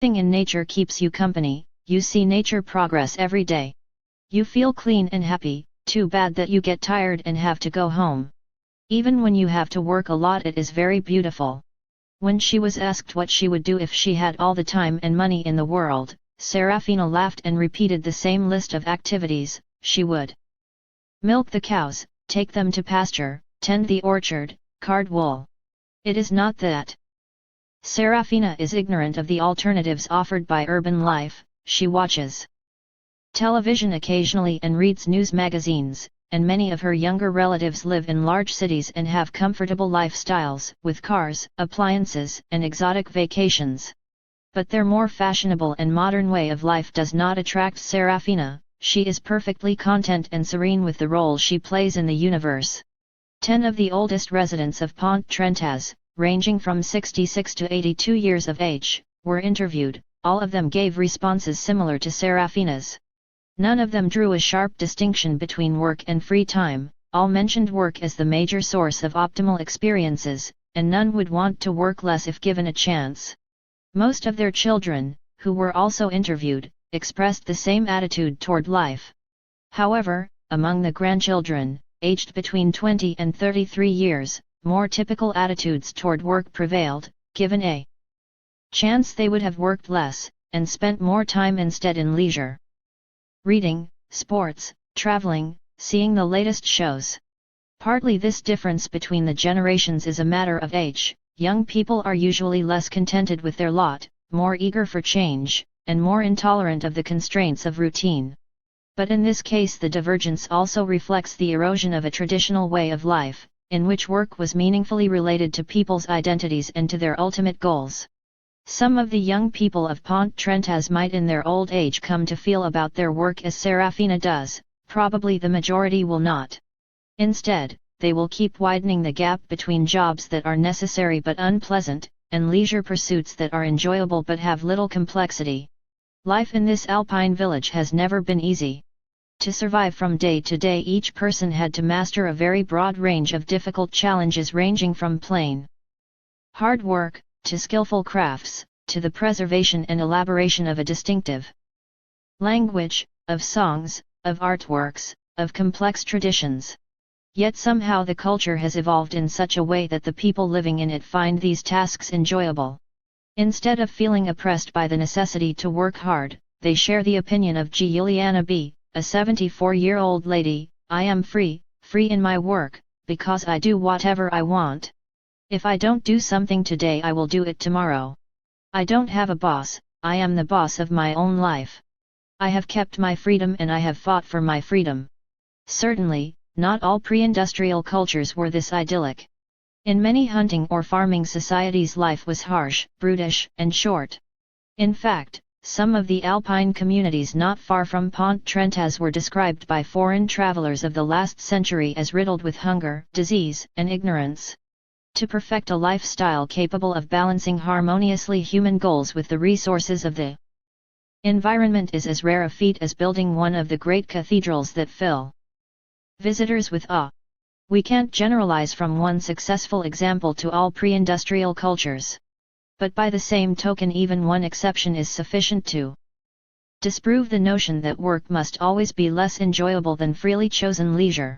Being in nature keeps you company, you see nature progress every day. You feel clean and happy. Too bad that you get tired and have to go home. Even when you have to work a lot, it is very beautiful. When she was asked what she would do if she had all the time and money in the world, Serafina laughed and repeated the same list of activities. She would milk the cows, take them to pasture, tend the orchard, card wool. It is not that Serafina is ignorant of the alternatives offered by urban life. She watches television occasionally and reads news magazines, and many of her younger relatives live in large cities and have comfortable lifestyles, with cars, appliances, and exotic vacations. But their more fashionable and modern way of life does not attract Serafina. She is perfectly content and serene with the role she plays in the universe. 10 of the oldest residents of Pontrentas, ranging from 66 to 82 years of age, were interviewed. All of them gave responses similar to Serafina's. None of them drew a sharp distinction between work and free time. All mentioned work as the major source of optimal experiences, and none would want to work less if given a chance. Most of their children, who were also interviewed, expressed the same attitude toward life. However, among the grandchildren, aged between 20 and 33 years, more typical attitudes toward work prevailed. Given a chance, they would have worked less, and spent more time instead in leisure. Reading, sports, traveling, seeing the latest shows. Partly this difference between the generations is a matter of age. Young people are usually less contented with their lot, more eager for change, and more intolerant of the constraints of routine. But in this case, the divergence also reflects the erosion of a traditional way of life, in which work was meaningfully related to people's identities and to their ultimate goals. Some of the young people of Pontrentas might in their old age come to feel about their work as Serafina does. Probably the majority will not. Instead, they will keep widening the gap between jobs that are necessary but unpleasant, and leisure pursuits that are enjoyable but have little complexity. Life in this alpine village has never been easy. To survive from day to day, each person had to master a very broad range of difficult challenges, ranging from plain hard work, to skillful crafts, to the preservation and elaboration of a distinctive language, of songs, of artworks, of complex traditions. Yet somehow the culture has evolved in such a way that the people living in it find these tasks enjoyable. Instead of feeling oppressed by the necessity to work hard, they share the opinion of Juliana B., a 74-year-old lady. I am free in my work, because I do whatever I want. If I don't do something today, I will do it tomorrow. I don't have a boss, I am the boss of my own life. I have kept my freedom and I have fought for my freedom. Certainly, not all pre-industrial cultures were this idyllic. In many hunting or farming societies, life was harsh, brutish, and short. In fact, some of the alpine communities not far from Pontrentas were described by foreign travelers of the last century as riddled with hunger, disease, and ignorance. To perfect a lifestyle capable of balancing harmoniously human goals with the resources of the environment is as rare a feat as building one of the great cathedrals that fill visitors with awe. We can't generalize from one successful example to all pre-industrial cultures. But by the same token, even one exception is sufficient to disprove the notion that work must always be less enjoyable than freely chosen leisure.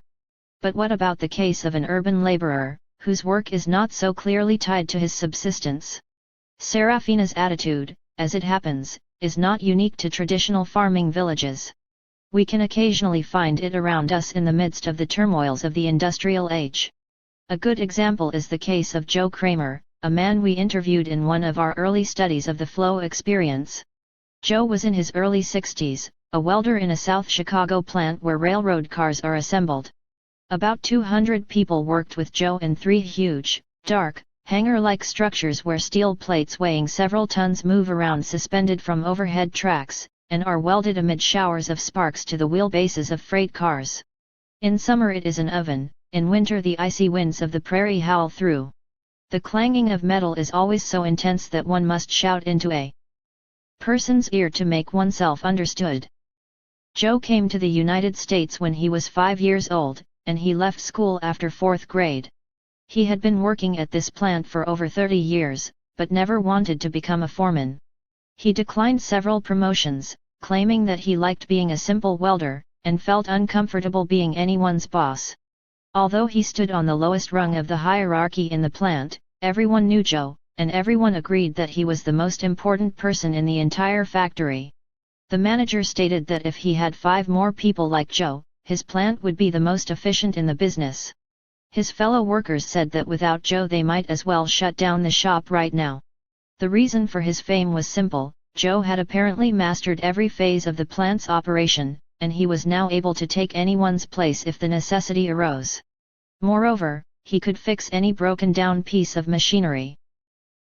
But what about the case of an urban laborer, whose work is not so clearly tied to his subsistence? Serafina's attitude, as it happens, is not unique to traditional farming villages. We can occasionally find it around us in the midst of the turmoils of the industrial age. A good example is the case of Joe Kramer, a man we interviewed in one of our early studies of the flow experience. Joe was in his early 60s, a welder in a South Chicago plant where railroad cars are assembled. About 200 people worked with Joe in 3 huge, dark, hangar-like structures where steel plates weighing several tons move around suspended from overhead tracks, and are welded amid showers of sparks to the wheelbases of freight cars. In summer it is an oven, in winter the icy winds of the prairie howl through. The clanging of metal is always so intense that one must shout into a person's ear to make oneself understood. Joe came to the United States when he was 5 years old, and he left school after 4th grade. He had been working at this plant for over 30 years, but never wanted to become a foreman. He declined several promotions, claiming that he liked being a simple welder, and felt uncomfortable being anyone's boss. Although he stood on the lowest rung of the hierarchy in the plant, everyone knew Joe, and everyone agreed that he was the most important person in the entire factory. The manager stated that if he had 5 more people like Joe, his plant would be the most efficient in the business. His fellow workers said that without Joe they might as well shut down the shop right now. The reason for his fame was simple: Joe had apparently mastered every phase of the plant's operation, and he was now able to take anyone's place if the necessity arose. Moreover, he could fix any broken-down piece of machinery,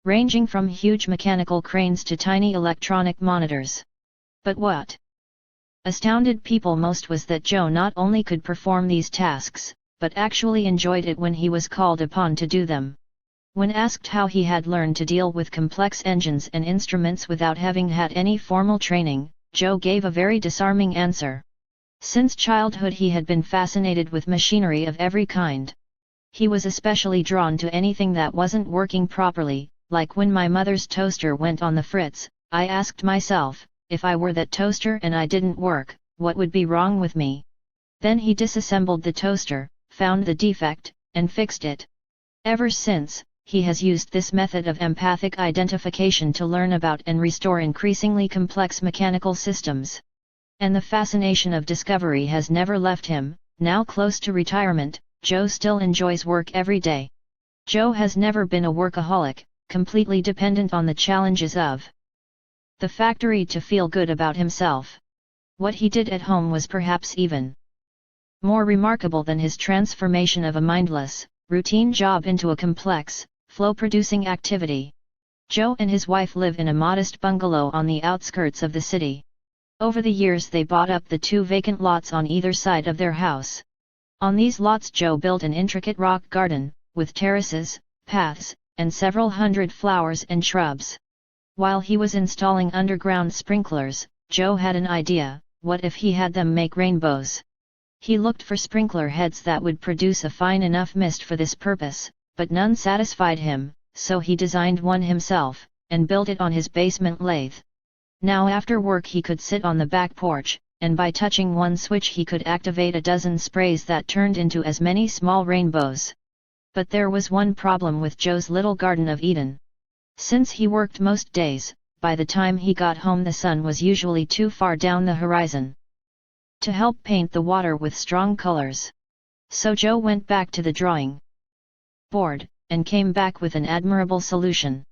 ranging from huge mechanical cranes to tiny electronic monitors. But what astounded people most was that Joe not only could perform these tasks, but actually enjoyed it when he was called upon to do them. When asked how he had learned to deal with complex engines and instruments without having had any formal training, Joe gave a very disarming answer. Since childhood he had been fascinated with machinery of every kind. He was especially drawn to anything that wasn't working properly, like when my mother's toaster went on the fritz. I asked myself, if I were that toaster and I didn't work, what would be wrong with me? Then he disassembled the toaster, found the defect, and fixed it. Ever since, he has used this method of empathic identification to learn about and restore increasingly complex mechanical systems. And the fascination of discovery has never left him. Now close to retirement, Joe still enjoys work every day. Joe has never been a workaholic, completely dependent on the challenges of the factory to feel good about himself. What he did at home was perhaps even more remarkable than his transformation of a mindless, routine job into a complex, flow-producing activity. Joe and his wife live in a modest bungalow on the outskirts of the city. Over the years they bought up the 2 vacant lots on either side of their house. On these lots Joe built an intricate rock garden, with terraces, paths, and several hundred flowers and shrubs. While he was installing underground sprinklers, Joe had an idea: what if he had them make rainbows? He looked for sprinkler heads that would produce a fine enough mist for this purpose, but none satisfied him, so he designed one himself, and built it on his basement lathe. Now after work he could sit on the back porch, and by touching one switch he could activate a dozen sprays that turned into as many small rainbows. But there was one problem with Joe's little Garden of Eden. Since he worked most days, by the time he got home the sun was usually too far down the horizon to help paint the water with strong colors. So Joe went back to the drawing board, and came back with an admirable solution.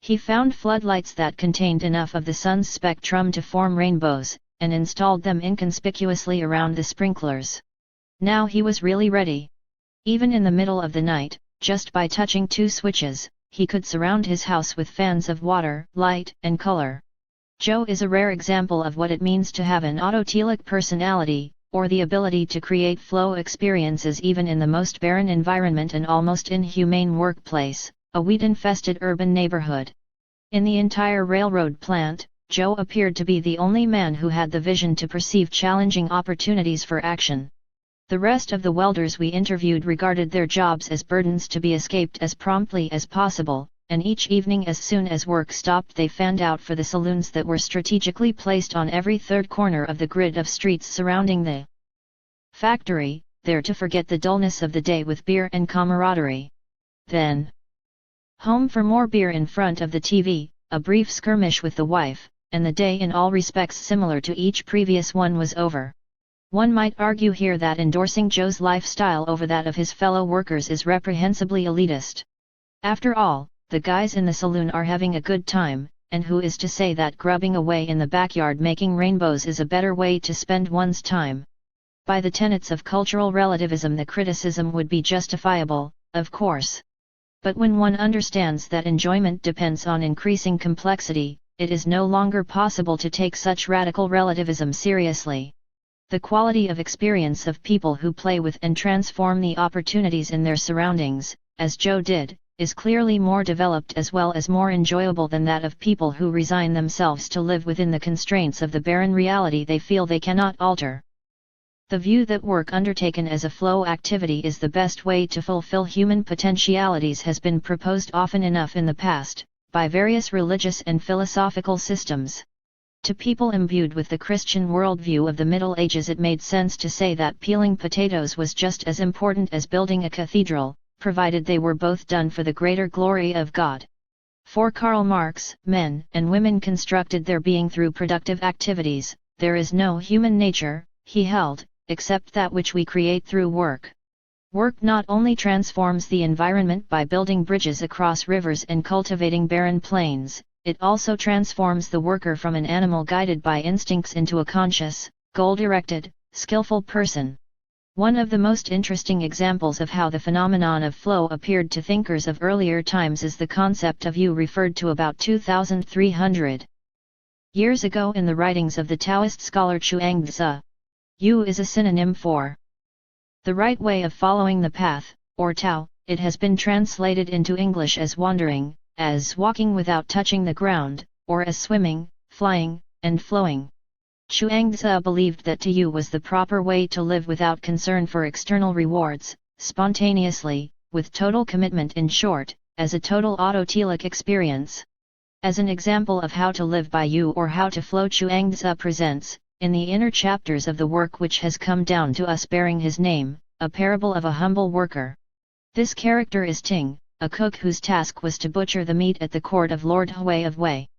He found floodlights that contained enough of the sun's spectrum to form rainbows, and installed them inconspicuously around the sprinklers. Now he was really ready. Even in the middle of the night, just by touching 2 switches, he could surround his house with fans of water, light, and color. Joe is a rare example of what it means to have an autotelic personality, or the ability to create flow experiences even in the most barren environment and almost inhumane workplace, a weed-infested urban neighborhood. In the entire railroad plant, Joe appeared to be the only man who had the vision to perceive challenging opportunities for action. The rest of the welders we interviewed regarded their jobs as burdens to be escaped as promptly as possible, and each evening as soon as work stopped they fanned out for the saloons that were strategically placed on every third corner of the grid of streets surrounding the factory, there to forget the dullness of the day with beer and camaraderie. Then home for more beer in front of the TV, a brief skirmish with the wife, and the day in all respects similar to each previous one was over. One might argue here that endorsing Joe's lifestyle over that of his fellow workers is reprehensibly elitist. After all, the guys in the saloon are having a good time, and who is to say that grubbing away in the backyard making rainbows is a better way to spend one's time? By the tenets of cultural relativism the criticism would be justifiable, of course. But when one understands that enjoyment depends on increasing complexity, it is no longer possible to take such radical relativism seriously. The quality of experience of people who play with and transform the opportunities in their surroundings, as Joe did, is clearly more developed as well as more enjoyable than that of people who resign themselves to live within the constraints of the barren reality they feel they cannot alter. The view that work undertaken as a flow activity is the best way to fulfill human potentialities has been proposed often enough in the past, by various religious and philosophical systems. To people imbued with the Christian worldview of the Middle Ages, it made sense to say that peeling potatoes was just as important as building a cathedral, provided they were both done for the greater glory of God. For Karl Marx, men and women constructed their being through productive activities. There is no human nature, he held, except that which we create through work. Work not only transforms the environment by building bridges across rivers and cultivating barren plains, it also transforms the worker from an animal guided by instincts into a conscious, goal-directed, skillful person. One of the most interesting examples of how the phenomenon of flow appeared to thinkers of earlier times is the concept of yu referred to about 2300 years ago in the writings of the Taoist scholar Chuang-Tzu. Yu is a synonym for the right way of following the path, or Tao. It has been translated into English as wandering, as walking without touching the ground, or as swimming, flying, and flowing. Chuang-Tzu believed that Yu was the proper way to live without concern for external rewards, spontaneously, with total commitment, in short, as a total autotelic experience. As an example of how to live by Yu or how to flow, Chuang-Tzu presents, in the inner chapters of the work which has come down to us bearing his name, a parable of a humble worker. This character is Ting, a cook whose task was to butcher the meat at the court of Lord Hui of Wei.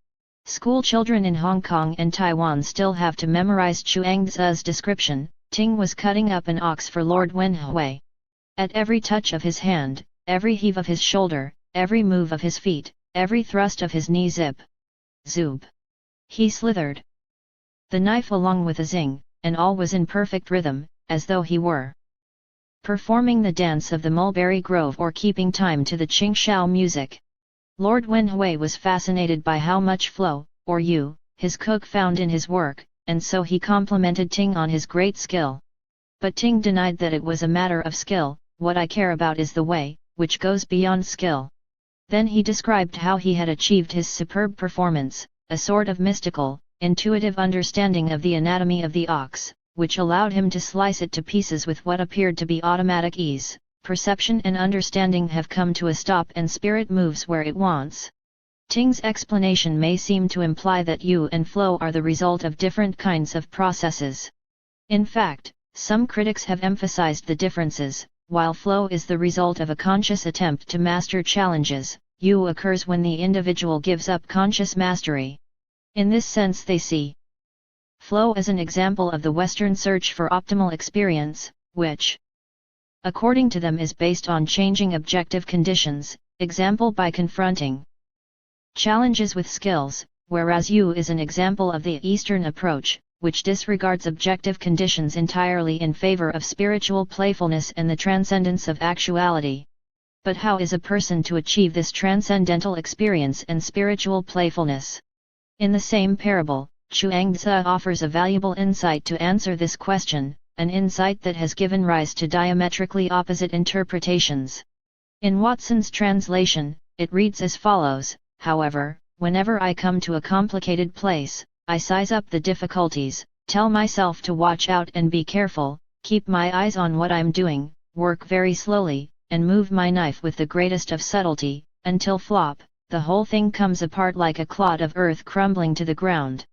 School children in Hong Kong and Taiwan still have to memorize Chuang-Tzu's description. Ting was cutting up an ox for Lord Wen Hui. At every touch of his hand, every heave of his shoulder, every move of his feet, every thrust of his knee, zip, zoob, he slithered the knife along with a zing, and all was in perfect rhythm, as though he were performing the dance of the mulberry grove or keeping time to the Qingshao music. Lord Wen Hui was fascinated by how much flow, or yu, his cook found in his work, and so he complimented Ting on his great skill. But Ting denied that it was a matter of skill. What I care about is the way, which goes beyond skill. Then he described how he had achieved his superb performance, a sort of mystical, intuitive understanding of the anatomy of the ox, which allowed him to slice it to pieces with what appeared to be automatic ease. Perception and understanding have come to a stop and spirit moves where it wants. Ting's explanation may seem to imply that yu and flow are the result of different kinds of processes. In fact, some critics have emphasized the differences. While flow is the result of a conscious attempt to master challenges, yu occurs when the individual gives up conscious mastery. In this sense, they see flow as an example of the Western search for optimal experience, which, according to them, is based on changing objective conditions, example by confronting challenges with skills, whereas yu is an example of the Eastern approach, which disregards objective conditions entirely in favor of spiritual playfulness and the transcendence of actuality. But how is a person to achieve this transcendental experience and spiritual playfulness? In the same parable, Chuang-Tzu offers a valuable insight to answer this question, an insight that has given rise to diametrically opposite interpretations. In Watson's translation, it reads as follows: however, whenever I come to a complicated place, I size up the difficulties, tell myself to watch out and be careful, keep my eyes on what I'm doing, work very slowly, and move my knife with the greatest of subtlety, until flop, the whole thing comes apart like a clod of earth crumbling to the ground.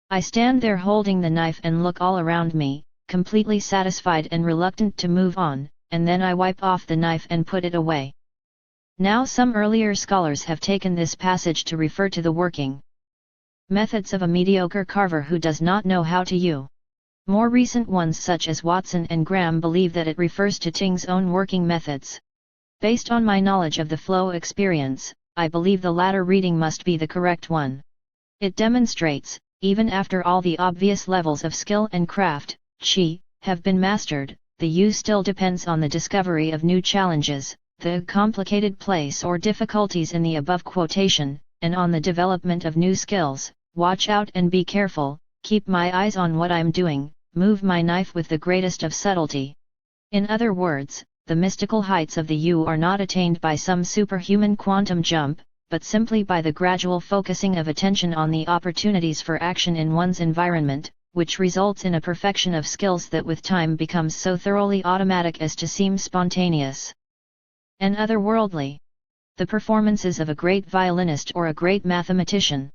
I stand there holding the knife and look all around me, completely satisfied and reluctant to move on, and then I wipe off the knife and put it away. Now some earlier scholars have taken this passage to refer to the working methods of a mediocre carver who does not know how to yu. More recent ones such as Watson and Graham believe that it refers to Ting's own working methods. Based on my knowledge of the flow experience, I believe the latter reading must be the correct one. It demonstrates, even after all the obvious levels of skill and craft, qi, have been mastered, the yu still depends on the discovery of new challenges, the complicated place or difficulties in the above quotation, and on the development of new skills. Watch out and be careful, keep my eyes on what I'm doing, move my knife with the greatest of subtlety. In other words, the mystical heights of the yu are not attained by some superhuman quantum jump, but simply by the gradual focusing of attention on the opportunities for action in one's environment, which results in a perfection of skills that with time becomes so thoroughly automatic as to seem spontaneous and otherworldly. the performances of a great violinist or a great mathematician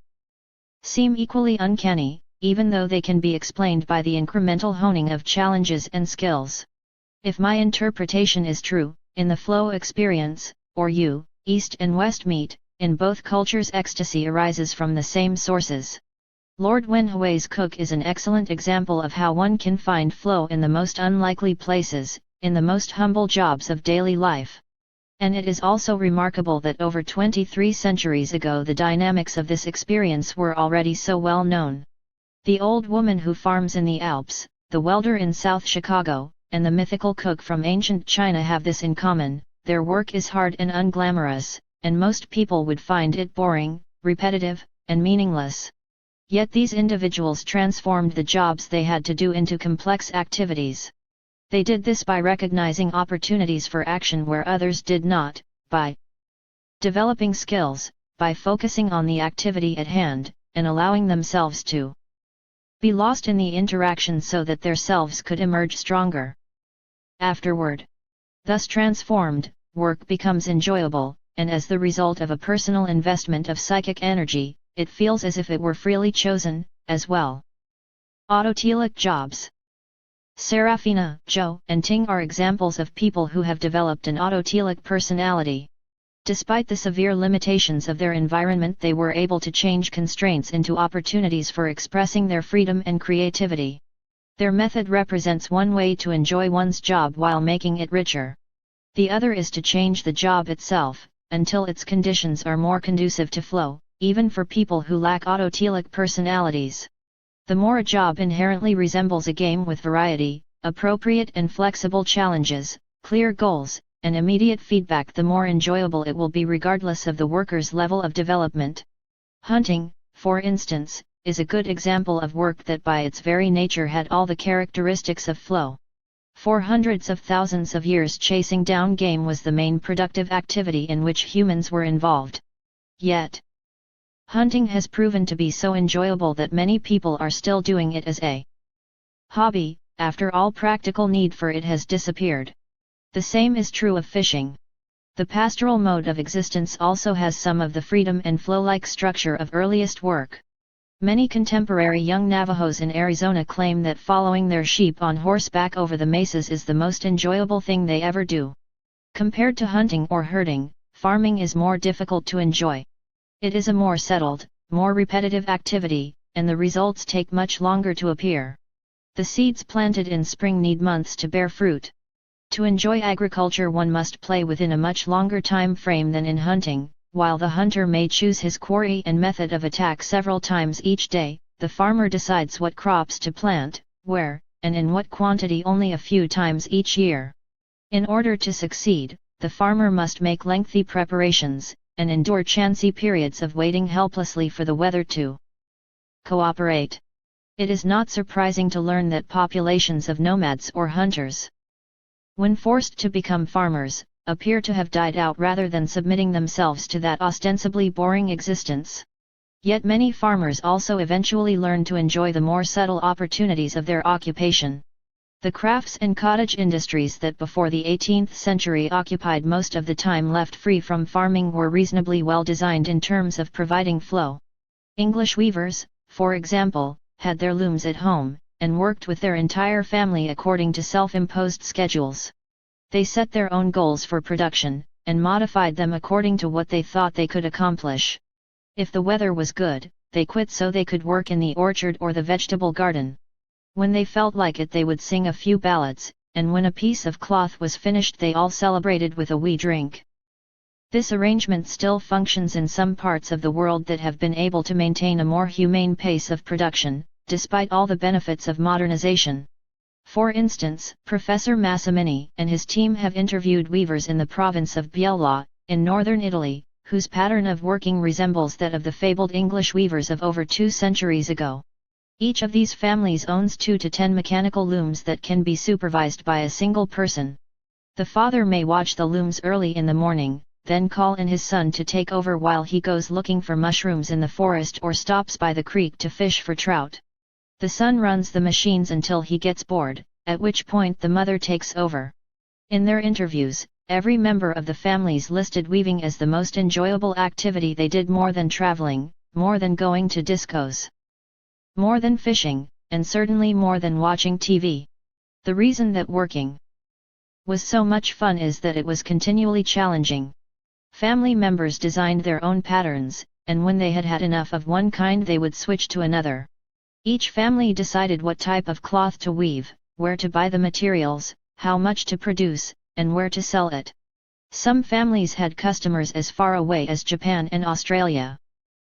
seem equally uncanny, even though they can be explained by the incremental honing of challenges and skills. If my interpretation is true, in the flow experience, or East and West meet, in both cultures ecstasy arises from the same sources. Lord Wenhawai's Cook is an excellent example of how one can find flow in the most unlikely places, in the most humble jobs of daily life. And it is also remarkable that over 23 centuries ago the dynamics of this experience were already so well known. The old woman who farms in the Alps, the welder in South Chicago, and the mythical cook from ancient China have this in common: their work is hard and unglamorous, and most people would find it boring, repetitive, and meaningless. Yet these individuals transformed the jobs they had to do into complex activities. They did this by recognizing opportunities for action where others did not, by developing skills, by focusing on the activity at hand, and allowing themselves to be lost in the interaction so that their selves could emerge stronger. Afterward, thus transformed, work becomes enjoyable, and as the result of a personal investment of psychic energy, it feels as if it were freely chosen, as well. Autotelic jobs. Serafina, Joe, and Ting are examples of people who have developed an autotelic personality. Despite the severe limitations of their environment, they were able to change constraints into opportunities for expressing their freedom and creativity. Their method represents one way to enjoy one's job while making it richer. The other is to change the job itself, until its conditions are more conducive to flow, even for people who lack autotelic personalities. The more a job inherently resembles a game with variety, appropriate and flexible challenges, clear goals, and immediate feedback, the more enjoyable it will be regardless of the worker's level of development. Hunting, for instance, is a good example of work that by its very nature had all the characteristics of flow. For hundreds of thousands of years, chasing down game was the main productive activity in which humans were involved. Yet, hunting has proven to be so enjoyable that many people are still doing it as a hobby, after all practical need for it has disappeared. The same is true of fishing. The pastoral mode of existence also has some of the freedom and flow-like structure of earliest work. Many contemporary young Navajos in Arizona claim that following their sheep on horseback over the mesas is the most enjoyable thing they ever do. Compared to hunting or herding, farming is more difficult to enjoy. It is a more settled, more repetitive activity, and the results take much longer to appear. The seeds planted in spring need months to bear fruit. To enjoy agriculture, one must play within a much longer time frame than in hunting. While the hunter may choose his quarry and method of attack several times each day, the farmer decides what crops to plant, where, and in what quantity only a few times each year. In order to succeed, the farmer must make lengthy preparations, and endure chancy periods of waiting helplessly for the weather to cooperate. It is not surprising to learn that populations of nomads or hunters, when forced to become farmers, appear to have died out rather than submitting themselves to that ostensibly boring existence. Yet many farmers also eventually learn to enjoy the more subtle opportunities of their occupation. The crafts and cottage industries that before the 18th century occupied most of the time left free from farming were reasonably well designed in terms of providing flow. English weavers, for example, had their looms at home, and worked with their entire family according to self-imposed schedules. They set their own goals for production, and modified them according to what they thought they could accomplish. If the weather was good, they quit so they could work in the orchard or the vegetable garden. When they felt like it, they would sing a few ballads, and when a piece of cloth was finished they all celebrated with a wee drink. This arrangement still functions in some parts of the world that have been able to maintain a more humane pace of production, despite all the benefits of modernization. For instance, Professor Massimini and his team have interviewed weavers in the province of Biella, in northern Italy, whose pattern of working resembles that of the fabled English weavers of over 2 centuries ago. Each of these families owns 2 to 10 mechanical looms that can be supervised by a single person. The father may watch the looms early in the morning, then call in his son to take over while he goes looking for mushrooms in the forest or stops by the creek to fish for trout. The son runs the machines until he gets bored, at which point the mother takes over. In their interviews, every member of the families listed weaving as the most enjoyable activity they did, more than traveling, more than going to discos, more than fishing, and certainly more than watching TV. The reason that working was so much fun is that it was continually challenging. Family members designed their own patterns, and when they had had enough of one kind they would switch to another. Each family decided what type of cloth to weave, where to buy the materials, how much to produce, and where to sell it. Some families had customers as far away as Japan and Australia.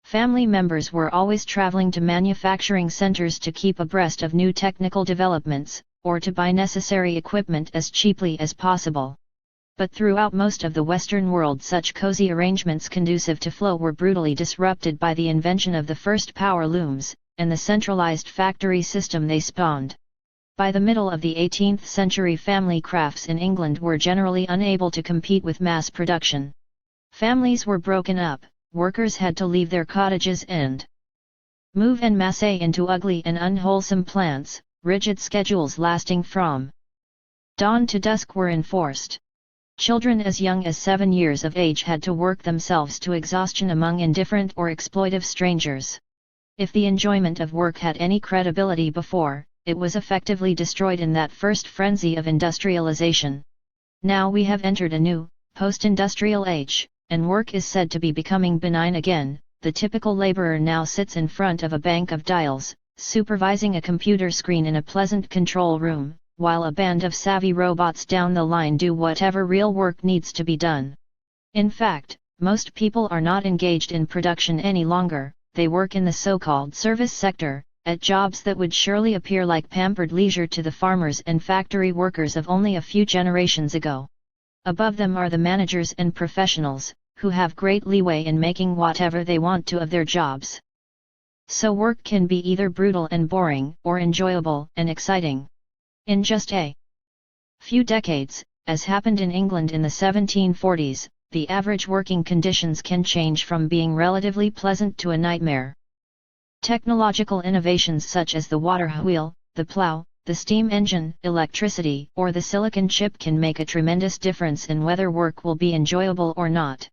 Family members were always traveling to manufacturing centers to keep abreast of new technical developments, or to buy necessary equipment as cheaply as possible. But throughout most of the Western world, such cozy arrangements conducive to flow were brutally disrupted by the invention of the first power looms, and the centralized factory system they spawned. By the middle of the 18th century, family crafts in England were generally unable to compete with mass production. Families were broken up, workers had to leave their cottages and move en masse into ugly and unwholesome plants. Rigid schedules lasting from dawn to dusk were enforced. Children as young as 7 years of age had to work themselves to exhaustion among indifferent or exploitive strangers. If the enjoyment of work had any credibility before, it was effectively destroyed in that first frenzy of industrialization. Now we have entered a new, post-industrial age, and work is said to be becoming benign again. The typical laborer now sits in front of a bank of dials, supervising a computer screen in a pleasant control room, while a band of savvy robots down the line do whatever real work needs to be done. In fact, most people are not engaged in production any longer. They work in the so-called service sector, at jobs that would surely appear like pampered leisure to the farmers and factory workers of only a few generations ago. Above them are the managers and professionals, who have great leeway in making whatever they want to of their jobs. So work can be either brutal and boring, or enjoyable and exciting. In just a few decades, as happened in England in the 1740s, the average working conditions can change from being relatively pleasant to a nightmare. Technological innovations such as the water wheel, the plow, the steam engine, electricity, or the silicon chip can make a tremendous difference in whether work will be enjoyable or not.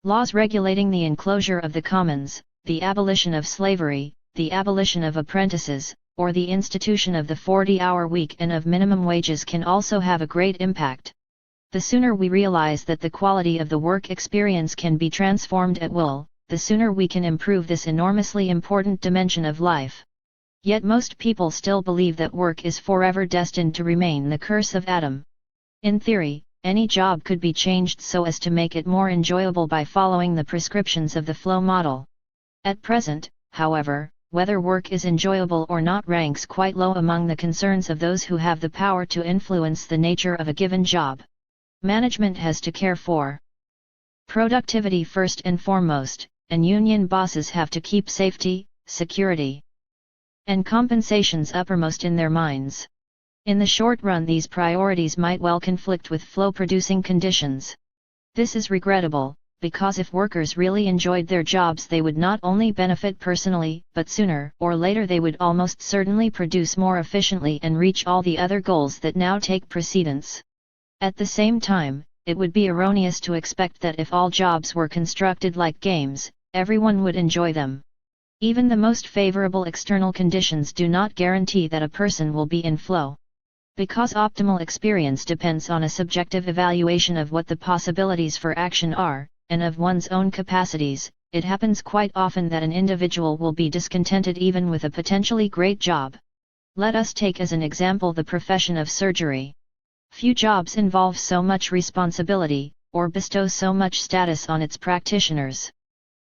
Laws regulating the enclosure of the commons, the abolition of slavery, the abolition of apprentices, or the institution of the 40-hour week and of minimum wages can also have a great impact. The sooner we realize that the quality of the work experience can be transformed at will, the sooner we can improve this enormously important dimension of life. Yet most people still believe that work is forever destined to remain the curse of Adam. In theory, any job could be changed so as to make it more enjoyable by following the prescriptions of the flow model. At present, however, whether work is enjoyable or not ranks quite low among the concerns of those who have the power to influence the nature of a given job. Management has to care for productivity first and foremost, and union bosses have to keep safety, security, and compensations uppermost in their minds. In the short run, these priorities might well conflict with flow-producing conditions. This is regrettable, because if workers really enjoyed their jobs, they would not only benefit personally, but sooner or later they would almost certainly produce more efficiently and reach all the other goals that now take precedence. At the same time, it would be erroneous to expect that if all jobs were constructed like games, everyone would enjoy them. Even the most favorable external conditions do not guarantee that a person will be in flow. Because optimal experience depends on a subjective evaluation of what the possibilities for action are, and of one's own capacities, it happens quite often that an individual will be discontented even with a potentially great job. Let us take as an example the profession of surgery. Few jobs involve so much responsibility, or bestow so much status on its practitioners.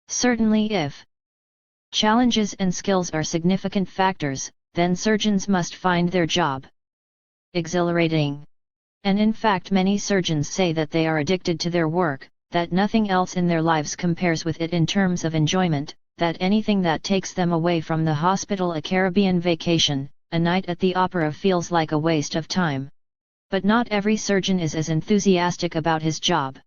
Certainly if challenges and skills are significant factors, then surgeons must find their job exhilarating. And in fact many surgeons say that they are addicted to their work, that nothing else in their lives compares with it in terms of enjoyment, that anything that takes them away from the hospital, a Caribbean vacation, a night at the opera, feels like a waste of time. But not every surgeon is as enthusiastic about his job.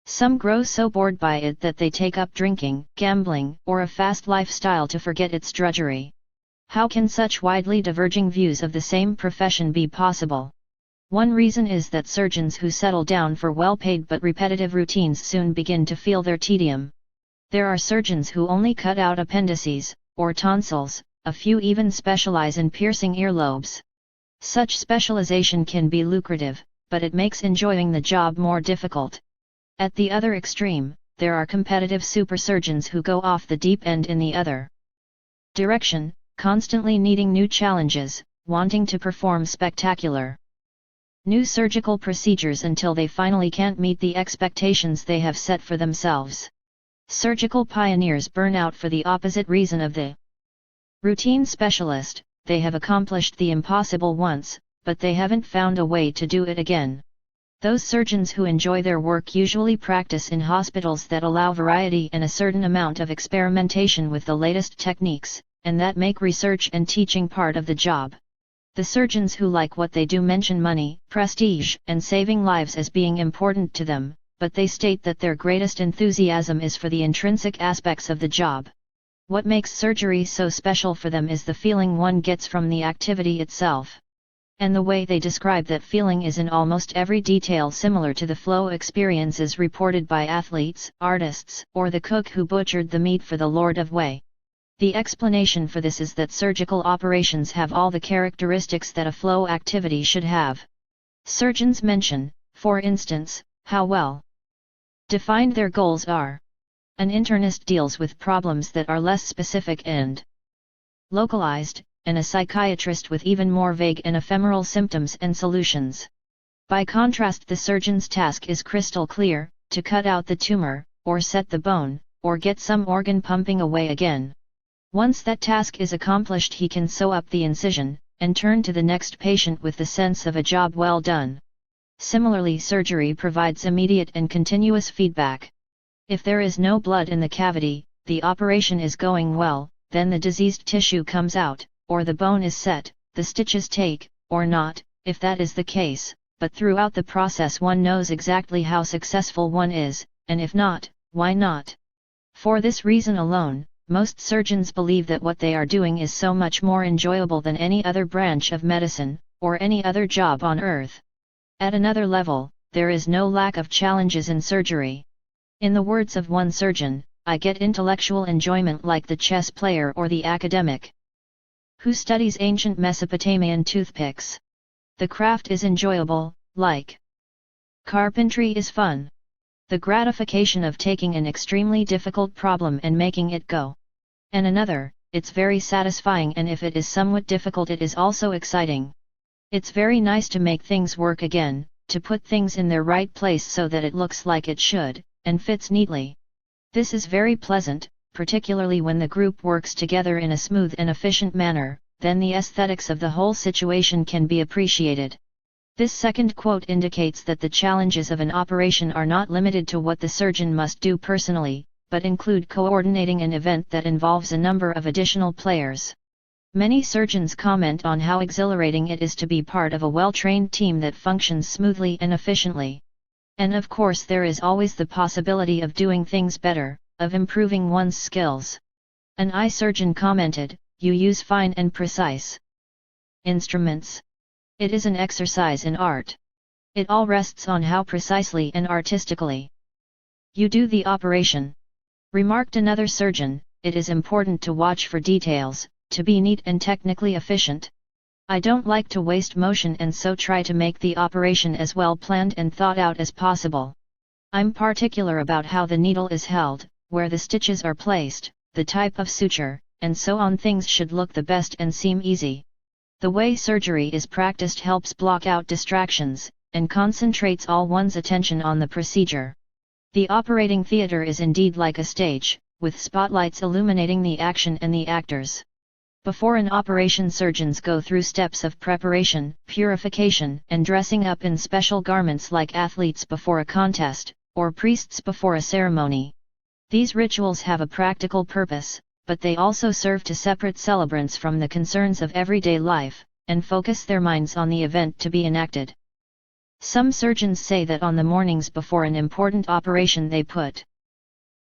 Some grow so bored by it that they take up drinking, gambling, or a fast lifestyle to forget its drudgery. How can such widely diverging views of the same profession be possible? One reason is that surgeons who settle down for well-paid but repetitive routines soon begin to feel their tedium. There are surgeons who only cut out appendices, or tonsils, a few even specialize in piercing earlobes. Such specialization can be lucrative, but it makes enjoying the job more difficult. At the other extreme, there are competitive super surgeons who go off the deep end in the other direction, constantly needing new challenges, wanting to perform spectacular new surgical procedures until they finally can't meet the expectations they have set for themselves. Surgical pioneers burn out for the opposite reason of the routine specialist. They have accomplished the impossible once, but they haven't found a way to do it again. Those surgeons who enjoy their work usually practice in hospitals that allow variety and a certain amount of experimentation with the latest techniques, and that make research and teaching part of the job. The surgeons who like what they do mention money, prestige, and saving lives as being important to them, but they state that their greatest enthusiasm is for the intrinsic aspects of the job. What makes surgery so special for them is the feeling one gets from the activity itself. And the way they describe that feeling is in almost every detail similar to the flow experiences reported by athletes, artists, or the cook who butchered the meat for the Lord of Way. The explanation for this is that surgical operations have all the characteristics that a flow activity should have. Surgeons mention, for instance, how well defined their goals are. An internist deals with problems that are less specific and localized, and a psychiatrist with even more vague and ephemeral symptoms and solutions. By contrast, the surgeon's task is crystal clear: to cut out the tumor, or set the bone, or get some organ pumping away again. Once that task is accomplished, he can sew up the incision, and turn to the next patient with the sense of a job well done. Similarly, surgery provides immediate and continuous feedback. If there is no blood in the cavity, the operation is going well, then the diseased tissue comes out, or the bone is set, the stitches take, or not, if that is the case, but throughout the process one knows exactly how successful one is, and if not, why not? For this reason alone, most surgeons believe that what they are doing is so much more enjoyable than any other branch of medicine, or any other job on earth. At another level, there is no lack of challenges in surgery. In the words of one surgeon, I get intellectual enjoyment like the chess player or the academic who studies ancient Mesopotamian toothpicks. The craft is enjoyable, like carpentry is fun. The gratification of taking an extremely difficult problem and making it go. And another, it's very satisfying, and if it is somewhat difficult it is also exciting. It's very nice to make things work again, to put things in their right place so that it looks like it should, and fits neatly. This is very pleasant, particularly when the group works together in a smooth and efficient manner, then the aesthetics of the whole situation can be appreciated. This second quote indicates that the challenges of an operation are not limited to what the surgeon must do personally, but include coordinating an event that involves a number of additional players. Many surgeons comment on how exhilarating it is to be part of a well-trained team that functions smoothly and efficiently. And of course there is always the possibility of doing things better, of improving one's skills. An eye surgeon commented, "You use fine and precise instruments. It is an exercise in art. It all rests on how precisely and artistically you do the operation." Remarked another surgeon, "It is important to watch for details, to be neat and technically efficient. I don't like to waste motion and so try to make the operation as well planned and thought out as possible. I'm particular about how the needle is held, where the stitches are placed, the type of suture, and so on. Things should look the best and seem easy. The way surgery is practiced helps block out distractions, and concentrates all one's attention on the procedure. The operating theater is indeed like a stage, with spotlights illuminating the action and the actors. Before an operation, surgeons go through steps of preparation, purification, and dressing up in special garments like athletes before a contest, or priests before a ceremony. These rituals have a practical purpose, but they also serve to separate celebrants from the concerns of everyday life, and focus their minds on the event to be enacted. Some surgeons say that on the mornings before an important operation they put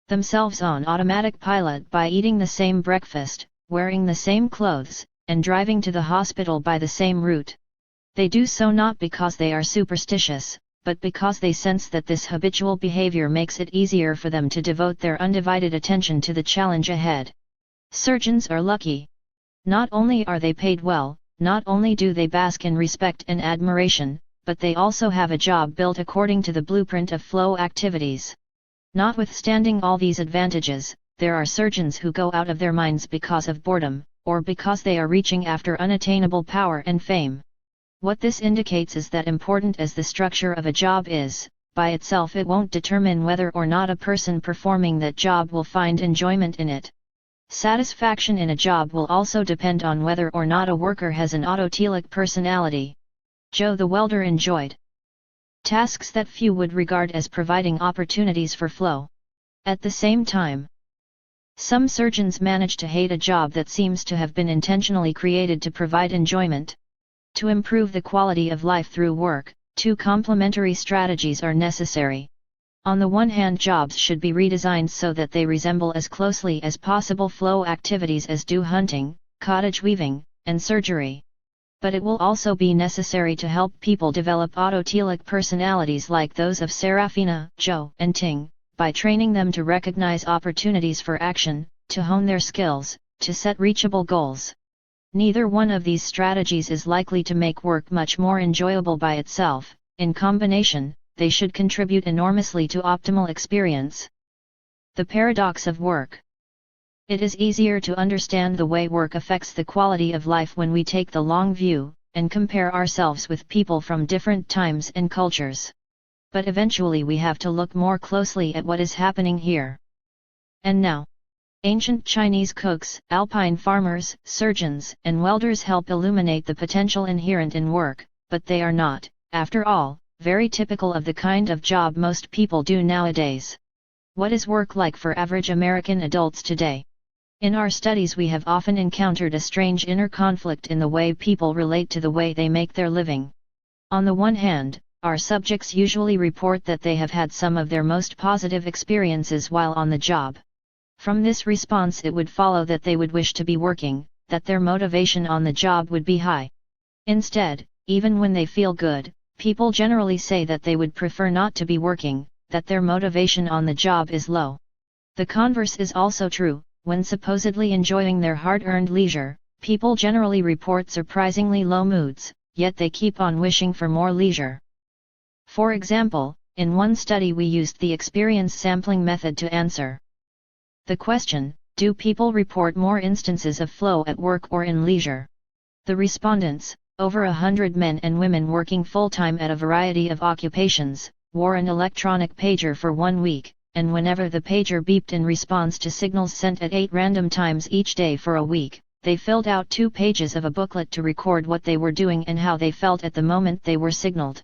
themselves on automatic pilot by eating the same breakfast, wearing the same clothes, and driving to the hospital by the same route. They do so not because they are superstitious, but because they sense that this habitual behavior makes it easier for them to devote their undivided attention to the challenge ahead. Surgeons are lucky. Not only are they paid well, not only do they bask in respect and admiration, but they also have a job built according to the blueprint of flow activities. Notwithstanding all these advantages, there are surgeons who go out of their minds because of boredom, or because they are reaching after unattainable power and fame. What this indicates is that important as the structure of a job is, by itself it won't determine whether or not a person performing that job will find enjoyment in it. Satisfaction in a job will also depend on whether or not a worker has an autotelic personality. Joe the welder enjoyed tasks that few would regard as providing opportunities for flow. At the same time, some surgeons manage to hate a job that seems to have been intentionally created to provide enjoyment. To improve the quality of life through work, two complementary strategies are necessary. On the one hand, jobs should be redesigned so that they resemble as closely as possible flow activities as do hunting, cottage weaving, and surgery. But it will also be necessary to help people develop autotelic personalities like those of Serafina, Joe, and Ting, by training them to recognize opportunities for action, to hone their skills, to set reachable goals. Neither one of these strategies is likely to make work much more enjoyable by itself. In combination, they should contribute enormously to optimal experience. The paradox of work. It is easier to understand the way work affects the quality of life when we take the long view, and compare ourselves with people from different times and cultures. But eventually we have to look more closely at what is happening here. And now, ancient Chinese cooks, alpine farmers, surgeons, and welders help illuminate the potential inherent in work, but they are not, after all, very typical of the kind of job most people do nowadays. What is work like for average American adults today? In our studies we have often encountered a strange inner conflict in the way people relate to the way they make their living. On the one hand, our subjects usually report that they have had some of their most positive experiences while on the job. From this response it would follow that they would wish to be working, that their motivation on the job would be high. Instead, even when they feel good, people generally say that they would prefer not to be working, that their motivation on the job is low. The converse is also true. When supposedly enjoying their hard-earned leisure, people generally report surprisingly low moods, yet they keep on wishing for more leisure. For example, in one study we used the experience sampling method to answer the question, do people report more instances of flow at work or in leisure? The respondents, over 100 men and women working full-time at a variety of occupations, wore an electronic pager for 1 week, and whenever the pager beeped in response to signals sent at 8 random times each day for a week, they filled out 2 pages of a booklet to record what they were doing and how they felt at the moment they were signaled.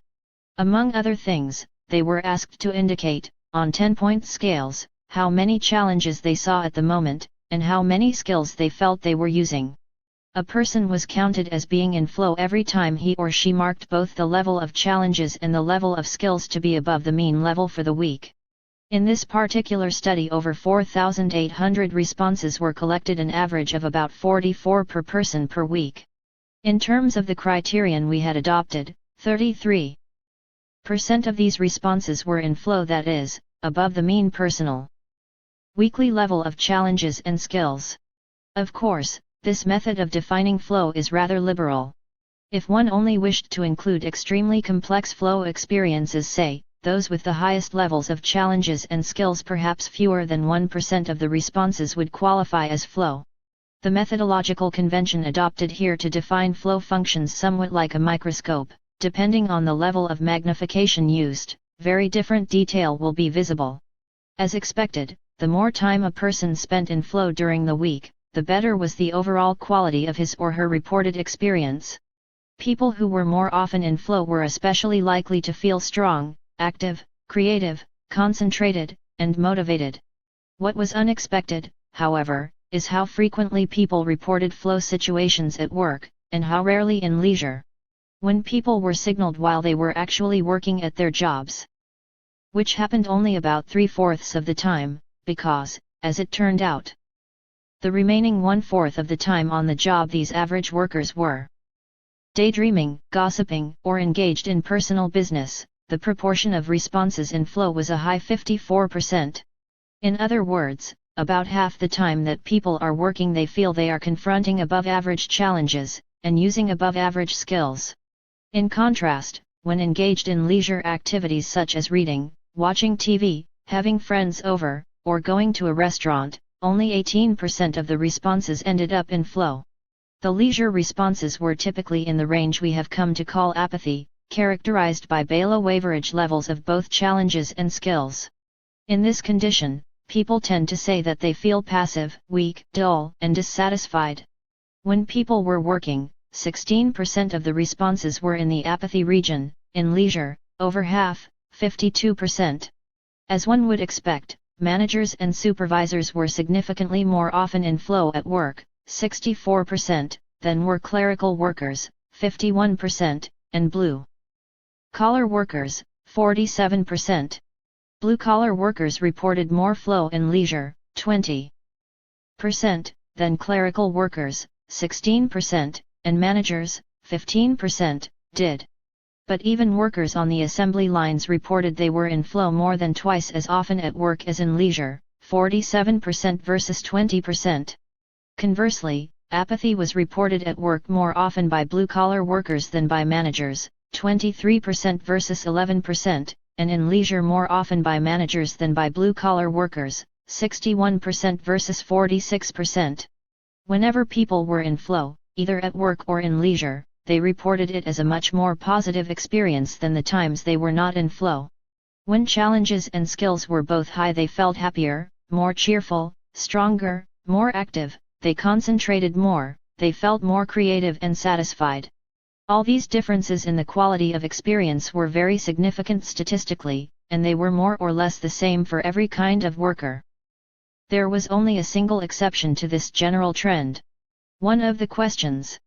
Among other things, they were asked to indicate, on 10-point scales, how many challenges they saw at the moment, and how many skills they felt they were using. A person was counted as being in flow every time he or she marked both the level of challenges and the level of skills to be above the mean level for the week. In this particular study over 4,800 responses were collected, an average of about 44 per person per week. In terms of the criterion we had adopted, 33% of these responses were in flow, that is, above the mean personal weekly level of challenges and skills. Of course, this method of defining flow is rather liberal. If one only wished to include extremely complex flow experiences, say, those with the highest levels of challenges and skills, perhaps fewer than 1% of the responses would qualify as flow. The methodological convention adopted here to define flow functions somewhat like a microscope. Depending on the level of magnification used, very different detail will be visible. As expected, the more time a person spent in flow during the week, the better was the overall quality of his or her reported experience. People who were more often in flow were especially likely to feel strong, active, creative, concentrated, and motivated. What was unexpected, however, is how frequently people reported flow situations at work, and how rarely in leisure. When people were signaled while they were actually working at their jobs, which happened only about 3/4 of the time, because, as it turned out, the remaining 1/4 of the time on the job these average workers were Daydreaming, gossiping, or engaged in personal business, the proportion of responses in flow was a high 54%. In other words, about half the time that people are working they feel they are confronting above-average challenges, and using above-average skills. In contrast, when engaged in leisure activities such as reading, watching TV, having friends over, or going to a restaurant, only 18% of the responses ended up in flow. The leisure responses were typically in the range we have come to call apathy, characterized by below-average levels of both challenges and skills. In this condition, people tend to say that they feel passive, weak, dull, and dissatisfied. When people were working, 16% of the responses were in the apathy region, in leisure, over half, 52%. As one would expect, managers and supervisors were significantly more often in flow at work, 64%, than were clerical workers, 51%, and blue-collar workers, 47%. Blue-collar workers reported more flow in leisure, 20%, than clerical workers, 16%, and managers, 15%, did. But even workers on the assembly lines reported they were in flow more than twice as often at work as in leisure, 47% versus 20%. Conversely, apathy was reported at work more often by blue-collar workers than by managers, 23% versus 11%, and in leisure more often by managers than by blue-collar workers, 61% versus 46%. Whenever people were in flow, either at work or in leisure, they reported it as a much more positive experience than the times they were not in flow. When challenges and skills were both high they felt happier, more cheerful, stronger, more active, they concentrated more, they felt more creative and satisfied. All these differences in the quality of experience were very significant statistically, and they were more or less the same for every kind of worker. There was only a single exception to this general trend. One of the questions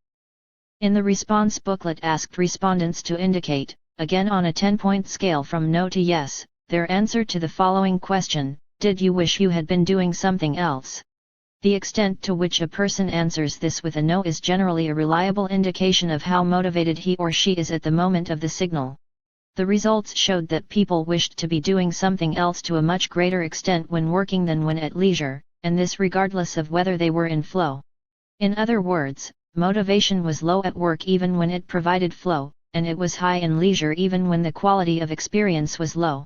in the response booklet asked respondents to indicate, again on a 10-point scale from no to yes, their answer to the following question: did you wish you had been doing something else? The extent to which a person answers this with a no is generally a reliable indication of how motivated he or she is at the moment of the signal. The results showed that people wished to be doing something else to a much greater extent when working than when at leisure, and this regardless of whether they were in flow. In other words, motivation was low at work even when it provided flow, and it was high in leisure even when the quality of experience was low.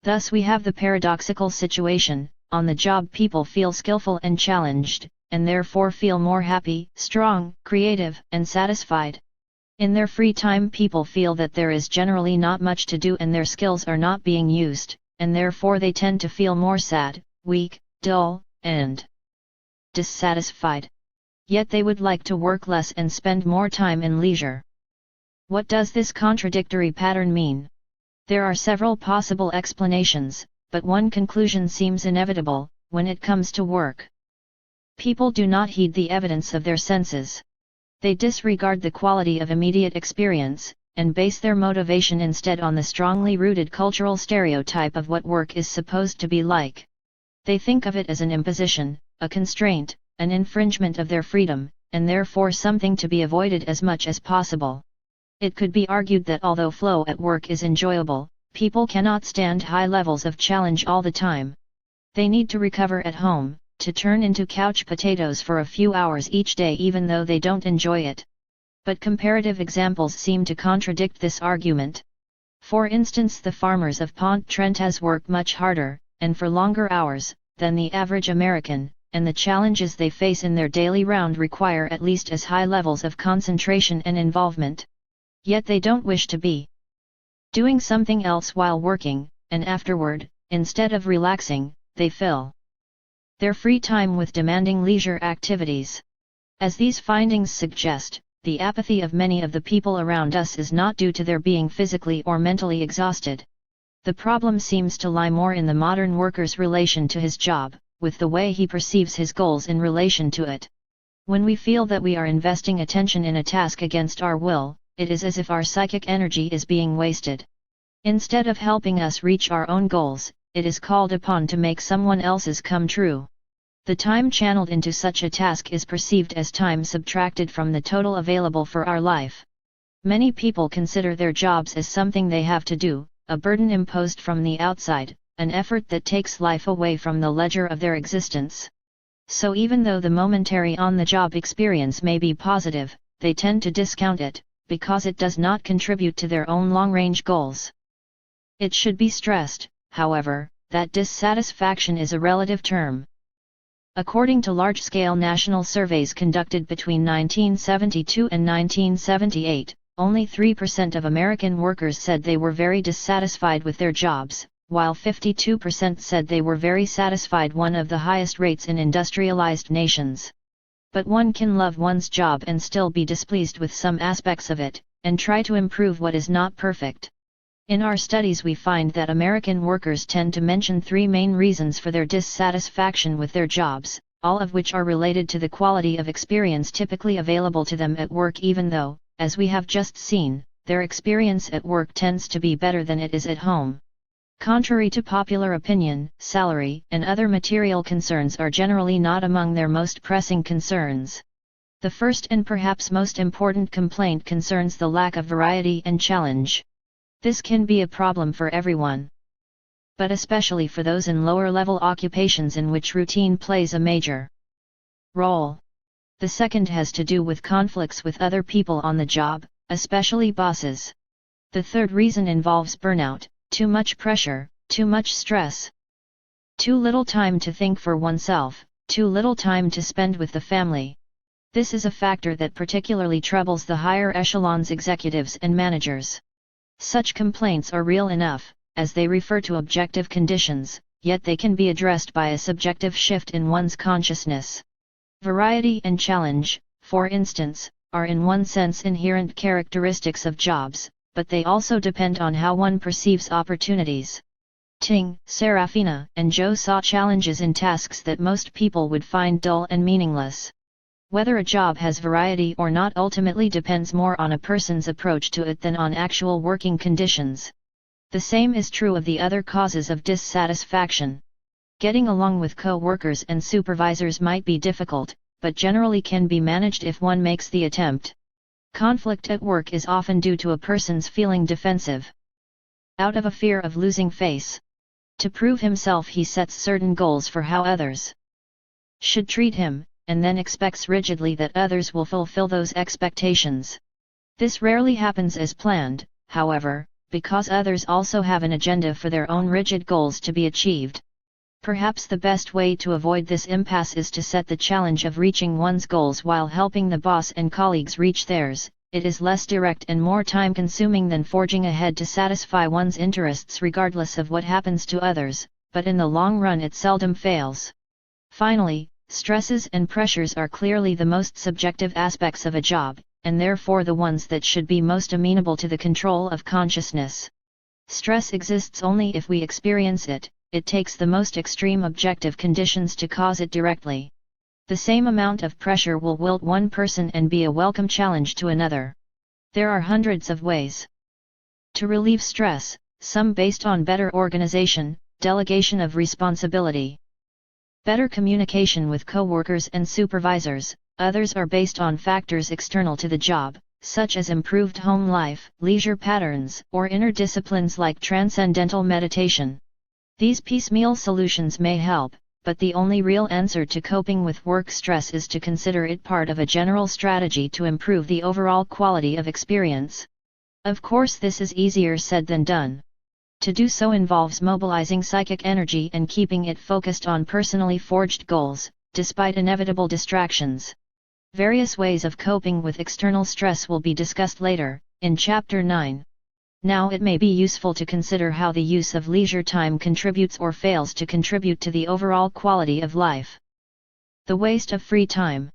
Thus we have the paradoxical situation: on the job people feel skillful and challenged, and therefore feel more happy, strong, creative, and satisfied. In their free time people feel that there is generally not much to do and their skills are not being used, and therefore they tend to feel more sad, weak, dull, and dissatisfied. Yet they would like to work less and spend more time in leisure. What does this contradictory pattern mean? There are several possible explanations, but one conclusion seems inevitable: when it comes to work, people do not heed the evidence of their senses. They disregard the quality of immediate experience, and base their motivation instead on the strongly rooted cultural stereotype of what work is supposed to be like. They think of it as an imposition, a constraint, an infringement of their freedom, and therefore something to be avoided as much as possible. It could be argued that although flow at work is enjoyable, people cannot stand high levels of challenge all the time. They need to recover at home, to turn into couch potatoes for a few hours each day even though they don't enjoy it. But comparative examples seem to contradict this argument. For instance, the farmers of Pontchartrain work much harder, and for longer hours, than the average American, and the challenges they face in their daily round require at least as high levels of concentration and involvement. Yet they don't wish to be doing something else while working, and afterward, instead of relaxing, they fill their free time with demanding leisure activities. As these findings suggest, the apathy of many of the people around us is not due to their being physically or mentally exhausted. The problem seems to lie more in the modern worker's relation to his job, with the way he perceives his goals in relation to it. When we feel that we are investing attention in a task against our will, it is as if our psychic energy is being wasted. Instead of helping us reach our own goals, it is called upon to make someone else's come true. The time channeled into such a task is perceived as time subtracted from the total available for our life. Many people consider their jobs as something they have to do, a burden imposed from the outside, an effort that takes life away from the ledger of their existence. So even though the momentary on-the-job experience may be positive, they tend to discount it, because it does not contribute to their own long-range goals. It should be stressed, however, that dissatisfaction is a relative term. According to large-scale national surveys conducted between 1972 and 1978, only 3% of American workers said they were very dissatisfied with their jobs, while 52% said they were very satisfied, one of the highest rates in industrialized nations. But one can love one's job and still be displeased with some aspects of it, and try to improve what is not perfect. In our studies we find that American workers tend to mention three main reasons for their dissatisfaction with their jobs, all of which are related to the quality of experience typically available to them at work, even though, as we have just seen, their experience at work tends to be better than it is at home. Contrary to popular opinion, salary and other material concerns are generally not among their most pressing concerns. The first and perhaps most important complaint concerns the lack of variety and challenge. This can be a problem for everyone, but especially for those in lower-level occupations in which routine plays a major role. The second has to do with conflicts with other people on the job, especially bosses. The third reason involves burnout, too much pressure, too much stress, too little time to think for oneself, too little time to spend with the family. This is a factor that particularly troubles the higher echelons, executives and managers. Such complaints are real enough, as they refer to objective conditions, yet they can be addressed by a subjective shift in one's consciousness. Variety and challenge, for instance, are in one sense inherent characteristics of jobs, but they also depend on how one perceives opportunities. Ting, Serafina, and Joe saw challenges in tasks that most people would find dull and meaningless. Whether a job has variety or not ultimately depends more on a person's approach to it than on actual working conditions. The same is true of the other causes of dissatisfaction. Getting along with co-workers and supervisors might be difficult, but generally can be managed if one makes the attempt. Conflict at work is often due to a person's feeling defensive, out of a fear of losing face. To prove himself, he sets certain goals for how others should treat him, and then expects rigidly that others will fulfill those expectations. This rarely happens as planned, however, because others also have an agenda for their own rigid goals to be achieved. Perhaps the best way to avoid this impasse is to set the challenge of reaching one's goals while helping the boss and colleagues reach theirs. It is less direct and more time-consuming than forging ahead to satisfy one's interests regardless of what happens to others, but in the long run it seldom fails. Finally, stresses and pressures are clearly the most subjective aspects of a job, and therefore the ones that should be most amenable to the control of consciousness. Stress exists only if we experience it. It takes the most extreme objective conditions to cause it directly. The same amount of pressure will wilt one person and be a welcome challenge to another. There are hundreds of ways to relieve stress, some based on better organization, delegation of responsibility, better communication with coworkers and supervisors. Others are based on factors external to the job, such as improved home life, leisure patterns, or inner disciplines like transcendental meditation. These piecemeal solutions may help, but the only real answer to coping with work stress is to consider it part of a general strategy to improve the overall quality of experience. Of course, this is easier said than done. To do so involves mobilizing psychic energy and keeping it focused on personally forged goals, despite inevitable distractions. Various ways of coping with external stress will be discussed later, in Chapter 9. Now it may be useful to consider how the use of leisure time contributes or fails to contribute to the overall quality of life. The waste of free time.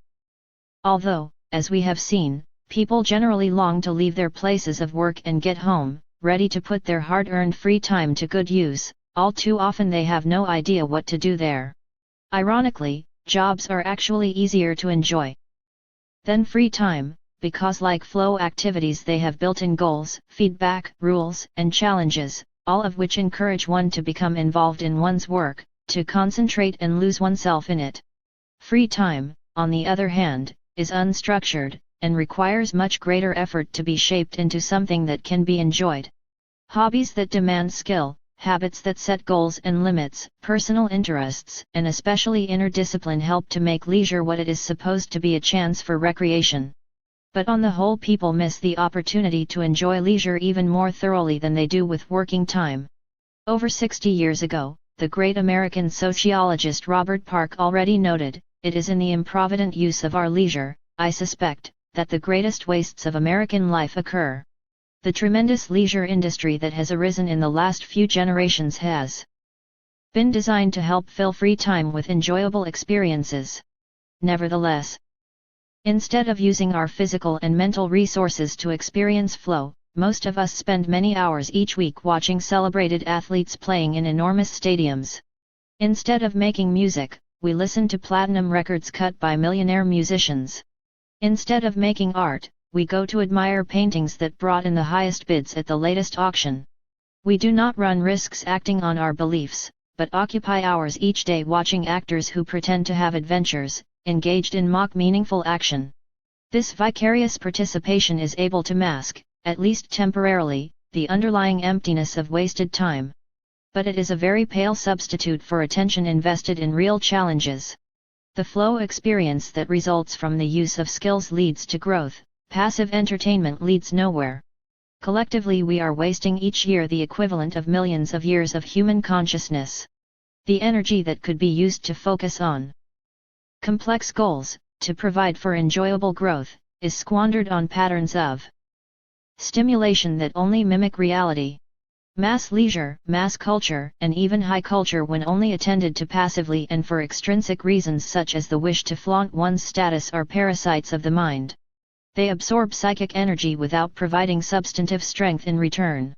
Although, as we have seen, people generally long to leave their places of work and get home, ready to put their hard-earned free time to good use, all too often they have no idea what to do there. Ironically, jobs are actually easier to enjoy than free time, because like flow activities they have built-in goals, feedback, rules, and challenges, all of which encourage one to become involved in one's work, to concentrate and lose oneself in it. Free time, on the other hand, is unstructured, and requires much greater effort to be shaped into something that can be enjoyed. Hobbies that demand skill, habits that set goals and limits, personal interests, and especially inner discipline help to make leisure what it is supposed to be, a chance for recreation. But on the whole, people miss the opportunity to enjoy leisure even more thoroughly than they do with working time. Over 60 years ago, the great American sociologist Robert Park already noted, "It is in the improvident use of our leisure, I suspect, that the greatest wastes of American life occur." The tremendous leisure industry that has arisen in the last few generations has been designed to help fill free time with enjoyable experiences. Nevertheless, instead of using our physical and mental resources to experience flow, most of us spend many hours each week watching celebrated athletes playing in enormous stadiums. Instead of making music, we listen to platinum records cut by millionaire musicians. Instead of making art, we go to admire paintings that brought in the highest bids at the latest auction. We do not run risks acting on our beliefs, but occupy hours each day watching actors who pretend to have adventures, engaged in mock meaningful action. This vicarious participation is able to mask, at least temporarily, the underlying emptiness of wasted time. But it is a very pale substitute for attention invested in real challenges. The flow experience that results from the use of skills leads to growth. Passive entertainment leads nowhere. Collectively, we are wasting each year the equivalent of millions of years of human consciousness. The energy that could be used to focus on complex goals, to provide for enjoyable growth, is squandered on patterns of stimulation that only mimic reality. Mass leisure, mass culture, and even high culture, when only attended to passively and for extrinsic reasons such as the wish to flaunt one's status, are parasites of the mind. They absorb psychic energy without providing substantive strength in return.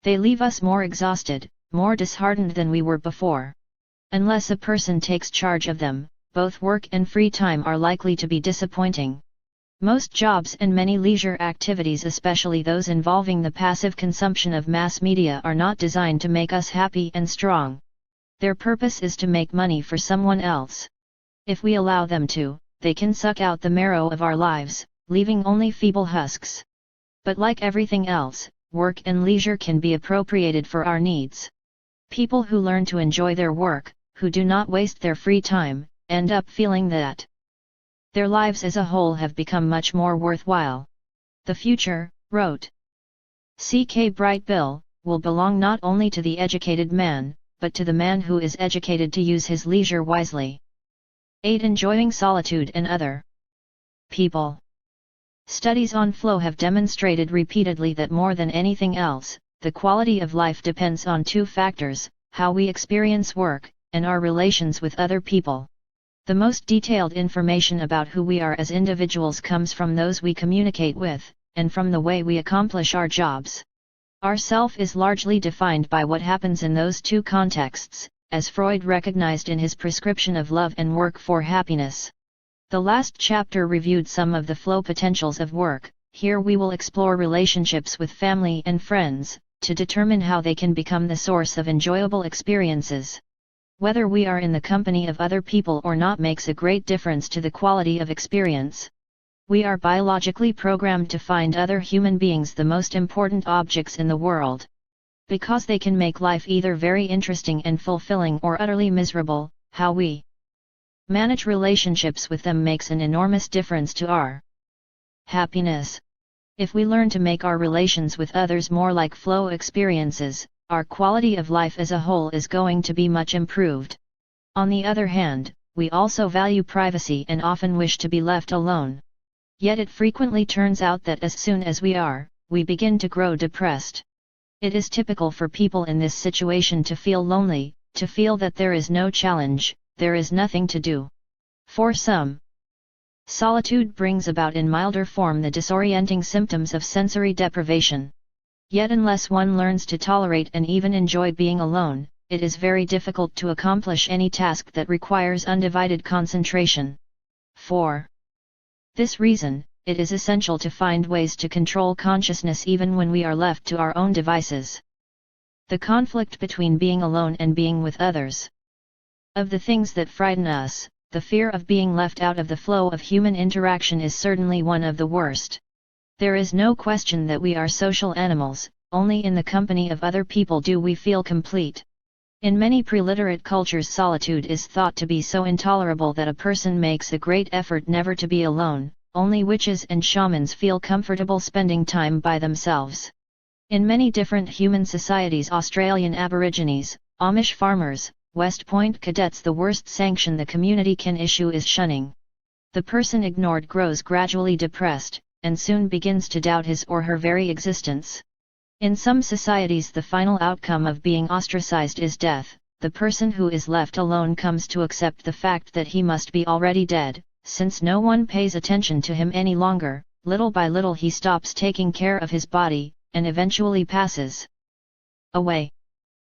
They leave us more exhausted, more disheartened than we were before. Unless a person takes charge of them, both work and free time are likely to be disappointing. Most jobs and many leisure activities, especially those involving the passive consumption of mass media, are not designed to make us happy and strong. Their purpose is to make money for someone else. If we allow them to, they can suck out the marrow of our lives, leaving only feeble husks. But like everything else, work and leisure can be appropriated for our needs. People who learn to enjoy their work, who do not waste their free time, end up feeling that their lives as a whole have become much more worthwhile. "The future," wrote C.K. Brightbill, "will belong not only to the educated man, but to the man who is educated to use his leisure wisely." 8. Enjoying solitude and other people. Studies on flow have demonstrated repeatedly that more than anything else, the quality of life depends on two factors: how we experience work, and our relations with other people. The most detailed information about who we are as individuals comes from those we communicate with, and from the way we accomplish our jobs. Our self is largely defined by what happens in those two contexts, as Freud recognized in his prescription of love and work for happiness. The last chapter reviewed some of the flow potentials of work. Here we will explore relationships with family and friends, to determine how they can become the source of enjoyable experiences. Whether we are in the company of other people or not makes a great difference to the quality of experience. We are biologically programmed to find other human beings the most important objects in the world. Because they can make life either very interesting and fulfilling or utterly miserable, how we manage relationships with them makes an enormous difference to our happiness. If we learn to make our relations with others more like flow experiences, our quality of life as a whole is going to be much improved. On the other hand, we also value privacy and often wish to be left alone. Yet it frequently turns out that as soon as we begin to grow depressed. It is typical for people in this situation to feel lonely, to feel that there is no challenge, there is nothing to do. For some, solitude brings about in milder form the disorienting symptoms of sensory deprivation. Yet unless one learns to tolerate and even enjoy being alone, it is very difficult to accomplish any task that requires undivided concentration. For this reason, it is essential to find ways to control consciousness even when we are left to our own devices. The conflict between being alone and being with others. Of the things that frighten us, the fear of being left out of the flow of human interaction is certainly one of the worst. There is no question that we are social animals, only in the company of other people do we feel complete. In many preliterate cultures, solitude is thought to be so intolerable that a person makes a great effort never to be alone. Only witches and shamans feel comfortable spending time by themselves. In many different human societies, Australian Aborigines, Amish farmers, West Point cadets, the worst sanction the community can issue is shunning. The person ignored grows gradually depressed, and soon begins to doubt his or her very existence. In some societies, the final outcome of being ostracized is death. The person who is left alone comes to accept the fact that he must be already dead, since no one pays attention to him any longer. Little by little he stops taking care of his body, and eventually passes away.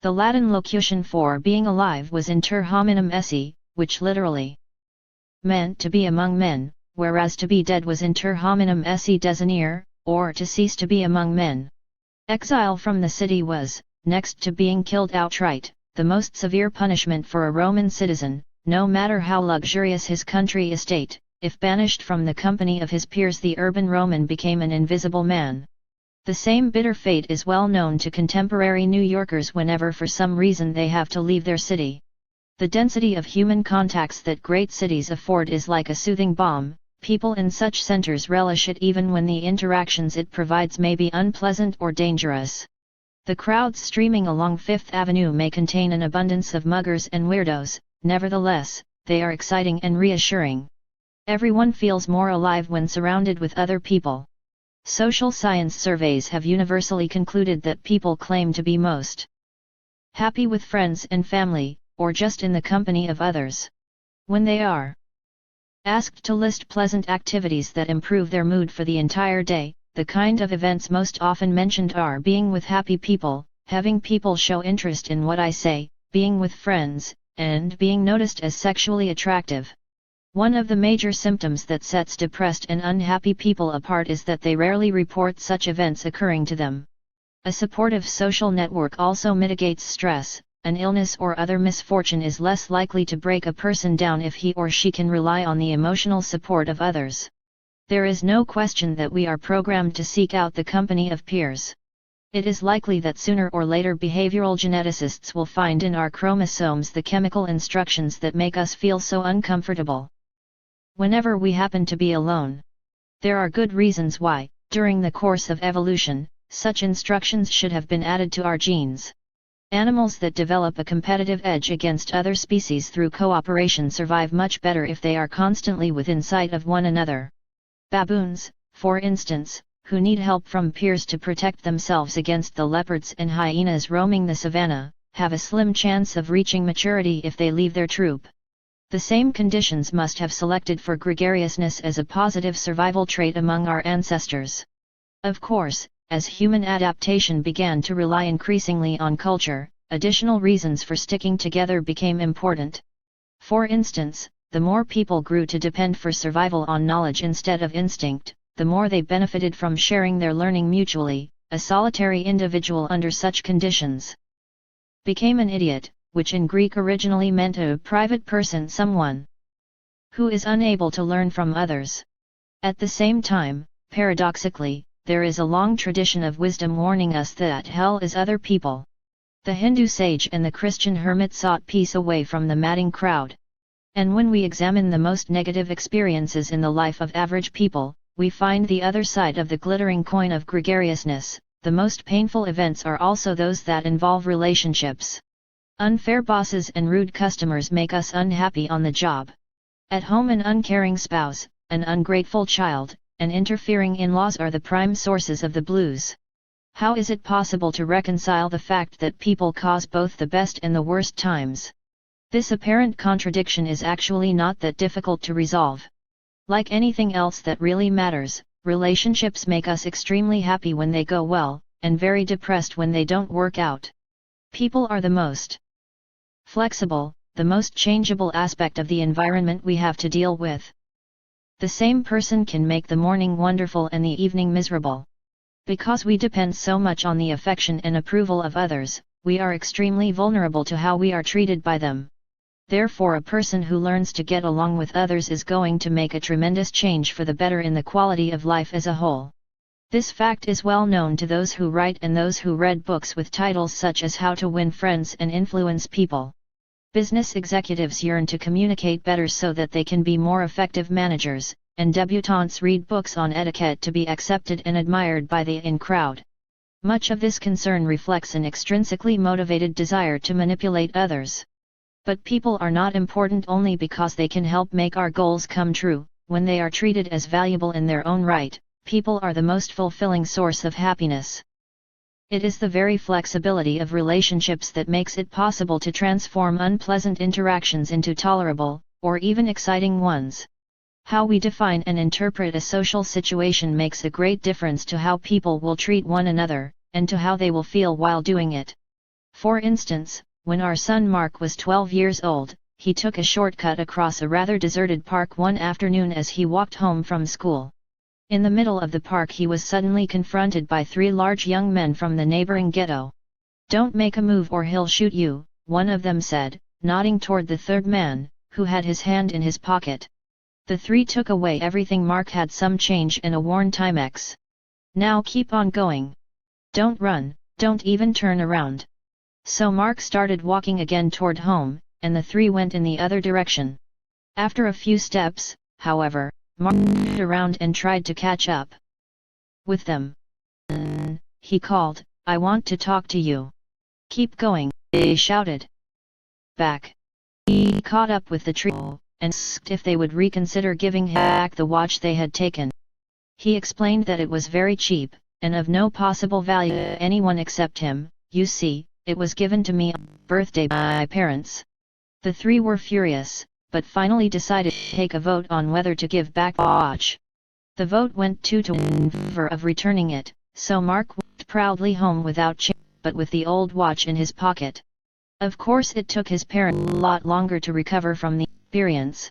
The Latin locution for being alive was inter hominem esse, which literally meant to be among men, whereas to be dead was inter hominem esse desinere, or to cease to be among men. Exile from the city was, next to being killed outright, the most severe punishment for a Roman citizen, no matter how luxurious his country estate. If banished from the company of his peers, the urban Roman became an invisible man. The same bitter fate is well known to contemporary New Yorkers whenever for some reason they have to leave their city. The density of human contacts that great cities afford is like a soothing balm. People in such centers relish it even when the interactions it provides may be unpleasant or dangerous. The crowds streaming along Fifth Avenue may contain an abundance of muggers and weirdos, nevertheless, they are exciting and reassuring. Everyone feels more alive when surrounded with other people. Social science surveys have universally concluded that people claim to be most happy with friends and family, or just in the company of others. When they are asked to list pleasant activities that improve their mood for the entire day, the kind of events most often mentioned are being with happy people, having people show interest in what I say, being with friends, and being noticed as sexually attractive. One of the major symptoms that sets depressed and unhappy people apart is that they rarely report such events occurring to them. A supportive social network also mitigates stress. An illness or other misfortune is less likely to break a person down if he or she can rely on the emotional support of others. There is no question that we are programmed to seek out the company of peers. It is likely that sooner or later behavioral geneticists will find in our chromosomes the chemical instructions that make us feel so uncomfortable whenever we happen to be alone. There are good reasons why, during the course of evolution, such instructions should have been added to our genes. Animals that develop a competitive edge against other species through cooperation survive much better if they are constantly within sight of one another. Baboons, for instance, who need help from peers to protect themselves against the leopards and hyenas roaming the savanna, have a slim chance of reaching maturity if they leave their troop. The same conditions must have selected for gregariousness as a positive survival trait among our ancestors. Of course, as human adaptation began to rely increasingly on culture, additional reasons for sticking together became important. For instance, the more people grew to depend for survival on knowledge instead of instinct, the more they benefited from sharing their learning mutually. A solitary individual under such conditions became an idiot, which in Greek originally meant a private person, someone who is unable to learn from others. At the same time, paradoxically, there is a long tradition of wisdom warning us that hell is other people. The Hindu sage and the Christian hermit sought peace away from the madding crowd. And when we examine the most negative experiences in the life of average people, we find the other side of the glittering coin of gregariousness. The most painful events are also those that involve relationships. Unfair bosses and rude customers make us unhappy on the job. At home, an uncaring spouse, an ungrateful child, and interfering in-laws are the prime sources of the blues. How is it possible to reconcile the fact that people cause both the best and the worst times? This apparent contradiction is actually not that difficult to resolve. Like anything else that really matters, relationships make us extremely happy when they go well, and very depressed when they don't work out. People are the most flexible, the most changeable aspect of the environment we have to deal with. The same person can make the morning wonderful and the evening miserable. Because we depend so much on the affection and approval of others, we are extremely vulnerable to how we are treated by them. Therefore a person who learns to get along with others is going to make a tremendous change for the better in the quality of life as a whole. This fact is well known to those who write and those who read books with titles such as How to Win Friends and Influence People. Business executives yearn to communicate better so that they can be more effective managers, and debutantes read books on etiquette to be accepted and admired by the in crowd. Much of this concern reflects an extrinsically motivated desire to manipulate others. But people are not important only because they can help make our goals come true. When they are treated as valuable in their own right, people are the most fulfilling source of happiness. It is the very flexibility of relationships that makes it possible to transform unpleasant interactions into tolerable, or even exciting ones. How we define and interpret a social situation makes a great difference to how people will treat one another, and to how they will feel while doing it. For instance, when our son Mark was 12 years old, he took a shortcut across a rather deserted park one afternoon as he walked home from school. In the middle of the park he was suddenly confronted by 3 large young men from the neighboring ghetto. "Don't make a move or he'll shoot you," one of them said, nodding toward the third man, who had his hand in his pocket. The 3 took away everything. Mark had some change and a worn Timex. "Now keep on going. Don't run, don't even turn around." So Mark started walking again toward home, and the 3 went in the other direction. After a few steps, however, Mark turned around and tried to catch up with them. He called, "I want to talk to you." "Keep going," they shouted back. He caught up with the trio, and asked if they would reconsider giving back the watch they had taken. He explained that it was very cheap, and of no possible value to anyone except him. "You see, it was given to me on birthday by my parents." The 3 were furious, but finally decided to take a vote on whether to give back the watch. The vote went 2-1 in favor of returning it, so Mark walked proudly home without change, but with the old watch in his pocket. Of course it took his parents a lot longer to recover from the experience.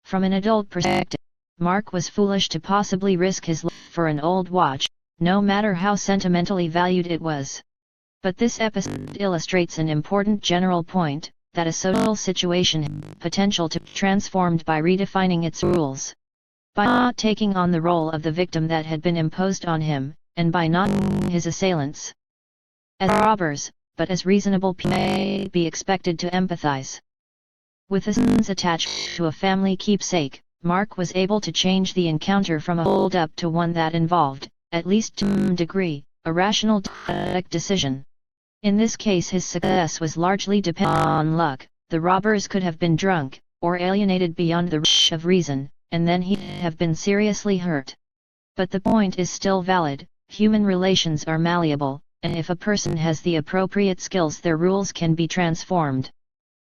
From an adult perspective, Mark was foolish to possibly risk his life for an old watch, no matter how sentimentally valued it was. But this episode illustrates an important general point, that a social situation has potential to be transformed by redefining its rules. By not taking on the role of the victim that had been imposed on him, and by not seeing his assailants as robbers, but as reasonable people may be expected to empathize. With the sons attached to a family keepsake, Mark was able to change the encounter from a hold-up to one that involved, at least to some degree, a rational decision. In this case his success was largely dependent on luck. The robbers could have been drunk, or alienated beyond the reach of reason, and then he'd have been seriously hurt. But the point is still valid: human relations are malleable, and if a person has the appropriate skills their rules can be transformed.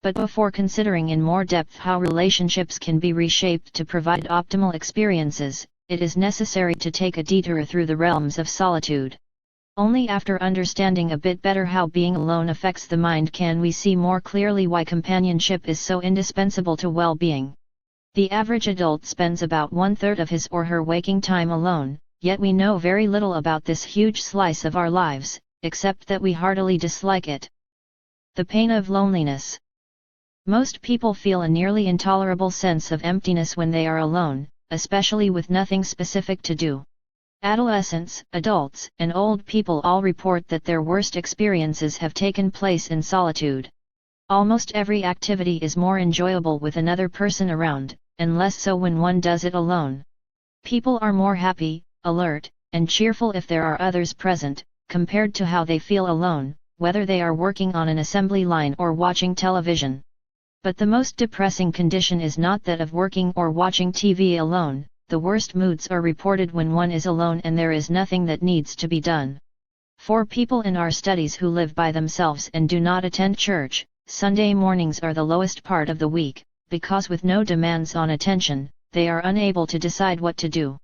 But before considering in more depth how relationships can be reshaped to provide optimal experiences, it is necessary to take a detour through the realms of solitude. Only after understanding a bit better how being alone affects the mind can we see more clearly why companionship is so indispensable to well-being. The average adult spends about 1/3 of his or her waking time alone, yet we know very little about this huge slice of our lives, except that we heartily dislike it. The pain of loneliness. Most people feel a nearly intolerable sense of emptiness when they are alone, especially with nothing specific to do. Adolescents, adults, and old people all report that their worst experiences have taken place in solitude. Almost every activity is more enjoyable with another person around, and less so when one does it alone. People are more happy, alert, and cheerful if there are others present, compared to how they feel alone, whether they are working on an assembly line or watching television. But the most depressing condition is not that of working or watching TV alone. The worst moods are reported when one is alone and there is nothing that needs to be done. For people in our studies who live by themselves and do not attend church, Sunday mornings are the lowest part of the week, because with no demands on attention, they are unable to decide what to do.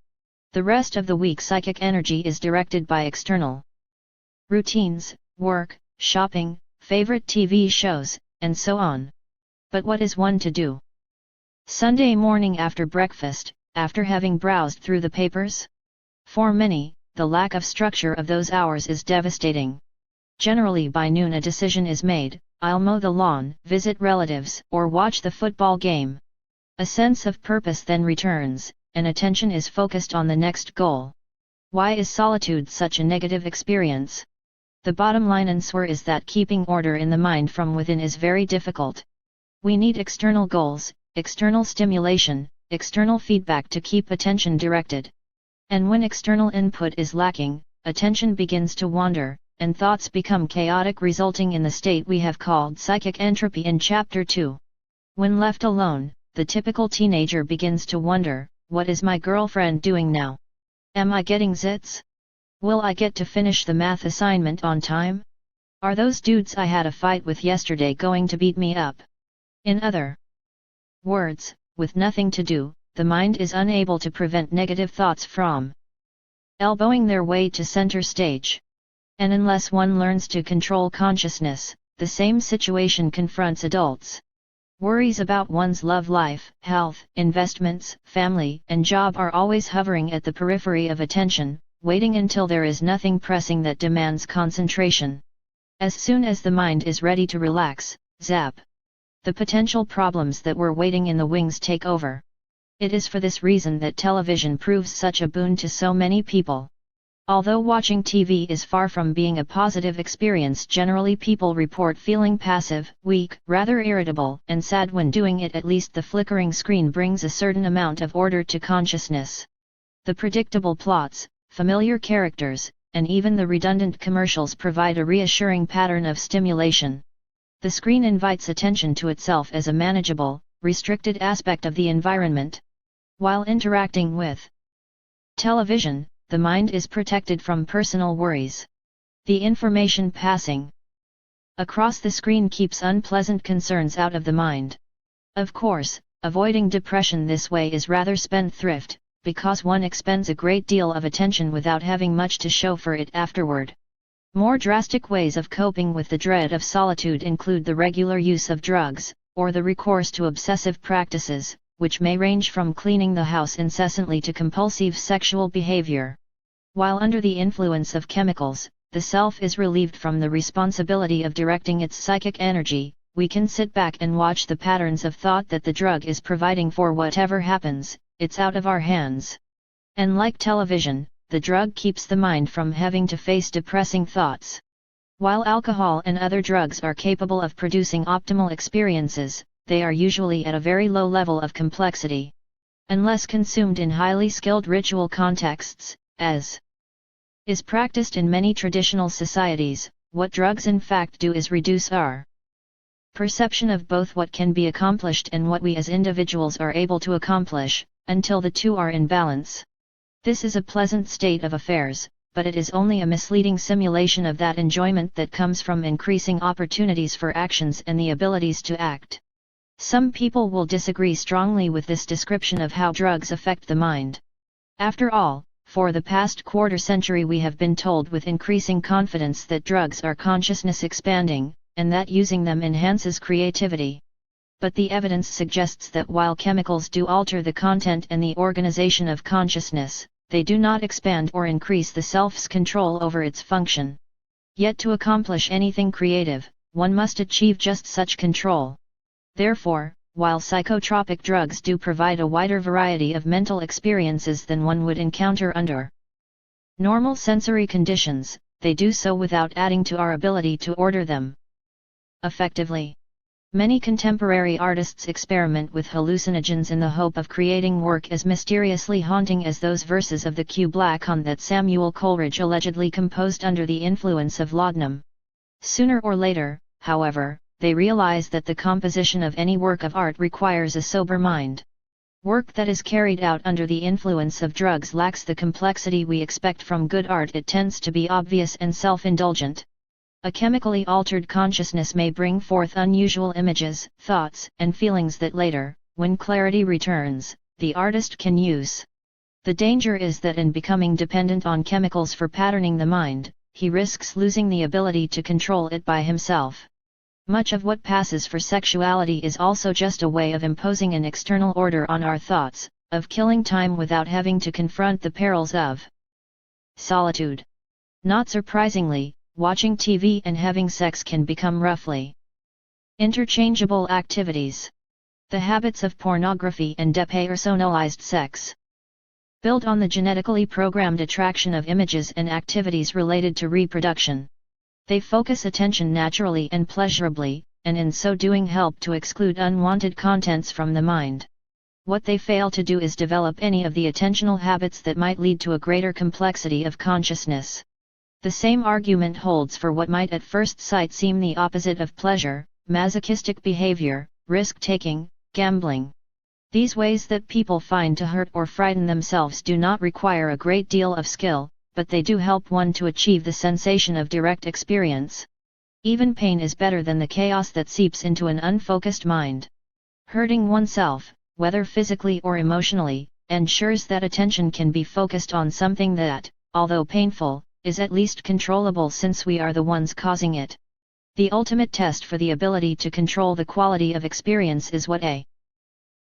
The rest of the week psychic energy is directed by external routines, work, shopping, favorite TV shows, and so on. But what is one to do Sunday morning after breakfast, after having browsed through the papers? For many, the lack of structure of those hours is devastating. Generally by noon a decision is made, I'll mow the lawn, visit relatives, or watch the football game. A sense of purpose then returns, and attention is focused on the next goal. Why is solitude such a negative experience? The bottom line answer is that keeping order in the mind from within is very difficult. We need external goals, external stimulation, external feedback to keep attention directed. And when external input is lacking, attention begins to wander, and thoughts become chaotic, resulting in the state we have called psychic entropy in Chapter 2. When left alone, the typical teenager begins to wonder, what is my girlfriend doing now? Am I getting zits? Will I get to finish the math assignment on time? Are those dudes I had a fight with yesterday going to beat me up? In other words, with nothing to do, the mind is unable to prevent negative thoughts from elbowing their way to center stage. And unless one learns to control consciousness, the same situation confronts adults. Worries about one's love life, health, investments, family, and job are always hovering at the periphery of attention, waiting until there is nothing pressing that demands concentration. As soon as the mind is ready to relax, zap! The potential problems that were waiting in the wings take over. It is for this reason that television proves such a boon to so many people. Although watching TV is far from being a positive experience, generally people report feeling passive, weak, rather irritable, and sad when doing it. At least the flickering screen brings a certain amount of order to consciousness. The predictable plots, familiar characters, and even the redundant commercials provide a reassuring pattern of stimulation. The screen invites attention to itself as a manageable, restricted aspect of the environment. While interacting with television, the mind is protected from personal worries. The information passing across the screen keeps unpleasant concerns out of the mind. Of course, avoiding depression this way is rather spendthrift, because one expends a great deal of attention without having much to show for it afterward. More drastic ways of coping with the dread of solitude include the regular use of drugs, or the recourse to obsessive practices, which may range from cleaning the house incessantly to compulsive sexual behavior. While under the influence of chemicals, the self is relieved from the responsibility of directing its psychic energy. We can sit back and watch the patterns of thought that the drug is providing. For whatever happens, it's out of our hands. And like television, the drug keeps the mind from having to face depressing thoughts. While alcohol and other drugs are capable of producing optimal experiences, they are usually at a very low level of complexity. Unless consumed in highly skilled ritual contexts, as is practiced in many traditional societies, what drugs in fact do is reduce our perception of both what can be accomplished and what we as individuals are able to accomplish, until the two are in balance. This is a pleasant state of affairs, but it is only a misleading simulation of that enjoyment that comes from increasing opportunities for actions and the abilities to act. Some people will disagree strongly with this description of how drugs affect the mind. After all, for the past quarter century we have been told with increasing confidence that drugs are consciousness expanding, and that using them enhances creativity. But the evidence suggests that while chemicals do alter the content and the organization of consciousness, they do not expand or increase the self's control over its function. Yet to accomplish anything creative, one must achieve just such control. Therefore, while psychotropic drugs do provide a wider variety of mental experiences than one would encounter under normal sensory conditions, they do so without adding to our ability to order them effectively. Many contemporary artists experiment with hallucinogens in the hope of creating work as mysteriously haunting as those verses of the Q Blackon that Samuel Coleridge allegedly composed under the influence of laudanum. Sooner or later, however, they realize that the composition of any work of art requires a sober mind. Work that is carried out under the influence of drugs lacks the complexity we expect from good art. It tends to be obvious and self-indulgent. A chemically altered consciousness may bring forth unusual images, thoughts, and feelings that later, when clarity returns, the artist can use. The danger is that in becoming dependent on chemicals for patterning the mind, he risks losing the ability to control it by himself. Much of what passes for sexuality is also just a way of imposing an external order on our thoughts, of killing time without having to confront the perils of solitude. Not surprisingly, watching TV and having sex can become roughly Interchangeable activities. The habits of pornography and depersonalized sex. Build on the genetically programmed attraction of images and activities related to reproduction. They focus attention naturally and pleasurably, and in so doing help to exclude unwanted contents from the mind. What they fail to do is develop any of the attentional habits that might lead to a greater complexity of consciousness. The same argument holds for what might at first sight seem the opposite of pleasure: masochistic behavior, risk-taking, gambling. These ways that people find to hurt or frighten themselves do not require a great deal of skill, but they do help one to achieve the sensation of direct experience. Even pain is better than the chaos that seeps into an unfocused mind. Hurting oneself, whether physically or emotionally, ensures that attention can be focused on something that, although painful, is at least controllable since we are the ones causing it. The ultimate test for the ability to control the quality of experience is what a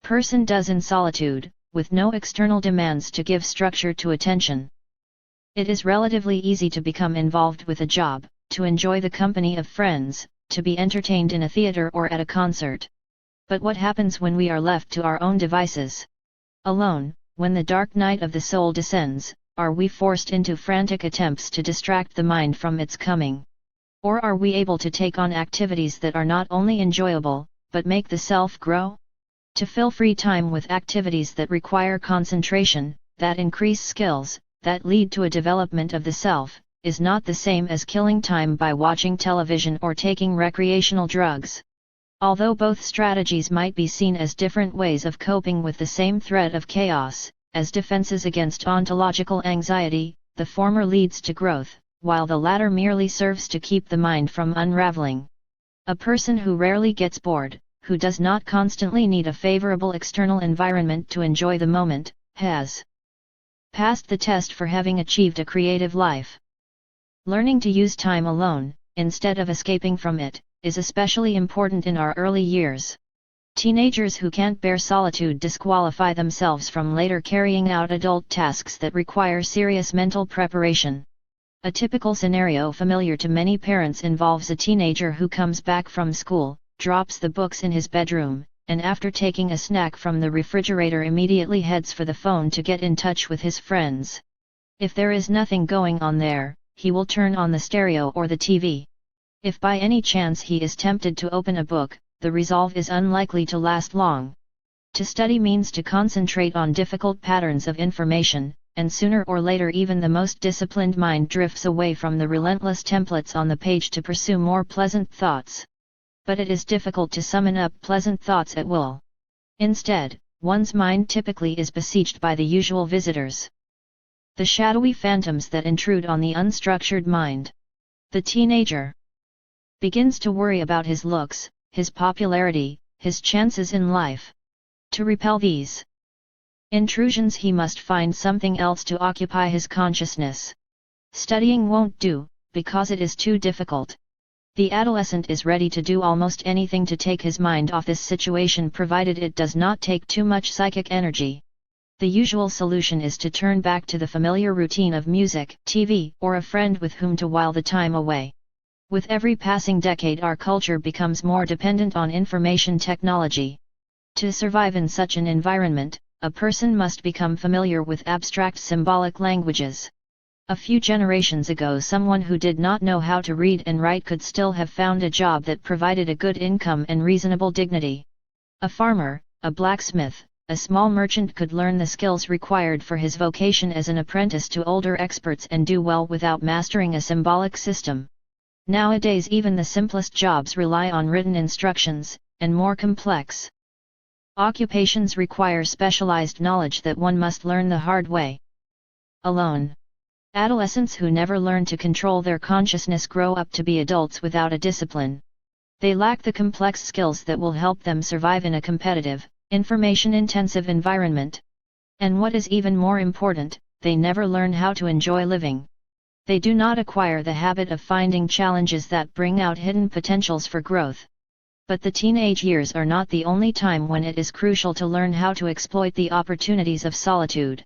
person does in solitude, with no external demands to give structure to attention. It is relatively easy to become involved with a job, to enjoy the company of friends, to be entertained in a theater or at a concert. But what happens when we are left to our own devices? Alone, when the dark night of the soul descends, are we forced into frantic attempts to distract the mind from its coming? Or are we able to take on activities that are not only enjoyable, but make the self grow? To fill free time with activities that require concentration, that increase skills, that lead to a development of the self, is not the same as killing time by watching television or taking recreational drugs. Although both strategies might be seen as different ways of coping with the same threat of chaos, as defenses against ontological anxiety, the former leads to growth, while the latter merely serves to keep the mind from unraveling. A person who rarely gets bored, who does not constantly need a favorable external environment to enjoy the moment, has passed the test for having achieved a creative life. Learning to use time alone, instead of escaping from it, is especially important in our early years. Teenagers who can't bear solitude disqualify themselves from later carrying out adult tasks that require serious mental preparation. A typical scenario familiar to many parents involves a teenager who comes back from school, drops the books in his bedroom, and after taking a snack from the refrigerator immediately heads for the phone to get in touch with his friends. If there is nothing going on there, he will turn on the stereo or the TV. If by any chance he is tempted to open a book, the resolve is unlikely to last long. To study means to concentrate on difficult patterns of information, and sooner or later even the most disciplined mind drifts away from the relentless templates on the page to pursue more pleasant thoughts. But it is difficult to summon up pleasant thoughts at will. Instead, one's mind typically is besieged by the usual visitors. The shadowy phantoms that intrude on the unstructured mind. The teenager begins to worry about his looks, his popularity, his chances in life. To repel these intrusions he must find something else to occupy his consciousness. Studying won't do, because it is too difficult. The adolescent is ready to do almost anything to take his mind off this situation provided it does not take too much psychic energy. The usual solution is to turn back to the familiar routine of music, TV, or a friend with whom to while the time away. With every passing decade our culture becomes more dependent on information technology. To survive in such an environment, a person must become familiar with abstract symbolic languages. A few generations ago someone who did not know how to read and write could still have found a job that provided a good income and reasonable dignity. A farmer, a blacksmith, a small merchant could learn the skills required for his vocation as an apprentice to older experts and do well without mastering a symbolic system. Nowadays even the simplest jobs rely on written instructions, and more complex occupations require specialized knowledge that one must learn the hard way. Alone. Adolescents who never learn to control their consciousness grow up to be adults without a discipline. They lack the complex skills that will help them survive in a competitive, information-intensive environment. And what is even more important, they never learn how to enjoy living. They do not acquire the habit of finding challenges that bring out hidden potentials for growth. But the teenage years are not the only time when it is crucial to learn how to exploit the opportunities of solitude.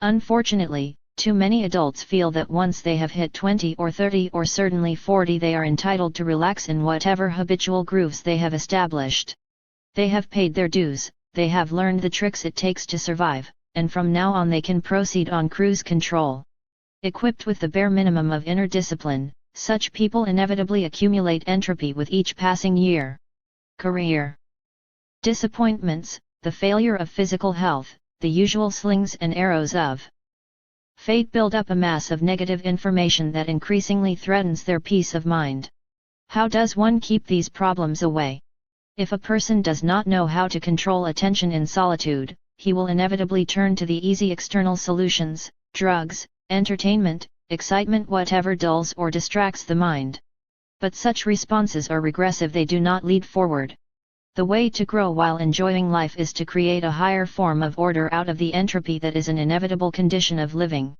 Unfortunately, Too many adults feel that once they have hit 20 or 30 or certainly 40 they are entitled to relax in whatever habitual grooves they have established. They have paid their dues, they have learned the tricks it takes to survive, and from now on they can proceed on cruise control. Equipped with the bare minimum of inner discipline, such people inevitably accumulate entropy with each passing year. Career disappointments, the failure of physical health, the usual slings and arrows of fate build up a mass of negative information that increasingly threatens their peace of mind. How does one keep these problems away? If a person does not know how to control attention in solitude, he will inevitably turn to the easy external solutions, drugs, entertainment, excitement, whatever dulls or distracts the mind. But such responses are regressive, they do not lead forward. The way to grow while enjoying life is to create a higher form of order out of the entropy that is an inevitable condition of living.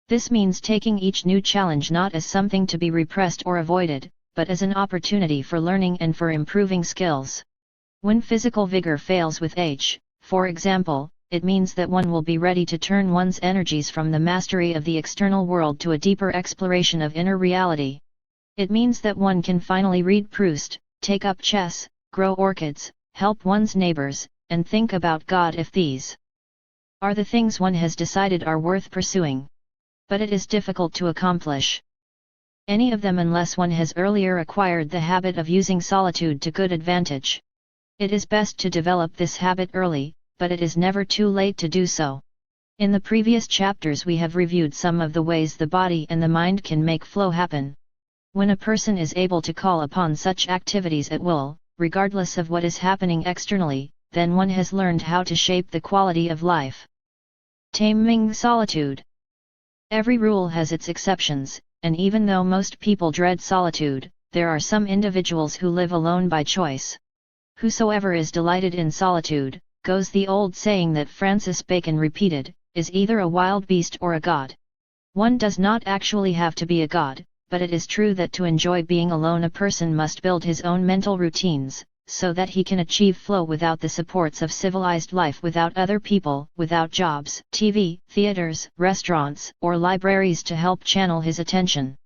This means taking each new challenge not as something to be repressed or avoided, but as an opportunity for learning and for improving skills. When physical vigor fails with age, for example, it means that one will be ready to turn one's energies from the mastery of the external world to a deeper exploration of inner reality. It means that one can finally read Proust, take up chess, grow orchids, help one's neighbors, and think about God if these are the things one has decided are worth pursuing. But it is difficult to accomplish any of them unless one has earlier acquired the habit of using solitude to good advantage. It is best to develop this habit early, but it is never too late to do so. In the previous chapters we have reviewed some of the ways the body and the mind can make flow happen. When a person is able to call upon such activities at will, regardless of what is happening externally, then one has learned how to shape the quality of life. Taming solitude. Every rule has its exceptions, and even though most people dread solitude, there are some individuals who live alone by choice. Whosoever is delighted in solitude, goes the old saying that Francis Bacon repeated, is either a wild beast or a god. One does not actually have to be a god, but it is true that to enjoy being alone a person must build his own mental routines, so that he can achieve flow without the supports of civilized life, without other people, without jobs, TV, theaters, restaurants, or libraries to help channel his attention.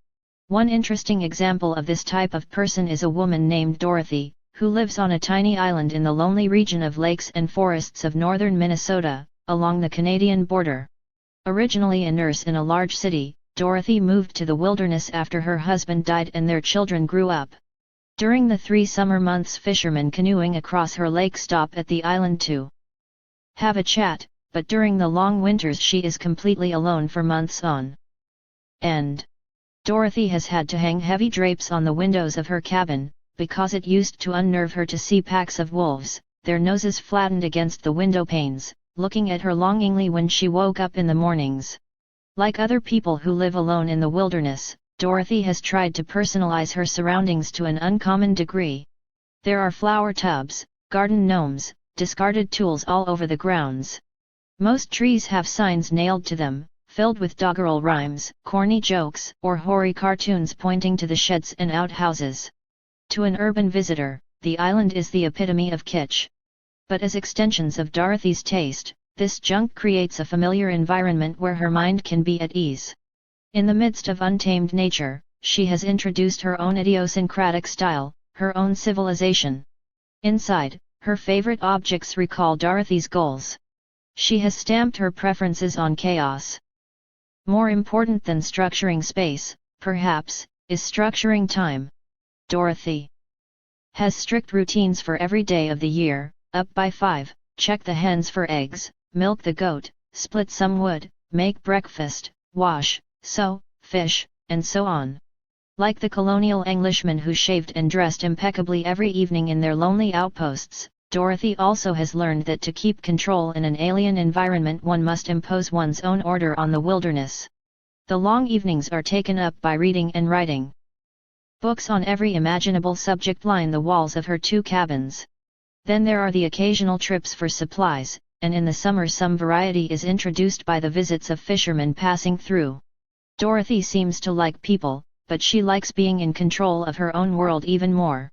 One interesting example of this type of person is a woman named Dorothy, who lives on a tiny island in the lonely region of lakes and forests of northern Minnesota, along the Canadian border. Originally a nurse in a large city, Dorothy moved to the wilderness after her husband died and their children grew up. During the 3 summer months fishermen canoeing across her lake stop at the island to have a chat, but during the long winters she is completely alone for months on end. Dorothy has had to hang heavy drapes on the windows of her cabin, because it used to unnerve her to see packs of wolves, their noses flattened against the window panes, looking at her longingly when she woke up in the mornings. Like other people who live alone in the wilderness, Dorothy has tried to personalize her surroundings to an uncommon degree. There are flower tubs, garden gnomes, discarded tools all over the grounds. Most trees have signs nailed to them, filled with doggerel rhymes, corny jokes, or hoary cartoons pointing to the sheds and outhouses. To an urban visitor, the island is the epitome of kitsch. But as extensions of Dorothy's taste, this junk creates a familiar environment where her mind can be at ease. In the midst of untamed nature, she has introduced her own idiosyncratic style, her own civilization. Inside, her favorite objects recall Dorothy's goals. She has stamped her preferences on chaos. More important than structuring space, perhaps, is structuring time. Dorothy has strict routines for every day of the year: up by 5, check the hens for eggs, milk the goat, split some wood, make breakfast, wash, sew, fish, and so on. Like the colonial Englishmen who shaved and dressed impeccably every evening in their lonely outposts, Dorothy also has learned that to keep control in an alien environment one must impose one's own order on the wilderness. The long evenings are taken up by reading and writing. Books on every imaginable subject line the walls of her 2 cabins. Then there are the occasional trips for supplies, and in the summer some variety is introduced by the visits of fishermen passing through. Dorothy seems to like people, but she likes being in control of her own world even more.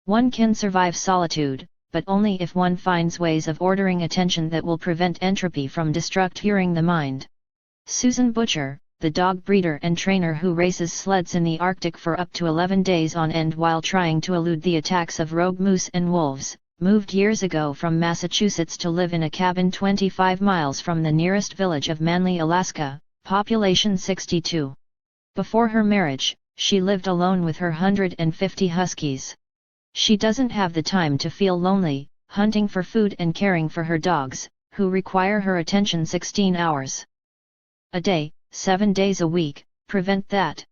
One can survive solitude, but only if one finds ways of ordering attention that will prevent entropy from destructuring the mind. Susan Butcher, the dog breeder and trainer who races sleds in the Arctic for up to 11 days on end while trying to elude the attacks of rogue moose and wolves, moved years ago from Massachusetts to live in a cabin 25 miles from the nearest village of Manly, Alaska, population 62. Before her marriage, she lived alone with her 150 huskies. She doesn't have the time to feel lonely, hunting for food and caring for her dogs, who require her attention 16 hours a day, 7 days a week. Prevent that.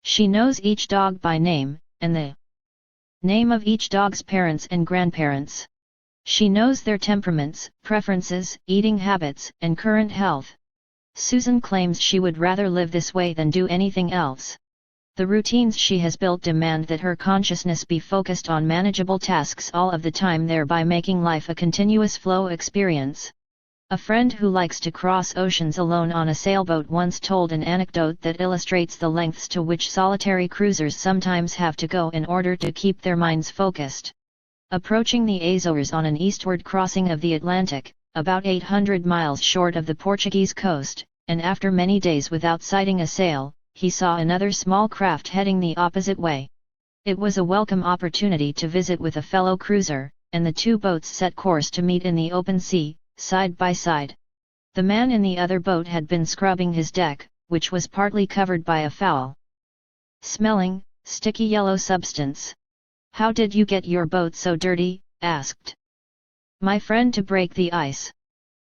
She knows each dog by name, and the name of each dog's parents and grandparents. She knows their temperaments, preferences, eating habits, and current health. Susan claims she would rather live this way than do anything else. The routines she has built demand that her consciousness be focused on manageable tasks all of the time, thereby making life a continuous flow experience. A friend who likes to cross oceans alone on a sailboat once told an anecdote that illustrates the lengths to which solitary cruisers sometimes have to go in order to keep their minds focused. Approaching the Azores on an eastward crossing of the Atlantic, about 800 miles short of the Portuguese coast, and after many days without sighting a sail, he saw another small craft heading the opposite way. It was a welcome opportunity to visit with a fellow cruiser, and the two boats set course to meet in the open sea, side by side. The man in the other boat had been scrubbing his deck, which was partly covered by a foul-smelling, sticky yellow substance. "How did you get your boat so dirty?" asked my friend to break the ice.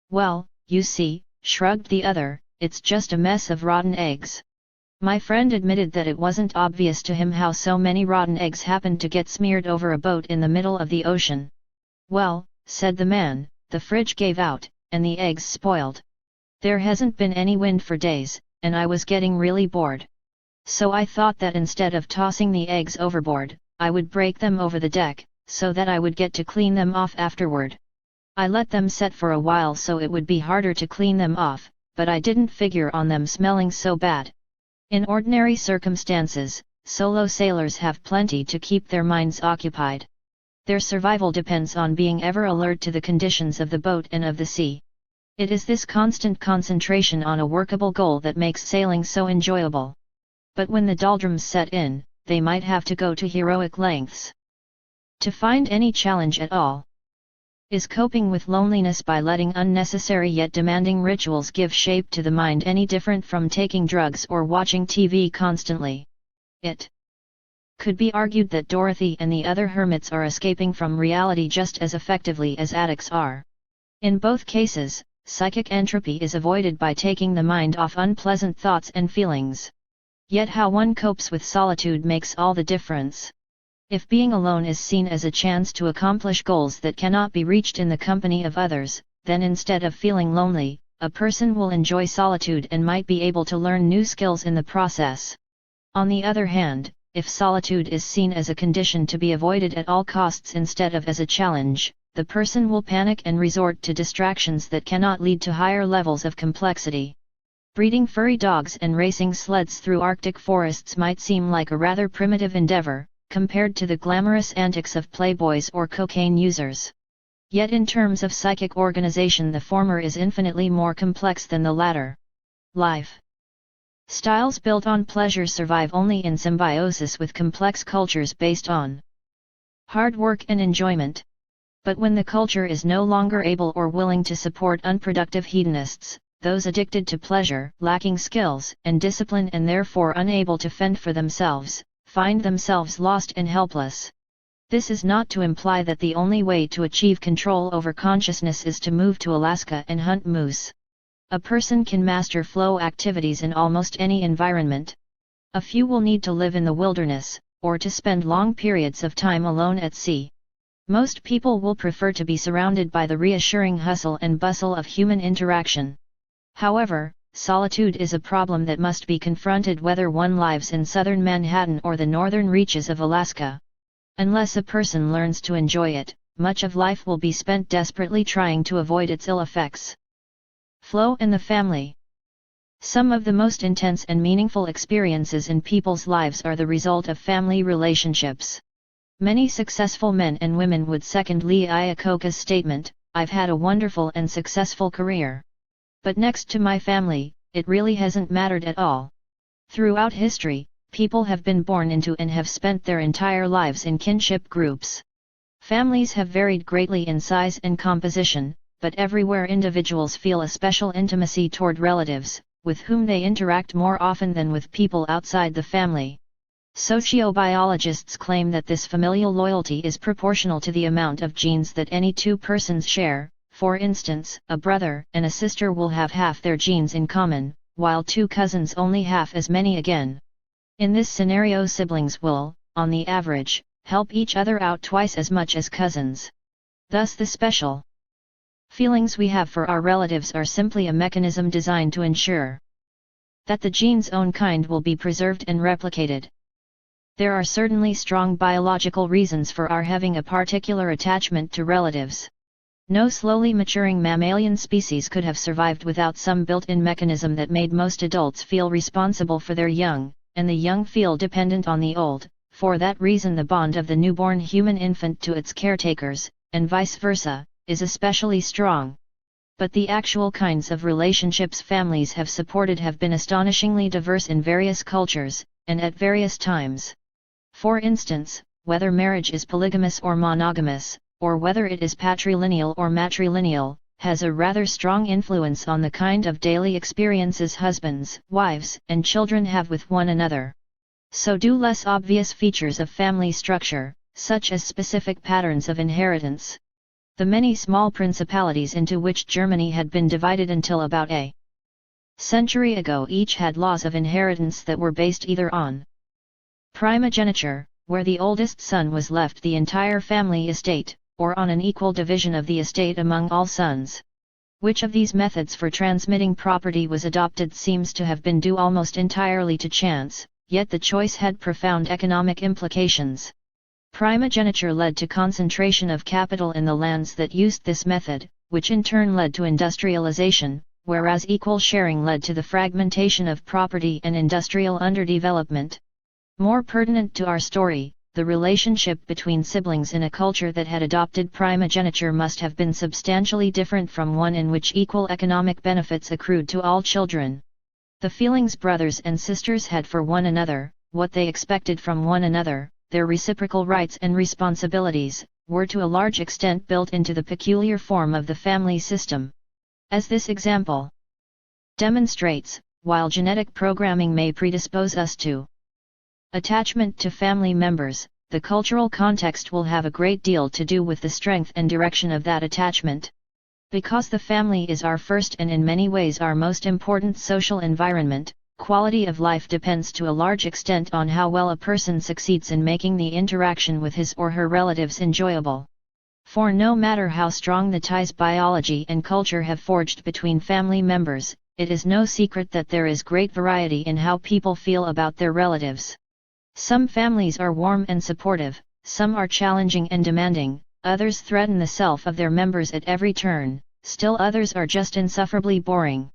"Well, you see," shrugged the other, "it's just a mess of rotten eggs." My friend admitted that it wasn't obvious to him how so many rotten eggs happened to get smeared over a boat in the middle of the ocean. "Well," said the man, "the fridge gave out, and the eggs spoiled. There hasn't been any wind for days, and I was getting really bored. So I thought that instead of tossing the eggs overboard, I would break them over the deck, so that I would get to clean them off afterward. I let them set for a while so it would be harder to clean them off, but I didn't figure on them smelling so bad." In ordinary circumstances, solo sailors have plenty to keep their minds occupied. Their survival depends on being ever alert to the conditions of the boat and of the sea. It is this constant concentration on a workable goal that makes sailing so enjoyable. But when the doldrums set in, they might have to go to heroic lengths to find any challenge at all. Is coping with loneliness by letting unnecessary yet demanding rituals give shape to the mind any different from taking drugs or watching TV constantly? It could be argued that Dorothy and the other hermits are escaping from reality just as effectively as addicts are. In both cases, psychic entropy is avoided by taking the mind off unpleasant thoughts and feelings. Yet how one copes with solitude makes all the difference. If being alone is seen as a chance to accomplish goals that cannot be reached in the company of others, then instead of feeling lonely, a person will enjoy solitude and might be able to learn new skills in the process. On the other hand, if solitude is seen as a condition to be avoided at all costs instead of as a challenge, the person will panic and resort to distractions that cannot lead to higher levels of complexity. Breeding furry dogs and racing sleds through Arctic forests might seem like a rather primitive endeavor, compared to the glamorous antics of playboys or cocaine users. Yet in terms of psychic organization the former is infinitely more complex than the latter. Life styles built on pleasure survive only in symbiosis with complex cultures based on hard work and enjoyment. But when the culture is no longer able or willing to support unproductive hedonists, those addicted to pleasure, lacking skills and discipline and therefore unable to fend for themselves, find themselves lost and helpless. This is not to imply that the only way to achieve control over consciousness is to move to Alaska and hunt moose. A person can master flow activities in almost any environment. A few will need to live in the wilderness, or to spend long periods of time alone at sea. Most people will prefer to be surrounded by the reassuring hustle and bustle of human interaction. However, solitude is a problem that must be confronted whether one lives in southern Manhattan or the northern reaches of Alaska. Unless a person learns to enjoy it, much of life will be spent desperately trying to avoid its ill effects. Flow and the family. Some of the most intense and meaningful experiences in people's lives are the result of family relationships. Many successful men and women would second Lee Iacocca's statement, "I've had a wonderful and successful career. But next to my family, it really hasn't mattered at all. Throughout history, people have been born into and have spent their entire lives in kinship groups. Families have varied greatly in size and composition, but everywhere individuals feel a special intimacy toward relatives, with whom they interact more often than with people outside the family. Sociobiologists claim that this familial loyalty is proportional to the amount of genes that any two persons share. For instance, a brother and a sister will have half their genes in common, while two cousins only half as many again. In this scenario, siblings will, on the average, help each other out twice as much as cousins. Thus the special feelings we have for our relatives are simply a mechanism designed to ensure that the gene's own kind will be preserved and replicated. There are certainly strong biological reasons for our having a particular attachment to relatives. No slowly maturing mammalian species could have survived without some built-in mechanism that made most adults feel responsible for their young, and the young feel dependent on the old. For that reason, the bond of the newborn human infant to its caretakers, and vice versa, is especially strong. But the actual kinds of relationships families have supported have been astonishingly diverse in various cultures, and at various times. For instance, whether marriage is polygamous or monogamous, or whether it is patrilineal or matrilineal, has a rather strong influence on the kind of daily experiences husbands, wives, and children have with one another. So do less obvious features of family structure, such as specific patterns of inheritance. The many small principalities into which Germany had been divided until about a century ago each had laws of inheritance that were based either on primogeniture, where the oldest son was left the entire family estate, or on an equal division of the estate among all sons. Which of these methods for transmitting property was adopted seems to have been due almost entirely to chance, yet the choice had profound economic implications. Primogeniture led to concentration of capital in the lands that used this method, which in turn led to industrialization, whereas equal sharing led to the fragmentation of property and industrial underdevelopment. More pertinent to our story, the relationship between siblings in a culture that had adopted primogeniture must have been substantially different from one in which equal economic benefits accrued to all children. The feelings brothers and sisters had for one another, what they expected from one another, their reciprocal rights and responsibilities, were to a large extent built into the peculiar form of the family system. As this example demonstrates, while genetic programming may predispose us to attachment to family members, the cultural context will have a great deal to do with the strength and direction of that attachment. Because the family is our first and in many ways our most important social environment, quality of life depends to a large extent on how well a person succeeds in making the interaction with his or her relatives enjoyable. For no matter how strong the ties biology and culture have forged between family members, it is no secret that there is great variety in how people feel about their relatives. Some families are warm and supportive, some are challenging and demanding, others threaten the self of their members at every turn, still others are just insufferably boring.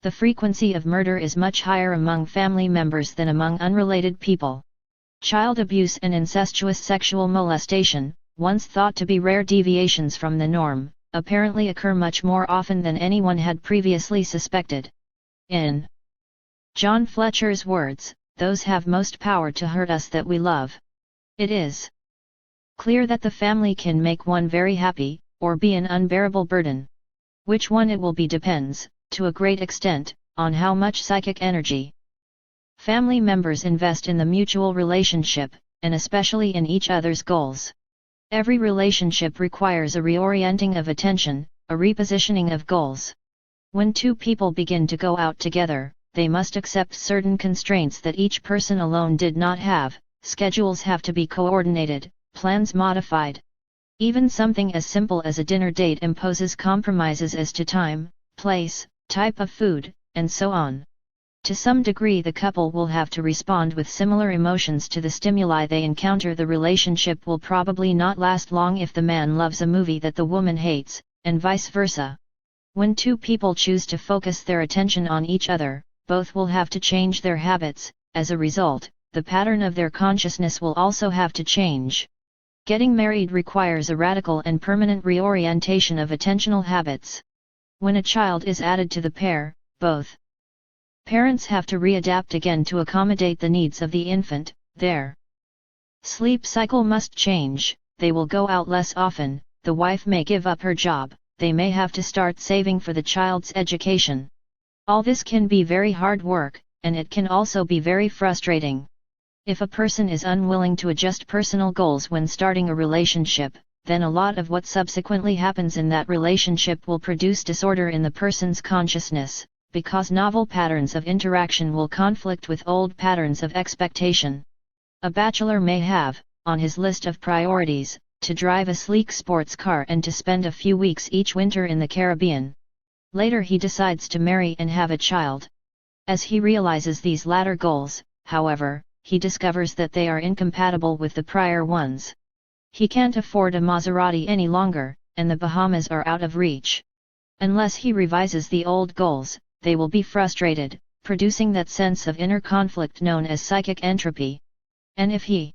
The frequency of murder is much higher among family members than among unrelated people. Child abuse and incestuous sexual molestation, once thought to be rare deviations from the norm, apparently occur much more often than anyone had previously suspected. In John Fletcher's words, "Those have most power to hurt us that we love." It is clear that the family can make one very happy, or be an unbearable burden. Which one it will be depends, to a great extent, on how much psychic energy family members invest in the mutual relationship, and especially in each other's goals. Every relationship requires a reorienting of attention, a repositioning of goals. When two people begin to go out together, they must accept certain constraints that each person alone did not have. Schedules have to be coordinated, plans modified. Even something as simple as a dinner date imposes compromises as to time, place, type of food, and so on. To some degree the couple will have to respond with similar emotions to the stimuli they encounter. The relationship will probably not last long if the man loves a movie that the woman hates, and vice versa. When two people choose to focus their attention on each other, both will have to change their habits. As a result, the pattern of their consciousness will also have to change. Getting married requires a radical and permanent reorientation of attentional habits. When a child is added to the pair, both Parents have to readapt again to accommodate the needs of the infant. Their sleep cycle must change, they will go out less often, the wife may give up her job, they may have to start saving for the child's education. All this can be very hard work, and it can also be very frustrating. If a person is unwilling to adjust personal goals when starting a relationship, then a lot of what subsequently happens in that relationship will produce disorder in the person's consciousness, because novel patterns of interaction will conflict with old patterns of expectation. A bachelor may have, on his list of priorities, to drive a sleek sports car and to spend a few weeks each winter in the Caribbean. Later he decides to marry and have a child. As he realizes these latter goals, however, he discovers that they are incompatible with the prior ones. He can't afford a Maserati any longer, and the Bahamas are out of reach. Unless he revises the old goals, they will be frustrated, producing that sense of inner conflict known as psychic entropy. And if he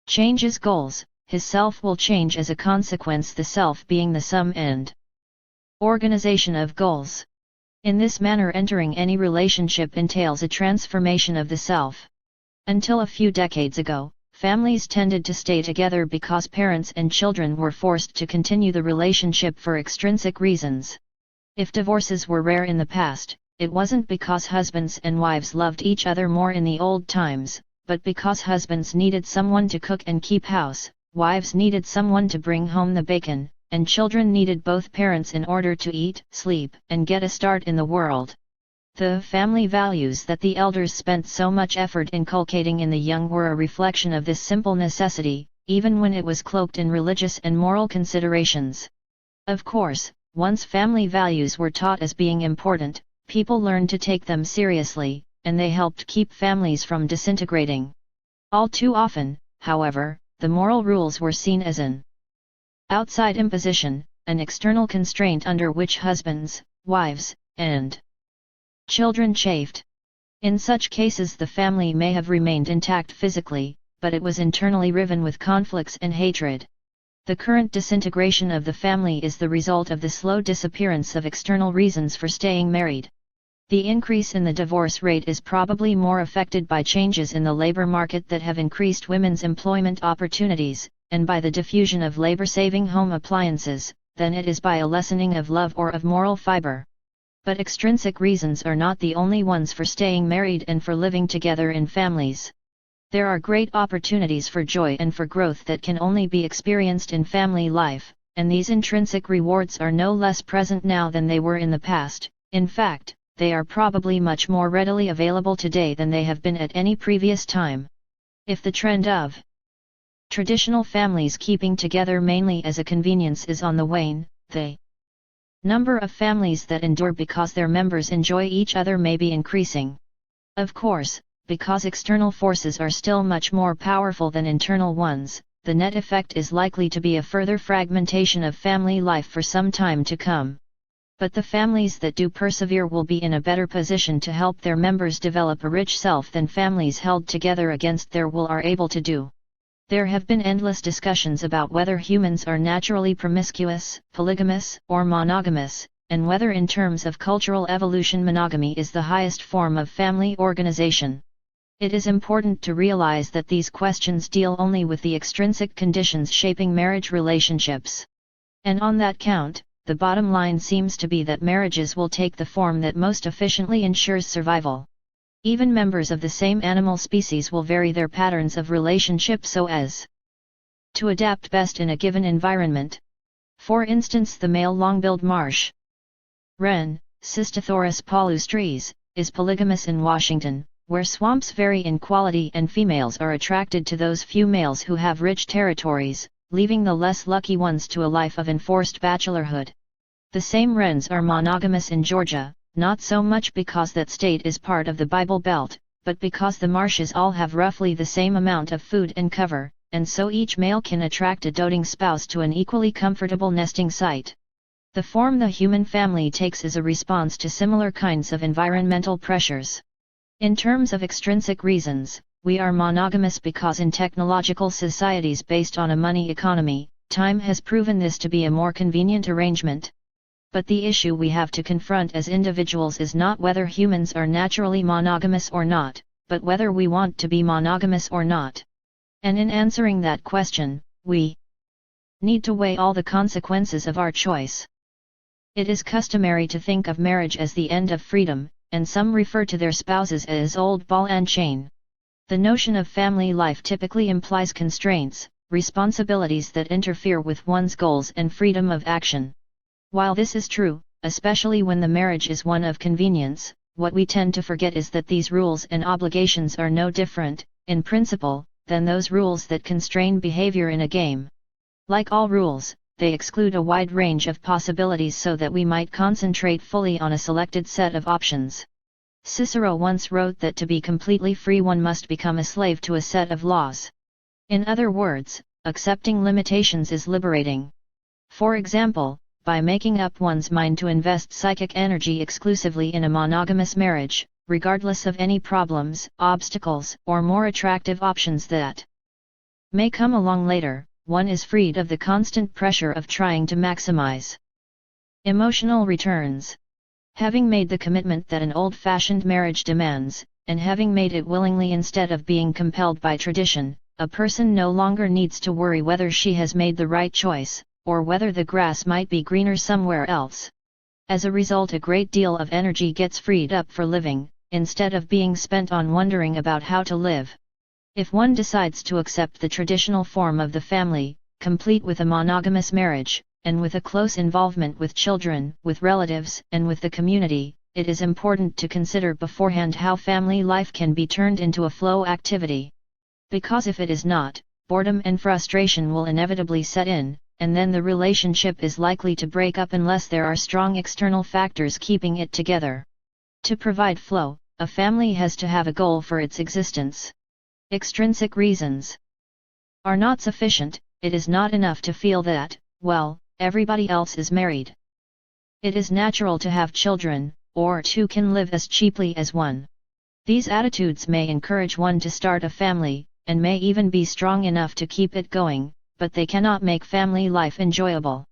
changes goals, his self will change as a consequence, the self being the sum and organization of goals. In this manner, entering any relationship entails a transformation of the self. Until a few decades ago, families tended to stay together because parents and children were forced to continue the relationship for extrinsic reasons. If divorces were rare in the past, it wasn't because husbands and wives loved each other more in the old times, but because husbands needed someone to cook and keep house, wives needed someone to bring home the bacon, and children needed both parents in order to eat, sleep, and get a start in the world. The family values that the elders spent so much effort inculcating in the young were a reflection of this simple necessity, even when it was cloaked in religious and moral considerations. Of course, once family values were taught as being important, people learned to take them seriously, and they helped keep families from disintegrating. All too often, however, the moral rules were seen as an outside imposition, an external constraint under which husbands, wives, and children chafed. In such cases the family may have remained intact physically, but it was internally riven with conflicts and hatred. The current disintegration of the family is the result of the slow disappearance of external reasons for staying married. The increase in the divorce rate is probably more affected by changes in the labor market that have increased women's employment opportunities, and by the diffusion of labor-saving home appliances, than it is by a lessening of love or of moral fiber. But extrinsic reasons are not the only ones for staying married and for living together in families. There are great opportunities for joy and for growth that can only be experienced in family life, and these intrinsic rewards are no less present now than they were in the past. In fact, they are probably much more readily available today than they have been at any previous time. If the trend of traditional families keeping together mainly as a convenience is on the wane, the number of families that endure because their members enjoy each other may be increasing. Of course, because external forces are still much more powerful than internal ones, the net effect is likely to be a further fragmentation of family life for some time to come. But the families that do persevere will be in a better position to help their members develop a rich self than families held together against their will are able to do. There have been endless discussions about whether humans are naturally promiscuous, polygamous, or monogamous, and whether in terms of cultural evolution monogamy is the highest form of family organization. It is important to realize that these questions deal only with the extrinsic conditions shaping marriage relationships. And on that count, the bottom line seems to be that marriages will take the form that most efficiently ensures survival. Even members of the same animal species will vary their patterns of relationship so as to adapt best in a given environment. For instance, the male long-billed marsh wren, Cystothoris palustris, is polygamous in Washington, where swamps vary in quality and females are attracted to those few males who have rich territories, leaving the less lucky ones to a life of enforced bachelorhood. The same wrens are monogamous in Georgia, not so much because that state is part of the Bible Belt, but because the marshes all have roughly the same amount of food and cover, and so each male can attract a doting spouse to an equally comfortable nesting site. The form the human family takes is a response to similar kinds of environmental pressures. In terms of extrinsic reasons, we are monogamous because in technological societies based on a money economy, time has proven this to be a more convenient arrangement. But the issue we have to confront as individuals is not whether humans are naturally monogamous or not, but whether we want to be monogamous or not. And in answering that question, we need to weigh all the consequences of our choice. It is customary to think of marriage as the end of freedom, and some refer to their spouses as old ball and chain. The notion of family life typically implies constraints, responsibilities that interfere with one's goals and freedom of action. While this is true, especially when the marriage is one of convenience, what we tend to forget is that these rules and obligations are no different, in principle, than those rules that constrain behavior in a game. Like all rules, they exclude a wide range of possibilities so that we might concentrate fully on a selected set of options. Cicero once wrote that to be completely free one must become a slave to a set of laws. In other words, accepting limitations is liberating. For example, by making up one's mind to invest psychic energy exclusively in a monogamous marriage, regardless of any problems, obstacles, or more attractive options that may come along later, one is freed of the constant pressure of trying to maximize emotional returns. Having made the commitment that an old-fashioned marriage demands, and having made it willingly instead of being compelled by tradition, a person no longer needs to worry whether she has made the right choice, or whether the grass might be greener somewhere else. As a result, a great deal of energy gets freed up for living, instead of being spent on wondering about how to live. If one decides to accept the traditional form of the family, complete with a monogamous marriage, and with a close involvement with children, with relatives, and with the community, it is important to consider beforehand how family life can be turned into a flow activity. Because if it is not, boredom and frustration will inevitably set in, and then the relationship is likely to break up unless there are strong external factors keeping it together. To provide flow, a family has to have a goal for its existence. Extrinsic reasons are not sufficient. It is not enough to feel that, well, everybody else is married. It is natural to have children, or two can live as cheaply as one. These attitudes may encourage one to start a family, and may even be strong enough to keep it going, but they cannot make family life enjoyable.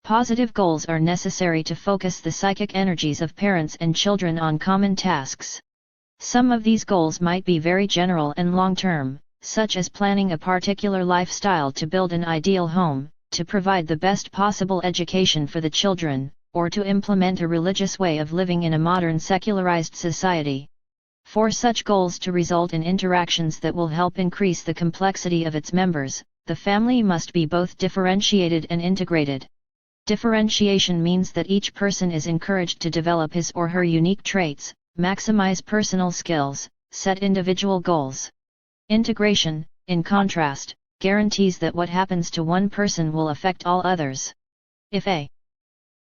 Positive goals are necessary to focus the psychic energies of parents and children on common tasks. Some of these goals might be very general and long-term, such as planning a particular lifestyle to build an ideal home, to provide the best possible education for the children, or to implement a religious way of living in a modern secularized society. For such goals to result in interactions that will help increase the complexity of its members, the family must be both differentiated and integrated. Differentiation means that each person is encouraged to develop his or her unique traits, maximize personal skills, set individual goals. Integration, in contrast, guarantees that what happens to one person will affect all others. If a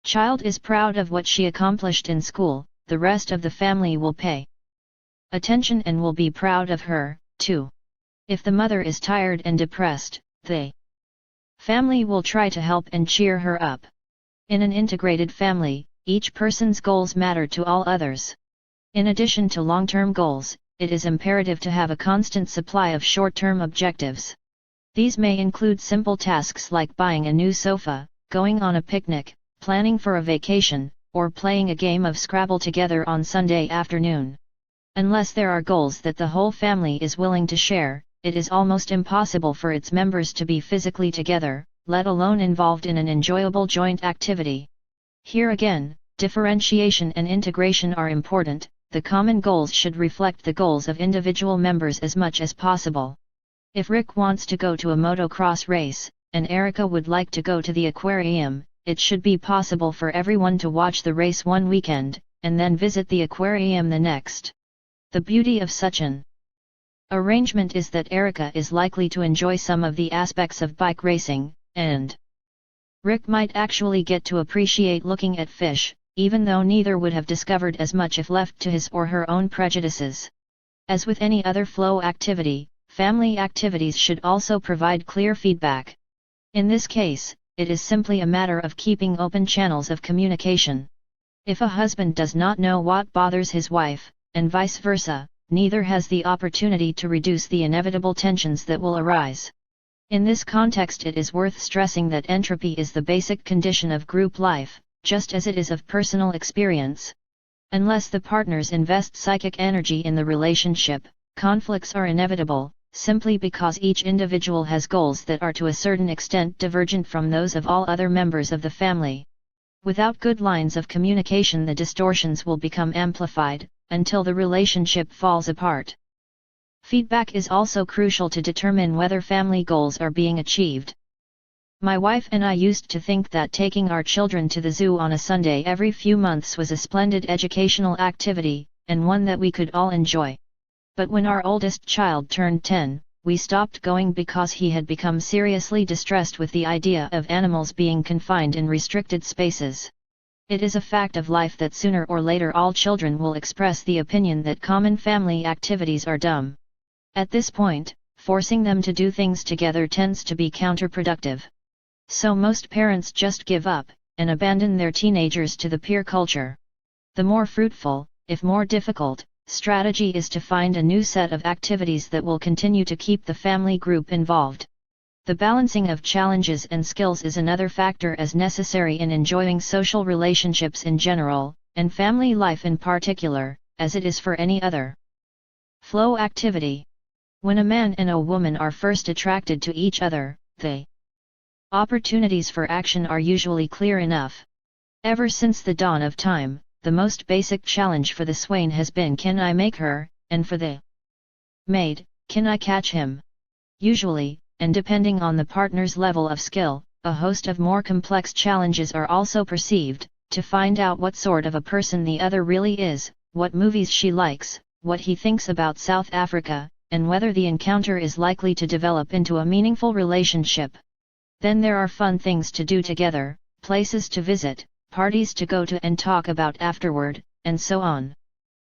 child is proud of what she accomplished in school, the rest of the family will pay attention and will be proud of her, too. If the mother is tired and depressed, the family will try to help and cheer her up. In an integrated family, each person's goals matter to all others. In addition to long-term goals, it is imperative to have a constant supply of short-term objectives. These may include simple tasks like buying a new sofa, going on a picnic, planning for a vacation, or playing a game of Scrabble together on Sunday afternoon. Unless there are goals that the whole family is willing to share, it is almost impossible for its members to be physically together, let alone involved in an enjoyable joint activity. Here again, differentiation and integration are important. The common goals should reflect the goals of individual members as much as possible. If Rick wants to go to a motocross race, and Erica would like to go to the aquarium, it should be possible for everyone to watch the race one weekend, and then visit the aquarium the next. The beauty of such an arrangement is that Erica is likely to enjoy some of the aspects of bike racing, and Rick might actually get to appreciate looking at fish, even though neither would have discovered as much if left to his or her own prejudices. As with any other flow activity, family activities should also provide clear feedback. In this case, it is simply a matter of keeping open channels of communication. If a husband does not know what bothers his wife, and vice versa, neither has the opportunity to reduce the inevitable tensions that will arise. In this context, it is worth stressing that entropy is the basic condition of group life, just as it is of personal experience. Unless the partners invest psychic energy in the relationship, conflicts are inevitable, simply because each individual has goals that are to a certain extent divergent from those of all other members of the family. Without good lines of communication, the distortions will become amplified, until the relationship falls apart. Feedback is also crucial to determine whether family goals are being achieved. My wife and I used to think that taking our children to the zoo on a Sunday every few months was a splendid educational activity, and one that we could all enjoy. But when our oldest child turned 10, we stopped going because he had become seriously distressed with the idea of animals being confined in restricted spaces. It is a fact of life that sooner or later all children will express the opinion that common family activities are dumb. At this point, forcing them to do things together tends to be counterproductive. So most parents just give up, and abandon their teenagers to the peer culture. The more fruitful, if more difficult, strategy is to find a new set of activities that will continue to keep the family group involved. The balancing of challenges and skills is another factor as necessary in enjoying social relationships in general, and family life in particular, as it is for any other. Flow activity. When a man and a woman are first attracted to each other, the opportunities for action are usually clear enough. Ever since the dawn of time, the most basic challenge for the swain has been, can I make her, and for the maid, can I catch him? Usually, and depending on the partner's level of skill, a host of more complex challenges are also perceived, to find out what sort of a person the other really is, what movies she likes, what he thinks about South Africa, and whether the encounter is likely to develop into a meaningful relationship. Then there are fun things to do together, places to visit, parties to go to and talk about afterward, and so on.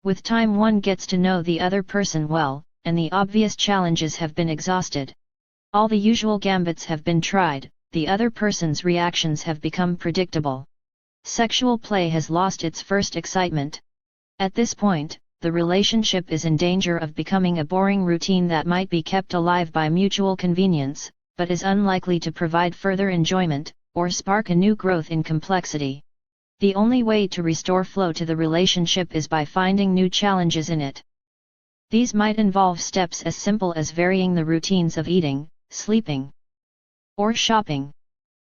With time one gets to know the other person well, and the obvious challenges have been exhausted. All the usual gambits have been tried, the other person's reactions have become predictable. Sexual play has lost its first excitement. At this point, the relationship is in danger of becoming a boring routine that might be kept alive by mutual convenience, but is unlikely to provide further enjoyment, or spark a new growth in complexity. The only way to restore flow to the relationship is by finding new challenges in it. These might involve steps as simple as varying the routines of eating, sleeping, or shopping.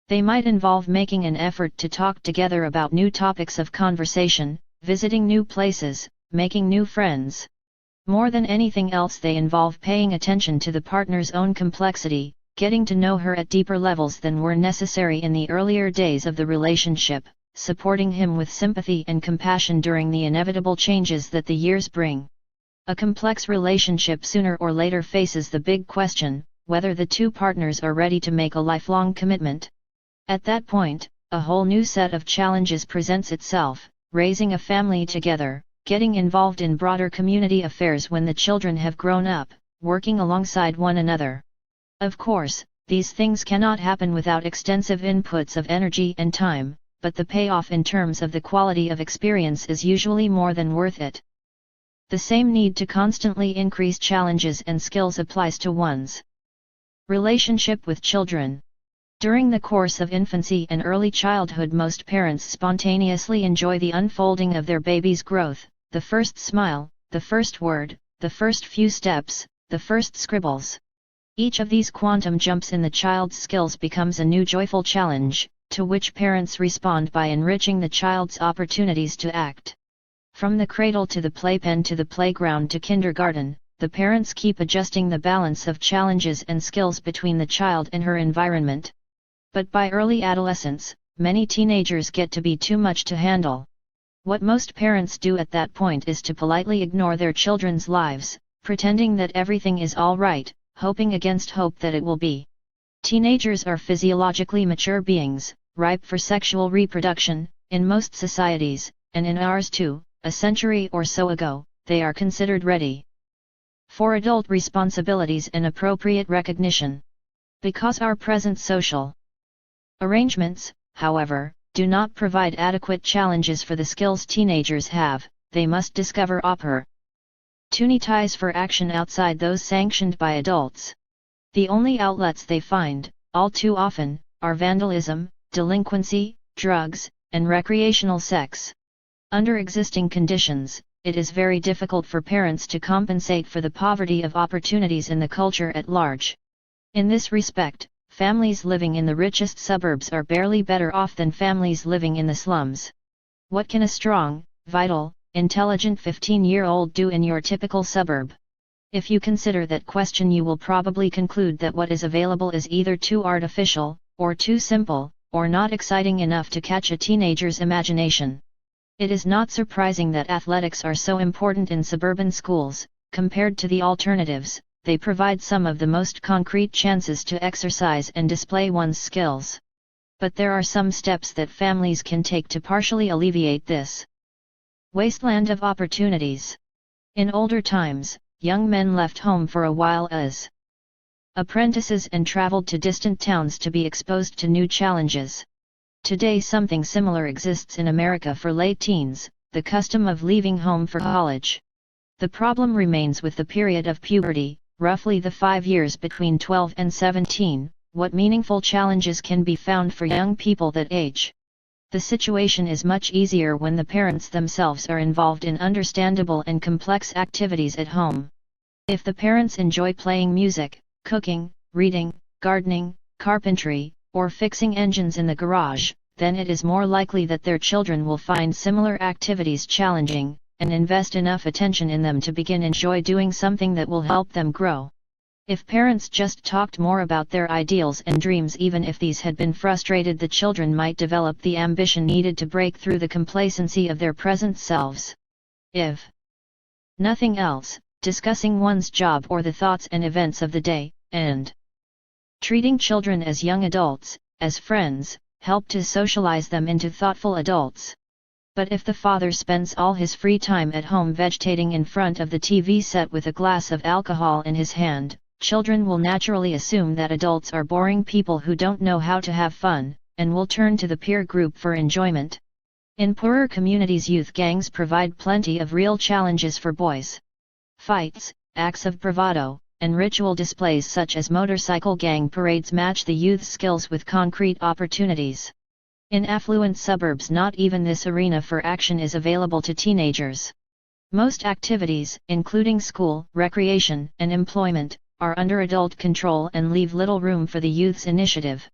They might involve making an effort to talk together about new topics of conversation, visiting new places, making new friends. More than anything else, they involve paying attention to the partner's own complexity, getting to know her at deeper levels than were necessary in the earlier days of the relationship, supporting him with sympathy and compassion during the inevitable changes that the years bring. A complex relationship sooner or later faces the big question, whether the two partners are ready to make a lifelong commitment. At that point, a whole new set of challenges presents itself, raising a family together, getting involved in broader community affairs when the children have grown up, working alongside one another. Of course, these things cannot happen without extensive inputs of energy and time, but the payoff in terms of the quality of experience is usually more than worth it. The same need to constantly increase challenges and skills applies to one's relationship with children. During the course of infancy and early childhood, most parents spontaneously enjoy the unfolding of their baby's growth, the first smile, the first word, the first few steps, the first scribbles. Each of these quantum jumps in the child's skills becomes a new joyful challenge, to which parents respond by enriching the child's opportunities to act. From the cradle to the playpen to the playground to kindergarten, the parents keep adjusting the balance of challenges and skills between the child and her environment. But by early adolescence, many teenagers get to be too much to handle. What most parents do at that point is to politely ignore their children's lives, pretending that everything is all right, hoping against hope that it will be. Teenagers are physiologically mature beings, ripe for sexual reproduction. In most societies, and in ours too, a century or so ago, they are considered ready for adult responsibilities and appropriate recognition. Because our present social arrangements, however, do not provide adequate challenges for the skills teenagers have, they must discover opportunities for action outside those sanctioned by adults. The only outlets they find, all too often, are vandalism, delinquency, drugs, and recreational sex. Under existing conditions, it is very difficult for parents to compensate for the poverty of opportunities in the culture at large. In this respect, families living in the richest suburbs are barely better off than families living in the slums. What can a strong, vital, intelligent 15-year-old do in your typical suburb? If you consider that question, you will probably conclude that what is available is either too artificial, or too simple, or not exciting enough to catch a teenager's imagination. It is not surprising that athletics are so important in suburban schools. Compared to the alternatives, they provide some of the most concrete chances to exercise and display one's skills. But there are some steps that families can take to partially alleviate this wasteland of opportunities. In older times, young men left home for a while as apprentices and traveled to distant towns to be exposed to new challenges. Today something similar exists in America for late teens, the custom of leaving home for college. The problem remains with the period of puberty, roughly the 5 years between 12 and 17, what meaningful challenges can be found for young people that age? The situation is much easier when the parents themselves are involved in understandable and complex activities at home. If the parents enjoy playing music, cooking, reading, gardening, carpentry, or fixing engines in the garage, then it is more likely that their children will find similar activities challenging, and invest enough attention in them to begin enjoy doing something that will help them grow. If parents just talked more about their ideals and dreams, even if these had been frustrated, the children might develop the ambition needed to break through the complacency of their present selves. If nothing else, discussing one's job or the thoughts and events of the day, and treating children as young adults, as friends, help to socialize them into thoughtful adults. But if the father spends all his free time at home vegetating in front of the TV set with a glass of alcohol in his hand, children will naturally assume that adults are boring people who don't know how to have fun, and will turn to the peer group for enjoyment. In poorer communities, youth gangs provide plenty of real challenges for boys. Fights, acts of bravado, and ritual displays such as motorcycle gang parades match the youth's skills with concrete opportunities. In affluent suburbs, not even this arena for action is available to teenagers. Most activities, including school, recreation, and employment, are under adult control and leave little room for the youth's initiative.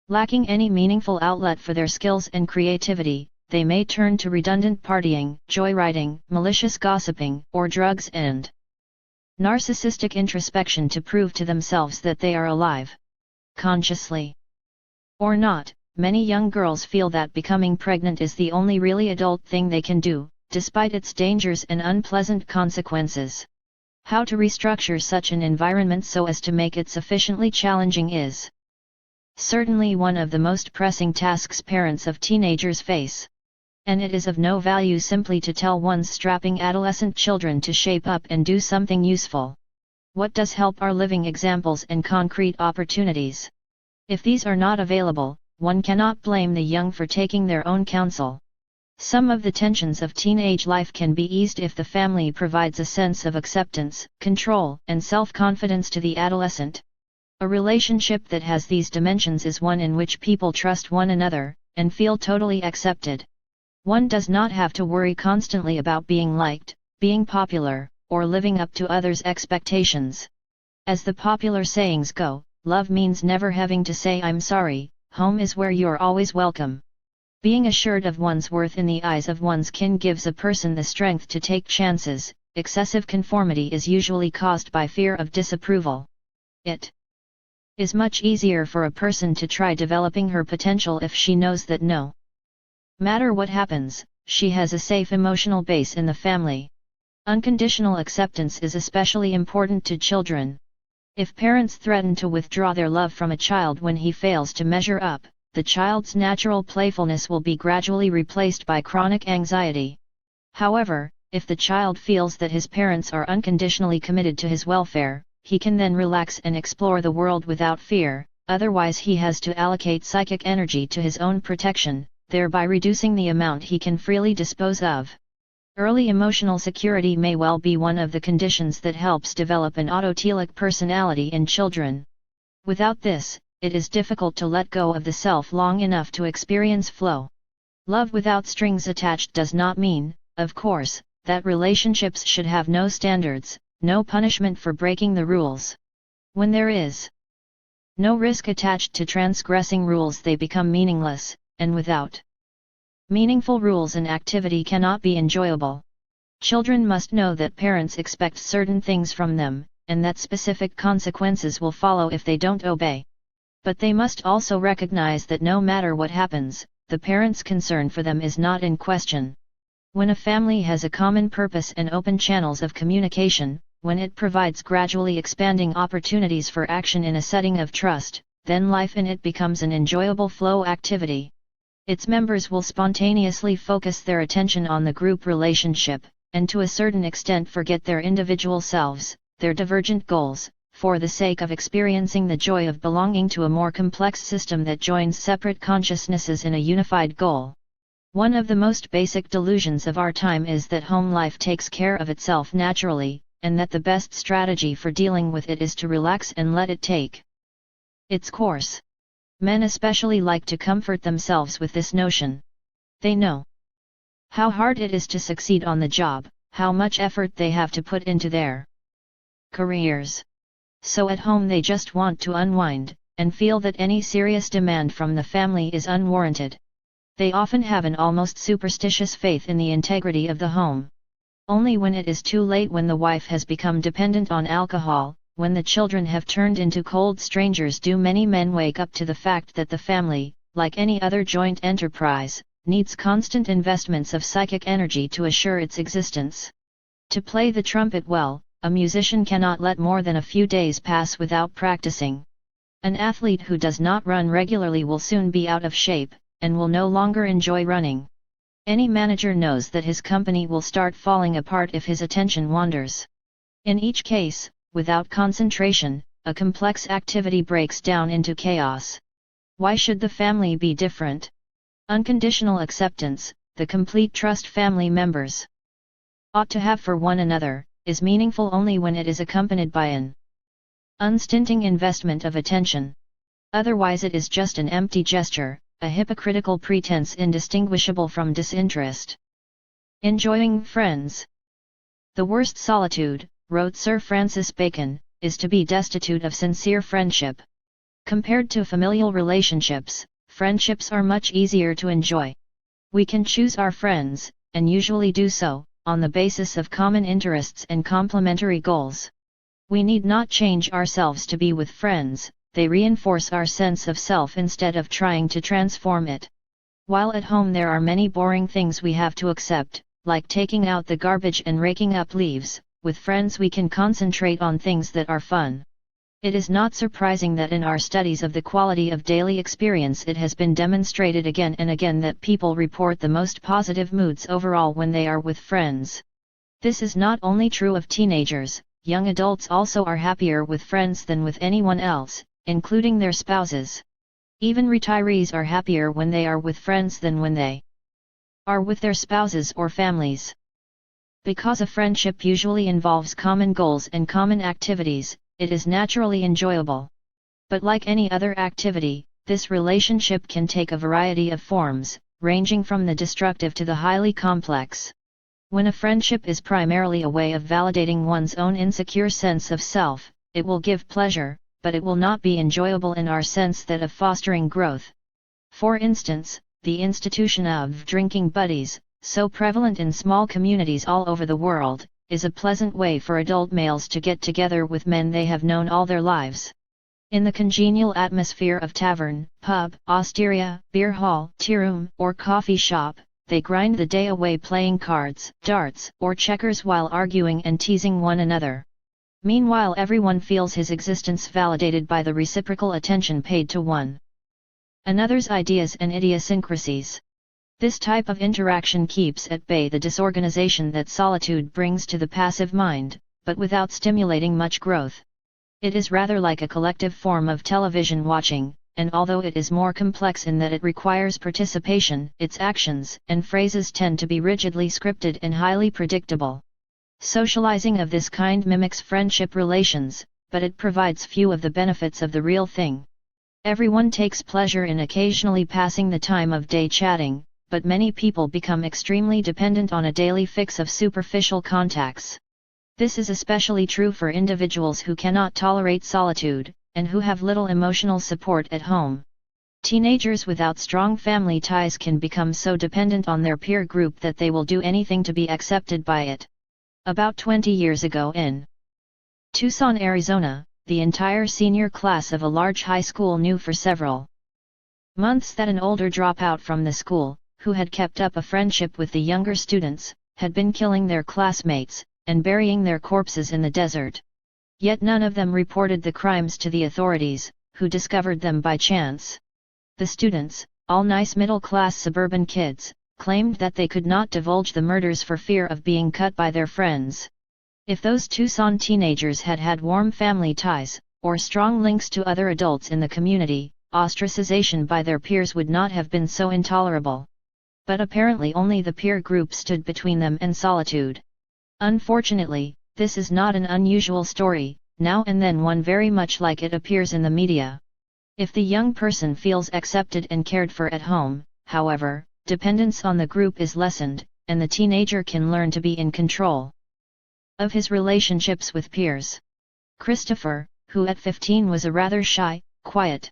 Lacking any meaningful outlet for their skills and creativity, they may turn to redundant partying, joyriding, malicious gossiping, or drugs and narcissistic introspection to prove to themselves that they are alive. Consciously or not, many young girls feel that becoming pregnant is the only really adult thing they can do, despite its dangers and unpleasant consequences. How to restructure such an environment so as to make it sufficiently challenging is certainly one of the most pressing tasks parents of teenagers face. And it is of no value simply to tell one's strapping adolescent children to shape up and do something useful. What does help are living examples and concrete opportunities. If these are not available, one cannot blame the young for taking their own counsel. Some of the tensions of teenage life can be eased if the family provides a sense of acceptance, control, and self-confidence to the adolescent. A relationship that has these dimensions is one in which people trust one another, and feel totally accepted. One does not have to worry constantly about being liked, being popular, or living up to others' expectations. As the popular sayings go, love means never having to say I'm sorry, home is where you're always welcome. Being assured of one's worth in the eyes of one's kin gives a person the strength to take chances. Excessive conformity is usually caused by fear of disapproval. It is much easier for a person to try developing her potential if she knows that no matter what happens, she has a safe emotional base in the family. Unconditional acceptance is especially important to children. If parents threaten to withdraw their love from a child when he fails to measure up, the child's natural playfulness will be gradually replaced by chronic anxiety. However, if the child feels that his parents are unconditionally committed to his welfare, he can then relax and explore the world without fear. Otherwise, he has to allocate psychic energy to his own protection, thereby reducing the amount he can freely dispose of. Early emotional security may well be one of the conditions that helps develop an autotelic personality in children. Without this, it is difficult to let go of the self long enough to experience flow. Love without strings attached does not mean, of course, that relationships should have no standards, no punishment for breaking the rules. When there is no risk attached to transgressing rules, they become meaningless, and without meaningful rules an activity cannot be enjoyable. Children must know that parents expect certain things from them, and that specific consequences will follow if they don't obey. But they must also recognize that no matter what happens, the parents' concern for them is not in question. When a family has a common purpose and open channels of communication, when it provides gradually expanding opportunities for action in a setting of trust, then life in it becomes an enjoyable flow activity. Its members will spontaneously focus their attention on the group relationship, and to a certain extent forget their individual selves, their divergent goals, for the sake of experiencing the joy of belonging to a more complex system that joins separate consciousnesses in a unified goal. One of the most basic delusions of our time is that home life takes care of itself naturally, and that the best strategy for dealing with it is to relax and let it take its course. Men especially like to comfort themselves with this notion. They know how hard it is to succeed on the job, how much effort they have to put into their careers. So at home they just want to unwind, and feel that any serious demand from the family is unwarranted. They often have an almost superstitious faith in the integrity of the home. Only when it is too late, when the wife has become dependent on alcohol, when the children have turned into cold strangers, do many men wake up to the fact that the family, like any other joint enterprise, needs constant investments of psychic energy to assure its existence. To play the trumpet well, a musician cannot let more than a few days pass without practicing. An athlete who does not run regularly will soon be out of shape, and will no longer enjoy running. Any manager knows that his company will start falling apart if his attention wanders. In each case, without concentration, a complex activity breaks down into chaos. Why should the family be different? Unconditional acceptance, the complete trust family members ought to have for one another, is meaningful only when it is accompanied by an unstinting investment of attention. Otherwise it is just an empty gesture, a hypocritical pretense indistinguishable from disinterest. Enjoying friends. The worst solitude, wrote Sir Francis Bacon, is to be destitute of sincere friendship. Compared to familial relationships, friendships are much easier to enjoy. We can choose our friends, and usually do so, on the basis of common interests and complementary goals. We need not change ourselves to be with friends, they reinforce our sense of self instead of trying to transform it. While at home there are many boring things we have to accept, like taking out the garbage and raking up leaves, with friends we can concentrate on things that are fun. It is not surprising that in our studies of the quality of daily experience it has been demonstrated again and again that people report the most positive moods overall when they are with friends. This is not only true of teenagers, young adults also are happier with friends than with anyone else, including their spouses. Even retirees are happier when they are with friends than when they are with their spouses or families. Because a friendship usually involves common goals and common activities, it is naturally enjoyable. But like any other activity, this relationship can take a variety of forms, ranging from the destructive to the highly complex. When a friendship is primarily a way of validating one's own insecure sense of self, it will give pleasure, but it will not be enjoyable in our sense that of fostering growth. For instance, the institution of drinking buddies, so prevalent in small communities all over the world, is a pleasant way for adult males to get together with men they have known all their lives. In the congenial atmosphere of tavern, pub, osteria, beer hall, tea room, or coffee shop, they grind the day away playing cards, darts, or checkers while arguing and teasing one another. Meanwhile everyone feels his existence validated by the reciprocal attention paid to one another's ideas and idiosyncrasies. This type of interaction keeps at bay the disorganization that solitude brings to the passive mind, but without stimulating much growth. It is rather like a collective form of television watching, and although it is more complex in that it requires participation, its actions and phrases tend to be rigidly scripted and highly predictable. Socializing of this kind mimics friendship relations, but it provides few of the benefits of the real thing. Everyone takes pleasure in occasionally passing the time of day chatting, but many people become extremely dependent on a daily fix of superficial contacts. This is especially true for individuals who cannot tolerate solitude, and who have little emotional support at home. Teenagers without strong family ties can become so dependent on their peer group that they will do anything to be accepted by it. About 20 years ago in Tucson, Arizona, the entire senior class of a large high school knew for several months that an older dropout from the school, who had kept up a friendship with the younger students, had been killing their classmates, and burying their corpses in the desert. Yet none of them reported the crimes to the authorities, who discovered them by chance. The students, all nice middle-class suburban kids, claimed that they could not divulge the murders for fear of being cut by their friends. If those Tucson teenagers had had warm family ties, or strong links to other adults in the community, ostracization by their peers would not have been so intolerable. But apparently only the peer group stood between them and solitude. Unfortunately, this is not an unusual story, now and then one very much like it appears in the media. If the young person feels accepted and cared for at home, however, dependence on the group is lessened, and the teenager can learn to be in control of his relationships with peers. Christopher, who at 15 was a rather shy, quiet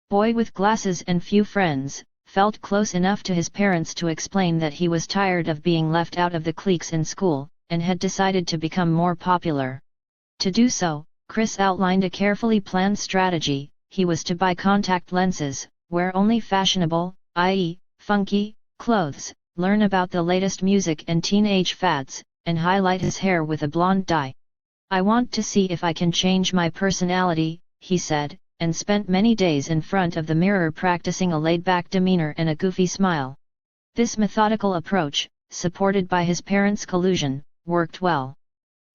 boy with glasses and few friends, felt close enough to his parents to explain that he was tired of being left out of the cliques in school, and had decided to become more popular. To do so, Chris outlined a carefully planned strategy. He was to buy contact lenses, wear only fashionable, i.e., funky, clothes, learn about the latest music and teenage fads, and highlight his hair with a blonde dye. "I want to see if I can change my personality," he said, and spent many days in front of the mirror practicing a laid-back demeanor and a goofy smile. This methodical approach, supported by his parents' collusion, worked well.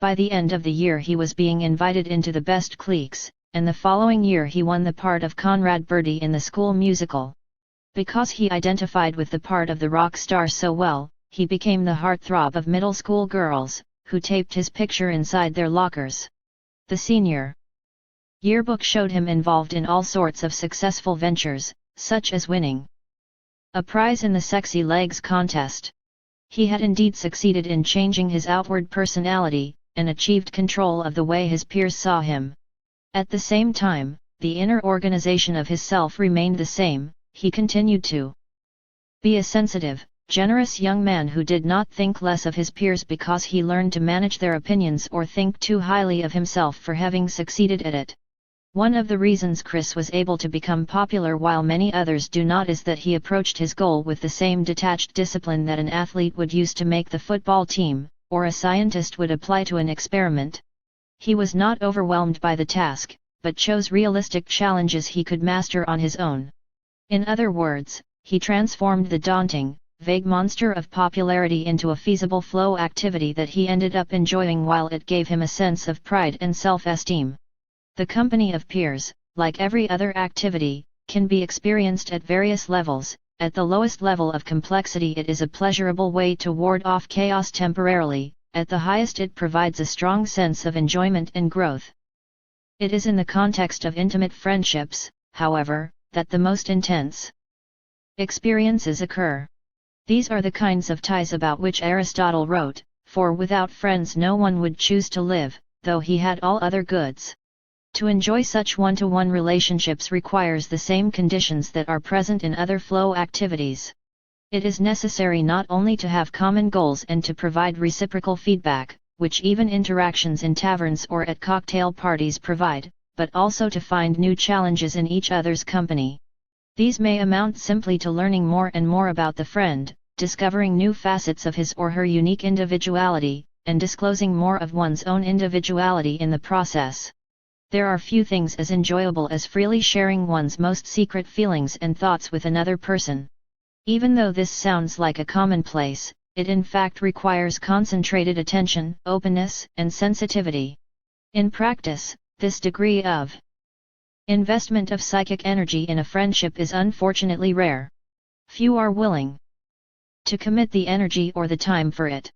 By the end of the year he was being invited into the best cliques, and the following year he won the part of Conrad Birdie in the school musical. Because he identified with the part of the rock star so well, he became the heartthrob of middle school girls, who taped his picture inside their lockers. The senior yearbook showed him involved in all sorts of successful ventures, such as winning a prize in the Sexy Legs contest. He had indeed succeeded in changing his outward personality, and achieved control of the way his peers saw him. At the same time, the inner organization of his self remained the same. He continued to be a sensitive, generous young man who did not think less of his peers because he learned to manage their opinions or think too highly of himself for having succeeded at it. One of the reasons Chris was able to become popular while many others do not is that he approached his goal with the same detached discipline that an athlete would use to make the football team, or a scientist would apply to an experiment. He was not overwhelmed by the task, but chose realistic challenges he could master on his own. In other words, he transformed the daunting, vague monster of popularity into a feasible flow activity that he ended up enjoying while it gave him a sense of pride and self-esteem. The company of peers, like every other activity, can be experienced at various levels. At the lowest level of complexity it is a pleasurable way to ward off chaos temporarily, at the highest it provides a strong sense of enjoyment and growth. It is in the context of intimate friendships, however, that the most intense experiences occur. These are the kinds of ties about which Aristotle wrote, "For without friends no one would choose to live, though he had all other goods." To enjoy such one-to-one relationships requires the same conditions that are present in other flow activities. It is necessary not only to have common goals and to provide reciprocal feedback, which even interactions in taverns or at cocktail parties provide, but also to find new challenges in each other's company. These may amount simply to learning more and more about the friend, discovering new facets of his or her unique individuality, and disclosing more of one's own individuality in the process. There are few things as enjoyable as freely sharing one's most secret feelings and thoughts with another person. Even though this sounds like a commonplace, it in fact requires concentrated attention, openness, and sensitivity. In practice, this degree of investment of psychic energy in a friendship is unfortunately rare. Few are willing to commit the energy or the time for it.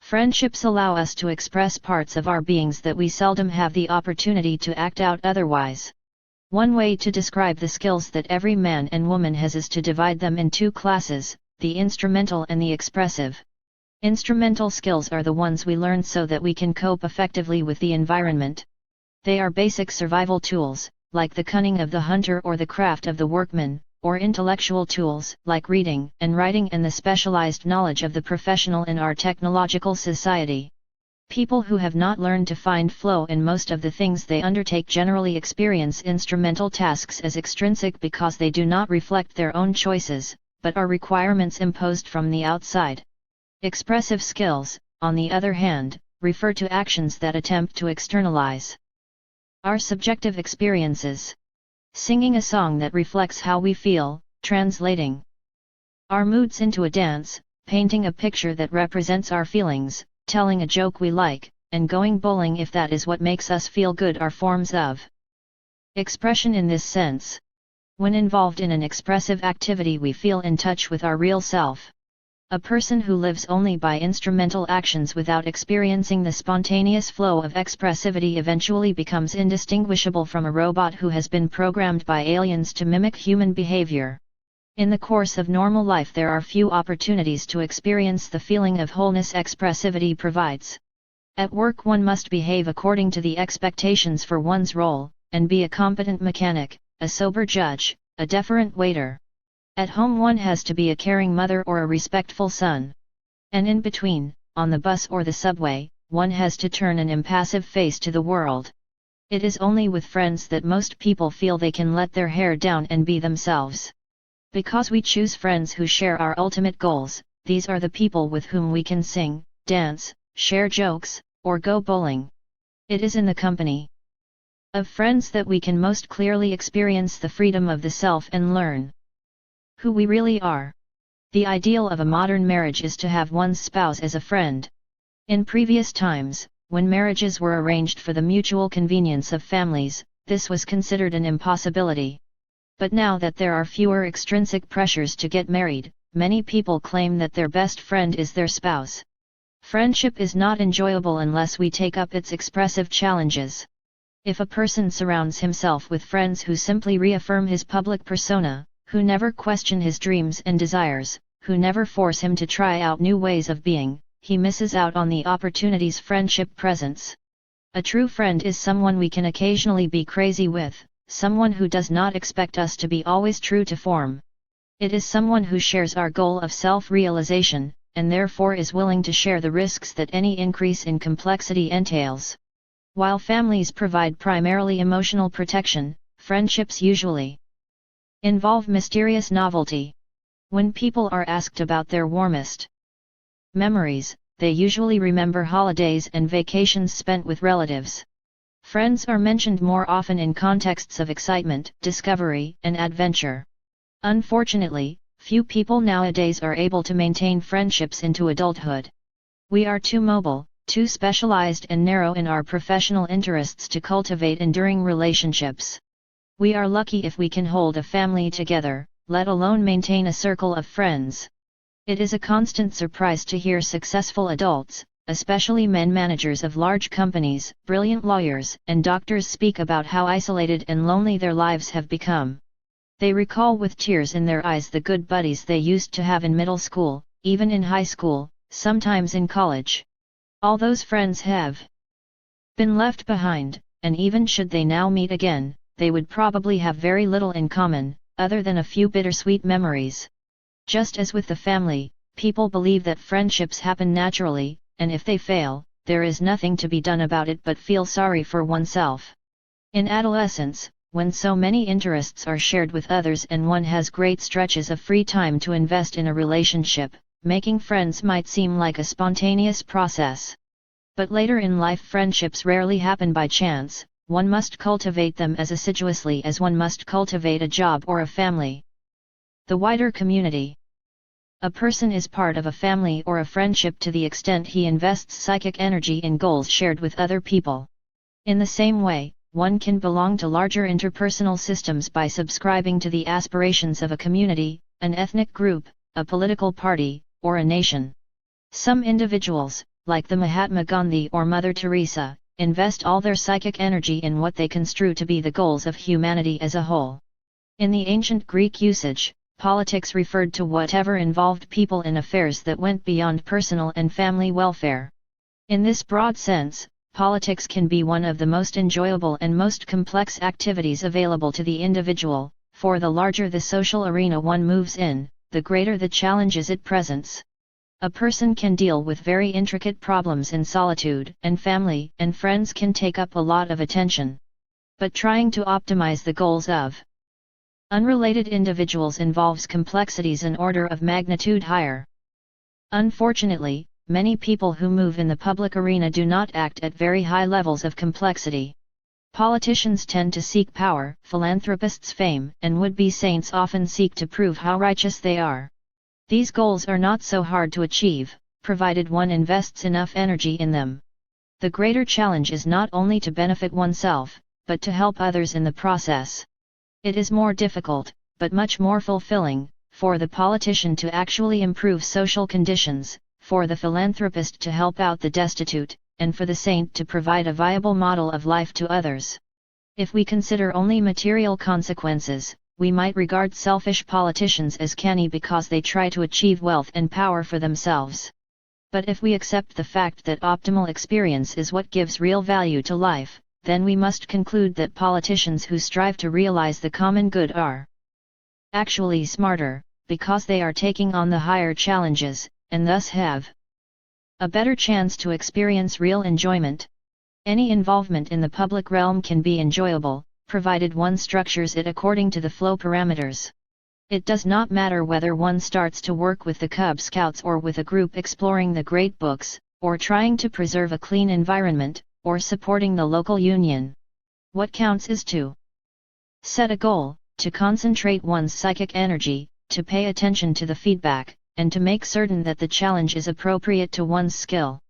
Friendships allow us to express parts of our beings that we seldom have the opportunity to act out otherwise. One way to describe the skills that every man and woman has is to divide them in two classes: the instrumental and the expressive. Instrumental skills are the ones we learn so that we can cope effectively with the environment. They are basic survival tools, like the cunning of the hunter or the craft of the workman, or intellectual tools, like reading and writing and the specialized knowledge of the professional in our technological society. People who have not learned to find flow in most of the things they undertake generally experience instrumental tasks as extrinsic because they do not reflect their own choices, but are requirements imposed from the outside. Expressive skills, on the other hand, refer to actions that attempt to externalize our subjective experiences. Singing a song that reflects how we feel, translating our moods into a dance, painting a picture that represents our feelings, telling a joke we like, and going bowling if that is what makes us feel good are forms of expression in this sense. When involved in an expressive activity we feel in touch with our real self. A person who lives only by instrumental actions without experiencing the spontaneous flow of expressivity eventually becomes indistinguishable from a robot who has been programmed by aliens to mimic human behavior. In the course of normal life there are few opportunities to experience the feeling of wholeness expressivity provides. At work one must behave according to the expectations for one's role, and be a competent mechanic, a sober judge, a deferent waiter. At home one has to be a caring mother or a respectful son. And in between, on the bus or the subway, one has to turn an impassive face to the world. It is only with friends that most people feel they can let their hair down and be themselves. Because we choose friends who share our ultimate goals, these are the people with whom we can sing, dance, share jokes, or go bowling. It is in the company of friends that we can most clearly experience the freedom of the self and learn who we really are. The ideal of a modern marriage is to have one's spouse as a friend. In previous times, when marriages were arranged for the mutual convenience of families, this was considered an impossibility. But now that there are fewer extrinsic pressures to get married, many people claim that their best friend is their spouse. Friendship is not enjoyable unless we take up its expressive challenges. If a person surrounds himself with friends who simply reaffirm his public persona, who never question his dreams and desires, who never force him to try out new ways of being, he misses out on the opportunities friendship presents. A true friend is someone we can occasionally be crazy with, someone who does not expect us to be always true to form. It is someone who shares our goal of self-realization, and therefore is willing to share the risks that any increase in complexity entails. While families provide primarily emotional protection, friendships usually involve mysterious novelty. When people are asked about their warmest memories, they usually remember holidays and vacations spent with relatives. Friends are mentioned more often in contexts of excitement, discovery, and adventure. Unfortunately, few people nowadays are able to maintain friendships into adulthood. We are too mobile, too specialized and narrow in our professional interests to cultivate enduring relationships. We are lucky if we can hold a family together, let alone maintain a circle of friends. It is a constant surprise to hear successful adults, especially men managers of large companies, brilliant lawyers, and doctors speak about how isolated and lonely their lives have become. They recall with tears in their eyes the good buddies they used to have in middle school, even in high school, sometimes in college. All those friends have been left behind, and even should they now meet again, they would probably have very little in common, other than a few bittersweet memories. Just as with the family, people believe that friendships happen naturally, and if they fail, there is nothing to be done about it but feel sorry for oneself. In adolescence, when so many interests are shared with others and one has great stretches of free time to invest in a relationship, making friends might seem like a spontaneous process. But later in life friendships rarely happen by chance. One must cultivate them as assiduously as one must cultivate a job or a family. The wider community. A person is part of a family or a friendship to the extent he invests psychic energy in goals shared with other people. In the same way, one can belong to larger interpersonal systems by subscribing to the aspirations of a community, an ethnic group, a political party, or a nation. Some individuals, like the Mahatma Gandhi or Mother Teresa, invest all their psychic energy in what they construe to be the goals of humanity as a whole. In the ancient Greek usage, politics referred to whatever involved people in affairs that went beyond personal and family welfare. In this broad sense, politics can be one of the most enjoyable and most complex activities available to the individual, for the larger the social arena one moves in, the greater the challenges it presents. A person can deal with very intricate problems in solitude, and family and friends can take up a lot of attention. But trying to optimize the goals of unrelated individuals involves complexities an order of magnitude higher. Unfortunately, many people who move in the public arena do not act at very high levels of complexity. Politicians tend to seek power, philanthropists fame, and would-be saints often seek to prove how righteous they are. These goals are not so hard to achieve, provided one invests enough energy in them. The greater challenge is not only to benefit oneself, but to help others in the process. It is more difficult, but much more fulfilling, for the politician to actually improve social conditions, for the philanthropist to help out the destitute, and for the saint to provide a viable model of life to others. If we consider only material consequences, we might regard selfish politicians as canny because they try to achieve wealth and power for themselves. But if we accept the fact that optimal experience is what gives real value to life, then we must conclude that politicians who strive to realize the common good are actually smarter, because they are taking on the higher challenges, and thus have a better chance to experience real enjoyment. Any involvement in the public realm can be enjoyable, provided one structures it according to the flow parameters. It does not matter whether one starts to work with the Cub Scouts or with a group exploring the great books, or trying to preserve a clean environment, or supporting the local union. What counts is to set a goal, to concentrate one's psychic energy, to pay attention to the feedback, and to make certain that the challenge is appropriate to one's skill.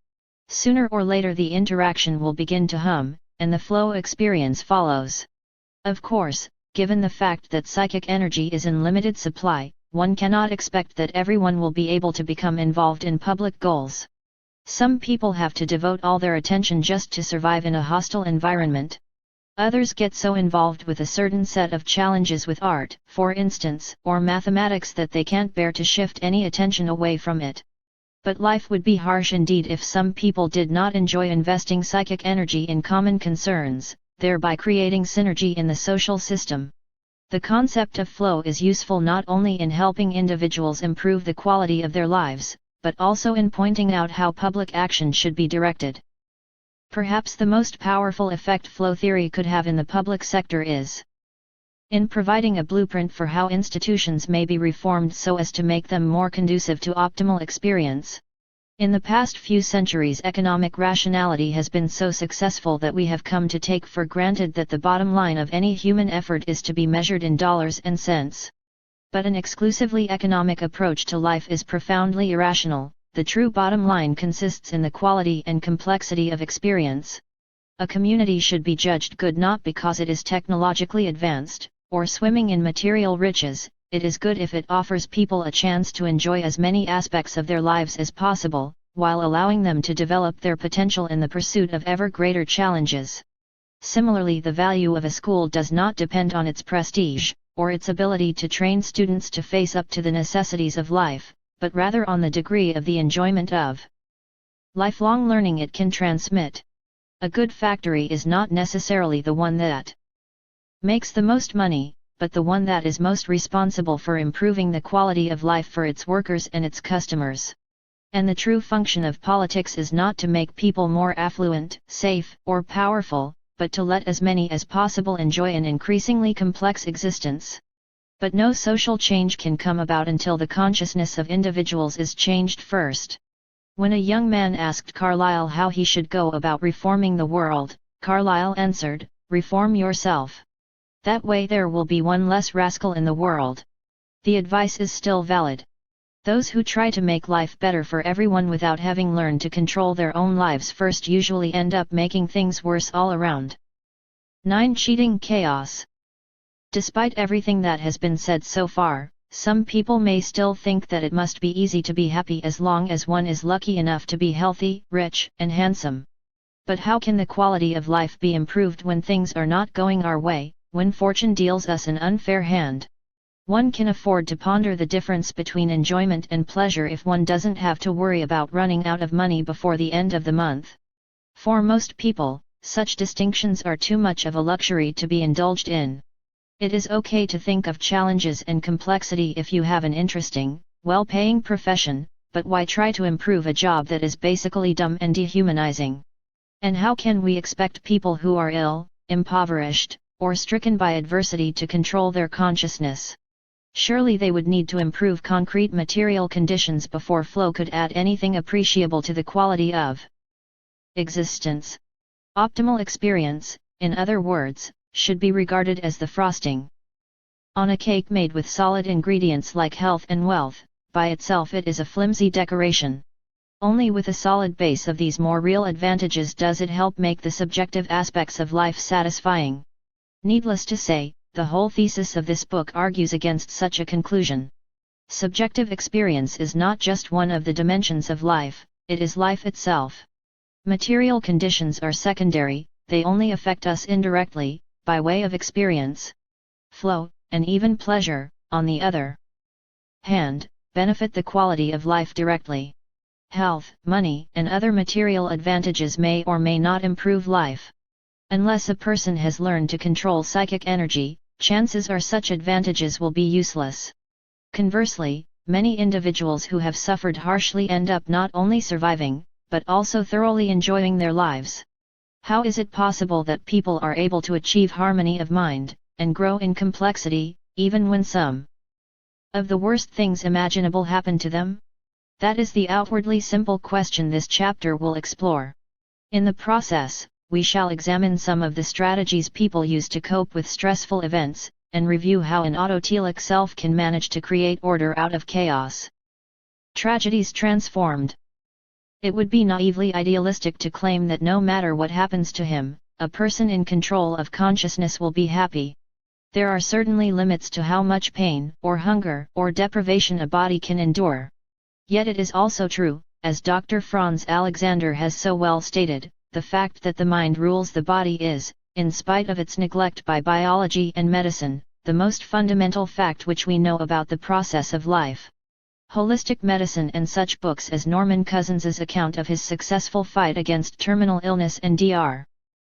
Sooner or later the interaction will begin to hum, and the flow experience follows. Of course, given the fact that psychic energy is in limited supply, one cannot expect that everyone will be able to become involved in public goals. Some people have to devote all their attention just to survive in a hostile environment. Others get so involved with a certain set of challenges with art, for instance, or mathematics that they can't bear to shift any attention away from it. But life would be harsh indeed if some people did not enjoy investing psychic energy in common concerns, thereby creating synergy in the social system. The concept of flow is useful not only in helping individuals improve the quality of their lives, but also in pointing out how public action should be directed. Perhaps the most powerful effect flow theory could have in the public sector is in providing a blueprint for how institutions may be reformed so as to make them more conducive to optimal experience. In the past few centuries, economic rationality has been so successful that we have come to take for granted that the bottom line of any human effort is to be measured in dollars and cents. But an exclusively economic approach to life is profoundly irrational. The true bottom line consists in the quality and complexity of experience. A community should be judged good not because it is technologically advanced, or swimming in material riches. It is good if it offers people a chance to enjoy as many aspects of their lives as possible, while allowing them to develop their potential in the pursuit of ever greater challenges. Similarly, the value of a school does not depend on its prestige, or its ability to train students to face up to the necessities of life, but rather on the degree of the enjoyment of lifelong learning it can transmit. A good factory is not necessarily the one that makes the most money, but the one that is most responsible for improving the quality of life for its workers and its customers. And the true function of politics is not to make people more affluent, safe, or powerful, but to let as many as possible enjoy an increasingly complex existence. But no social change can come about until the consciousness of individuals is changed first. When a young man asked Carlyle how he should go about reforming the world, Carlyle answered, "Reform yourself. That way there will be one less rascal in the world." The advice is still valid. Those who try to make life better for everyone without having learned to control their own lives first usually end up making things worse all around. 9. Cheating chaos. Despite everything that has been said so far, some people may still think that it must be easy to be happy as long as one is lucky enough to be healthy, rich, and handsome. But how can the quality of life be improved when things are not going our way, when fortune deals us an unfair hand? One can afford to ponder the difference between enjoyment and pleasure if one doesn't have to worry about running out of money before the end of the month. For most people, such distinctions are too much of a luxury to be indulged in. It is okay to think of challenges and complexity if you have an interesting, well-paying profession, but why try to improve a job that is basically dumb and dehumanizing? And how can we expect people who are ill, impoverished, or stricken by adversity to control their consciousness? Surely they would need to improve concrete material conditions before flow could add anything appreciable to the quality of existence. Optimal experience, in other words, should be regarded as the frosting on a cake made with solid ingredients like health and wealth. By itself it is a flimsy decoration. Only with a solid base of these more real advantages does it help make the subjective aspects of life satisfying. Needless to say, the whole thesis of this book argues against such a conclusion. Subjective experience is not just one of the dimensions of life, it is life itself. Material conditions are secondary, they only affect us indirectly, by way of experience. Flow, and even pleasure, on the other hand, benefit the quality of life directly. Health, money, and other material advantages may or may not improve life. Unless a person has learned to control psychic energy, chances are such advantages will be useless. Conversely, many individuals who have suffered harshly end up not only surviving, but also thoroughly enjoying their lives. How is it possible that people are able to achieve harmony of mind, and grow in complexity, even when some of the worst things imaginable happen to them? That is the outwardly simple question this chapter will explore. In the process, we shall examine some of the strategies people use to cope with stressful events, and review how an autotelic self can manage to create order out of chaos. Tragedies transformed. It would be naively idealistic to claim that no matter what happens to him, a person in control of consciousness will be happy. There are certainly limits to how much pain, or hunger, or deprivation a body can endure. Yet it is also true, as Dr. Franz Alexander has so well stated, the fact that the mind rules the body is, in spite of its neglect by biology and medicine, the most fundamental fact which we know about the process of life. Holistic medicine and such books as Norman Cousins's account of his successful fight against terminal illness and Dr.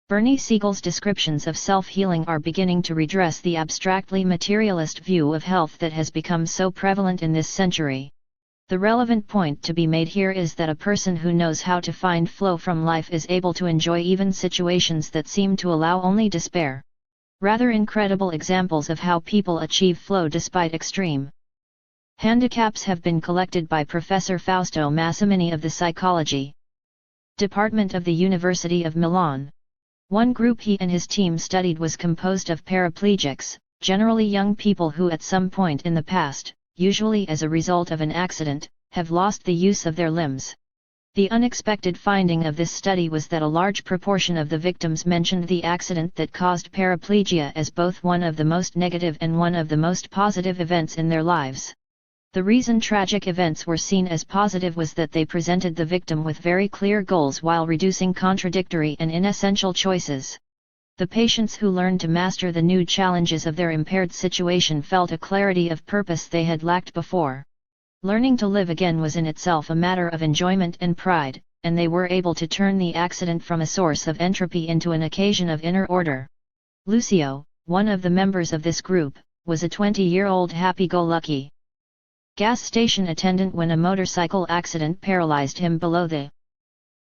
Bernie Siegel's descriptions of self-healing are beginning to redress the abstractly materialist view of health that has become so prevalent in this century. The relevant point to be made here is that a person who knows how to find flow from life is able to enjoy even situations that seem to allow only despair. Rather incredible examples of how people achieve flow despite extreme handicaps have been collected by Professor Fausto Massimini of the Psychology Department of the University of Milan. One group he and his team studied was composed of paraplegics, generally young people who at some point in the past, usually as a result of an accident, have lost the use of their limbs. The unexpected finding of this study was that a large proportion of the victims mentioned the accident that caused paraplegia as both one of the most negative and one of the most positive events in their lives. The reason tragic events were seen as positive was that they presented the victim with very clear goals while reducing contradictory and inessential choices. The patients who learned to master the new challenges of their impaired situation felt a clarity of purpose they had lacked before. Learning to live again was in itself a matter of enjoyment and pride, and they were able to turn the accident from a source of entropy into an occasion of inner order. Lucio, one of the members of this group, was a 20-year-old happy-go-lucky gas station attendant when a motorcycle accident paralyzed him below the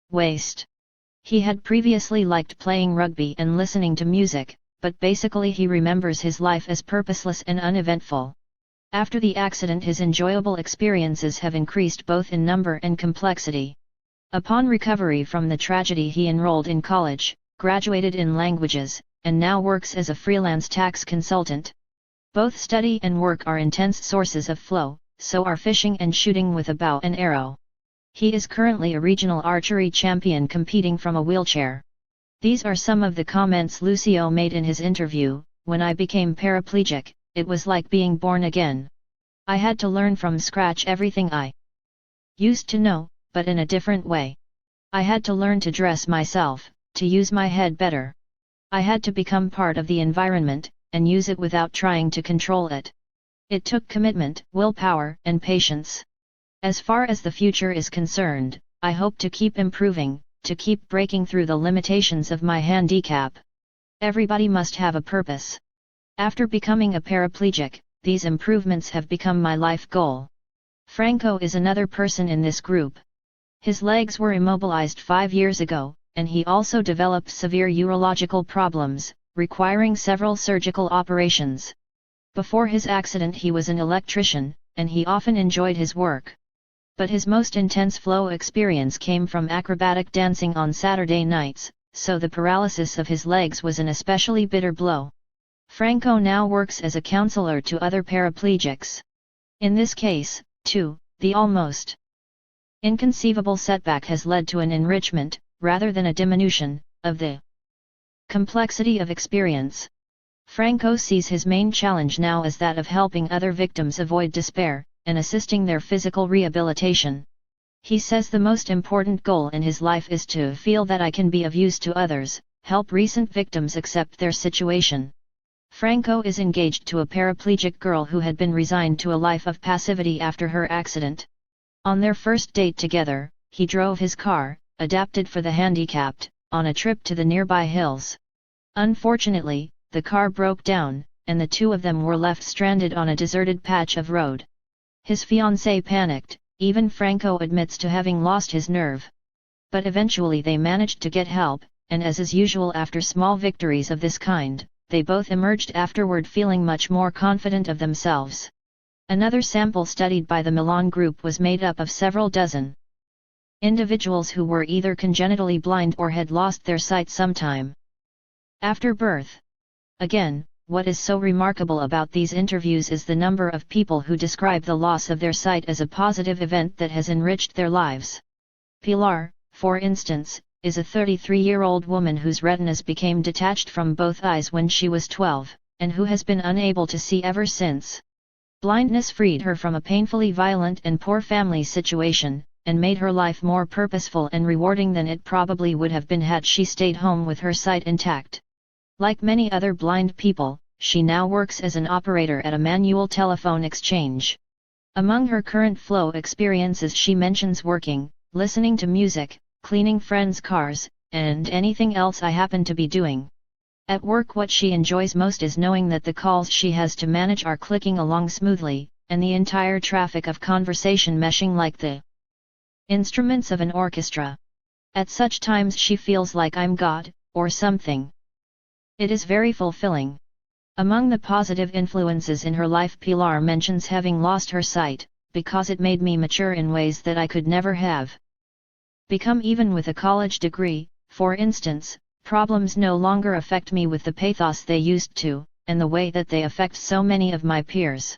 waist. He had previously liked playing rugby and listening to music, but basically he remembers his life as purposeless and uneventful. After the accident, his enjoyable experiences have increased both in number and complexity. Upon recovery from the tragedy, he enrolled in college, graduated in languages, and now works as a freelance tax consultant. Both study and work are intense sources of flow, so are fishing and shooting with a bow and arrow. He is currently a regional archery champion competing from a wheelchair. These are some of the comments Lucio made in his interview. When I became paraplegic, it was like being born again. I had to learn from scratch everything I used to know, but in a different way. I had to learn to dress myself, to use my head better. I had to become part of the environment, and use it without trying to control it. It took commitment, willpower, and patience. As far as the future is concerned, I hope to keep improving, to keep breaking through the limitations of my handicap. Everybody must have a purpose. After becoming a paraplegic, these improvements have become my life goal. Franco is another person in this group. His legs were immobilized 5 years ago, and he also developed severe urological problems, requiring several surgical operations. Before his accident he was an electrician, and he often enjoyed his work. But his most intense flow experience came from acrobatic dancing on Saturday nights, so the paralysis of his legs was an especially bitter blow. Franco now works as a counselor to other paraplegics. In this case, too, the almost inconceivable setback has led to an enrichment, rather than a diminution, of the complexity of experience. Franco sees his main challenge now as that of helping other victims avoid despair, and assisting their physical rehabilitation. He says the most important goal in his life is to feel that I can be of use to others, help recent victims accept their situation. Franco is engaged to a paraplegic girl who had been resigned to a life of passivity after her accident. On their first date together, he drove his car, adapted for the handicapped, on a trip to the nearby hills. Unfortunately, the car broke down, and the two of them were left stranded on a deserted patch of road. His fiancée panicked, even Franco admits to having lost his nerve. But eventually they managed to get help, and as is usual after small victories of this kind, they both emerged afterward feeling much more confident of themselves. Another sample studied by the Milan group was made up of several dozen individuals who were either congenitally blind or had lost their sight sometime after birth. Again, what is so remarkable about these interviews is the number of people who describe the loss of their sight as a positive event that has enriched their lives. Pilar, for instance, is a 33-year-old woman whose retinas became detached from both eyes when she was 12, and who has been unable to see ever since. Blindness freed her from a painfully violent and poor family situation, and made her life more purposeful and rewarding than it probably would have been had she stayed home with her sight intact. Like many other blind people, she now works as an operator at a manual telephone exchange. Among her current flow experiences she mentions working, listening to music, cleaning friends' cars, and anything else I happen to be doing. At work what she enjoys most is knowing that the calls she has to manage are clicking along smoothly, and the entire traffic of conversation meshing like the instruments of an orchestra. At such times she feels like I'm God, or something. It is very fulfilling. Among the positive influences in her life, Pilar mentions having lost her sight, because it made me mature in ways that I could never have become even with a college degree. For instance, problems no longer affect me with the pathos they used to, and the way that they affect so many of my peers.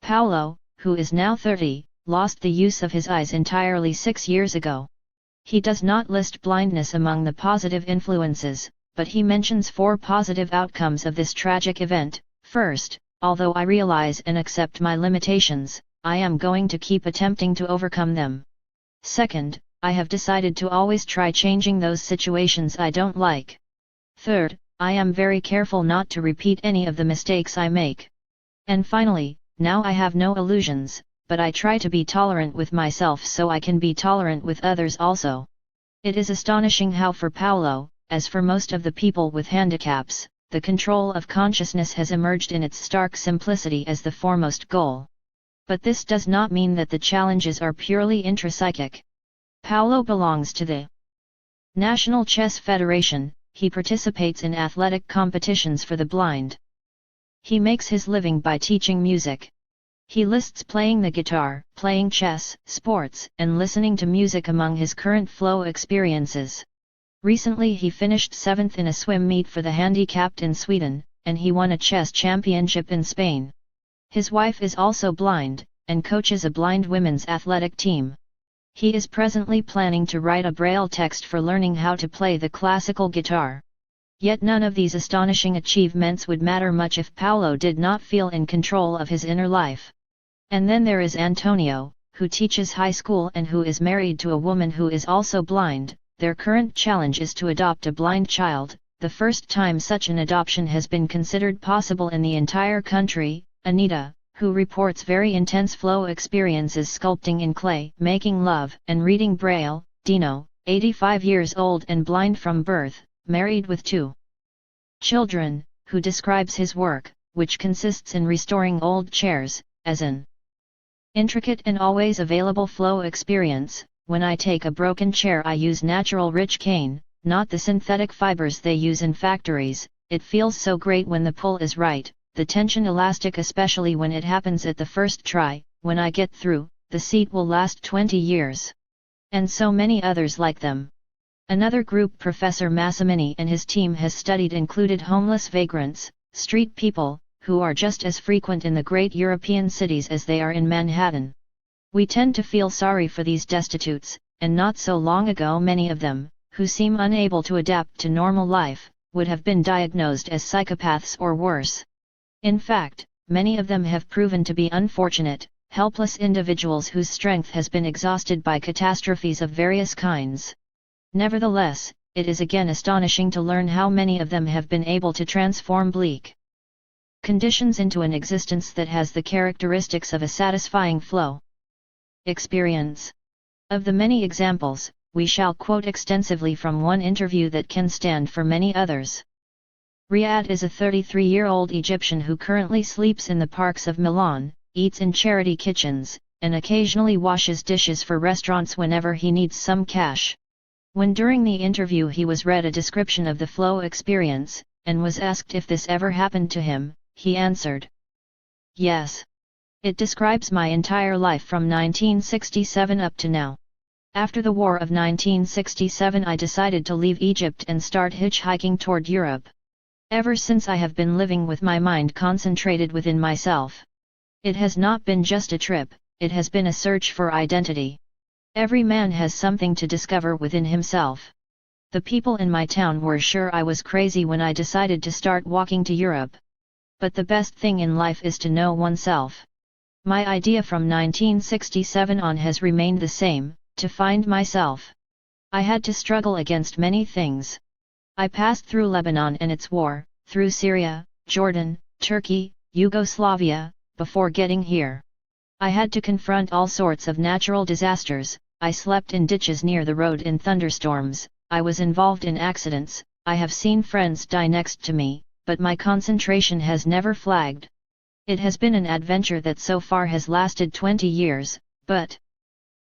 Paolo, who is now 30, lost the use of his eyes entirely 6 years ago. He does not list blindness among the positive influences, but he mentions 4 positive outcomes of this tragic event. First, although I realize and accept my limitations, I am going to keep attempting to overcome them. Second, I have decided to always try changing those situations I don't like. Third, I am very careful not to repeat any of the mistakes I make. And finally, now I have no illusions, but I try to be tolerant with myself so I can be tolerant with others also. It is astonishing how for Paolo, as for most of the people with handicaps, the control of consciousness has emerged in its stark simplicity as the foremost goal. But this does not mean that the challenges are purely intrapsychic. Paolo belongs to the National Chess Federation. He participates in athletic competitions for the blind. He makes his living by teaching music. He lists playing the guitar, playing chess, sports, and listening to music among his current flow experiences. Recently he finished 7th in a swim meet for the handicapped in Sweden, and he won a chess championship in Spain. His wife is also blind, and coaches a blind women's athletic team. He is presently planning to write a braille text for learning how to play the classical guitar. Yet none of these astonishing achievements would matter much if Paolo did not feel in control of his inner life. And then there is Antonio, who teaches high school and who is married to a woman who is also blind. Their current challenge is to adopt a blind child, the first time such an adoption has been considered possible in the entire country. Anita, who reports very intense flow experiences sculpting in clay, making love, and reading Braille. Dino, 85 years old and blind from birth, married with 2 children, who describes his work, which consists in restoring old chairs, as an intricate and always available flow experience. When I take a broken chair, I use natural rich cane, not the synthetic fibers they use in factories. It feels so great when the pull is right, the tension elastic, especially when it happens at the first try. When I get through, the seat will last 20 years. And so many others like them. Another group Professor Massimini and his team has studied included homeless vagrants, street people, who are just as frequent in the great European cities as they are in Manhattan. We tend to feel sorry for these destitutes, and not so long ago many of them, who seem unable to adapt to normal life, would have been diagnosed as psychopaths or worse. In fact, many of them have proven to be unfortunate, helpless individuals whose strength has been exhausted by catastrophes of various kinds. Nevertheless, it is again astonishing to learn how many of them have been able to transform bleak conditions into an existence that has the characteristics of a satisfying flow experience. Of the many examples, we shall quote extensively from one interview that can stand for many others. Riyad is a 33-year-old Egyptian who currently sleeps in the parks of Milan, eats in charity kitchens, and occasionally washes dishes for restaurants whenever he needs some cash. When during the interview he was read a description of the flow experience, and was asked if this ever happened to him, he answered, "Yes. It describes my entire life from 1967 up to now. After the war of 1967 I decided to leave Egypt and start hitchhiking toward Europe. Ever since I have been living with my mind concentrated within myself. It has not been just a trip, it has been a search for identity. Every man has something to discover within himself. The people in my town were sure I was crazy when I decided to start walking to Europe. But the best thing in life is to know oneself. My idea from 1967 on has remained the same, to find myself. I had to struggle against many things. I passed through Lebanon and its war, through Syria, Jordan, Turkey, Yugoslavia, before getting here. I had to confront all sorts of natural disasters. I slept in ditches near the road in thunderstorms, I was involved in accidents, I have seen friends die next to me, but my concentration has never flagged. It has been an adventure that so far has lasted 20 years, but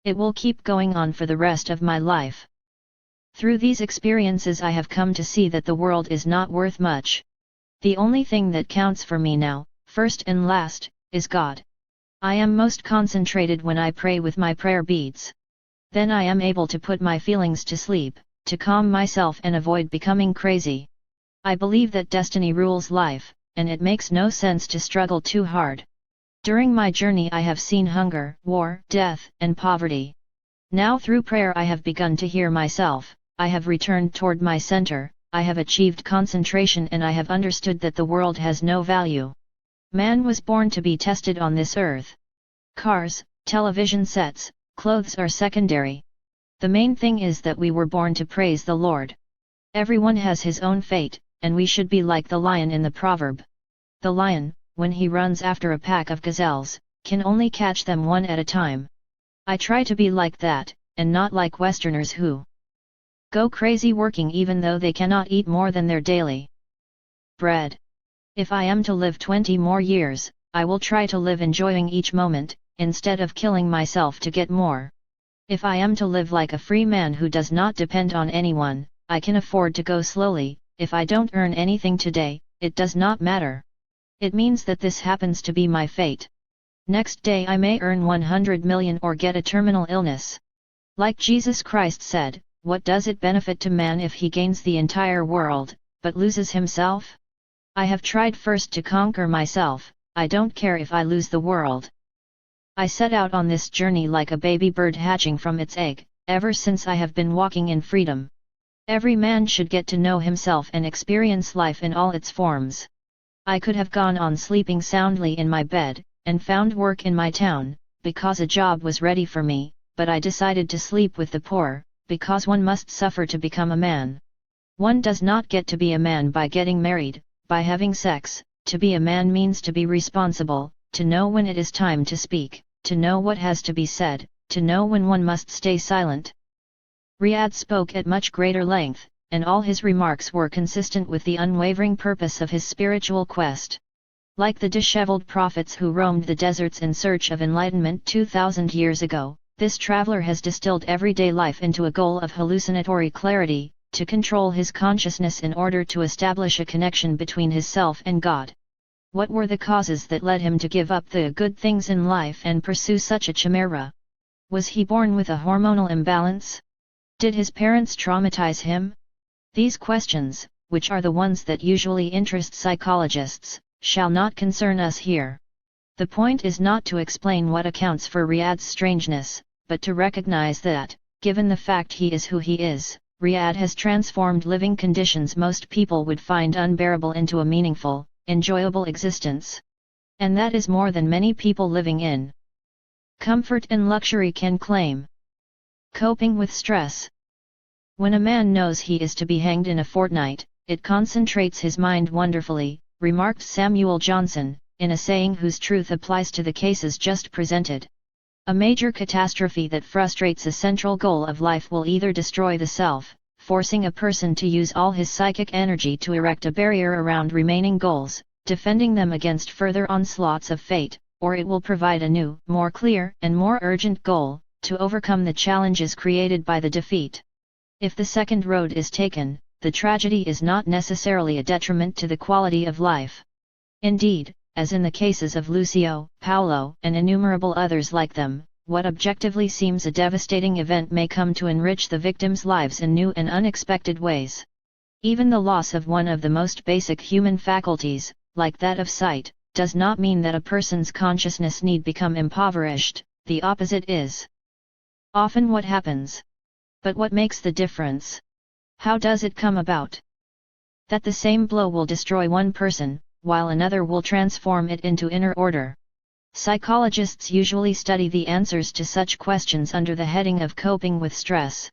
it will keep going on for the rest of my life. Through these experiences I have come to see that the world is not worth much. The only thing that counts for me now, first and last, is God. I am most concentrated when I pray with my prayer beads. Then I am able to put my feelings to sleep, to calm myself and avoid becoming crazy. I believe that destiny rules life, and it makes no sense to struggle too hard. During my journey I have seen hunger, war, death, and poverty. Now through prayer I have begun to hear myself, I have returned toward my center, I have achieved concentration and I have understood that the world has no value. Man was born to be tested on this earth. Cars, television sets, clothes are secondary. The main thing is that we were born to praise the Lord. Everyone has his own fate, and we should be like the lion in the proverb. The lion, when he runs after a pack of gazelles, can only catch them one at a time. I try to be like that, and not like Westerners who go crazy working even though they cannot eat more than their daily bread. If I am to live 20 more years, I will try to live enjoying each moment, instead of killing myself to get more. If I am to live like a free man who does not depend on anyone, I can afford to go slowly. If I don't earn anything today, it does not matter. It means that this happens to be my fate. Next day I may earn 100 million or get a terminal illness. Like Jesus Christ said, what does it benefit to man if he gains the entire world, but loses himself? I have tried first to conquer myself, I don't care if I lose the world. I set out on this journey like a baby bird hatching from its egg, ever since I have been walking in freedom. Every man should get to know himself and experience life in all its forms. I could have gone on sleeping soundly in my bed, and found work in my town, because a job was ready for me, but I decided to sleep with the poor, because one must suffer to become a man. One does not get to be a man by getting married, by having sex. To be a man means to be responsible, to know when it is time to speak, to know what has to be said, to know when one must stay silent. Riyadh spoke at much greater length, and all his remarks were consistent with the unwavering purpose of his spiritual quest. Like the disheveled prophets who roamed the deserts in search of enlightenment 2,000 years ago, this traveler has distilled everyday life into a goal of hallucinatory clarity, to control his consciousness in order to establish a connection between his self and God. What were the causes that led him to give up the good things in life and pursue such a chimera? Was he born with a hormonal imbalance? Did his parents traumatize him? These questions, which are the ones that usually interest psychologists, shall not concern us here. The point is not to explain what accounts for Riyadh's strangeness, but to recognize that, given the fact he is who he is, Riyadh has transformed living conditions most people would find unbearable into a meaningful, enjoyable existence. And that is more than many people living in comfort and luxury can claim. Coping with stress. When a man knows he is to be hanged in a fortnight, it concentrates his mind wonderfully, remarked Samuel Johnson, in a saying whose truth applies to the cases just presented. A major catastrophe that frustrates a central goal of life will either destroy the self, forcing a person to use all his psychic energy to erect a barrier around remaining goals, defending them against further onslaughts of fate, or it will provide a new, more clear and more urgent goal, to overcome the challenges created by the defeat. If the second road is taken, the tragedy is not necessarily a detriment to the quality of life. Indeed, as in the cases of Lucio, Paolo, and innumerable others like them, what objectively seems a devastating event may come to enrich the victims' lives in new and unexpected ways. Even the loss of one of the most basic human faculties, like that of sight, does not mean that a person's consciousness need become impoverished, the opposite is often what happens. But what makes the difference? How does it come about that the same blow will destroy one person, while another will transform it into inner order? Psychologists usually study the answers to such questions under the heading of coping with stress.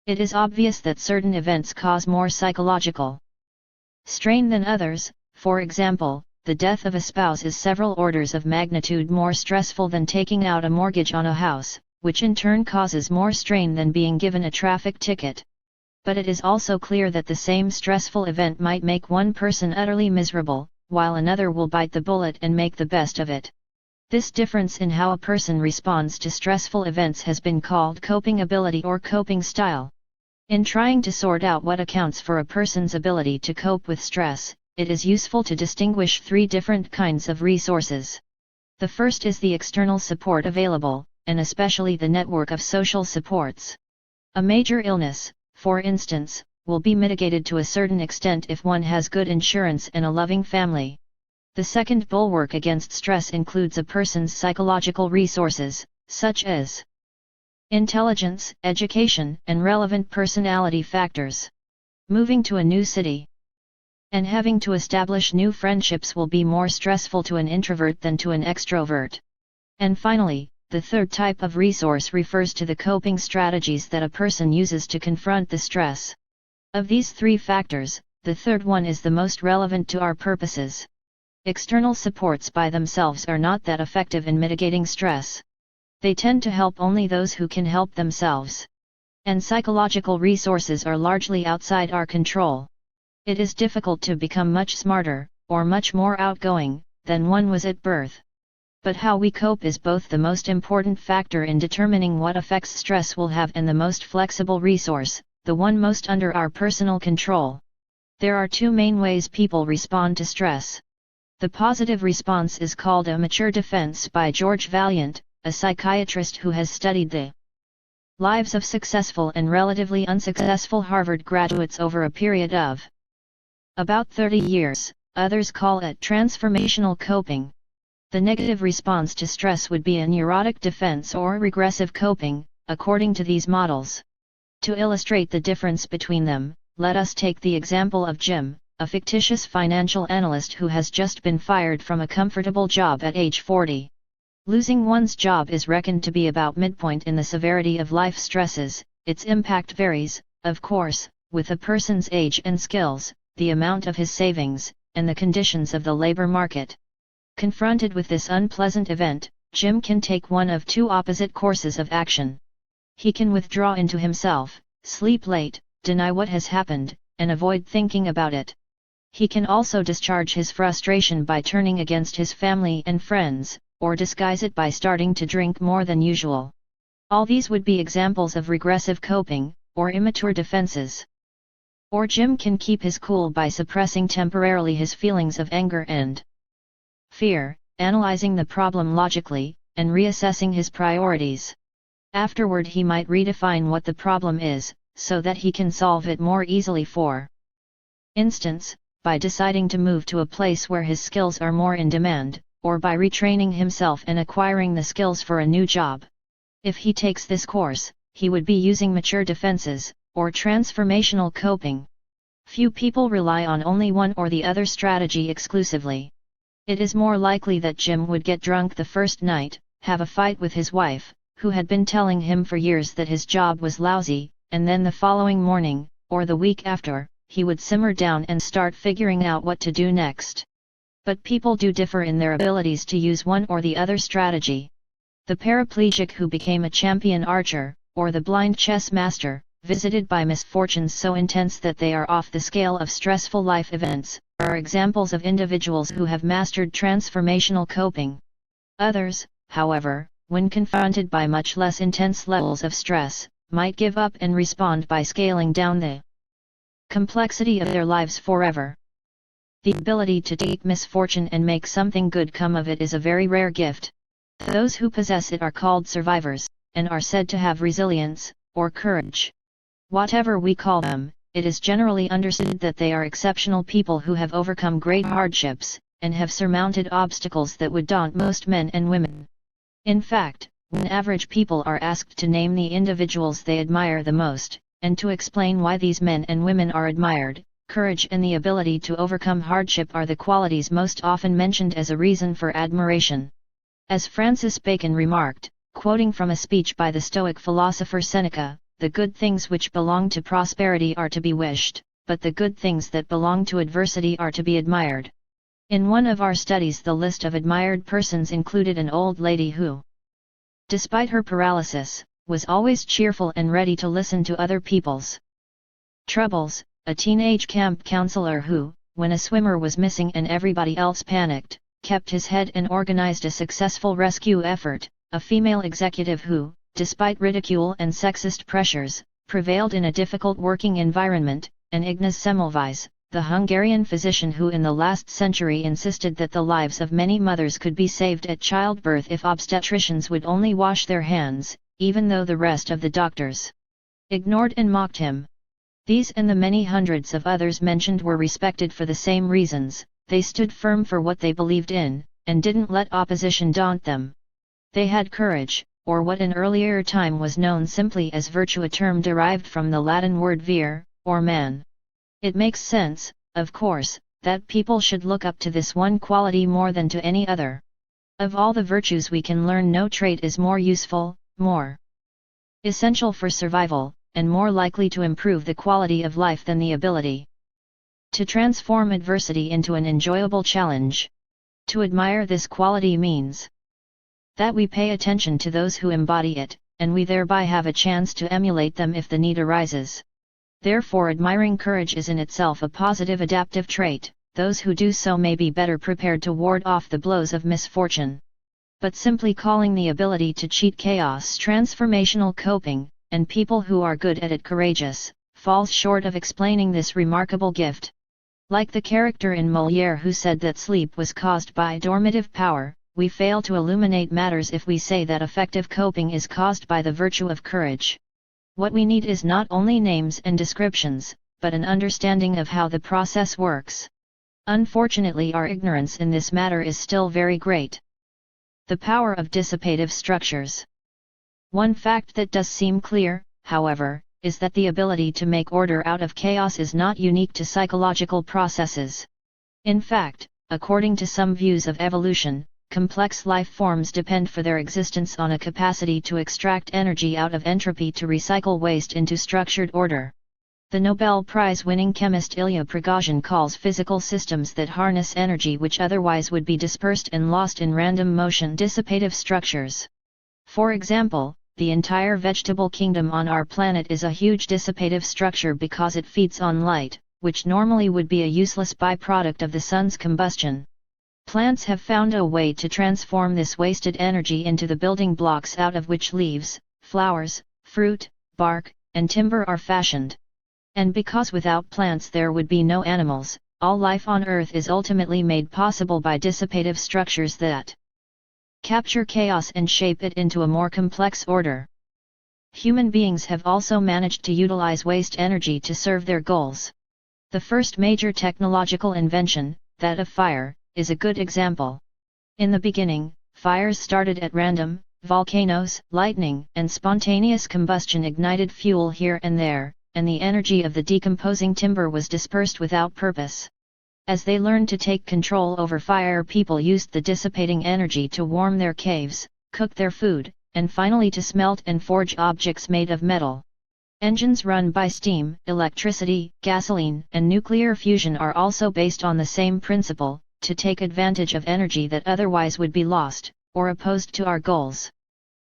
It is obvious that certain events cause more psychological strain than others. For example, the death of a spouse is several orders of magnitude more stressful than taking out a mortgage on a house, which in turn causes more strain than being given a traffic ticket. But it is also clear that the same stressful event might make one person utterly miserable, while another will bite the bullet and make the best of it. This difference in how a person responds to stressful events has been called coping ability or coping style. In trying to sort out what accounts for a person's ability to cope with stress, it is useful to distinguish three different kinds of resources. The first is the external support available, and especially the network of social supports. A major illness, for instance, will be mitigated to a certain extent if one has good insurance and a loving family. The second bulwark against stress includes a person's psychological resources, such as intelligence, education, and relevant personality factors. Moving to a new city and having to establish new friendships will be more stressful to an introvert than to an extrovert. And finally, the third type of resource refers to the coping strategies that a person uses to confront the stress. Of these three factors, the third one is the most relevant to our purposes. External supports by themselves are not that effective in mitigating stress. They tend to help only those who can help themselves. And psychological resources are largely outside our control. It is difficult to become much smarter, or much more outgoing, than one was at birth. But how we cope is both the most important factor in determining what effects stress will have and the most flexible resource, the one most under our personal control. There are two main ways people respond to stress. The positive response is called a mature defense by George Vaillant, a psychiatrist who has studied the lives of successful and relatively unsuccessful Harvard graduates over a period of about 30 years. Others call it transformational coping. The negative response to stress would be a neurotic defense or regressive coping, according to these models. To illustrate the difference between them, let us take the example of Jim, a fictitious financial analyst who has just been fired from a comfortable job at age 40. Losing one's job is reckoned to be about midpoint in the severity of life stresses. Its impact varies, of course, with a person's age and skills, the amount of his savings, and the conditions of the labor market. Confronted with this unpleasant event, Jim can take one of two opposite courses of action. He can withdraw into himself, sleep late, deny what has happened, and avoid thinking about it. He can also discharge his frustration by turning against his family and friends, or disguise it by starting to drink more than usual. All these would be examples of regressive coping, or immature defenses. Or Jim can keep his cool by suppressing temporarily his feelings of anger and fear, analyzing the problem logically, and reassessing his priorities. Afterward he might redefine what the problem is, so that he can solve it more easily. For instance, by deciding to move to a place where his skills are more in demand, or by retraining himself and acquiring the skills for a new job. If he takes this course, he would be using mature defenses, or transformational coping. Few people rely on only one or the other strategy exclusively. It is more likely that Jim would get drunk the first night, have a fight with his wife, who had been telling him for years that his job was lousy, and then the following morning, or the week after, he would simmer down and start figuring out what to do next. But people do differ in their abilities to use one or the other strategy. The paraplegic who became a champion archer, or the blind chess master, visited by misfortunes so intense that they are off the scale of stressful life events, are examples of individuals who have mastered transformational coping. Others, however, when confronted by much less intense levels of stress, might give up and respond by scaling down the complexity of their lives forever. The ability to take misfortune and make something good come of it is a very rare gift. Those who possess it are called survivors, and are said to have resilience, or courage. Whatever we call them, it is generally understood that they are exceptional people who have overcome great hardships, and have surmounted obstacles that would daunt most men and women. In fact, when average people are asked to name the individuals they admire the most, and to explain why these men and women are admired, courage and the ability to overcome hardship are the qualities most often mentioned as a reason for admiration. As Francis Bacon remarked, quoting from a speech by the Stoic philosopher Seneca, "The good things which belong to prosperity are to be wished, but the good things that belong to adversity are to be admired." In one of our studies, the list of admired persons included an old lady who, despite her paralysis, was always cheerful and ready to listen to other people's troubles, a teenage camp counselor who, when a swimmer was missing and everybody else panicked, kept his head and organized a successful rescue effort, a female executive who, despite ridicule and sexist pressures, prevailed in a difficult working environment, and Ignaz Semmelweis, the Hungarian physician who in the last century insisted that the lives of many mothers could be saved at childbirth if obstetricians would only wash their hands, even though the rest of the doctors ignored and mocked him. These and the many hundreds of others mentioned were respected for the same reasons. They stood firm for what they believed in, and didn't let opposition daunt them. They had courage, or what in earlier time was known simply as virtue, a term derived from the Latin word vir, or man. It makes sense, of course, that people should look up to this one quality more than to any other. Of all the virtues we can learn, no trait is more useful, more essential for survival, and more likely to improve the quality of life than the ability to transform adversity into an enjoyable challenge. To admire this quality means that we pay attention to those who embody it, and we thereby have a chance to emulate them if the need arises. Therefore, admiring courage is in itself a positive adaptive trait. Those who do so may be better prepared to ward off the blows of misfortune. But simply calling the ability to cheat chaos transformational coping, and people who are good at it courageous, falls short of explaining this remarkable gift. Like the character in Molière who said that sleep was caused by dormitive power, we fail to illuminate matters if we say that effective coping is caused by the virtue of courage. What we need is not only names and descriptions, but an understanding of how the process works. Unfortunately, our ignorance in this matter is still very great. The power of dissipative structures. One fact that does seem clear, however, is that the ability to make order out of chaos is not unique to psychological processes. In fact, according to some views of evolution, complex life forms depend for their existence on a capacity to extract energy out of entropy to recycle waste into structured order. The Nobel Prize-winning chemist Ilya Prigozhin calls physical systems that harness energy which otherwise would be dispersed and lost in random motion dissipative structures. For example, the entire vegetable kingdom on our planet is a huge dissipative structure because it feeds on light, which normally would be a useless byproduct of the sun's combustion. Plants have found a way to transform this wasted energy into the building blocks out of which leaves, flowers, fruit, bark, and timber are fashioned. And because without plants there would be no animals, all life on Earth is ultimately made possible by dissipative structures that capture chaos and shape it into a more complex order. Human beings have also managed to utilize waste energy to serve their goals. The first major technological invention, that of fire, is a good example. In the beginning, fires started at random. Volcanoes, lightning, and spontaneous combustion ignited fuel here and there, and the energy of the decomposing timber was dispersed without purpose. As they learned to take control over fire, people used the dissipating energy to warm their caves, cook their food, and finally to smelt and forge objects made of metal. Engines run by steam, electricity, gasoline, and nuclear fusion are also based on the same principle, to take advantage of energy that otherwise would be lost, or opposed to our goals.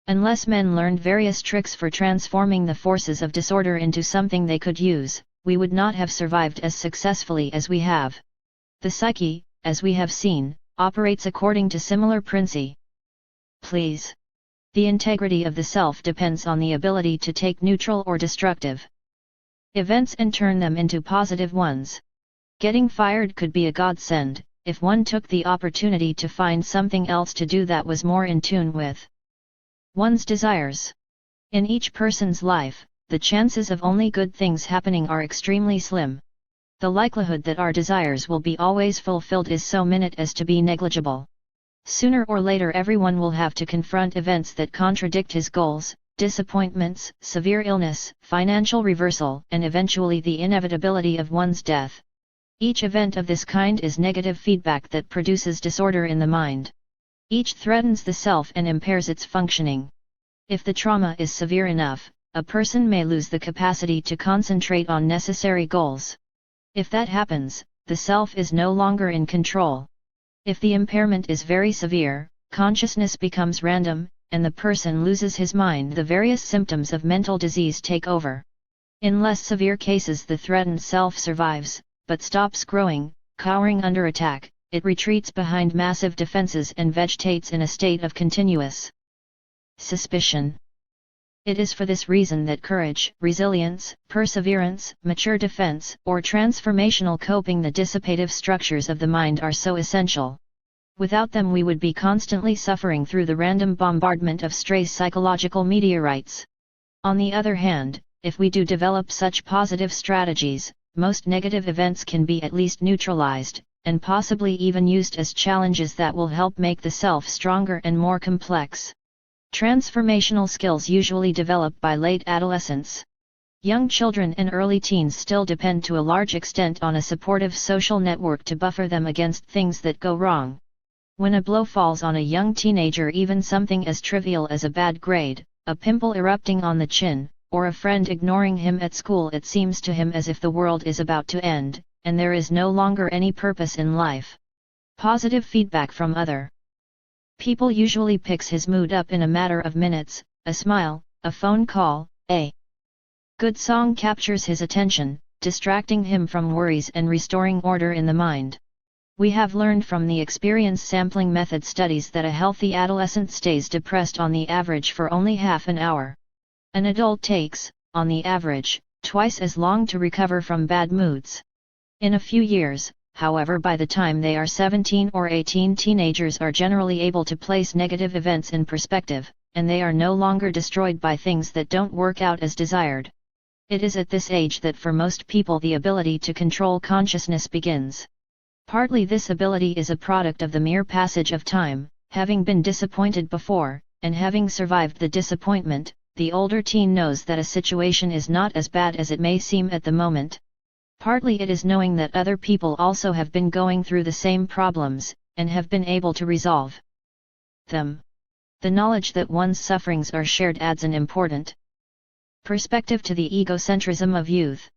Unless men learned various tricks for transforming the forces of disorder into something they could use, we would not have survived as successfully as we have. The psyche, as we have seen, operates according to similar principles. The integrity of the self depends on the ability to take neutral or destructive events and turn them into positive ones. Getting fired could be a godsend, if one took the opportunity to find something else to do that was more in tune with one's desires. In each person's life, the chances of only good things happening are extremely slim. The likelihood that our desires will be always fulfilled is so minute as to be negligible. Sooner or later everyone will have to confront events that contradict his goals, disappointments, severe illness, financial reversal, and eventually the inevitability of one's death. Each event of this kind is negative feedback that produces disorder in the mind. Each threatens the self and impairs its functioning. If the trauma is severe enough, a person may lose the capacity to concentrate on necessary goals. If that happens, the self is no longer in control. If the impairment is very severe, consciousness becomes random, and the person loses his mind. The various symptoms of mental disease take over. In less severe cases the threatened self survives, but stops growing, cowering under attack. It retreats behind massive defenses and vegetates in a state of continuous suspicion. It is for this reason that courage, resilience, perseverance, mature defense, or transformational coping, the dissipative structures of the mind, are so essential. Without them we would be constantly suffering through the random bombardment of stray psychological meteorites. On the other hand, if we do develop such positive strategies, most negative events can be at least neutralized, and possibly even used as challenges that will help make the self stronger and more complex. Transformational skills usually develop by late adolescence. Young children and early teens still depend to a large extent on a supportive social network to buffer them against things that go wrong. When a blow falls on a young teenager, even something as trivial as a bad grade, a pimple erupting on the chin, or a friend ignoring him at school, it seems to him as if the world is about to end, and there is no longer any purpose in life. Positive feedback from other people usually picks his mood up in a matter of minutes. A smile, a phone call, a good song captures his attention, distracting him from worries and restoring order in the mind. We have learned from the experience sampling method studies that a healthy adolescent stays depressed on the average for only half an hour. An adult takes, on the average, twice as long to recover from bad moods. In a few years, however, by the time they are 17 or 18, teenagers are generally able to place negative events in perspective, and they are no longer destroyed by things that don't work out as desired. It is at this age that for most people the ability to control consciousness begins. Partly this ability is a product of the mere passage of time, having been disappointed before, and having survived the disappointment. The older teen knows that a situation is not as bad as it may seem at the moment. Partly it is knowing that other people also have been going through the same problems, and have been able to resolve them. The knowledge that one's sufferings are shared adds an important perspective to the egocentrism of youth.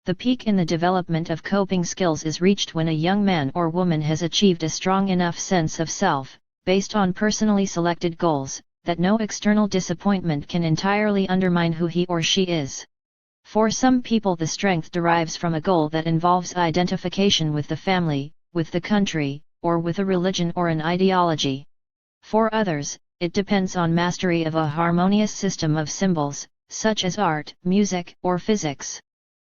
The peak in the development of coping skills is reached when a young man or woman has achieved a strong enough sense of self, based on personally selected goals, that no external disappointment can entirely undermine who he or she is. For some people, the strength derives from a goal that involves identification with the family, with the country, or with a religion or an ideology. For others, it depends on mastery of a harmonious system of symbols, such as art, music, or physics.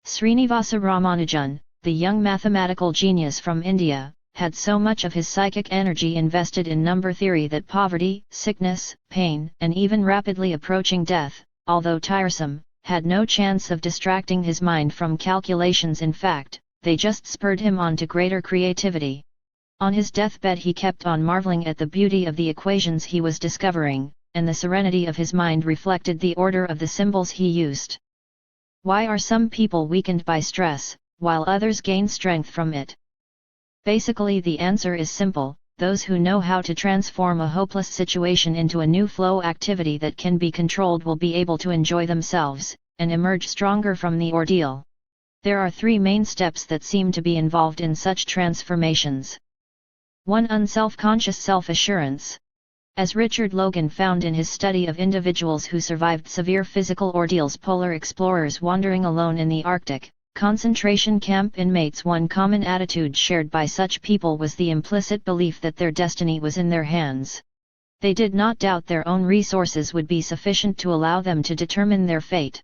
Srinivasa Ramanujan, the young mathematical genius from India, had so much of his psychic energy invested in number theory that poverty, sickness, pain, and even rapidly approaching death, although tiresome, had no chance of distracting his mind from calculations. In fact, they just spurred him on to greater creativity. On his deathbed he kept on marveling at the beauty of the equations he was discovering, and the serenity of his mind reflected the order of the symbols he used. Why are some people weakened by stress, while others gain strength from it? Basically, the answer is simple: those who know how to transform a hopeless situation into a new flow activity that can be controlled will be able to enjoy themselves, and emerge stronger from the ordeal. There are three main steps that seem to be involved in such transformations. 1. Unself-conscious self-assurance. As Richard Logan found in his study of individuals who survived severe physical ordeals, polar explorers wandering alone in the Arctic, concentration camp inmates, one common attitude shared by such people was the implicit belief that their destiny was in their hands. They did not doubt their own resources would be sufficient to allow them to determine their fate.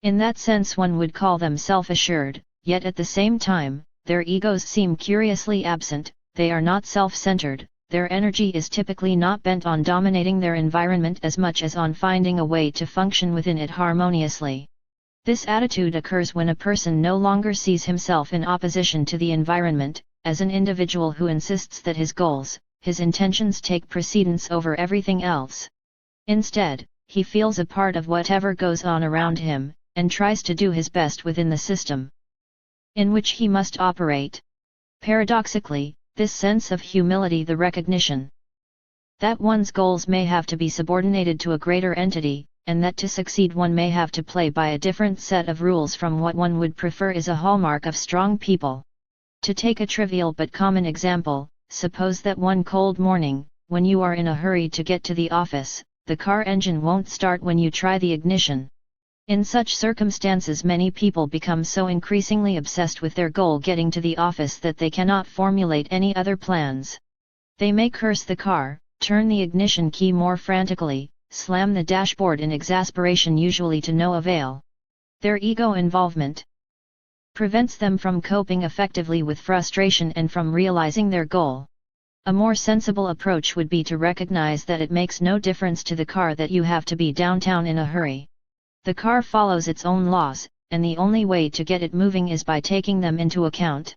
In that sense, one would call them self-assured, yet at the same time, their egos seem curiously absent. They are not self-centered. Their energy is typically not bent on dominating their environment as much as on finding a way to function within it harmoniously. This attitude occurs when a person no longer sees himself in opposition to the environment, as an individual who insists that his goals, his intentions take precedence over everything else. Instead, he feels a part of whatever goes on around him, and tries to do his best within the system in which he must operate. Paradoxically, this sense of humility, the recognition that one's goals may have to be subordinated to a greater entity, and that to succeed one may have to play by a different set of rules from what one would prefer, is a hallmark of strong people. To take a trivial but common example, suppose that one cold morning, when you are in a hurry to get to the office, the car engine won't start when you try the ignition. In such circumstances, many people become so increasingly obsessed with their goal, getting to the office, that they cannot formulate any other plans. They may curse the car, turn the ignition key more frantically, slam the dashboard in exasperation, usually to no avail. Their ego involvement prevents them from coping effectively with frustration and from realizing their goal. A more sensible approach would be to recognize that it makes no difference to the car that you have to be downtown in a hurry. The car follows its own laws, and the only way to get it moving is by taking them into account.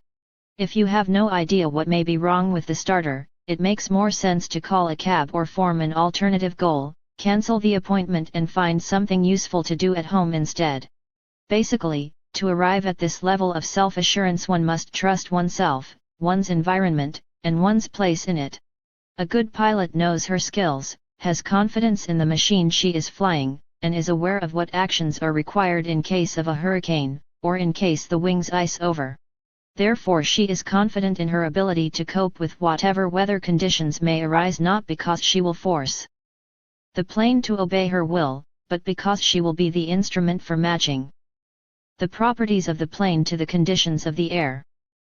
If you have no idea what may be wrong with the starter, it makes more sense to call a cab or form an alternative goal, cancel the appointment and find something useful to do at home instead. Basically, to arrive at this level of self-assurance, one must trust oneself, one's environment, and one's place in it. A good pilot knows her skills, has confidence in the machine she is flying, and is aware of what actions are required in case of a hurricane, or in case the wings ice over. Therefore, she is confident in her ability to cope with whatever weather conditions may arise, not because she will force the plane to obey her will, but because she will be the instrument for matching the properties of the plane to the conditions of the air.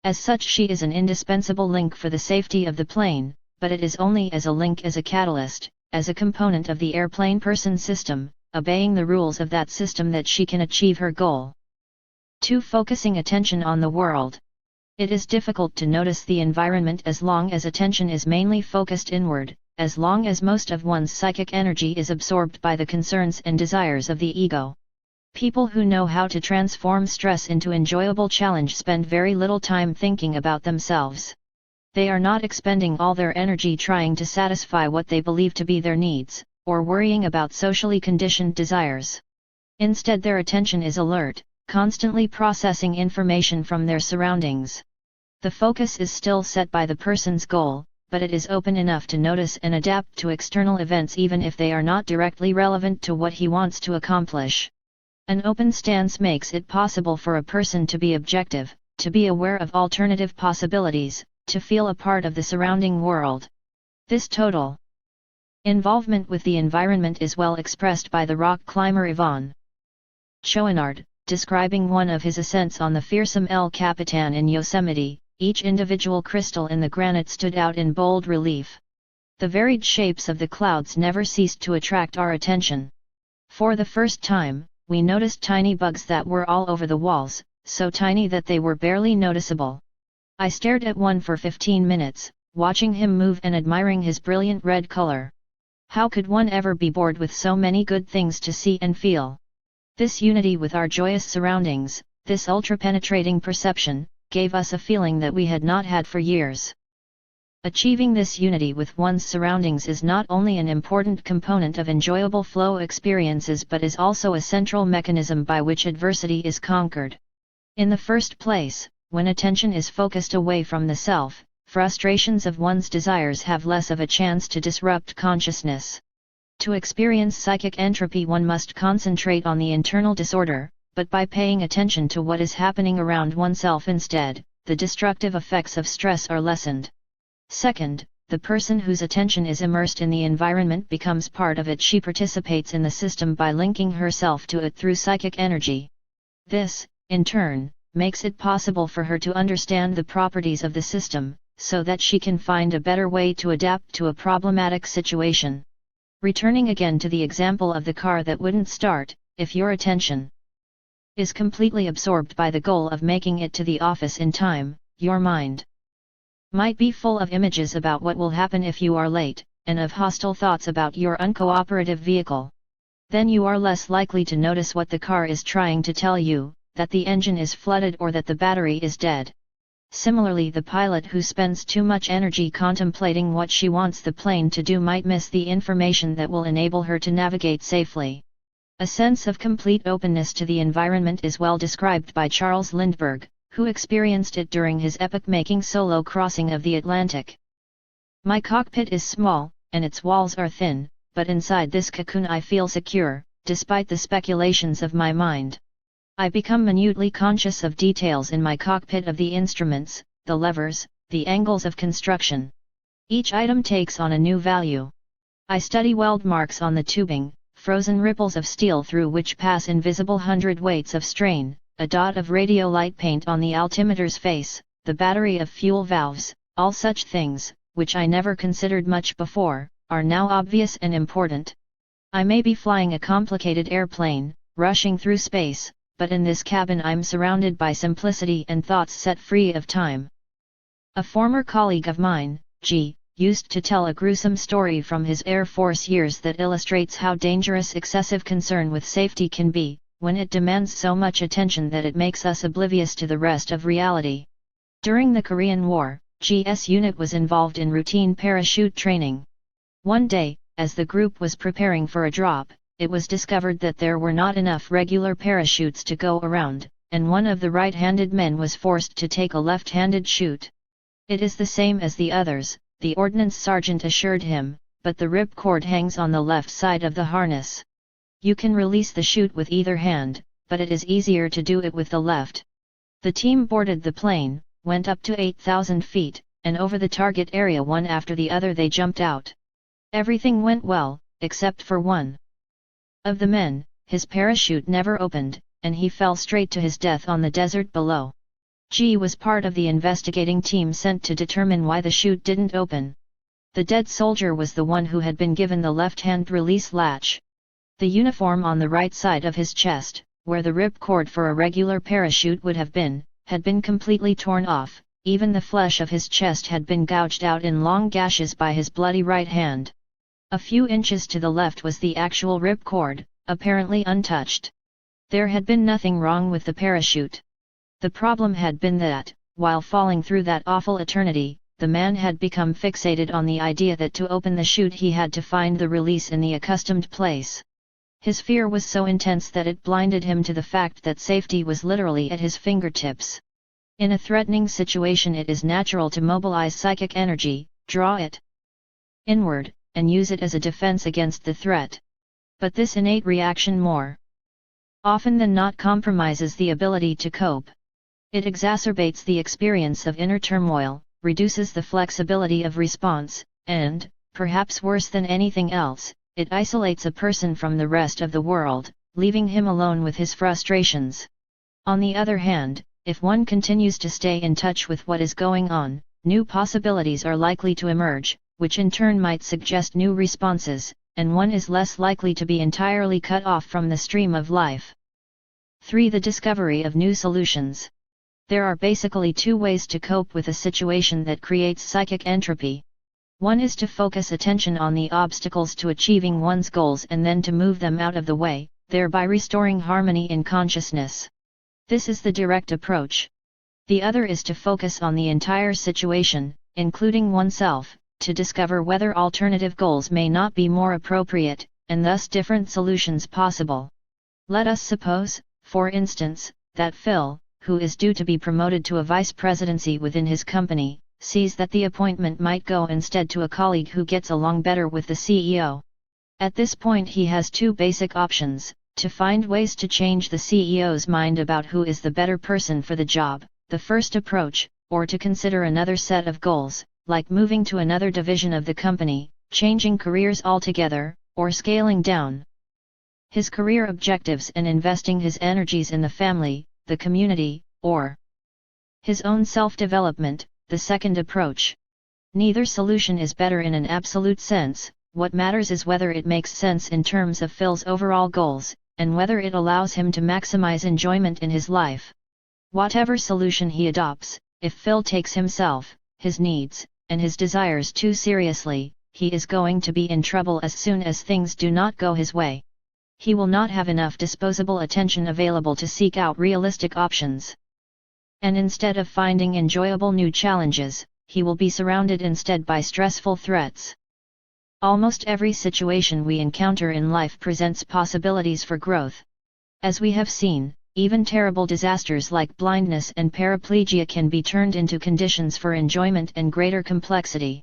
As such, she is an indispensable link for the safety of the plane, but it is only as a link, as a catalyst, as a component of the airplane person system, obeying the rules of that system, that she can achieve her goal. 2. Focusing attention on the world. It is difficult to notice the environment as long as attention is mainly focused inward, as long as most of one's psychic energy is absorbed by the concerns and desires of the ego. People who know how to transform stress into enjoyable challenge spend very little time thinking about themselves. They are not expending all their energy trying to satisfy what they believe to be their needs, or worrying about socially conditioned desires. Instead, their attention is alert, constantly processing information from their surroundings. The focus is still set by the person's goal, but it is open enough to notice and adapt to external events even if they are not directly relevant to what he wants to accomplish. An open stance makes it possible for a person to be objective, to be aware of alternative possibilities, to feel a part of the surrounding world. This total involvement with the environment is well expressed by the rock climber Yvon Chouinard, describing one of his ascents on the fearsome El Capitan in Yosemite. Each individual crystal in the granite stood out in bold relief. The varied shapes of the clouds never ceased to attract our attention. For the first time, we noticed tiny bugs that were all over the walls, so tiny that they were barely noticeable. I stared at one for 15 minutes, watching him move and admiring his brilliant red color. How could one ever be bored with so many good things to see and feel? This unity with our joyous surroundings, this ultra-penetrating perception, gave us a feeling that we had not had for years. Achieving this unity with one's surroundings is not only an important component of enjoyable flow experiences but is also a central mechanism by which adversity is conquered. In the first place, when attention is focused away from the self, frustrations of one's desires have less of a chance to disrupt consciousness. To experience psychic entropy one must concentrate on the internal disorder, but by paying attention to what is happening around oneself instead, the destructive effects of stress are lessened. Second, the person whose attention is immersed in the environment becomes part of it. She participates in the system by linking herself to it through psychic energy. This, in turn, makes it possible for her to understand the properties of the system, so that she can find a better way to adapt to a problematic situation. Returning again to the example of the car that wouldn't start, if your attention is completely absorbed by the goal of making it to the office in time, your mind might be full of images about what will happen if you are late, and of hostile thoughts about your uncooperative vehicle. Then you are less likely to notice what the car is trying to tell you, that the engine is flooded or that the battery is dead. Similarly, the pilot who spends too much energy contemplating what she wants the plane to do might miss the information that will enable her to navigate safely. A sense of complete openness to the environment is well described by Charles Lindbergh, who experienced it during his epoch-making solo crossing of the Atlantic. My cockpit is small, and its walls are thin, but inside this cocoon I feel secure, despite the speculations of my mind. I become minutely conscious of details in my cockpit, of the instruments, the levers, the angles of construction. Each item takes on a new value. I study weld marks on the tubing, frozen ripples of steel through which pass invisible hundredweights of strain, a dot of radio light paint on the altimeter's face, the battery of fuel valves. All such things, which I never considered much before, are now obvious and important. I may be flying a complicated airplane, rushing through space, but in this cabin I'm surrounded by simplicity and thoughts set free of time. A former colleague of mine, G, used to tell a gruesome story from his Air Force years that illustrates how dangerous excessive concern with safety can be, when it demands so much attention that it makes us oblivious to the rest of reality. During the Korean War, G's unit was involved in routine parachute training. One day, as the group was preparing for a drop, it was discovered that there were not enough regular parachutes to go around, and one of the right-handed men was forced to take a left-handed chute. "It is the same as the others," the ordnance sergeant assured him, "but the ripcord hangs on the left side of the harness. You can release the chute with either hand, but it is easier to do it with the left." The team boarded the plane, went up to 8,000 feet, and over the target area one after the other they jumped out. Everything went well, except for one of the men. His parachute never opened, and he fell straight to his death on the desert below. G was part of the investigating team sent to determine why the chute didn't open. The dead soldier was the one who had been given the left-hand release latch. The uniform on the right side of his chest, where the ripcord for a regular parachute would have been, had been completely torn off. Even the flesh of his chest had been gouged out in long gashes by his bloody right hand. A few inches to the left was the actual ripcord, apparently untouched. There had been nothing wrong with the parachute. The problem had been that, while falling through that awful eternity, the man had become fixated on the idea that to open the chute he had to find the release in the accustomed place. His fear was so intense that it blinded him to the fact that safety was literally at his fingertips. In a threatening situation it is natural to mobilize psychic energy, draw it inward, and use it as a defense against the threat. But this innate reaction more often than not compromises the ability to cope. It exacerbates the experience of inner turmoil, reduces the flexibility of response, and, perhaps worse than anything else, it isolates a person from the rest of the world, leaving him alone with his frustrations. On the other hand, if one continues to stay in touch with what is going on, new possibilities are likely to emerge, which in turn might suggest new responses, and one is less likely to be entirely cut off from the stream of life. 3. The discovery of new solutions. There are basically two ways to cope with a situation that creates psychic entropy. One is to focus attention on the obstacles to achieving one's goals and then to move them out of the way, thereby restoring harmony in consciousness. This is the direct approach. The other is to focus on the entire situation, including oneself, to discover whether alternative goals may not be more appropriate, and thus different solutions possible. Let us suppose, for instance, that Phil, who is due to be promoted to a vice presidency within his company, sees that the appointment might go instead to a colleague who gets along better with the CEO. At this point he has two basic options: to find ways to change the CEO's mind about who is the better person for the job, the first approach, or to consider another set of goals, like moving to another division of the company, changing careers altogether, or scaling down his career objectives and investing his energies in the family, the community, or his own self-development, the second approach. Neither solution is better in an absolute sense. What matters is whether it makes sense in terms of Phil's overall goals, and whether it allows him to maximize enjoyment in his life. Whatever solution he adopts, if Phil takes himself, his needs, and his desires too seriously, he is going to be in trouble as soon as things do not go his way. He will not have enough disposable attention available to seek out realistic options. And instead of finding enjoyable new challenges, he will be surrounded instead by stressful threats. Almost every situation we encounter in life presents possibilities for growth. As we have seen, even terrible disasters like blindness and paraplegia can be turned into conditions for enjoyment and greater complexity.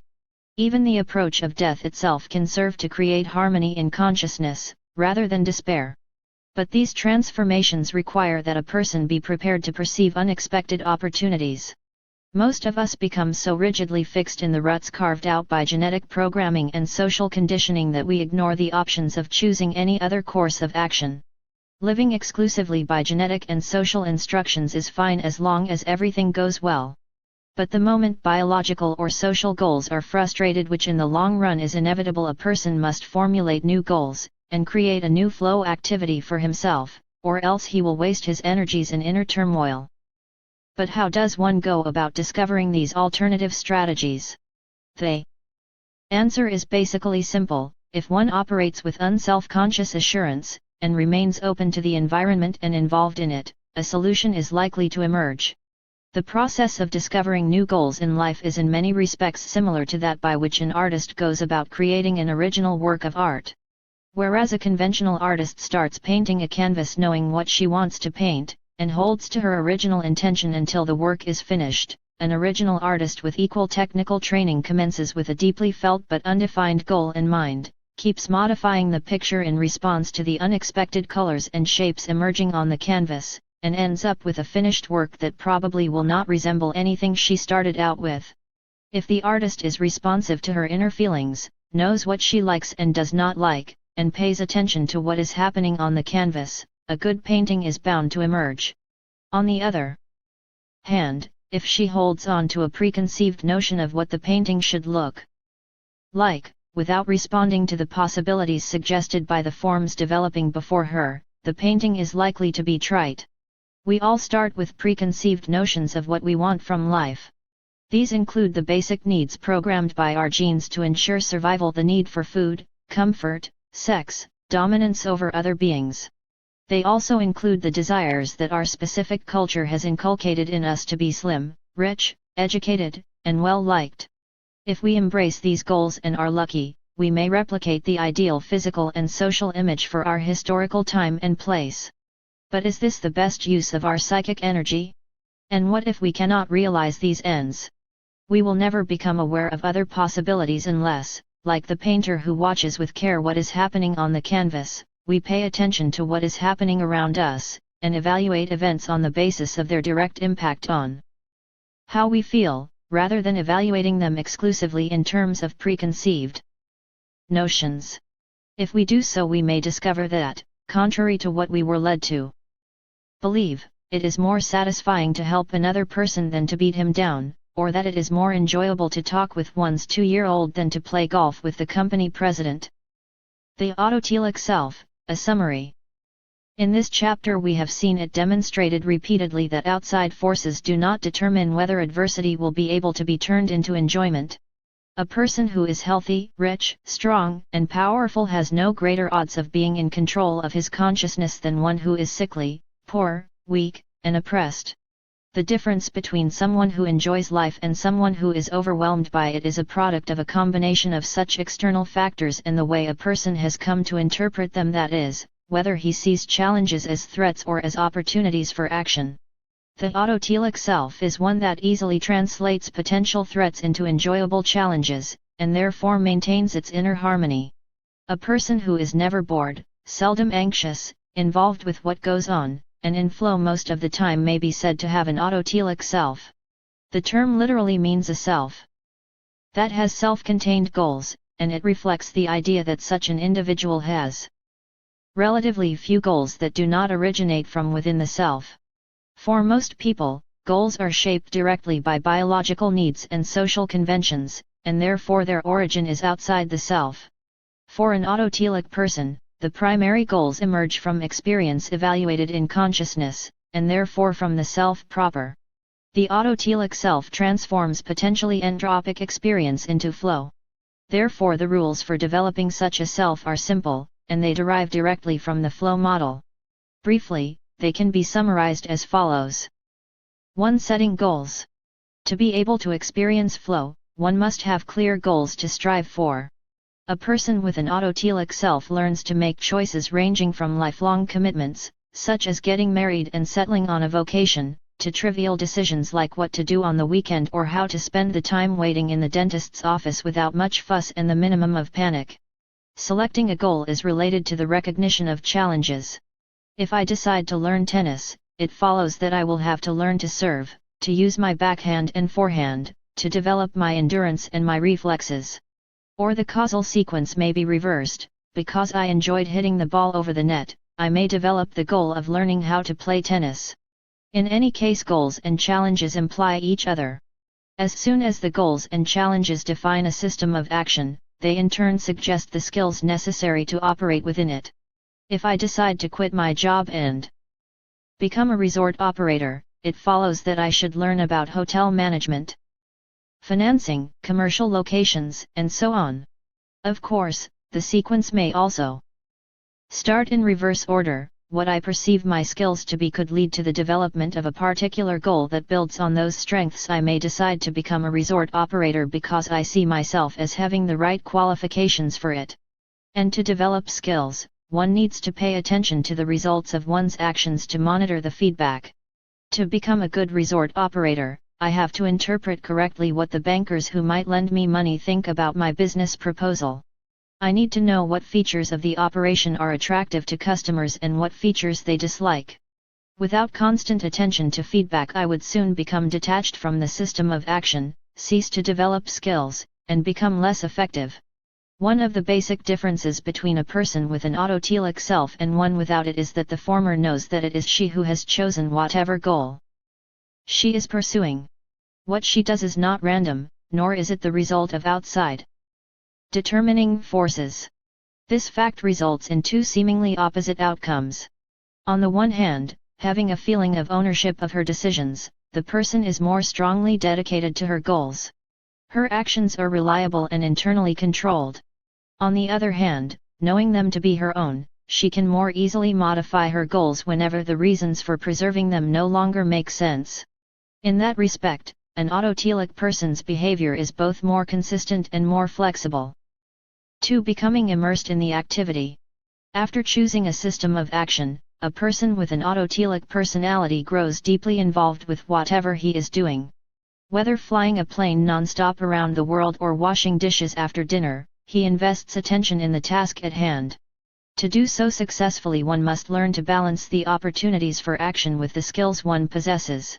Even the approach of death itself can serve to create harmony in consciousness, rather than despair. But these transformations require that a person be prepared to perceive unexpected opportunities. Most of us become so rigidly fixed in the ruts carved out by genetic programming and social conditioning that we ignore the options of choosing any other course of action. Living exclusively by genetic and social instructions is fine as long as everything goes well. But the moment biological or social goals are frustrated, which in the long run is inevitable, a person must formulate new goals, and create a new flow activity for himself, or else he will waste his energies in inner turmoil. But how does one go about discovering these alternative strategies? The answer is basically simple: if one operates with unself-conscious assurance, and remains open to the environment and involved in it, a solution is likely to emerge. The process of discovering new goals in life is in many respects similar to that by which an artist goes about creating an original work of art. Whereas a conventional artist starts painting a canvas knowing what she wants to paint, and holds to her original intention until the work is finished, an original artist with equal technical training commences with a deeply felt but undefined goal in mind, keeps modifying the picture in response to the unexpected colors and shapes emerging on the canvas, and ends up with a finished work that probably will not resemble anything she started out with. If the artist is responsive to her inner feelings, knows what she likes and does not like, and pays attention to what is happening on the canvas, a good painting is bound to emerge. On the other hand, if she holds on to a preconceived notion of what the painting should look like, without responding to the possibilities suggested by the forms developing before her, the painting is likely to be trite. We all start with preconceived notions of what we want from life. These include the basic needs programmed by our genes to ensure survival: the need for food, comfort, sex, dominance over other beings. They also include the desires that our specific culture has inculcated in us to be slim, rich, educated, and well-liked. If we embrace these goals and are lucky, we may replicate the ideal physical and social image for our historical time and place. But is this the best use of our psychic energy? And what if we cannot realize these ends? We will never become aware of other possibilities unless, like the painter who watches with care what is happening on the canvas, we pay attention to what is happening around us, and evaluate events on the basis of their direct impact on how we feel, rather than evaluating them exclusively in terms of preconceived notions. If we do so, we may discover that, contrary to what we were led to believe, it is more satisfying to help another person than to beat him down, or that it is more enjoyable to talk with one's 2-year-old than to play golf with the company president. The autotelic self, a summary. In this chapter we have seen it demonstrated repeatedly that outside forces do not determine whether adversity will be able to be turned into enjoyment. A person who is healthy, rich, strong, and powerful has no greater odds of being in control of his consciousness than one who is sickly, poor, weak, and oppressed. The difference between someone who enjoys life and someone who is overwhelmed by it is a product of a combination of such external factors and the way a person has come to interpret them, that is, whether he sees challenges as threats or as opportunities for action. The autotelic self is one that easily translates potential threats into enjoyable challenges, and therefore maintains its inner harmony. A person who is never bored, seldom anxious, involved with what goes on, and in flow most of the time may be said to have an autotelic self. The term literally means a self that has self-contained goals, and it reflects the idea that such an individual has relatively few goals that do not originate from within the self. For most people, goals are shaped directly by biological needs and social conventions, and therefore their origin is outside the self. For an autotelic person, the primary goals emerge from experience evaluated in consciousness, and therefore from the self proper. The autotelic self transforms potentially entropic experience into flow. Therefore the rules for developing such a self are simple, and they derive directly from the flow model. Briefly, they can be summarized as follows. 1. Setting goals. To be able to experience flow, one must have clear goals to strive for. A person with an autotelic self learns to make choices ranging from lifelong commitments, such as getting married and settling on a vocation, to trivial decisions like what to do on the weekend or how to spend the time waiting in the dentist's office without much fuss and the minimum of panic. Selecting a goal is related to the recognition of challenges. If I decide to learn tennis, it follows that I will have to learn to serve, to use my backhand and forehand, to develop my endurance and my reflexes. Or the causal sequence may be reversed. Because I enjoyed hitting the ball over the net, I may develop the goal of learning how to play tennis. In any case, goals and challenges imply each other. As soon as the goals and challenges define a system of action, they in turn suggest the skills necessary to operate within it. If I decide to quit my job and become a resort operator, it follows that I should learn about hotel management, financing, commercial locations, and so on. Of course, the sequence may also start in reverse order. What I perceive my skills to be could lead to the development of a particular goal that builds on those strengths. I may decide to become a resort operator because I see myself as having the right qualifications for it. And to develop skills, one needs to pay attention to the results of one's actions to monitor the feedback. To become a good resort operator, I have to interpret correctly what the bankers who might lend me money think about my business proposal. I need to know what features of the operation are attractive to customers and what features they dislike. Without constant attention to feedback, I would soon become detached from the system of action, cease to develop skills, and become less effective. One of the basic differences between a person with an autotelic self and one without it is that the former knows that it is she who has chosen whatever goal she is pursuing. What she does is not random, nor is it the result of outside determining forces. This fact results in two seemingly opposite outcomes. On the one hand, having a feeling of ownership of her decisions, the person is more strongly dedicated to her goals. Her actions are reliable and internally controlled. On the other hand, knowing them to be her own, she can more easily modify her goals whenever the reasons for preserving them no longer make sense. In that respect, an autotelic person's behavior is both more consistent and more flexible. 2. Becoming immersed in the activity. After choosing a system of action, a person with an autotelic personality grows deeply involved with whatever he is doing. Whether flying a plane non-stop around the world or washing dishes after dinner, he invests attention in the task at hand. To do so successfully, one must learn to balance the opportunities for action with the skills one possesses.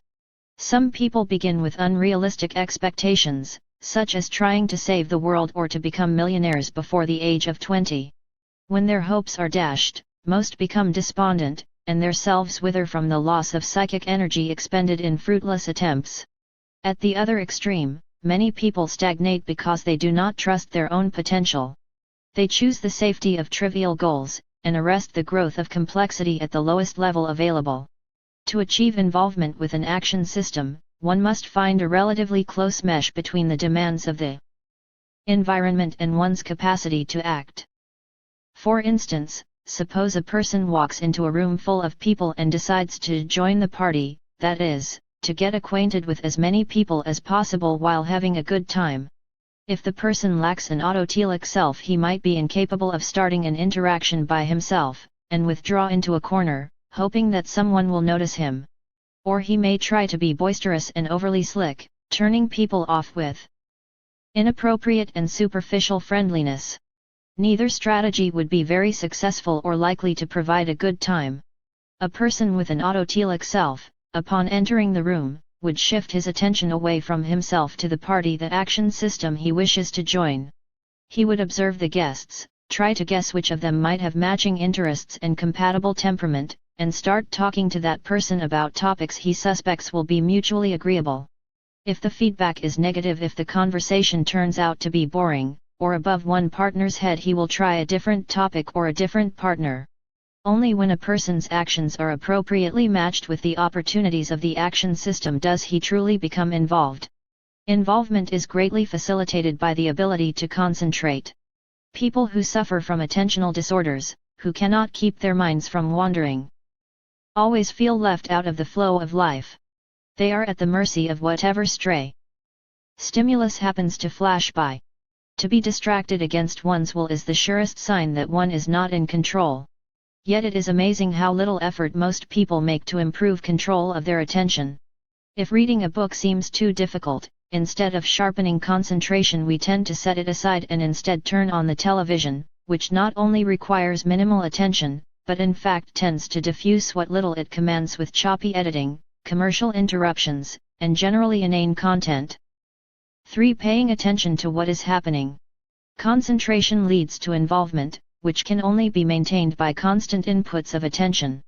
Some people begin with unrealistic expectations, such as trying to save the world or to become millionaires before the age of 20. When their hopes are dashed, most become despondent, and their selves wither from the loss of psychic energy expended in fruitless attempts. At the other extreme, many people stagnate because they do not trust their own potential. They choose the safety of trivial goals, and arrest the growth of complexity at the lowest level available. To achieve involvement with an action system, one must find a relatively close mesh between the demands of the environment and one's capacity to act. For instance, suppose a person walks into a room full of people and decides to join the party, that is, to get acquainted with as many people as possible while having a good time. If the person lacks an autotelic self, he might be incapable of starting an interaction by himself, and withdraw into a corner, hoping that someone will notice him. Or he may try to be boisterous and overly slick, turning people off with inappropriate and superficial friendliness. Neither strategy would be very successful or likely to provide a good time. A person with an autotelic self, upon entering the room, would shift his attention away from himself to the party, the action system he wishes to join. He would observe the guests, try to guess which of them might have matching interests and compatible temperament, and start talking to that person about topics he suspects will be mutually agreeable. If the feedback is negative, if the conversation turns out to be boring, or above one partner's head, he will try a different topic or a different partner. Only when a person's actions are appropriately matched with the opportunities of the action system does he truly become involved. Involvement is greatly facilitated by the ability to concentrate. People who suffer from attentional disorders, who cannot keep their minds from wandering, always feel left out of the flow of life. They are at the mercy of whatever stray stimulus happens to flash by. To be distracted against one's will is the surest sign that one is not in control. Yet it is amazing how little effort most people make to improve control of their attention. If reading a book seems too difficult, instead of sharpening concentration, we tend to set it aside and instead turn on the television, which not only requires minimal attention, but in fact tends to diffuse what little it commands with choppy editing, commercial interruptions, and generally inane content. 3. Paying attention to what is happening. Concentration leads to involvement, which can only be maintained by constant inputs of attention.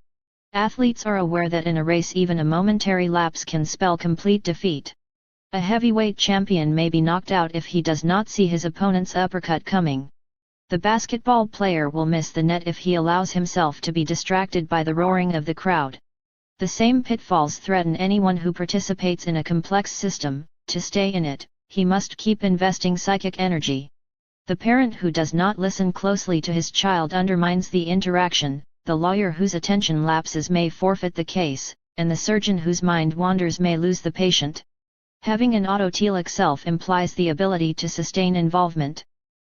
Athletes are aware that in a race even a momentary lapse can spell complete defeat. A heavyweight champion may be knocked out if he does not see his opponent's uppercut coming. The basketball player will miss the net if he allows himself to be distracted by the roaring of the crowd. The same pitfalls threaten anyone who participates in a complex system. To stay in it, he must keep investing psychic energy. The parent who does not listen closely to his child undermines the interaction, the lawyer whose attention lapses may forfeit the case, and the surgeon whose mind wanders may lose the patient. Having an autotelic self implies the ability to sustain involvement.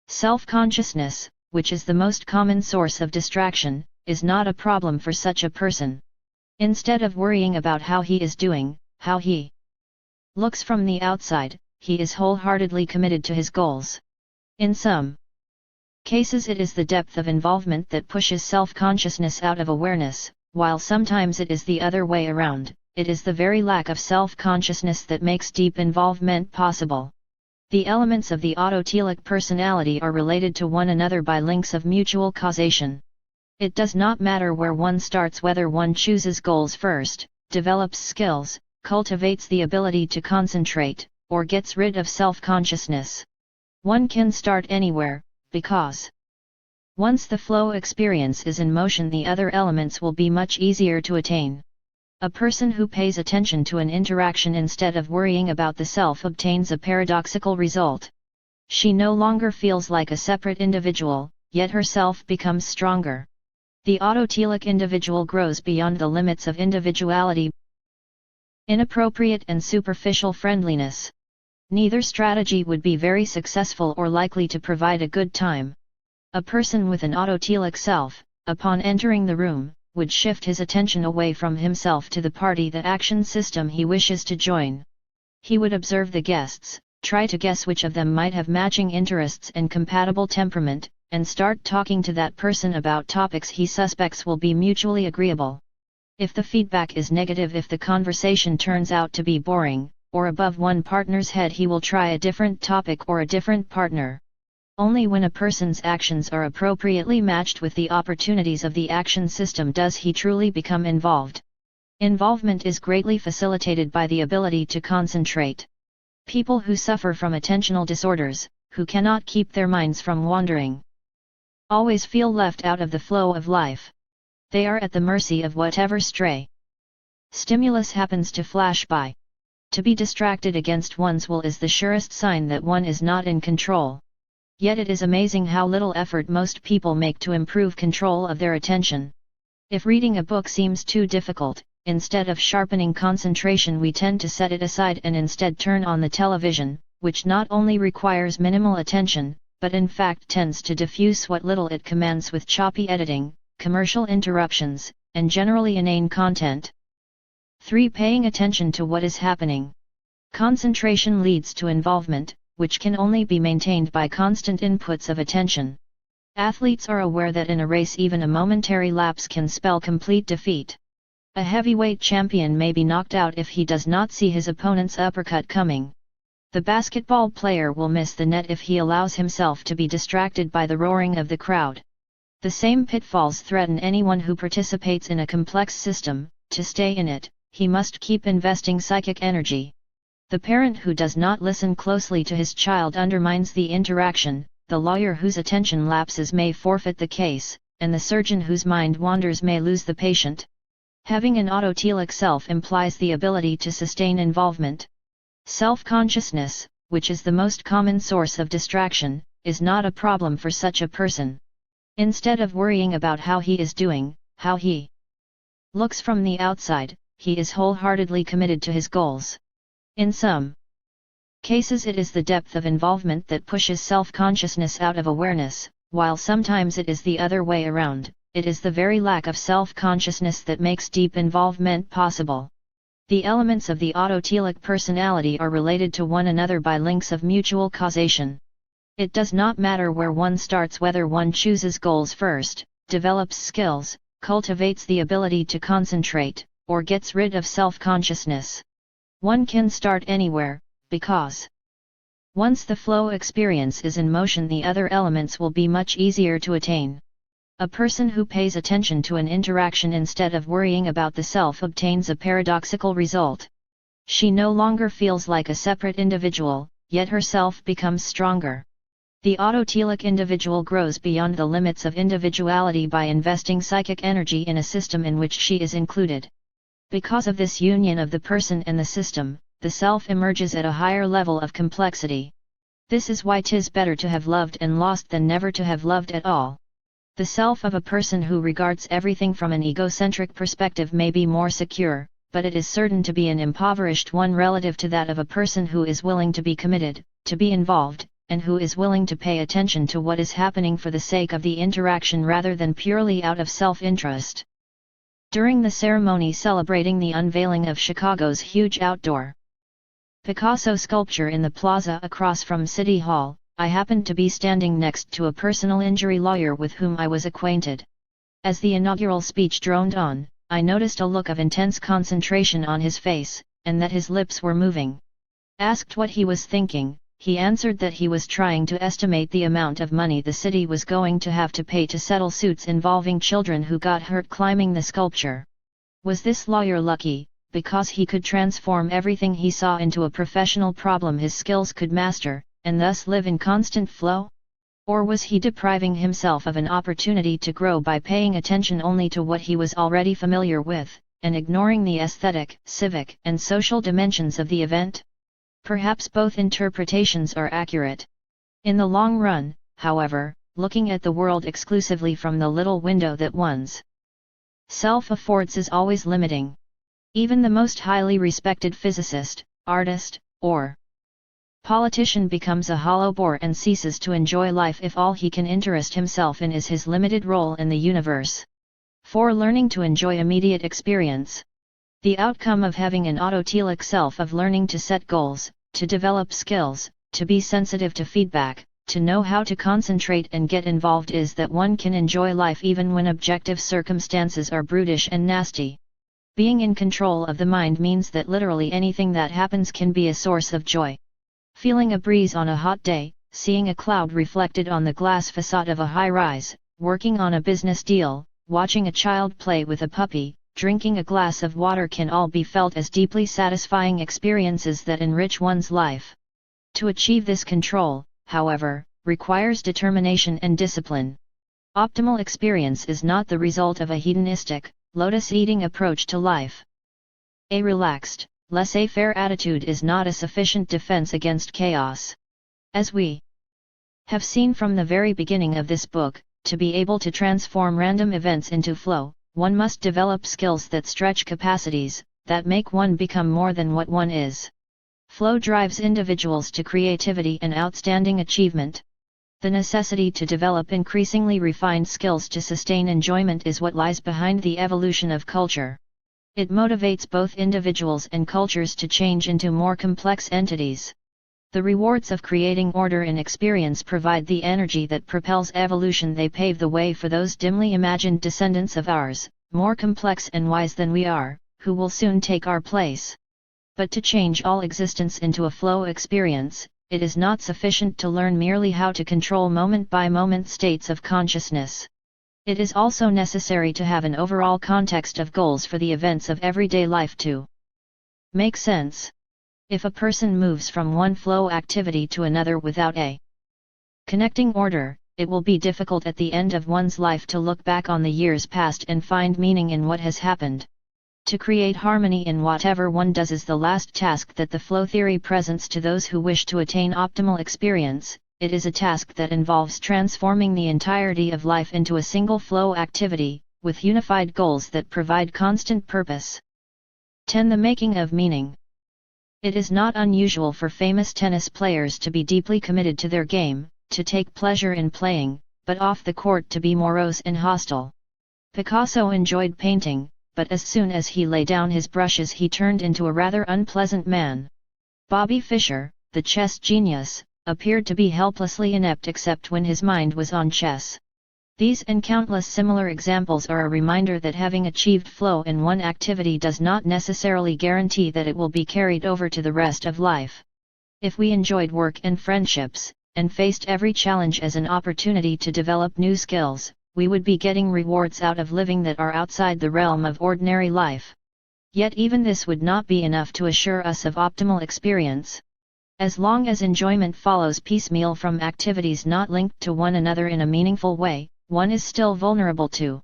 Self-consciousness, which is the most common source of distraction, is not a problem for such a person. Instead of worrying about how he is doing, how he looks from the outside, he is wholeheartedly committed to his goals. In some cases it is the depth of involvement that pushes self-consciousness out of awareness, while sometimes it is the other way around. It is the very lack of self-consciousness that makes deep involvement possible. The elements of the autotelic personality are related to one another by links of mutual causation. It does not matter where one starts, whether one chooses goals first, develops skills, cultivates the ability to concentrate, or gets rid of self-consciousness. One can start anywhere, because once the flow experience is in motion, the other elements will be much easier to attain. A person who pays attention to an interaction instead of worrying about the self obtains a paradoxical result. She no longer feels like a separate individual, yet herself becomes stronger. The autotelic individual grows beyond the limits of individuality. Inappropriate and superficial friendliness. Neither strategy would be very successful or likely to provide a good time. A person with an autotelic self, upon entering the room, would shift his attention away from himself to the party, the action system he wishes to join. He would observe the guests, try to guess which of them might have matching interests and compatible temperament, and start talking to that person about topics he suspects will be mutually agreeable. If the feedback is negative, if the conversation turns out to be boring, or above one partner's head, he will try a different topic or a different partner. Only when a person's actions are appropriately matched with the opportunities of the action system does he truly become involved. Involvement is greatly facilitated by the ability to concentrate. People who suffer from attentional disorders, who cannot keep their minds from wandering, always feel left out of the flow of life. They are at the mercy of whatever stray stimulus happens to flash by. To be distracted against one's will is the surest sign that one is not in control. Yet it is amazing how little effort most people make to improve control of their attention. If reading a book seems too difficult, instead of sharpening concentration, we tend to set it aside and instead turn on the television, which not only requires minimal attention, but in fact tends to diffuse what little it commands with choppy editing, commercial interruptions, and generally inane content. 3. Paying attention to what is happening. Concentration leads to involvement, which can only be maintained by constant inputs of attention. Athletes are aware that in a race even a momentary lapse can spell complete defeat. A heavyweight champion may be knocked out if he does not see his opponent's uppercut coming. The basketball player will miss the net if he allows himself to be distracted by the roaring of the crowd. The same pitfalls threaten anyone who participates in a complex system. To stay in it, he must keep investing psychic energy. The parent who does not listen closely to his child undermines the interaction, the lawyer whose attention lapses may forfeit the case, and the surgeon whose mind wanders may lose the patient. Having an autotelic self implies the ability to sustain involvement. Self-consciousness, which is the most common source of distraction, is not a problem for such a person. Instead of worrying about how he is doing, how he looks from the outside, he is wholeheartedly committed to his goals. In some cases it is the depth of involvement that pushes self-consciousness out of awareness, while sometimes it is the other way around. It is the very lack of self-consciousness that makes deep involvement possible. The elements of the autotelic personality are related to one another by links of mutual causation. It does not matter where one starts, whether one chooses goals first, develops skills, cultivates the ability to concentrate, or gets rid of self-consciousness. One can start anywhere, because once the flow experience is in motion, the other elements will be much easier to attain. A person who pays attention to an interaction instead of worrying about the self obtains a paradoxical result. She no longer feels like a separate individual, yet herself becomes stronger. The autotelic individual grows beyond the limits of individuality by investing psychic energy in a system in which she is included. Because of this union of the person and the system, the self emerges at a higher level of complexity. This is why 'tis better to have loved and lost than never to have loved at all. The self of a person who regards everything from an egocentric perspective may be more secure, but it is certain to be an impoverished one relative to that of a person who is willing to be committed, to be involved, and who is willing to pay attention to what is happening for the sake of the interaction rather than purely out of self-interest. During the ceremony celebrating the unveiling of Chicago's huge outdoor Picasso sculpture in the plaza across from City Hall, I happened to be standing next to a personal injury lawyer with whom I was acquainted. As the inaugural speech droned on, I noticed a look of intense concentration on his face, and that his lips were moving. Asked what he was thinking, he answered that he was trying to estimate the amount of money the city was going to have to pay to settle suits involving children who got hurt climbing the sculpture. Was this lawyer lucky, because he could transform everything he saw into a professional problem his skills could master, and thus live in constant flow? Or was he depriving himself of an opportunity to grow by paying attention only to what he was already familiar with, and ignoring the aesthetic, civic, and social dimensions of the event? Perhaps both interpretations are accurate. In the long run, however, looking at the world exclusively from the little window that one's self affords is always limiting. Even the most highly respected physicist, artist, or politician becomes a hollow bore and ceases to enjoy life if all he can interest himself in is his limited role in the universe. 4. Learning to enjoy immediate experience. The outcome of having an autotelic self of learning to set goals, to develop skills, to be sensitive to feedback, to know how to concentrate and get involved is that one can enjoy life even when objective circumstances are brutish and nasty. Being in control of the mind means that literally anything that happens can be a source of joy. Feeling a breeze on a hot day, seeing a cloud reflected on the glass facade of a high-rise, working on a business deal, watching a child play with a puppy, drinking a glass of water can all be felt as deeply satisfying experiences that enrich one's life. To achieve this control, however, requires determination and discipline. Optimal experience is not the result of a hedonistic, lotus-eating approach to life. A relaxed, laissez-faire attitude is not a sufficient defense against chaos. As we have seen from the very beginning of this book, to be able to transform random events into flow, one must develop skills that stretch capacities, that make one become more than what one is. Flow drives individuals to creativity and outstanding achievement. The necessity to develop increasingly refined skills to sustain enjoyment is what lies behind the evolution of culture. It motivates both individuals and cultures to change into more complex entities. The rewards of creating order in experience provide the energy that propels evolution. They pave the way for those dimly imagined descendants of ours, more complex and wise than we are, who will soon take our place. But to change all existence into a flow experience, it is not sufficient to learn merely how to control moment-by-moment states of consciousness. It is also necessary to have an overall context of goals for the events of everyday life to make sense. If a person moves from one flow activity to another without a connecting order, it will be difficult at the end of one's life to look back on the years past and find meaning in what has happened. To create harmony in whatever one does is the last task that the flow theory presents to those who wish to attain optimal experience. It is a task that involves transforming the entirety of life into a single flow activity, with unified goals that provide constant purpose. 10. The making of meaning. It is not unusual for famous tennis players to be deeply committed to their game, to take pleasure in playing, but off the court to be morose and hostile. Picasso enjoyed painting, but as soon as he lay down his brushes he turned into a rather unpleasant man. Bobby Fischer, the chess genius, appeared to be helplessly inept except when his mind was on chess. These and countless similar examples are a reminder that having achieved flow in one activity does not necessarily guarantee that it will be carried over to the rest of life. If we enjoyed work and friendships, and faced every challenge as an opportunity to develop new skills, we would be getting rewards out of living that are outside the realm of ordinary life. Yet even this would not be enough to assure us of optimal experience. As long as enjoyment follows piecemeal from activities not linked to one another in a meaningful way, one is still vulnerable to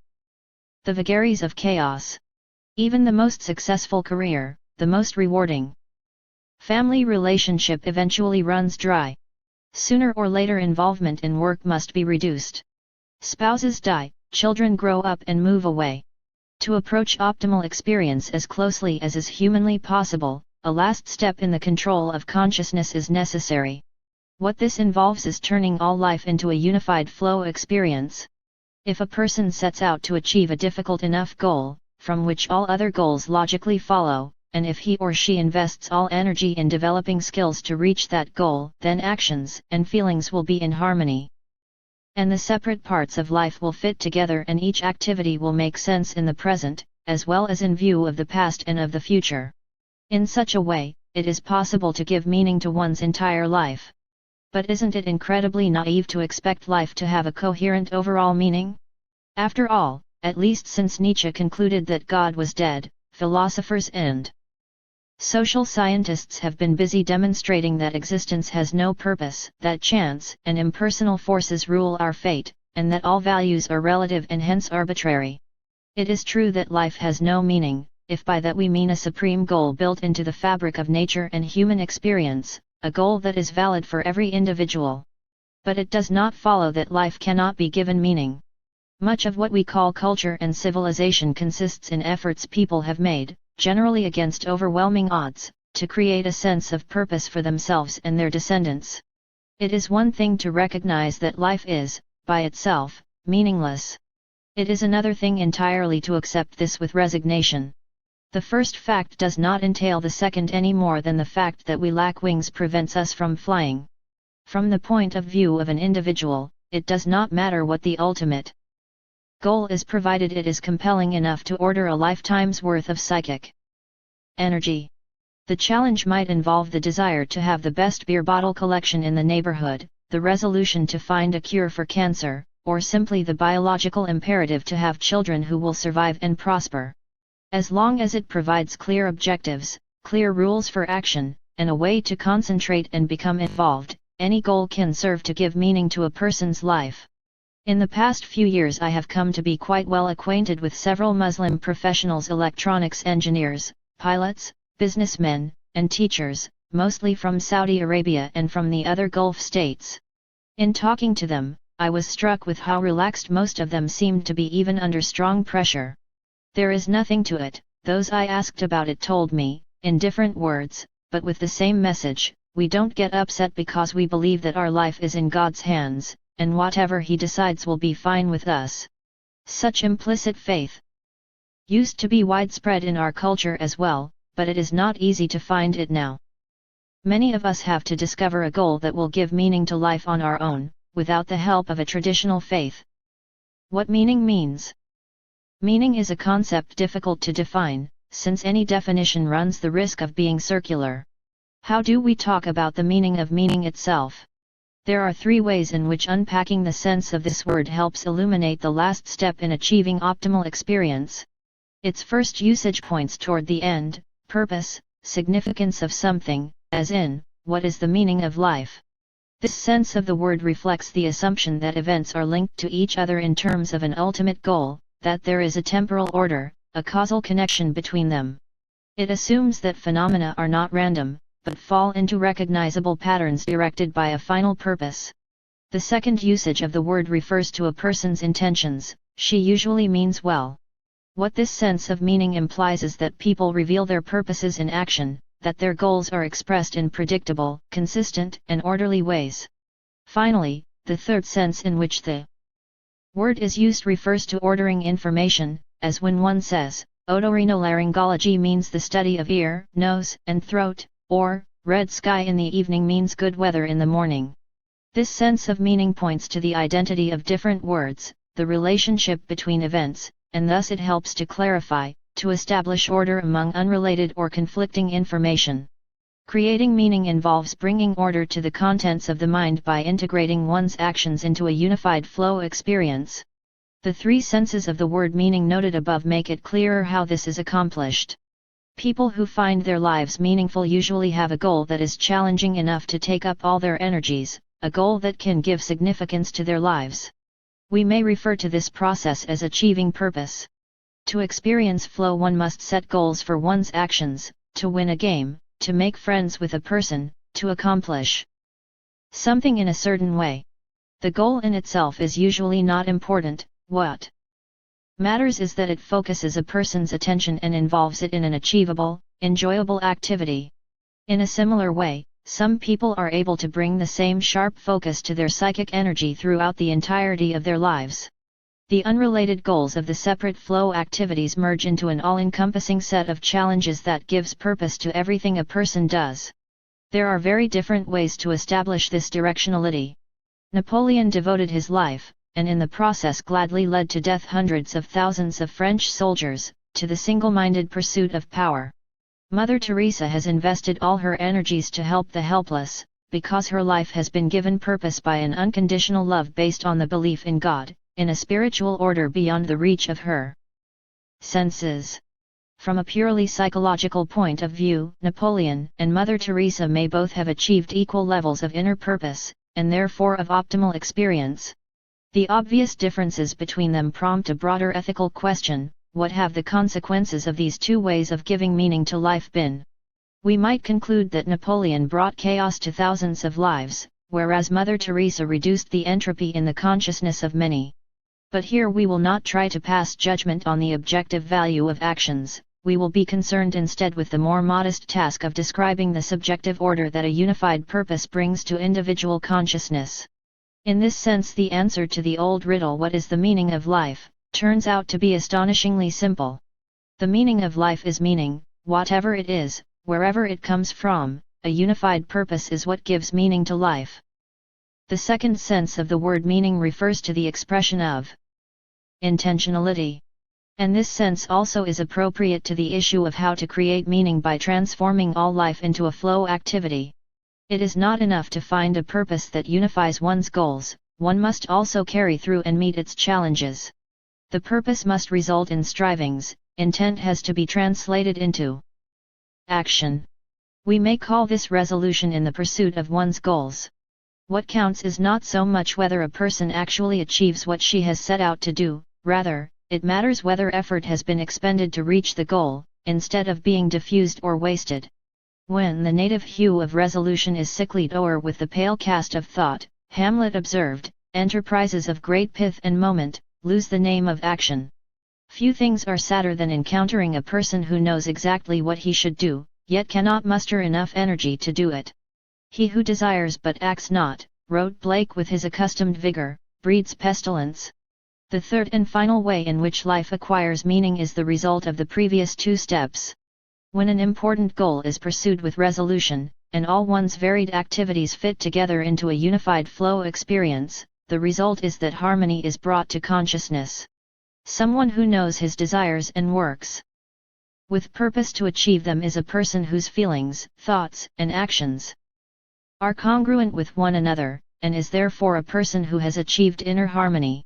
the vagaries of chaos. Even the most successful career, the most rewarding family relationship eventually runs dry. Sooner or later involvement in work must be reduced. Spouses die, children grow up and move away. To approach optimal experience as closely as is humanly possible, a last step in the control of consciousness is necessary. What this involves is turning all life into a unified flow experience. If a person sets out to achieve a difficult enough goal, from which all other goals logically follow, and if he or she invests all energy in developing skills to reach that goal, then actions and feelings will be in harmony. And the separate parts of life will fit together and each activity will make sense in the present, as well as in view of the past and of the future. In such a way, it is possible to give meaning to one's entire life. But isn't it incredibly naive to expect life to have a coherent overall meaning? After all, at least since Nietzsche concluded that God was dead, philosophers and social scientists have been busy demonstrating that existence has no purpose, that chance and impersonal forces rule our fate, and that all values are relative and hence arbitrary. It is true that life has no meaning, if by that we mean a supreme goal built into the fabric of nature and human experience, a goal that is valid for every individual. But it does not follow that life cannot be given meaning. Much of what we call culture and civilization consists in efforts people have made, generally against overwhelming odds, to create a sense of purpose for themselves and their descendants. It is one thing to recognize that life is, by itself, meaningless. It is another thing entirely to accept this with resignation. The first fact does not entail the second any more than the fact that we lack wings prevents us from flying. From the point of view of an individual, it does not matter what the ultimate goal is, provided it is compelling enough to order a lifetime's worth of psychic energy. The challenge might involve the desire to have the best beer bottle collection in the neighborhood, the resolution to find a cure for cancer, or simply the biological imperative to have children who will survive and prosper. As long as it provides clear objectives, clear rules for action, and a way to concentrate and become involved, any goal can serve to give meaning to a person's life. In the past few years I have come to be quite well acquainted with several Muslim professionals, electronics engineers, pilots, businessmen, and teachers, mostly from Saudi Arabia and from the other Gulf states. In talking to them, I was struck with how relaxed most of them seemed to be, even under strong pressure. There is nothing to it, those I asked about it told me, in different words, but with the same message: we don't get upset because we believe that our life is in God's hands, and whatever He decides will be fine with us. Such implicit faith used to be widespread in our culture as well, but it is not easy to find it now. Many of us have to discover a goal that will give meaning to life on our own, without the help of a traditional faith. What meaning means? Meaning is a concept difficult to define, since any definition runs the risk of being circular. How do we talk about the meaning of meaning itself? There are three ways in which unpacking the sense of this word helps illuminate the last step in achieving optimal experience. Its first usage points toward the end, purpose, significance of something, as in, what is the meaning of life? This sense of the word reflects the assumption that events are linked to each other in terms of an ultimate goal, that there is a temporal order, a causal connection between them. It assumes that phenomena are not random, but fall into recognizable patterns directed by a final purpose. The second usage of the word refers to a person's intentions. She usually means well. What this sense of meaning implies is that people reveal their purposes in action, that their goals are expressed in predictable, consistent, and orderly ways. Finally, the third sense in which the word is used refers to ordering information, as when one says, otorhinolaryngology means the study of ear, nose, and throat, or, red sky in the evening means good weather in the morning. This sense of meaning points to the identity of different words, the relationship between events, and thus it helps to clarify, to establish order among unrelated or conflicting information. Creating meaning involves bringing order to the contents of the mind by integrating one's actions into a unified flow experience. The three senses of the word meaning noted above make it clearer how this is accomplished. People who find their lives meaningful usually have a goal that is challenging enough to take up all their energies, a goal that can give significance to their lives. We may refer to this process as achieving purpose. To experience flow, one must set goals for one's actions, to win a game, to make friends with a person, to accomplish something in a certain way. The goal in itself is usually not important. What matters is that it focuses a person's attention and involves it in an achievable, enjoyable activity. In a similar way, some people are able to bring the same sharp focus to their psychic energy throughout the entirety of their lives. The unrelated goals of the separate flow activities merge into an all-encompassing set of challenges that gives purpose to everything a person does. There are very different ways to establish this directionality. Napoleon devoted his life, and in the process gladly led to death hundreds of thousands of French soldiers, to the single-minded pursuit of power. Mother Teresa has invested all her energies to help the helpless, because her life has been given purpose by an unconditional love based on the belief in God, in a spiritual order beyond the reach of her senses. From a purely psychological point of view, Napoleon and Mother Teresa may both have achieved equal levels of inner purpose, and therefore of optimal experience. The obvious differences between them prompt a broader ethical question: what have the consequences of these two ways of giving meaning to life been? We might conclude that Napoleon brought chaos to thousands of lives, whereas Mother Teresa reduced the entropy in the consciousness of many. But here we will not try to pass judgment on the objective value of actions. We will be concerned instead with the more modest task of describing the subjective order that a unified purpose brings to individual consciousness. In this sense, the answer to the old riddle, what is the meaning of life, turns out to be astonishingly simple. The meaning of life is meaning, whatever it is, wherever it comes from. A unified purpose is what gives meaning to life. The second sense of the word meaning refers to the expression of intentionality. And this sense also is appropriate to the issue of how to create meaning by transforming all life into a flow activity. It is not enough to find a purpose that unifies one's goals, one must also carry through and meet its challenges. The purpose must result in strivings, intent has to be translated into action. We may call this resolution in the pursuit of one's goals. What counts is not so much whether a person actually achieves what she has set out to do, rather, it matters whether effort has been expended to reach the goal, instead of being diffused or wasted. When the native hue of resolution is sicklied o'er with the pale cast of thought, Hamlet observed, enterprises of great pith and moment, lose the name of action. Few things are sadder than encountering a person who knows exactly what he should do, yet cannot muster enough energy to do it. He who desires but acts not, wrote Blake with his accustomed vigor, breeds pestilence. The third and final way in which life acquires meaning is the result of the previous two steps. When an important goal is pursued with resolution, and all one's varied activities fit together into a unified flow experience, the result is that harmony is brought to consciousness. Someone who knows his desires and works with purpose to achieve them is a person whose feelings, thoughts, and actions are congruent with one another, and is therefore a person who has achieved inner harmony.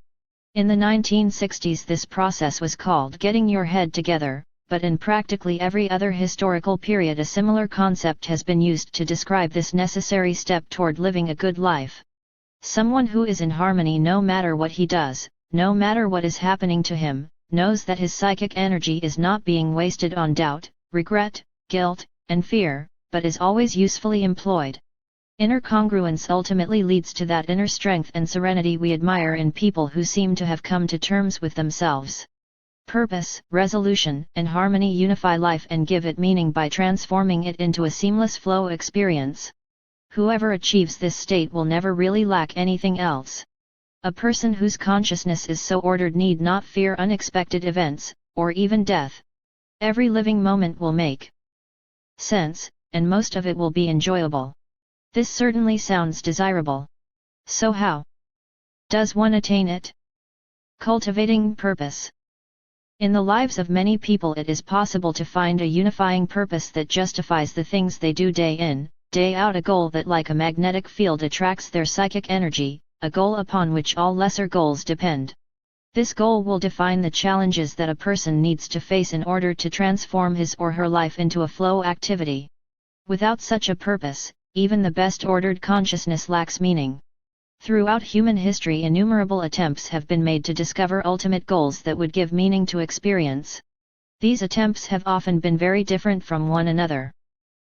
In the 1960s this process was called getting your head together, but in practically every other historical period a similar concept has been used to describe this necessary step toward living a good life. Someone who is in harmony no matter what he does, no matter what is happening to him, knows that his psychic energy is not being wasted on doubt, regret, guilt, and fear, but is always usefully employed. Inner congruence ultimately leads to that inner strength and serenity we admire in people who seem to have come to terms with themselves. Purpose, resolution, and harmony unify life and give it meaning by transforming it into a seamless flow experience. Whoever achieves this state will never really lack anything else. A person whose consciousness is so ordered need not fear unexpected events, or even death. Every living moment will make sense, and most of it will be enjoyable. This certainly sounds desirable. So how does one attain it? Cultivating purpose. In the lives of many people it is possible to find a unifying purpose that justifies the things they do day in, day out, a goal that like a magnetic field attracts their psychic energy, a goal upon which all lesser goals depend. This goal will define the challenges that a person needs to face in order to transform his or her life into a flow activity. Without such a purpose, even the best ordered consciousness lacks meaning. Throughout human history innumerable attempts have been made to discover ultimate goals that would give meaning to experience. These attempts have often been very different from one another.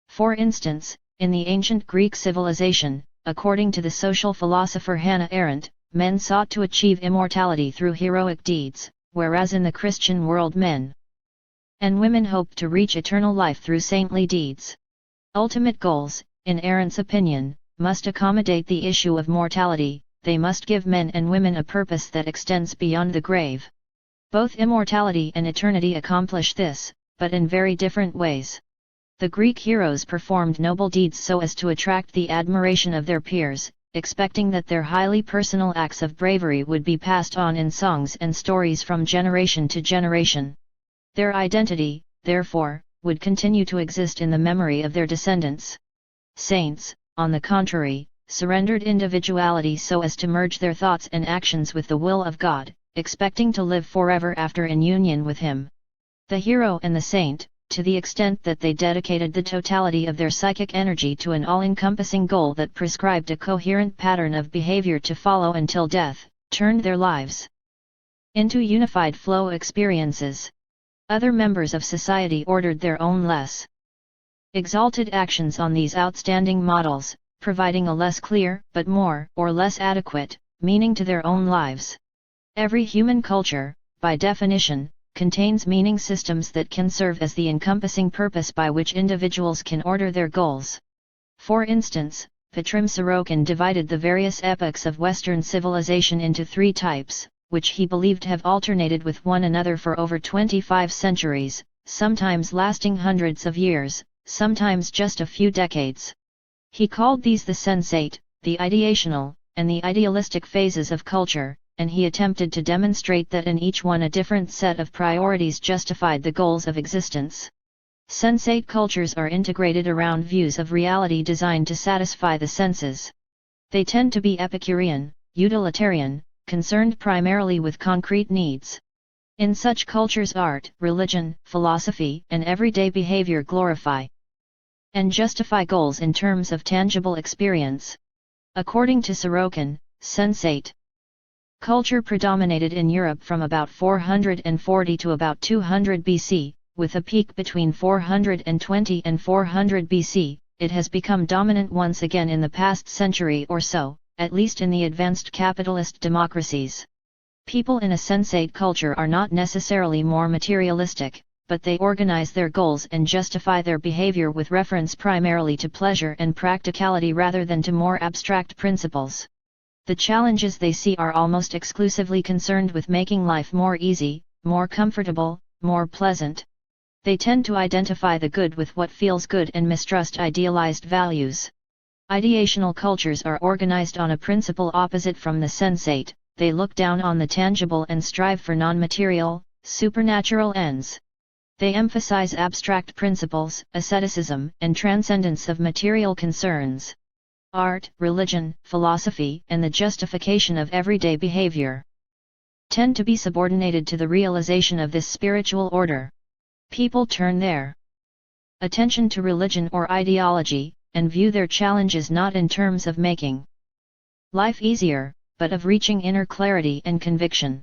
For instance, in the ancient Greek civilization, according to the social philosopher Hannah Arendt, men sought to achieve immortality through heroic deeds, whereas in the Christian world men and women hoped to reach eternal life through saintly deeds. Ultimate goals, in Arendt's opinion, must accommodate the issue of mortality, they must give men and women a purpose that extends beyond the grave. Both immortality and eternity accomplish this, but in very different ways. The Greek heroes performed noble deeds so as to attract the admiration of their peers, expecting that their highly personal acts of bravery would be passed on in songs and stories from generation to generation. Their identity, therefore, would continue to exist in the memory of their descendants. Saints, on the contrary, surrendered individuality so as to merge their thoughts and actions with the will of God, expecting to live forever after in union with Him. The hero and the saint, to the extent that they dedicated the totality of their psychic energy to an all-encompassing goal that prescribed a coherent pattern of behavior to follow until death, turned their lives into unified flow experiences. Other members of society ordered their own less exalted actions on these outstanding models, providing a less clear, but more or less adequate, meaning to their own lives. Every human culture, by definition, contains meaning systems that can serve as the encompassing purpose by which individuals can order their goals. For instance, Petrim Sorokin divided the various epochs of Western civilization into three types, which he believed have alternated with one another for over 25 centuries, sometimes lasting hundreds of years, sometimes just a few decades. He called these the sensate, the ideational, and the idealistic phases of culture, and he attempted to demonstrate that in each one a different set of priorities justified the goals of existence. Sensate cultures are integrated around views of reality designed to satisfy the senses. They tend to be Epicurean, utilitarian, concerned primarily with concrete needs. In such cultures art, religion, philosophy, and everyday behavior glorify and justify goals in terms of tangible experience. According to Sorokin, Sensate culture predominated in Europe from about 440 to about 200 BC, with a peak between 420 and 400 BC, it has become dominant once again in the past century or so, at least in the advanced capitalist democracies. People in a sensate culture are not necessarily more materialistic, but they organize their goals and justify their behavior with reference primarily to pleasure and practicality rather than to more abstract principles. The challenges they see are almost exclusively concerned with making life more easy, more comfortable, more pleasant. They tend to identify the good with what feels good and mistrust idealized values. Ideational cultures are organized on a principle opposite from the sensate. They look down on the tangible and strive for non-material, supernatural ends. They emphasize abstract principles, asceticism, and transcendence of material concerns. Art, religion, philosophy, and the justification of everyday behavior tend to be subordinated to the realization of this spiritual order. People turn their attention to religion or ideology, and view their challenges not in terms of making life easier, but of reaching inner clarity and conviction.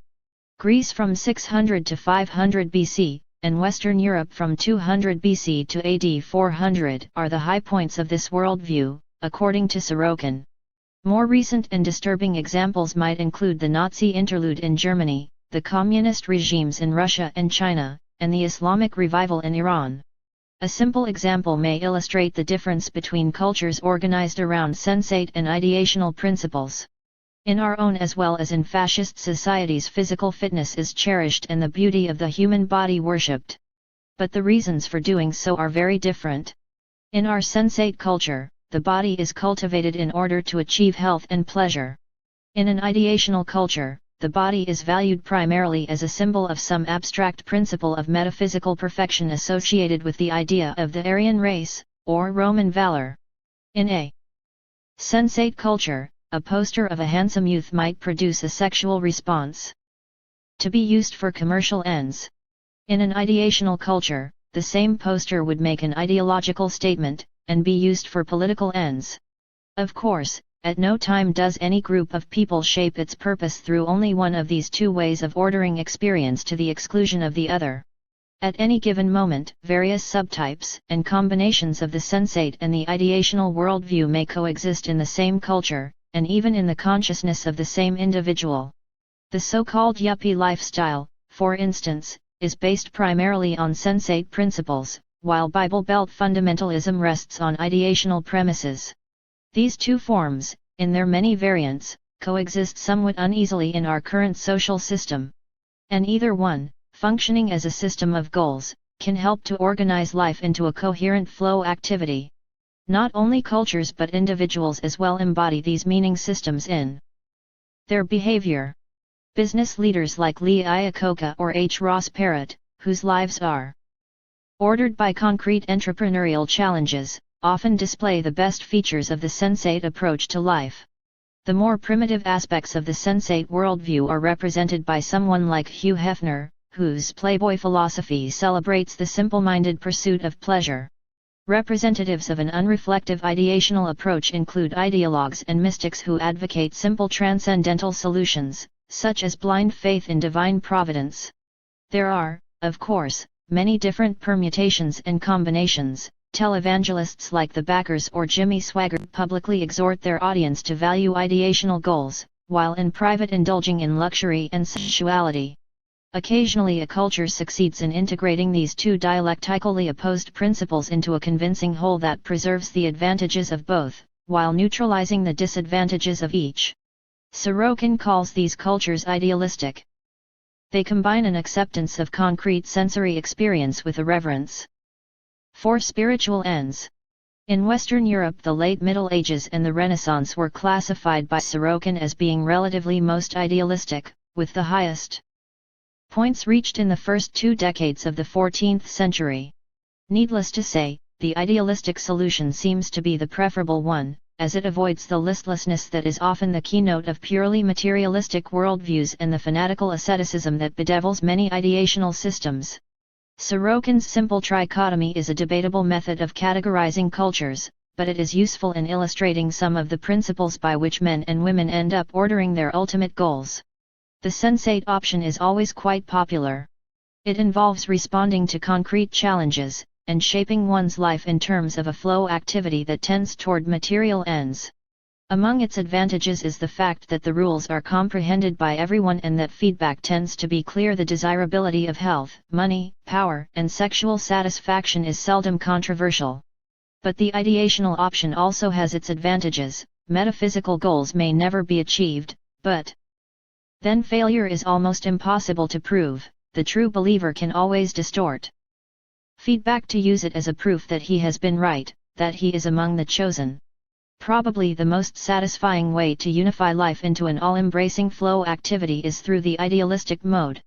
Greece from 600 to 500 BC, and Western Europe from 200 BC to AD 400 are the high points of this worldview, according to Sorokin. More recent and disturbing examples might include the Nazi interlude in Germany, the communist regimes in Russia and China, and the Islamic revival in Iran. A simple example may illustrate the difference between cultures organized around sensate and ideational principles. In our own as well as in fascist societies, physical fitness is cherished and the beauty of the human body worshipped. But the reasons for doing so are very different. In our sensate culture, the body is cultivated in order to achieve health and pleasure. In an ideational culture, the body is valued primarily as a symbol of some abstract principle of metaphysical perfection associated with the idea of the Aryan race, or Roman valor. In a sensate culture, a poster of a handsome youth might produce a sexual response to be used for commercial ends. In an ideational culture, the same poster would make an ideological statement, and be used for political ends. Of course, at no time does any group of people shape its purpose through only one of these two ways of ordering experience to the exclusion of the other. At any given moment, various subtypes and combinations of the sensate and the ideational worldview may coexist in the same culture, and even in the consciousness of the same individual. The so-called yuppie lifestyle, for instance, is based primarily on sensate principles, while Bible Belt fundamentalism rests on ideational premises. These two forms, in their many variants, coexist somewhat uneasily in our current social system. And either one, functioning as a system of goals, can help to organize life into a coherent flow activity. Not only cultures but individuals as well embody these meaning systems in their behavior. Business leaders like Lee Iacocca or H. Ross Perot, whose lives are ordered by concrete entrepreneurial challenges, often display the best features of the sensate approach to life. The more primitive aspects of the sensate worldview are represented by someone like Hugh Hefner, whose Playboy philosophy celebrates the simple-minded pursuit of pleasure. Representatives of an unreflective ideational approach include ideologues and mystics who advocate simple transcendental solutions, such as blind faith in divine providence. There are, of course, many different permutations and combinations. Televangelists like the Backers or Jimmy Swaggart publicly exhort their audience to value ideational goals, while in private indulging in luxury and sensuality. Occasionally a culture succeeds in integrating these two dialectically opposed principles into a convincing whole that preserves the advantages of both, while neutralizing the disadvantages of each. Sorokin calls these cultures idealistic. They combine an acceptance of concrete sensory experience with a reverence for spiritual ends. In Western Europe, the late Middle Ages and the Renaissance were classified by Sorokin as being relatively most idealistic, with the highest points reached in the first 2 decades of the 14th century. Needless to say, the idealistic solution seems to be the preferable one, as it avoids the listlessness that is often the keynote of purely materialistic worldviews and the fanatical asceticism that bedevils many ideational systems. Sorokin's simple trichotomy is a debatable method of categorizing cultures, but it is useful in illustrating some of the principles by which men and women end up ordering their ultimate goals. The sensate option is always quite popular. It involves responding to concrete challenges, and shaping one's life in terms of a flow activity that tends toward material ends. Among its advantages is the fact that the rules are comprehended by everyone and that feedback tends to be clear. The desirability of health, money, power, and sexual satisfaction is seldom controversial. But the ideational option also has its advantages. Metaphysical goals may never be achieved, but then failure is almost impossible to prove. The true believer can always distort feedback to use it as a proof that he has been right, that he is among the chosen. Probably the most satisfying way to unify life into an all-embracing flow activity is through the idealistic mode.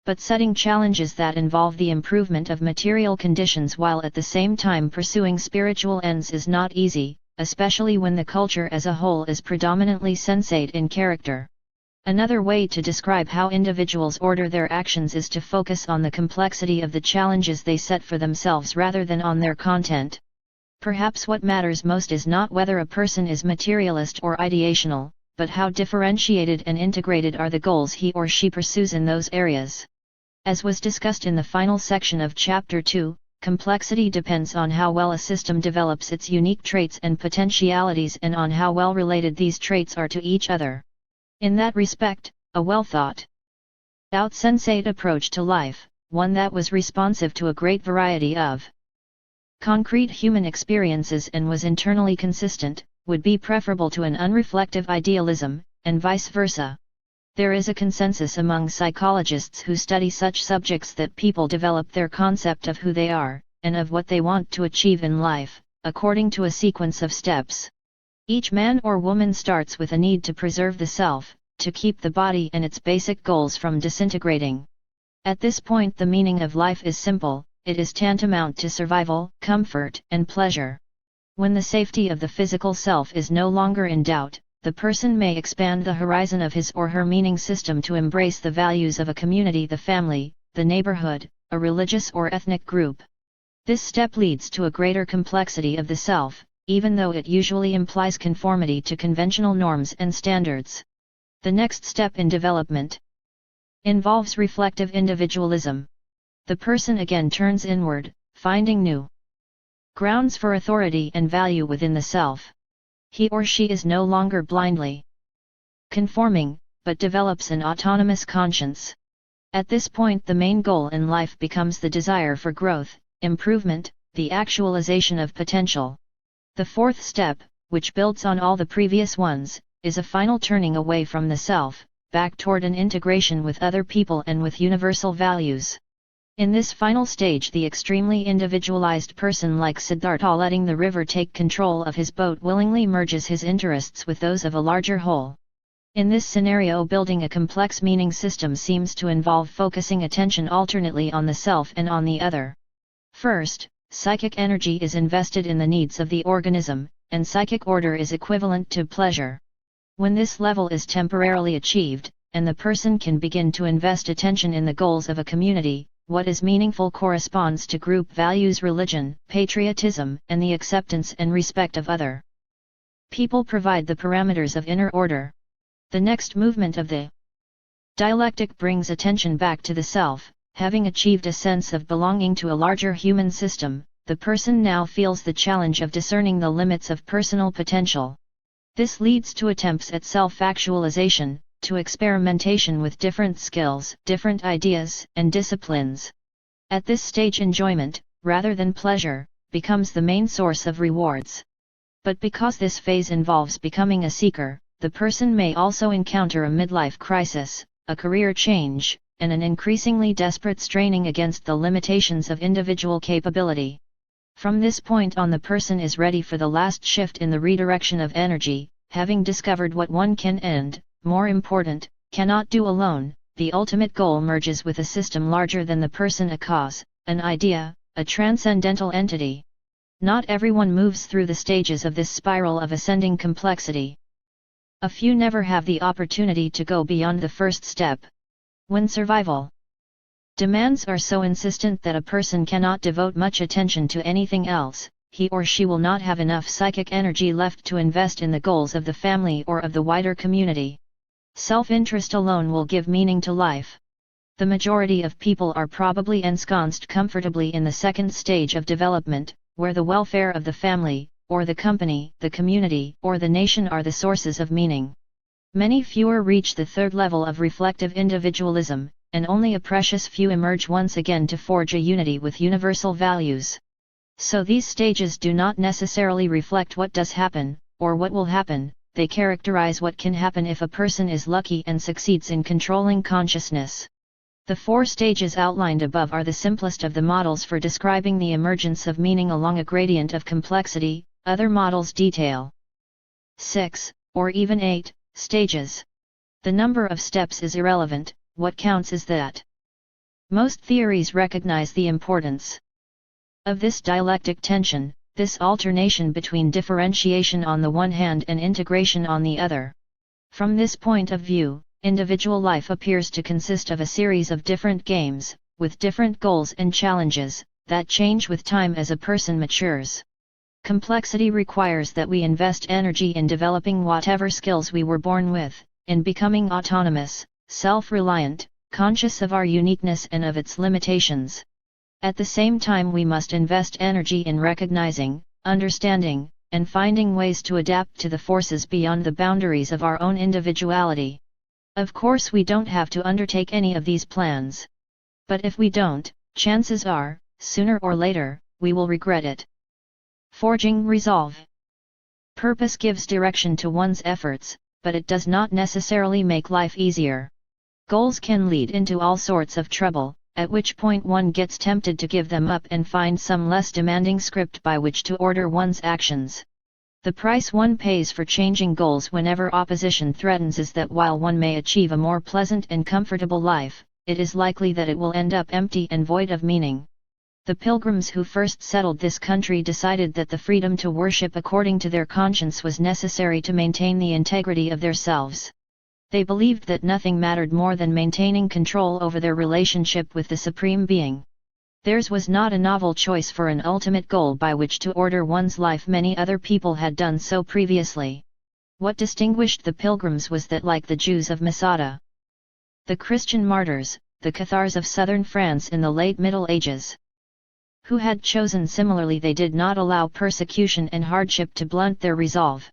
But setting challenges that involve the improvement of material conditions while at the same time pursuing spiritual ends is not easy, especially when the culture as a whole is predominantly sensate in character. Another way to describe how individuals order their actions is to focus on the complexity of the challenges they set for themselves rather than on their content. Perhaps what matters most is not whether a person is materialist or ideational, but how differentiated and integrated are the goals he or she pursues in those areas. As was discussed in the final section of Chapter 2, complexity depends on how well a system develops its unique traits and potentialities and on how well related these traits are to each other. In that respect, a well-thought-out sensate approach to life, one that was responsive to a great variety of concrete human experiences and was internally consistent, would be preferable to an unreflective idealism, and vice versa. There is a consensus among psychologists who study such subjects that people develop their concept of who they are, and of what they want to achieve in life, according to a sequence of steps. Each man or woman starts with a need to preserve the self, to keep the body and its basic goals from disintegrating. At this point the meaning of life is simple. It is tantamount to survival, comfort, and pleasure. When the safety of the physical self is no longer in doubt, the person may expand the horizon of his or her meaning system to embrace the values of a community, the family, the neighborhood, a religious or ethnic group. This step leads to a greater complexity of the self, even though it usually implies conformity to conventional norms and standards. The next step in development involves reflective individualism. The person again turns inward, finding new grounds for authority and value within the self. He or she is no longer blindly conforming, but develops an autonomous conscience. At this point the main goal in life becomes the desire for growth, improvement, the actualization of potential. The fourth step, which builds on all the previous ones, is a final turning away from the self, back toward an integration with other people and with universal values. In this final stage the extremely individualized person, like Siddhartha letting the river take control of his boat, willingly merges his interests with those of a larger whole. In this scenario building a complex meaning system seems to involve focusing attention alternately on the self and on the other. First, psychic energy is invested in the needs of the organism, and psychic order is equivalent to pleasure. When this level is temporarily achieved, and the person can begin to invest attention in the goals of a community, what is meaningful corresponds to group values, religion, patriotism, and the acceptance and respect of other people provide the parameters of inner order. The next movement of the dialectic brings attention back to the self. Having achieved a sense of belonging to a larger human system, the person now feels the challenge of discerning the limits of personal potential. This leads to attempts at self-actualization, to experimentation with different skills, different ideas, and disciplines. At this stage enjoyment, rather than pleasure, becomes the main source of rewards. But because this phase involves becoming a seeker, the person may also encounter a midlife crisis, a career change, and an increasingly desperate straining against the limitations of individual capability. From this point on, the person is ready for the last shift in the redirection of energy, having discovered what one can and, more important, cannot do alone. The ultimate goal merges with a system larger than the person, a cause, an idea, a transcendental entity. Not everyone moves through the stages of this spiral of ascending complexity. A few never have the opportunity to go beyond the first step. When survival demands are so insistent that a person cannot devote much attention to anything else, he or she will not have enough psychic energy left to invest in the goals of the family or of the wider community. Self-interest alone will give meaning to life. The majority of people are probably ensconced comfortably in the second stage of development, where the welfare of the family, or the company, the community, or the nation are the sources of meaning. Many fewer reach the third level of reflective individualism, and only a precious few emerge once again to forge a unity with universal values. So these stages do not necessarily reflect what does happen, or what will happen, they characterize what can happen if a person is lucky and succeeds in controlling consciousness. The 4 stages outlined above are the simplest of the models for describing the emergence of meaning along a gradient of complexity. Other models detail 6, or even 8, stages. The number of steps is irrelevant, what counts is that most theories recognize the importance of this dialectic tension, this alternation between differentiation on the one hand and integration on the other. From this point of view, individual life appears to consist of a series of different games, with different goals and challenges, that change with time as a person matures. Complexity requires that we invest energy in developing whatever skills we were born with, in becoming autonomous, self-reliant, conscious of our uniqueness and of its limitations. At the same time, we must invest energy in recognizing, understanding, and finding ways to adapt to the forces beyond the boundaries of our own individuality. Of course, we don't have to undertake any of these plans. But if we don't, chances are, sooner or later, we will regret it. Forging resolve. Purpose gives direction to one's efforts, but it does not necessarily make life easier. Goals can lead into all sorts of trouble, at which point one gets tempted to give them up and find some less demanding script by which to order one's actions. The price one pays for changing goals whenever opposition threatens is that while one may achieve a more pleasant and comfortable life, it is likely that it will end up empty and void of meaning. The Pilgrims who first settled this country decided that the freedom to worship according to their conscience was necessary to maintain the integrity of their selves. They believed that nothing mattered more than maintaining control over their relationship with the Supreme Being. Theirs was not a novel choice for an ultimate goal by which to order one's life. Many other people had done so previously. What distinguished the Pilgrims was that, like the Jews of Masada, the Christian martyrs, the Cathars of southern France in the late Middle Ages, who had chosen similarly, they did not allow persecution and hardship to blunt their resolve.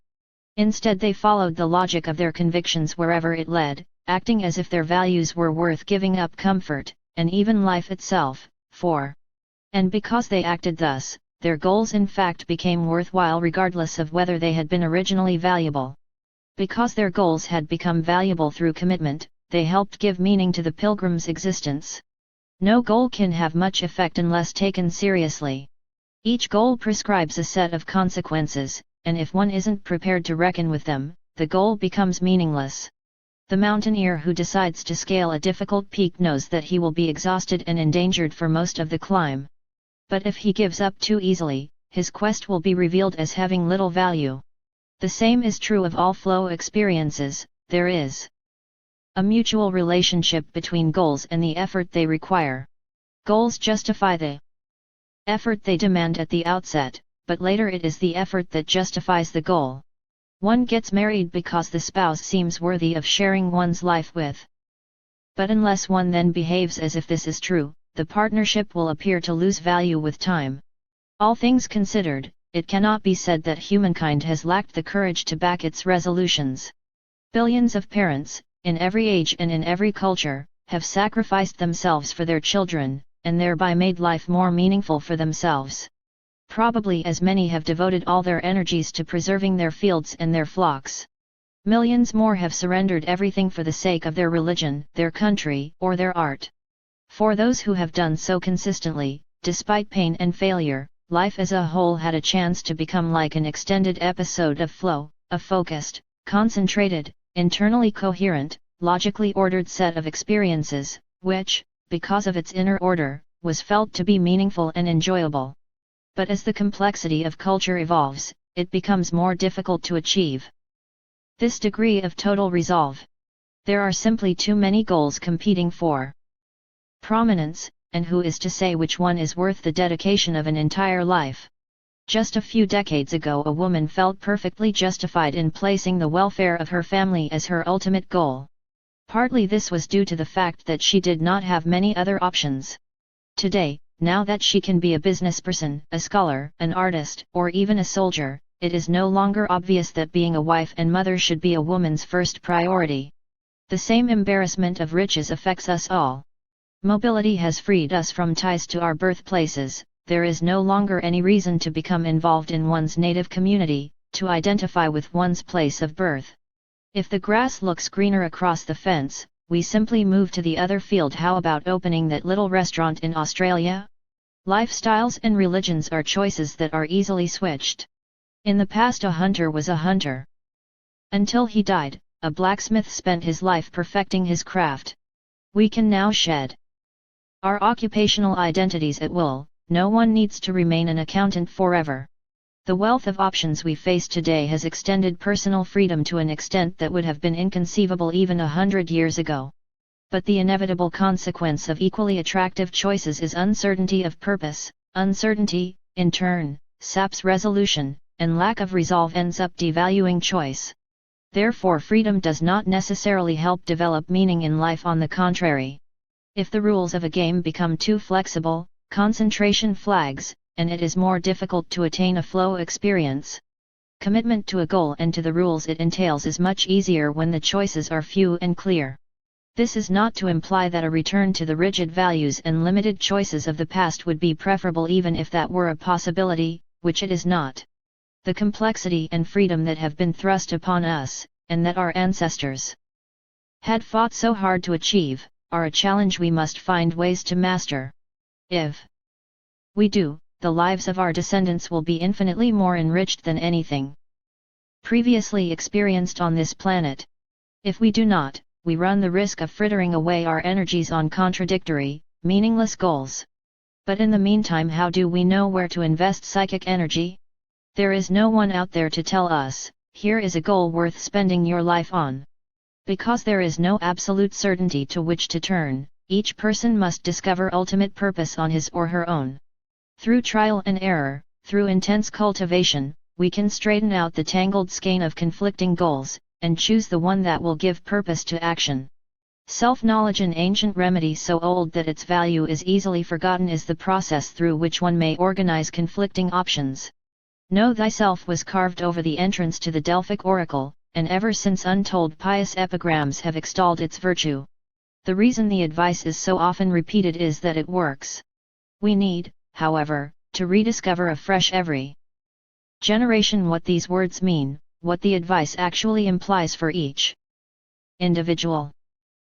Instead, they followed the logic of their convictions wherever it led, acting as if their values were worth giving up comfort, and even life itself, for. And because they acted thus, their goals in fact became worthwhile regardless of whether they had been originally valuable. Because their goals had become valuable through commitment, they helped give meaning to the Pilgrims' existence. No goal can have much effect unless taken seriously. Each goal prescribes a set of consequences, and if one isn't prepared to reckon with them, the goal becomes meaningless. The mountaineer who decides to scale a difficult peak knows that he will be exhausted and endangered for most of the climb. But if he gives up too easily, his quest will be revealed as having little value. The same is true of all flow experiences. There is a mutual relationship between goals and the effort they require. Goals justify the effort they demand at the outset, but later it is the effort that justifies the goal. One gets married because the spouse seems worthy of sharing one's life with. But unless one then behaves as if this is true, the partnership will appear to lose value with time. All things considered, it cannot be said that humankind has lacked the courage to back its resolutions. Billions of parents, in every age and in every culture, have sacrificed themselves for their children, and thereby made life more meaningful for themselves. Probably as many have devoted all their energies to preserving their fields and their flocks. Millions more have surrendered everything for the sake of their religion, their country, or their art. For those who have done so consistently, despite pain and failure, life as a whole had a chance to become like an extended episode of flow, a focused, concentrated, internally coherent, logically ordered set of experiences, which, because of its inner order, was felt to be meaningful and enjoyable. But as the complexity of culture evolves, it becomes more difficult to achieve this degree of total resolve. There are simply too many goals competing for prominence, and who is to say which one is worth the dedication of an entire life? Just a few decades ago, a woman felt perfectly justified in placing the welfare of her family as her ultimate goal. Partly this was due to the fact that she did not have many other options. Today, now that she can be a businessperson, a scholar, an artist, or even a soldier, it is no longer obvious that being a wife and mother should be a woman's first priority. The same embarrassment of riches affects us all. Mobility has freed us from ties to our birthplaces. There is no longer any reason to become involved in one's native community, to identify with one's place of birth. If the grass looks greener across the fence, we simply move to the other field. How about opening that little restaurant in Australia? Lifestyles and religions are choices that are easily switched. In the past, a hunter was a hunter. Until he died, a blacksmith spent his life perfecting his craft. We can now shed our occupational identities at will. No one needs to remain an accountant forever. The wealth of options we face today has extended personal freedom to an extent that would have been inconceivable even 100 years ago. But the inevitable consequence of equally attractive choices is uncertainty of purpose. Uncertainty, in turn, saps resolution, and lack of resolve ends up devaluing choice. Therefore, freedom does not necessarily help develop meaning in life. On the contrary, if the rules of a game become too flexible, concentration flags, and it is more difficult to attain a flow experience. Commitment to a goal and to the rules it entails is much easier when the choices are few and clear. This is not to imply that a return to the rigid values and limited choices of the past would be preferable, even if that were a possibility, which it is not. The complexity and freedom that have been thrust upon us, and that our ancestors had fought so hard to achieve, are a challenge we must find ways to master. If we do, the lives of our descendants will be infinitely more enriched than anything previously experienced on this planet. If we do not, we run the risk of frittering away our energies on contradictory, meaningless goals. But in the meantime, how do we know where to invest psychic energy? There is no one out there to tell us, here is a goal worth spending your life on. Because there is no absolute certainty to which to turn, each person must discover ultimate purpose on his or her own. Through trial and error, through intense cultivation, we can straighten out the tangled skein of conflicting goals, and choose the one that will give purpose to action. Self-knowledge, an ancient remedy so old that its value is easily forgotten, is the process through which one may organize conflicting options. Know thyself was carved over the entrance to the Delphic oracle, and ever since untold pious epigrams have extolled its virtue. The reason the advice is so often repeated is that it works. We need, however, to rediscover afresh every generation what these words mean, what the advice actually implies for each individual.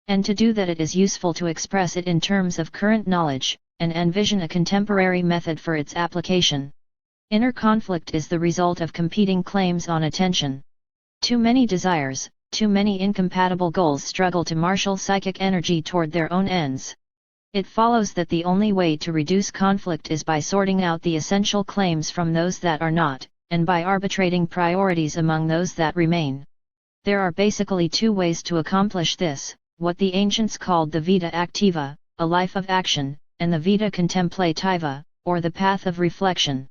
And to do that, it is useful to express it in terms of current knowledge, and envision a contemporary method for its application. Inner conflict is the result of competing claims on attention. Too many desires, too many incompatible goals struggle to marshal psychic energy toward their own ends. It follows that the only way to reduce conflict is by sorting out the essential claims from those that are not, and by arbitrating priorities among those that remain. There are basically two ways to accomplish this: what the ancients called the vita activa, a life of action, and the vita contemplativa, or the path of reflection.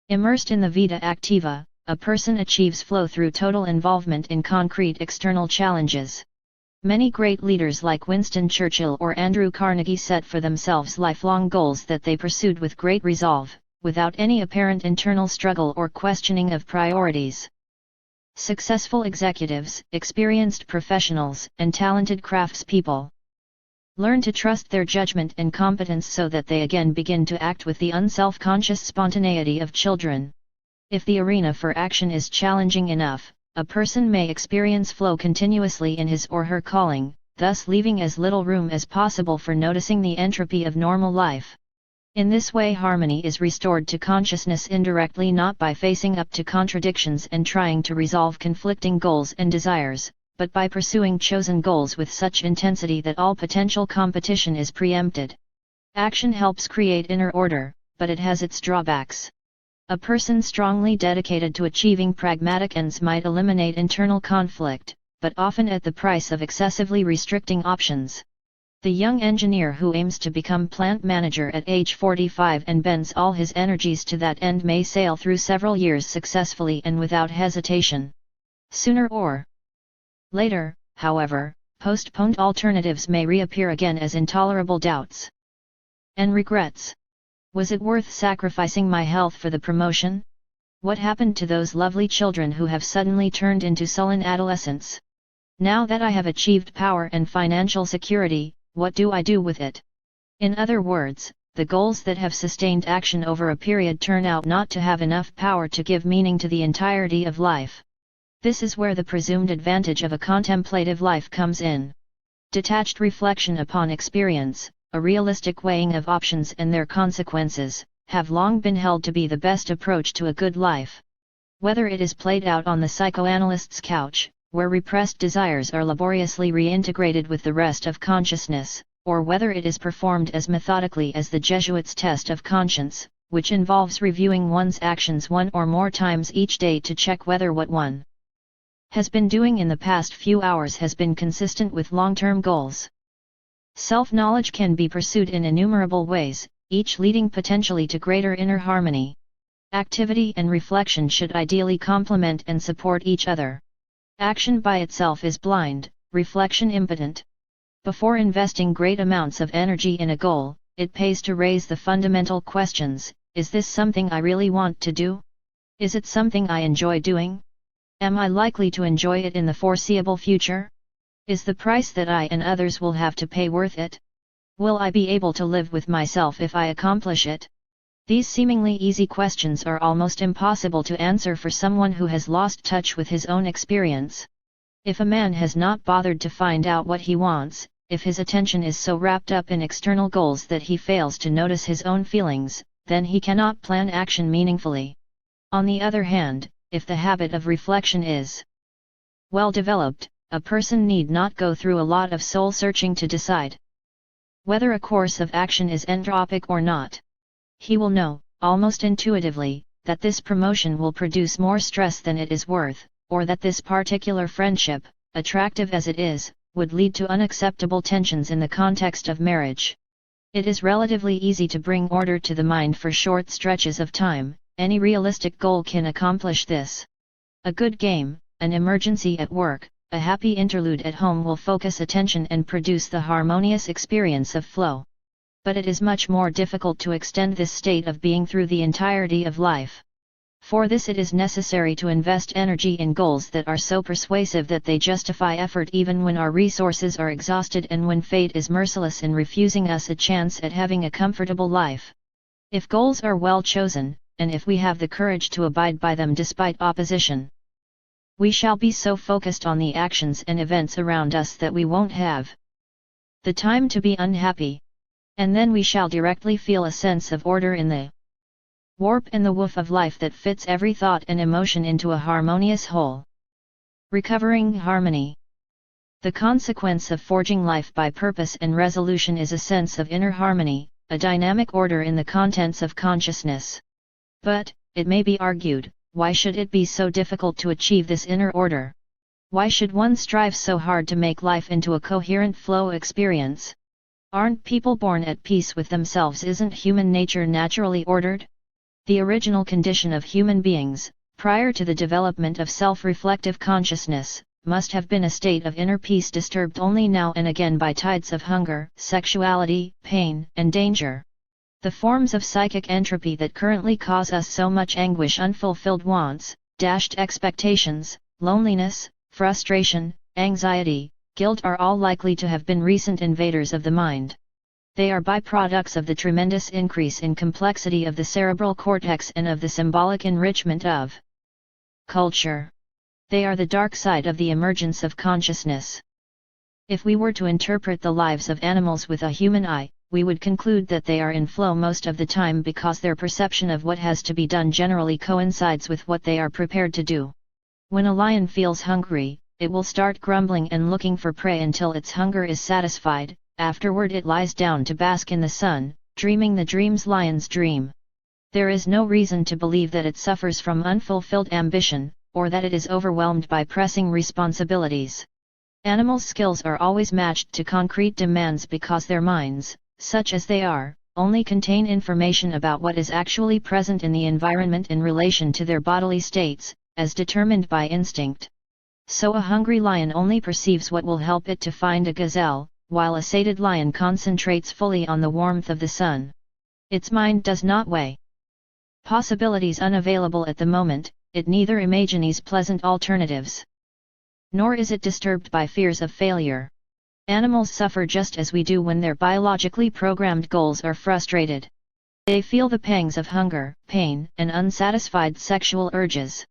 Immersed in the vita activa, a person achieves flow through total involvement in concrete external challenges. Many great leaders like Winston Churchill or Andrew Carnegie set for themselves lifelong goals that they pursued with great resolve, without any apparent internal struggle or questioning of priorities. Successful executives, experienced professionals, and talented craftspeople learn to trust their judgment and competence so that they again begin to act with the unself-conscious spontaneity of children. If the arena for action is challenging enough, a person may experience flow continuously in his or her calling, thus leaving as little room as possible for noticing the entropy of normal life. In this way harmony is restored to consciousness indirectly, not by facing up to contradictions and trying to resolve conflicting goals and desires, but by pursuing chosen goals with such intensity that all potential competition is preempted. Action helps create inner order, but it has its drawbacks. A person strongly dedicated to achieving pragmatic ends might eliminate internal conflict, but often at the price of excessively restricting options. The young engineer who aims to become plant manager at age 45 and bends all his energies to that end may sail through several years successfully and without hesitation. Sooner or later, however, postponed alternatives may reappear again as intolerable doubts and regrets. Was it worth sacrificing my health for the promotion? What happened to those lovely children who have suddenly turned into sullen adolescents? Now that I have achieved power and financial security, what do I do with it? In other words, the goals that have sustained action over a period turn out not to have enough power to give meaning to the entirety of life. This is where the presumed advantage of a contemplative life comes in. Detached reflection upon experience, a realistic weighing of options and their consequences, have long been held to be the best approach to a good life. Whether it is played out on the psychoanalyst's couch, where repressed desires are laboriously reintegrated with the rest of consciousness, or whether it is performed as methodically as the Jesuits' test of conscience, which involves reviewing one's actions one or more times each day to check whether what one has been doing in the past few hours has been consistent with long-term goals. Self-knowledge can be pursued in innumerable ways, each leading potentially to greater inner harmony. Activity and reflection should ideally complement and support each other. Action by itself is blind, reflection impotent. Before investing great amounts of energy in a goal, it pays to raise the fundamental questions: is this something I really want to do? Is it something I enjoy doing? Am I likely to enjoy it in the foreseeable future? Is the price that I and others will have to pay worth it? Will I be able to live with myself if I accomplish it? These seemingly easy questions are almost impossible to answer for someone who has lost touch with his own experience. If a man has not bothered to find out what he wants, if his attention is so wrapped up in external goals that he fails to notice his own feelings, then he cannot plan action meaningfully. On the other hand, if the habit of reflection is well developed, a person need not go through a lot of soul-searching to decide whether a course of action is entropic or not. He will know, almost intuitively, that this promotion will produce more stress than it is worth, or that this particular friendship, attractive as it is, would lead to unacceptable tensions in the context of marriage. It is relatively easy to bring order to the mind for short stretches of time. Any realistic goal can accomplish this. A good game, an emergency at work, a happy interlude at home will focus attention and produce the harmonious experience of flow. But it is much more difficult to extend this state of being through the entirety of life. For this it is necessary to invest energy in goals that are so persuasive that they justify effort even when our resources are exhausted and when fate is merciless in refusing us a chance at having a comfortable life. If goals are well chosen, and if we have the courage to abide by them despite opposition, we shall be so focused on the actions and events around us that we won't have the time to be unhappy. And then we shall directly feel a sense of order in the warp and the woof of life that fits every thought and emotion into a harmonious whole. Recovering harmony. The consequence of forging life by purpose and resolution is a sense of inner harmony, a dynamic order in the contents of consciousness. But, it may be argued, why should it be so difficult to achieve this inner order? Why should one strive so hard to make life into a coherent flow experience? Aren't people born at peace with themselves? Isn't human nature naturally ordered? The original condition of human beings, prior to the development of self-reflective consciousness, must have been a state of inner peace disturbed only now and again by tides of hunger, sexuality, pain, and danger. The forms of psychic entropy that currently cause us so much anguish, unfulfilled wants, dashed expectations, loneliness, frustration, anxiety, guilt are all likely to have been recent invaders of the mind. They are byproducts of the tremendous increase in complexity of the cerebral cortex and of the symbolic enrichment of culture. They are the dark side of the emergence of consciousness. If we were to interpret the lives of animals with a human eye, we would conclude that they are in flow most of the time because their perception of what has to be done generally coincides with what they are prepared to do. When a lion feels hungry, it will start grumbling and looking for prey until its hunger is satisfied. Afterward it lies down to bask in the sun, dreaming the dreams lions dream. There is no reason to believe that it suffers from unfulfilled ambition, or that it is overwhelmed by pressing responsibilities. Animals' skills are always matched to concrete demands because their minds, such as they are, only contain information about what is actually present in the environment in relation to their bodily states, as determined by instinct. So a hungry lion only perceives what will help it to find a gazelle, while a sated lion concentrates fully on the warmth of the sun. Its mind does not weigh possibilities unavailable at the moment, it neither imagines pleasant alternatives, nor is it disturbed by fears of failure. Animals suffer just as we do when their biologically programmed goals are frustrated. They feel the pangs of hunger, pain, and unsatisfied sexual urges.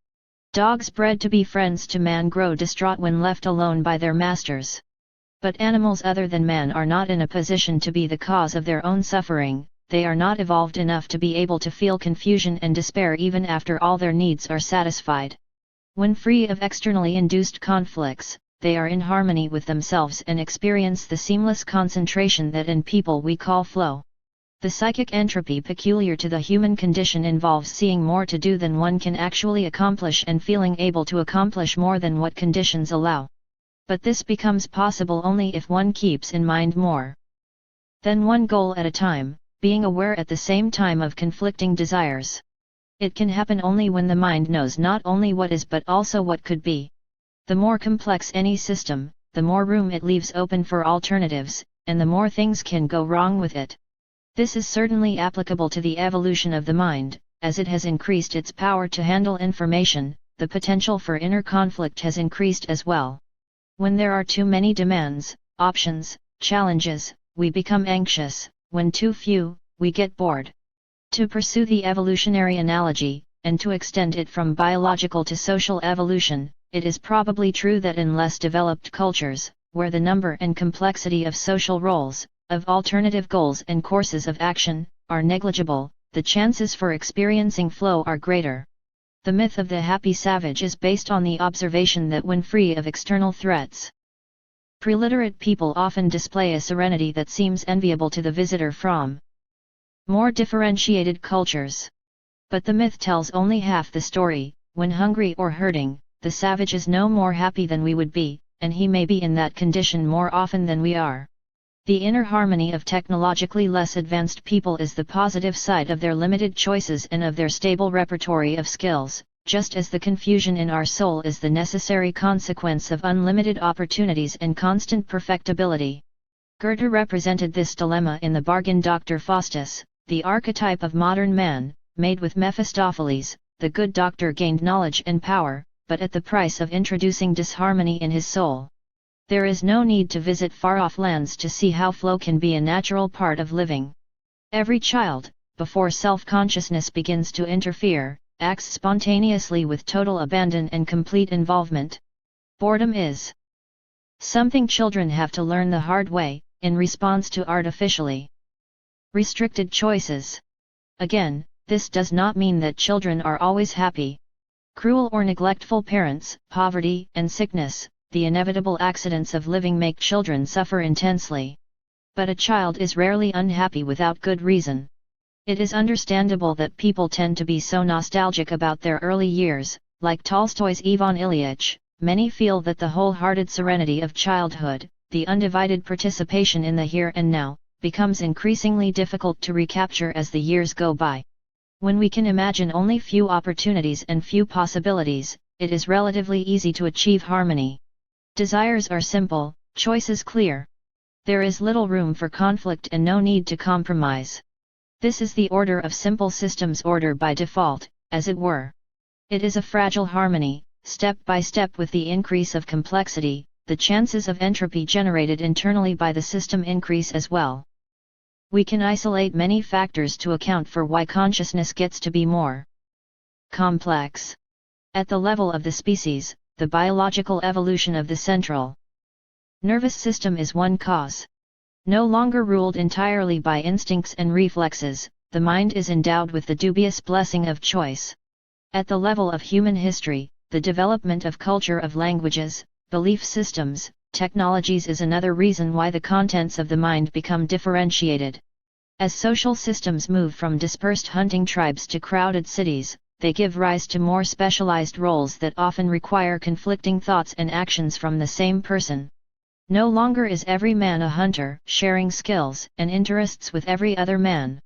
Dogs bred to be friends to man grow distraught when left alone by their masters. But animals other than man are not in a position to be the cause of their own suffering, they are not evolved enough to be able to feel confusion and despair even after all their needs are satisfied. When free of externally induced conflicts, they are in harmony with themselves and experience the seamless concentration that in people we call flow. The psychic entropy peculiar to the human condition involves seeing more to do than one can actually accomplish and feeling able to accomplish more than what conditions allow. But this becomes possible only if one keeps in mind more than one goal at a time, being aware at the same time of conflicting desires. It can happen only when the mind knows not only what is but also what could be. The more complex any system, the more room it leaves open for alternatives, and the more things can go wrong with it. This is certainly applicable to the evolution of the mind. As it has increased its power to handle information, the potential for inner conflict has increased as well. When there are too many demands, options, challenges, we become anxious. When too few, we get bored. To pursue the evolutionary analogy, and to extend it from biological to social evolution, it is probably true that in less developed cultures, where the number and complexity of social roles, of alternative goals and courses of action, are negligible, the chances for experiencing flow are greater. The myth of the happy savage is based on the observation that when free of external threats, preliterate people often display a serenity that seems enviable to the visitor from more differentiated cultures. But the myth tells only half the story. When hungry or hurting, the savage is no more happy than we would be, and he may be in that condition more often than we are. The inner harmony of technologically less advanced people is the positive side of their limited choices and of their stable repertoire of skills, just as the confusion in our soul is the necessary consequence of unlimited opportunities and constant perfectibility. Goethe represented this dilemma in the Bargain Dr. Faustus, the archetype of modern man. Made with Mephistopheles, the good doctor gained knowledge and power, but at the price of introducing disharmony in his soul. There is no need to visit far-off lands to see how flow can be a natural part of living. Every child, before self-consciousness begins to interfere, acts spontaneously with total abandon and complete involvement. Boredom is something children have to learn the hard way, in response to artificially restricted choices. Again, this does not mean that children are always happy. Cruel or neglectful parents, poverty and sickness, the inevitable accidents of living make children suffer intensely. But a child is rarely unhappy without good reason. It is understandable that people tend to be so nostalgic about their early years. Like Tolstoy's Ivan Ilyich, many feel that the wholehearted serenity of childhood, the undivided participation in the here and now, becomes increasingly difficult to recapture as the years go by. When we can imagine only few opportunities and few possibilities, it is relatively easy to achieve harmony. Desires are simple, choices clear. There is little room for conflict and no need to compromise. This is the order of simple systems, order by default, as it were. It is a fragile harmony. Step by step, with the increase of complexity, the chances of entropy generated internally by the system increase as well. We can isolate many factors to account for why consciousness gets to be more complex. At the level of the species, the biological evolution of the central nervous system is one cause. No longer ruled entirely by instincts and reflexes, the mind is endowed with the dubious blessing of choice. At the level of human history, the development of culture, of languages, belief systems, technologies is another reason why the contents of the mind become differentiated. As social systems move from dispersed hunting tribes to crowded cities, they give rise to more specialized roles that often require conflicting thoughts and actions from the same person. No longer is every man a hunter, sharing skills and interests with every other man.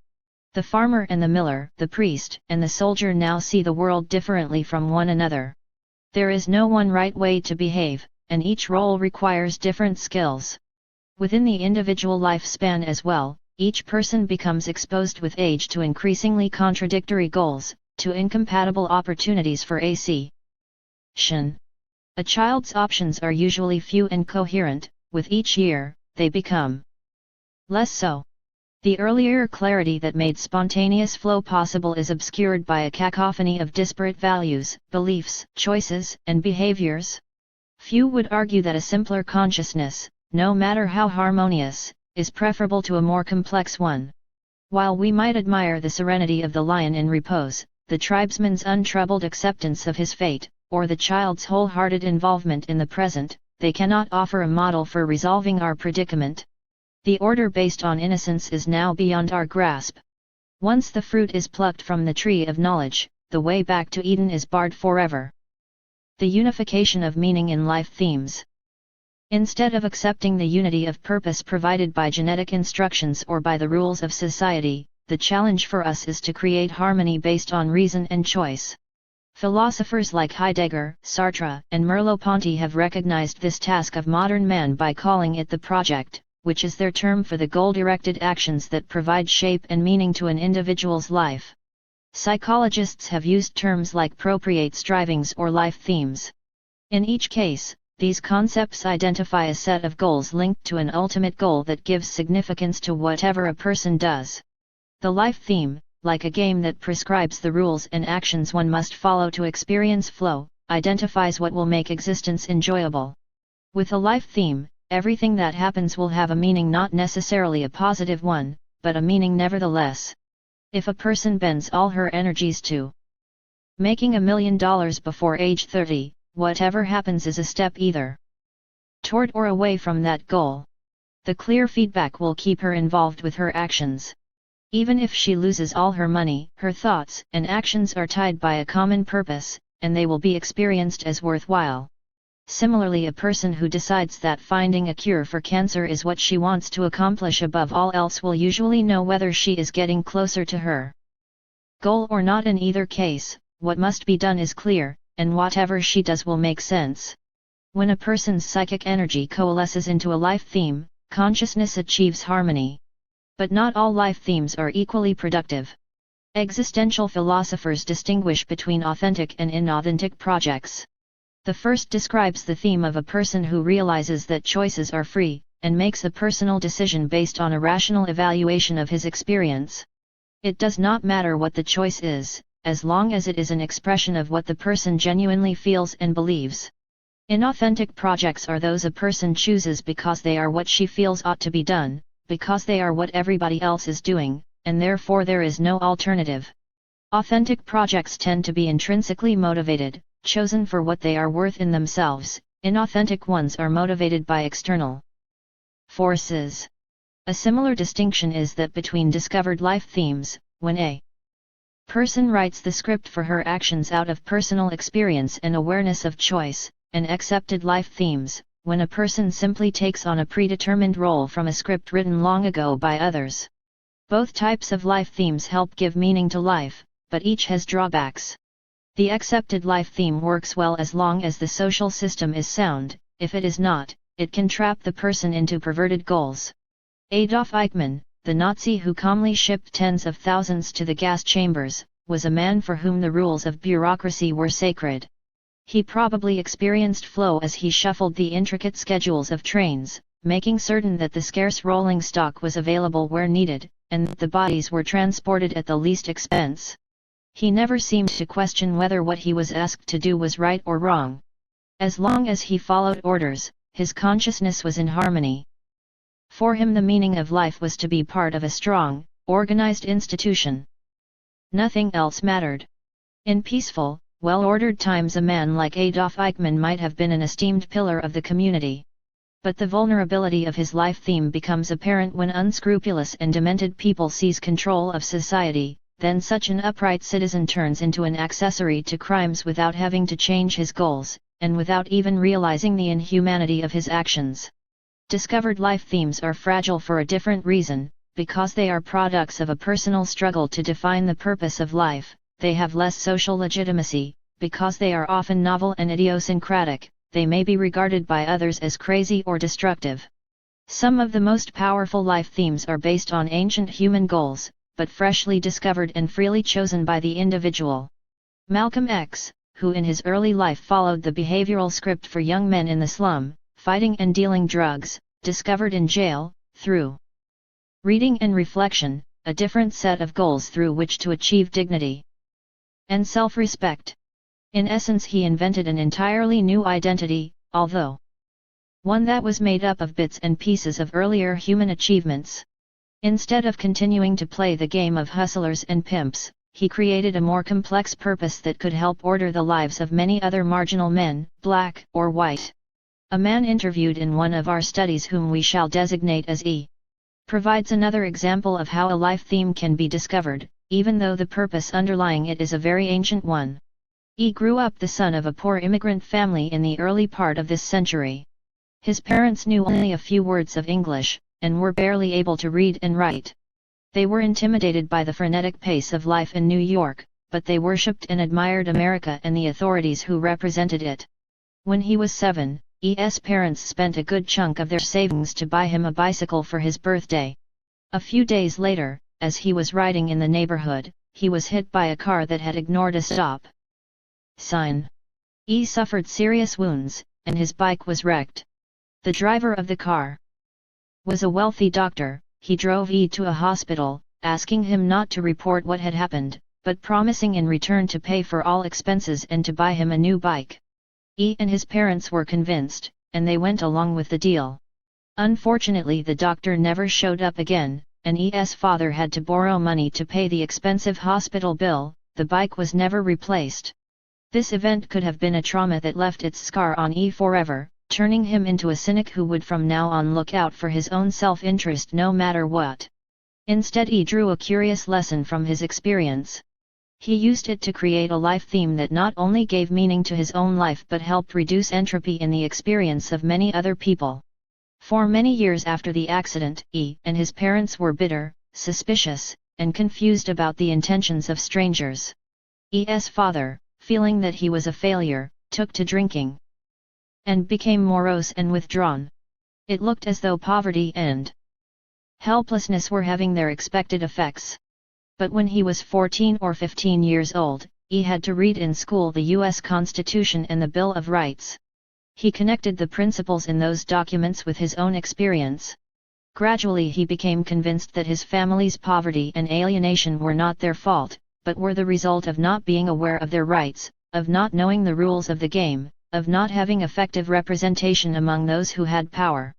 The farmer and the miller, the priest and the soldier now see the world differently from one another. There is no one right way to behave, and each role requires different skills. Within the individual lifespan as well, each person becomes exposed with age to increasingly contradictory goals, to incompatible opportunities for action. A child's options are usually few and coherent. With each year, they become less so. The earlier clarity that made spontaneous flow possible is obscured by a cacophony of disparate values, beliefs, choices, and behaviors. Few would argue that a simpler consciousness, no matter how harmonious, is preferable to a more complex one. While we might admire the serenity of the lion in repose, the tribesman's untroubled acceptance of his fate, or the child's wholehearted involvement in the present, they cannot offer a model for resolving our predicament. The order based on innocence is now beyond our grasp. Once the fruit is plucked from the tree of knowledge, the way back to Eden is barred forever. The unification of meaning in life themes. Instead of accepting the unity of purpose provided by genetic instructions or by the rules of society, the challenge for us is to create harmony based on reason and choice. Philosophers like Heidegger, Sartre, and Merleau-Ponty have recognized this task of modern man by calling it the project, which is their term for the goal-directed actions that provide shape and meaning to an individual's life. Psychologists have used terms like procreate strivings or life themes. In each case, these concepts identify a set of goals linked to an ultimate goal that gives significance to whatever a person does. The life theme, like a game that prescribes the rules and actions one must follow to experience flow, identifies what will make existence enjoyable. With a life theme, everything that happens will have a meaning, not necessarily a positive one, but a meaning nevertheless. If a person bends all her energies to making $1 million before age 30, whatever happens is a step either toward or away from that goal. The clear feedback will keep her involved with her actions. Even if she loses all her money, her thoughts and actions are tied by a common purpose, and they will be experienced as worthwhile. Similarly, a person who decides that finding a cure for cancer is what she wants to accomplish above all else will usually know whether she is getting closer to her goal or not. In either case, what must be done is clear, and whatever she does will make sense. When a person's psychic energy coalesces into a life theme, consciousness achieves harmony. But not all life themes are equally productive. Existential philosophers distinguish between authentic and inauthentic projects. The first describes the theme of a person who realizes that choices are free, and makes a personal decision based on a rational evaluation of his experience. It does not matter what the choice is, as long as it is an expression of what the person genuinely feels and believes. Inauthentic projects are those a person chooses because they are what she feels ought to be done, because they are what everybody else is doing, and therefore there is no alternative. Authentic projects tend to be intrinsically motivated, chosen for what they are worth in themselves. Inauthentic ones are motivated by external forces. A similar distinction is that between discovered life themes, when a person writes the script for her actions out of personal experience and awareness of choice, and accepted life themes, when a person simply takes on a predetermined role from a script written long ago by others. Both types of life themes help give meaning to life, but each has drawbacks. The accepted life theme works well as long as the social system is sound. If it is not, it can trap the person into perverted goals. Adolf Eichmann, the Nazi who calmly shipped tens of thousands to the gas chambers, was a man for whom the rules of bureaucracy were sacred. He probably experienced flow as he shuffled the intricate schedules of trains, making certain that the scarce rolling stock was available where needed, and that the bodies were transported at the least expense. He never seemed to question whether what he was asked to do was right or wrong. As long as he followed orders, his consciousness was in harmony. For him the meaning of life was to be part of a strong, organized institution. Nothing else mattered. In peaceful, well-ordered times a man like Adolf Eichmann might have been an esteemed pillar of the community. But the vulnerability of his life theme becomes apparent when unscrupulous and demented people seize control of society, then such an upright citizen turns into an accessory to crimes without having to change his goals, and without even realizing the inhumanity of his actions. Discovered life themes are fragile for a different reason, because they are products of a personal struggle to define the purpose of life. They have less social legitimacy, because they are often novel and idiosyncratic. They may be regarded by others as crazy or destructive. Some of the most powerful life themes are based on ancient human goals, but freshly discovered and freely chosen by the individual. Malcolm X, who in his early life followed the behavioral script for young men in the slum, fighting and dealing drugs, discovered in jail, through reading and reflection, a different set of goals through which to achieve dignity and self-respect. In essence, he invented an entirely new identity, although one that was made up of bits and pieces of earlier human achievements. Instead of continuing to play the game of hustlers and pimps, he created a more complex purpose that could help order the lives of many other marginal men, black or white. A man interviewed in one of our studies, whom we shall designate as E, provides another example of how a life theme can be discovered, even though the purpose underlying it is a very ancient one. E grew up the son of a poor immigrant family in the early part of this century. His parents knew only a few words of English, and were barely able to read and write. They were intimidated by the frenetic pace of life in New York, but they worshipped and admired America and the authorities who represented it. When he was 7, E.'s parents spent a good chunk of their savings to buy him a bicycle for his birthday. A few days later, as he was riding in the neighborhood, he was hit by a car that had ignored a stop sign. E suffered serious wounds, and his bike was wrecked. The driver of the car was a wealthy doctor. He drove E to a hospital, asking him not to report what had happened, but promising in return to pay for all expenses and to buy him a new bike. E and his parents were convinced, and they went along with the deal. Unfortunately, the doctor never showed up again, and E.'s father had to borrow money to pay the expensive hospital bill. The bike was never replaced. This event could have been a trauma that left its scar on E forever, turning him into a cynic who would from now on look out for his own self-interest no matter what. Instead, he drew a curious lesson from his experience. He used it to create a life theme that not only gave meaning to his own life but helped reduce entropy in the experience of many other people. For many years after the accident, E and his parents were bitter, suspicious, and confused about the intentions of strangers. E.'s father, feeling that he was a failure, took to drinking and became morose and withdrawn. It looked as though poverty and helplessness were having their expected effects. But when he was 14 or 15 years old, he had to read in school the U.S. Constitution and the Bill of Rights. He connected the principles in those documents with his own experience. Gradually he became convinced that his family's poverty and alienation were not their fault, but were the result of not being aware of their rights, of not knowing the rules of the game, of not having effective representation among those who had power.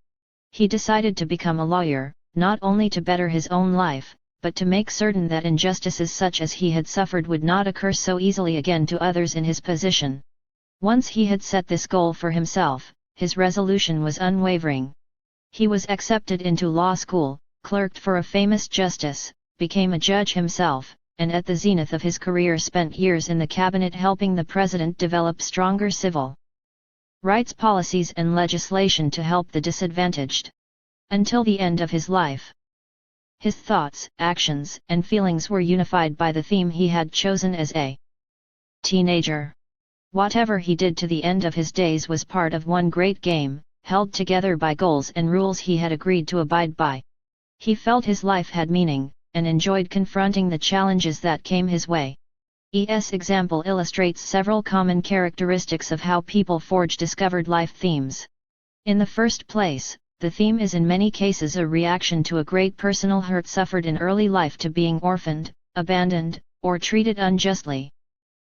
He decided to become a lawyer, not only to better his own life, but to make certain that injustices such as he had suffered would not occur so easily again to others in his position. Once he had set this goal for himself, his resolution was unwavering. He was accepted into law school, clerked for a famous justice, became a judge himself, and at the zenith of his career spent years in the cabinet helping the president develop stronger civil rights policies and legislation to help the disadvantaged. Until the end of his life, his thoughts, actions, and feelings were unified by the theme he had chosen as a teenager. Whatever he did to the end of his days was part of one great game, held together by goals and rules he had agreed to abide by. He felt his life had meaning, and enjoyed confronting the challenges that came his way. E.'s example illustrates several common characteristics of how people forge discovered life themes. In the first place, the theme is in many cases a reaction to a great personal hurt suffered in early life, to being orphaned, abandoned, or treated unjustly.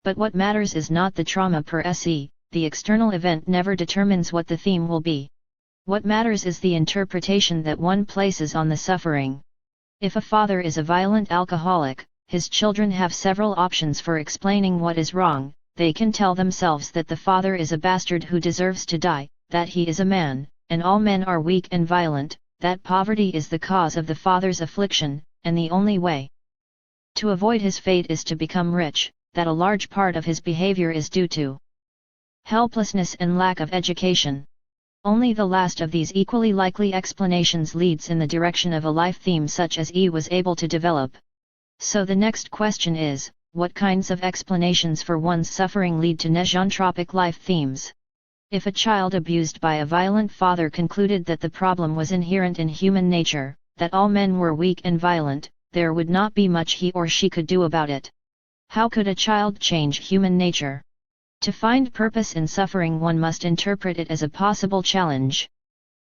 But what matters is not the trauma per se. The external event never determines what the theme will be. What matters is the interpretation that one places on the suffering. If a father is a violent alcoholic, his children have several options for explaining what is wrong. They can tell themselves that the father is a bastard who deserves to die, that he is a man, and all men are weak and violent, that poverty is the cause of the father's affliction, and the only way to avoid his fate is to become rich, that a large part of his behavior is due to helplessness and lack of education. Only the last of these equally likely explanations leads in the direction of a life theme such as E was able to develop. So the next question is, what kinds of explanations for one's suffering lead to negentropic life themes? If a child abused by a violent father concluded that the problem was inherent in human nature, that all men were weak and violent, there would not be much he or she could do about it. How could a child change human nature? To find purpose in suffering, one must interpret it as a possible challenge.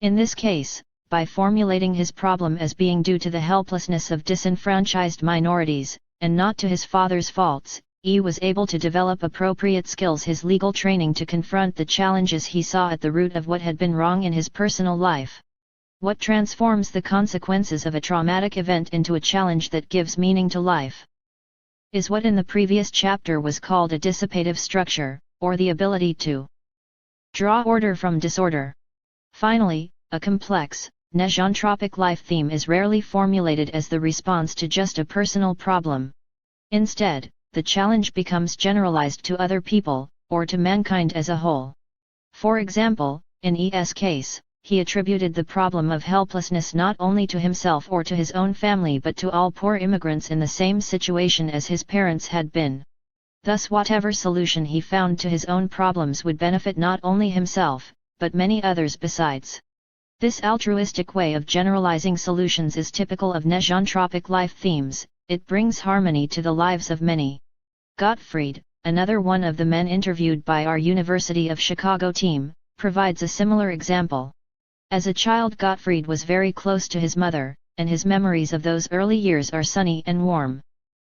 In this case, by formulating his problem as being due to the helplessness of disenfranchised minorities, and not to his father's faults, E was able to develop appropriate skills, his legal training, to confront the challenges he saw at the root of what had been wrong in his personal life. What transforms the consequences of a traumatic event into a challenge that gives meaning to life is what in the previous chapter was called a dissipative structure, or the ability to draw order from disorder. Finally, a complex, negentropic life theme is rarely formulated as the response to just a personal problem. Instead, the challenge becomes generalized to other people, or to mankind as a whole. For example, in E.'s case, he attributed the problem of helplessness not only to himself or to his own family but to all poor immigrants in the same situation as his parents had been. Thus whatever solution he found to his own problems would benefit not only himself, but many others besides. This altruistic way of generalizing solutions is typical of negentropic life themes. It brings harmony to the lives of many. Gottfried, another one of the men interviewed by our University of Chicago team, provides a similar example. As a child, Gottfried was very close to his mother, and his memories of those early years are sunny and warm.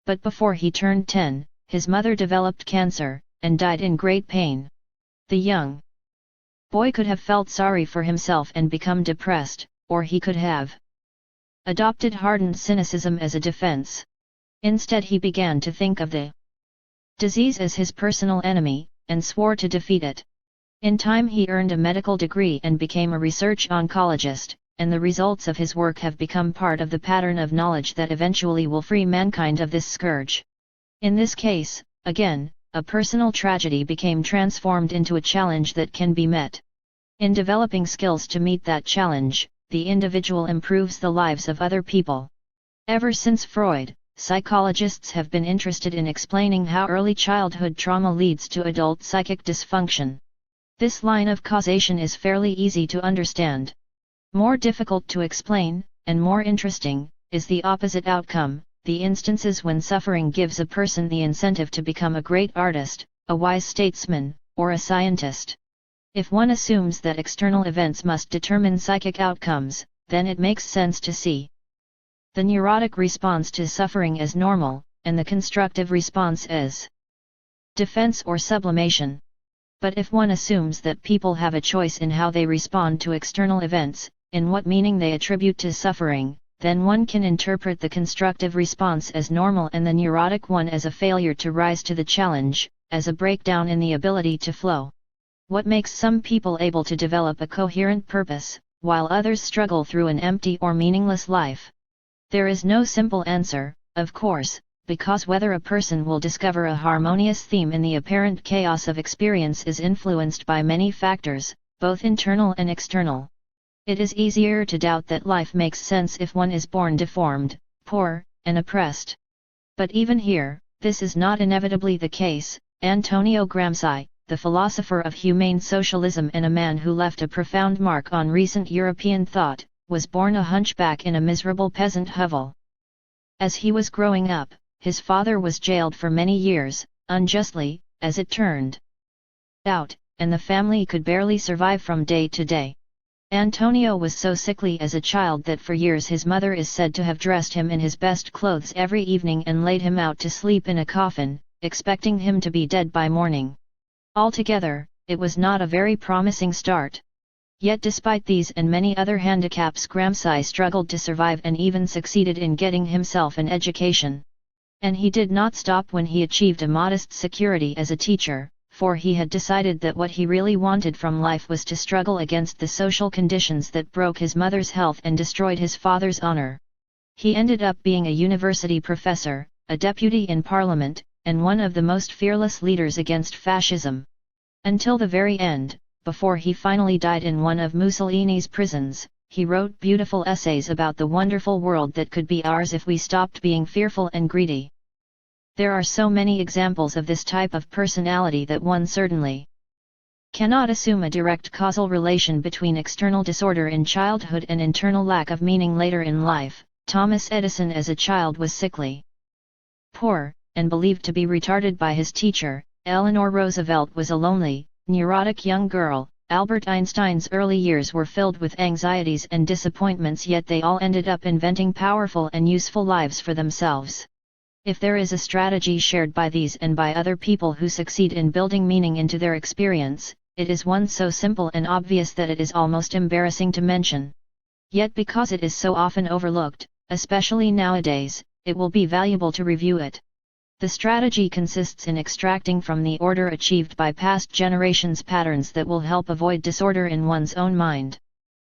But before he turned 10, his mother developed cancer, and died in great pain. The young boy could have felt sorry for himself and become depressed, or he could have adopted hardened cynicism as a defense. Instead, he began to think of the disease as his personal enemy, and swore to defeat it. In time he earned a medical degree and became a research oncologist, and the results of his work have become part of the pattern of knowledge that eventually will free mankind of this scourge. In this case, again, a personal tragedy became transformed into a challenge that can be met. In developing skills to meet that challenge, the individual improves the lives of other people. Ever since Freud, psychologists have been interested in explaining how early childhood trauma leads to adult psychic dysfunction. This line of causation is fairly easy to understand. More difficult to explain, and more interesting, is the opposite outcome, the instances when suffering gives a person the incentive to become a great artist, a wise statesman, or a scientist. If one assumes that external events must determine psychic outcomes, then it makes sense to see the neurotic response to suffering as normal, and the constructive response as defense or sublimation. But if one assumes that people have a choice in how they respond to external events, in what meaning they attribute to suffering, then one can interpret the constructive response as normal and the neurotic one as a failure to rise to the challenge, as a breakdown in the ability to flow. What makes some people able to develop a coherent purpose, while others struggle through an empty or meaningless life? There is no simple answer, of course, because whether a person will discover a harmonious theme in the apparent chaos of experience is influenced by many factors, both internal and external. It is easier to doubt that life makes sense if one is born deformed, poor, and oppressed. But even here, this is not inevitably the case. Antonio Gramsci, the philosopher of humane socialism and a man who left a profound mark on recent European thought, was born a hunchback in a miserable peasant hovel. As he was growing up, his father was jailed for many years, unjustly, as it turned out, and the family could barely survive from day to day. Antonio was so sickly as a child that for years his mother is said to have dressed him in his best clothes every evening and laid him out to sleep in a coffin, expecting him to be dead by morning. Altogether, it was not a very promising start. Yet despite these and many other handicaps, Gramsci struggled to survive and even succeeded in getting himself an education. And he did not stop when he achieved a modest security as a teacher, for he had decided that what he really wanted from life was to struggle against the social conditions that broke his mother's health and destroyed his father's honor. He ended up being a university professor, a deputy in parliament, and one of the most fearless leaders against fascism. Until the very end, before he finally died in one of Mussolini's prisons, he wrote beautiful essays about the wonderful world that could be ours if we stopped being fearful and greedy. There are so many examples of this type of personality that one certainly cannot assume a direct causal relation between external disorder in childhood and internal lack of meaning later in life. Thomas Edison as a child was sickly, poor, and believed to be retarded by his teacher. Eleanor Roosevelt was a lonely, neurotic young girl. Albert Einstein's early years were filled with anxieties and disappointments, yet they all ended up inventing powerful and useful lives for themselves. If there is a strategy shared by these and by other people who succeed in building meaning into their experience, it is one so simple and obvious that it is almost embarrassing to mention. Yet because it is so often overlooked, especially nowadays, it will be valuable to review it. The strategy consists in extracting from the order achieved by past generations patterns that will help avoid disorder in one's own mind.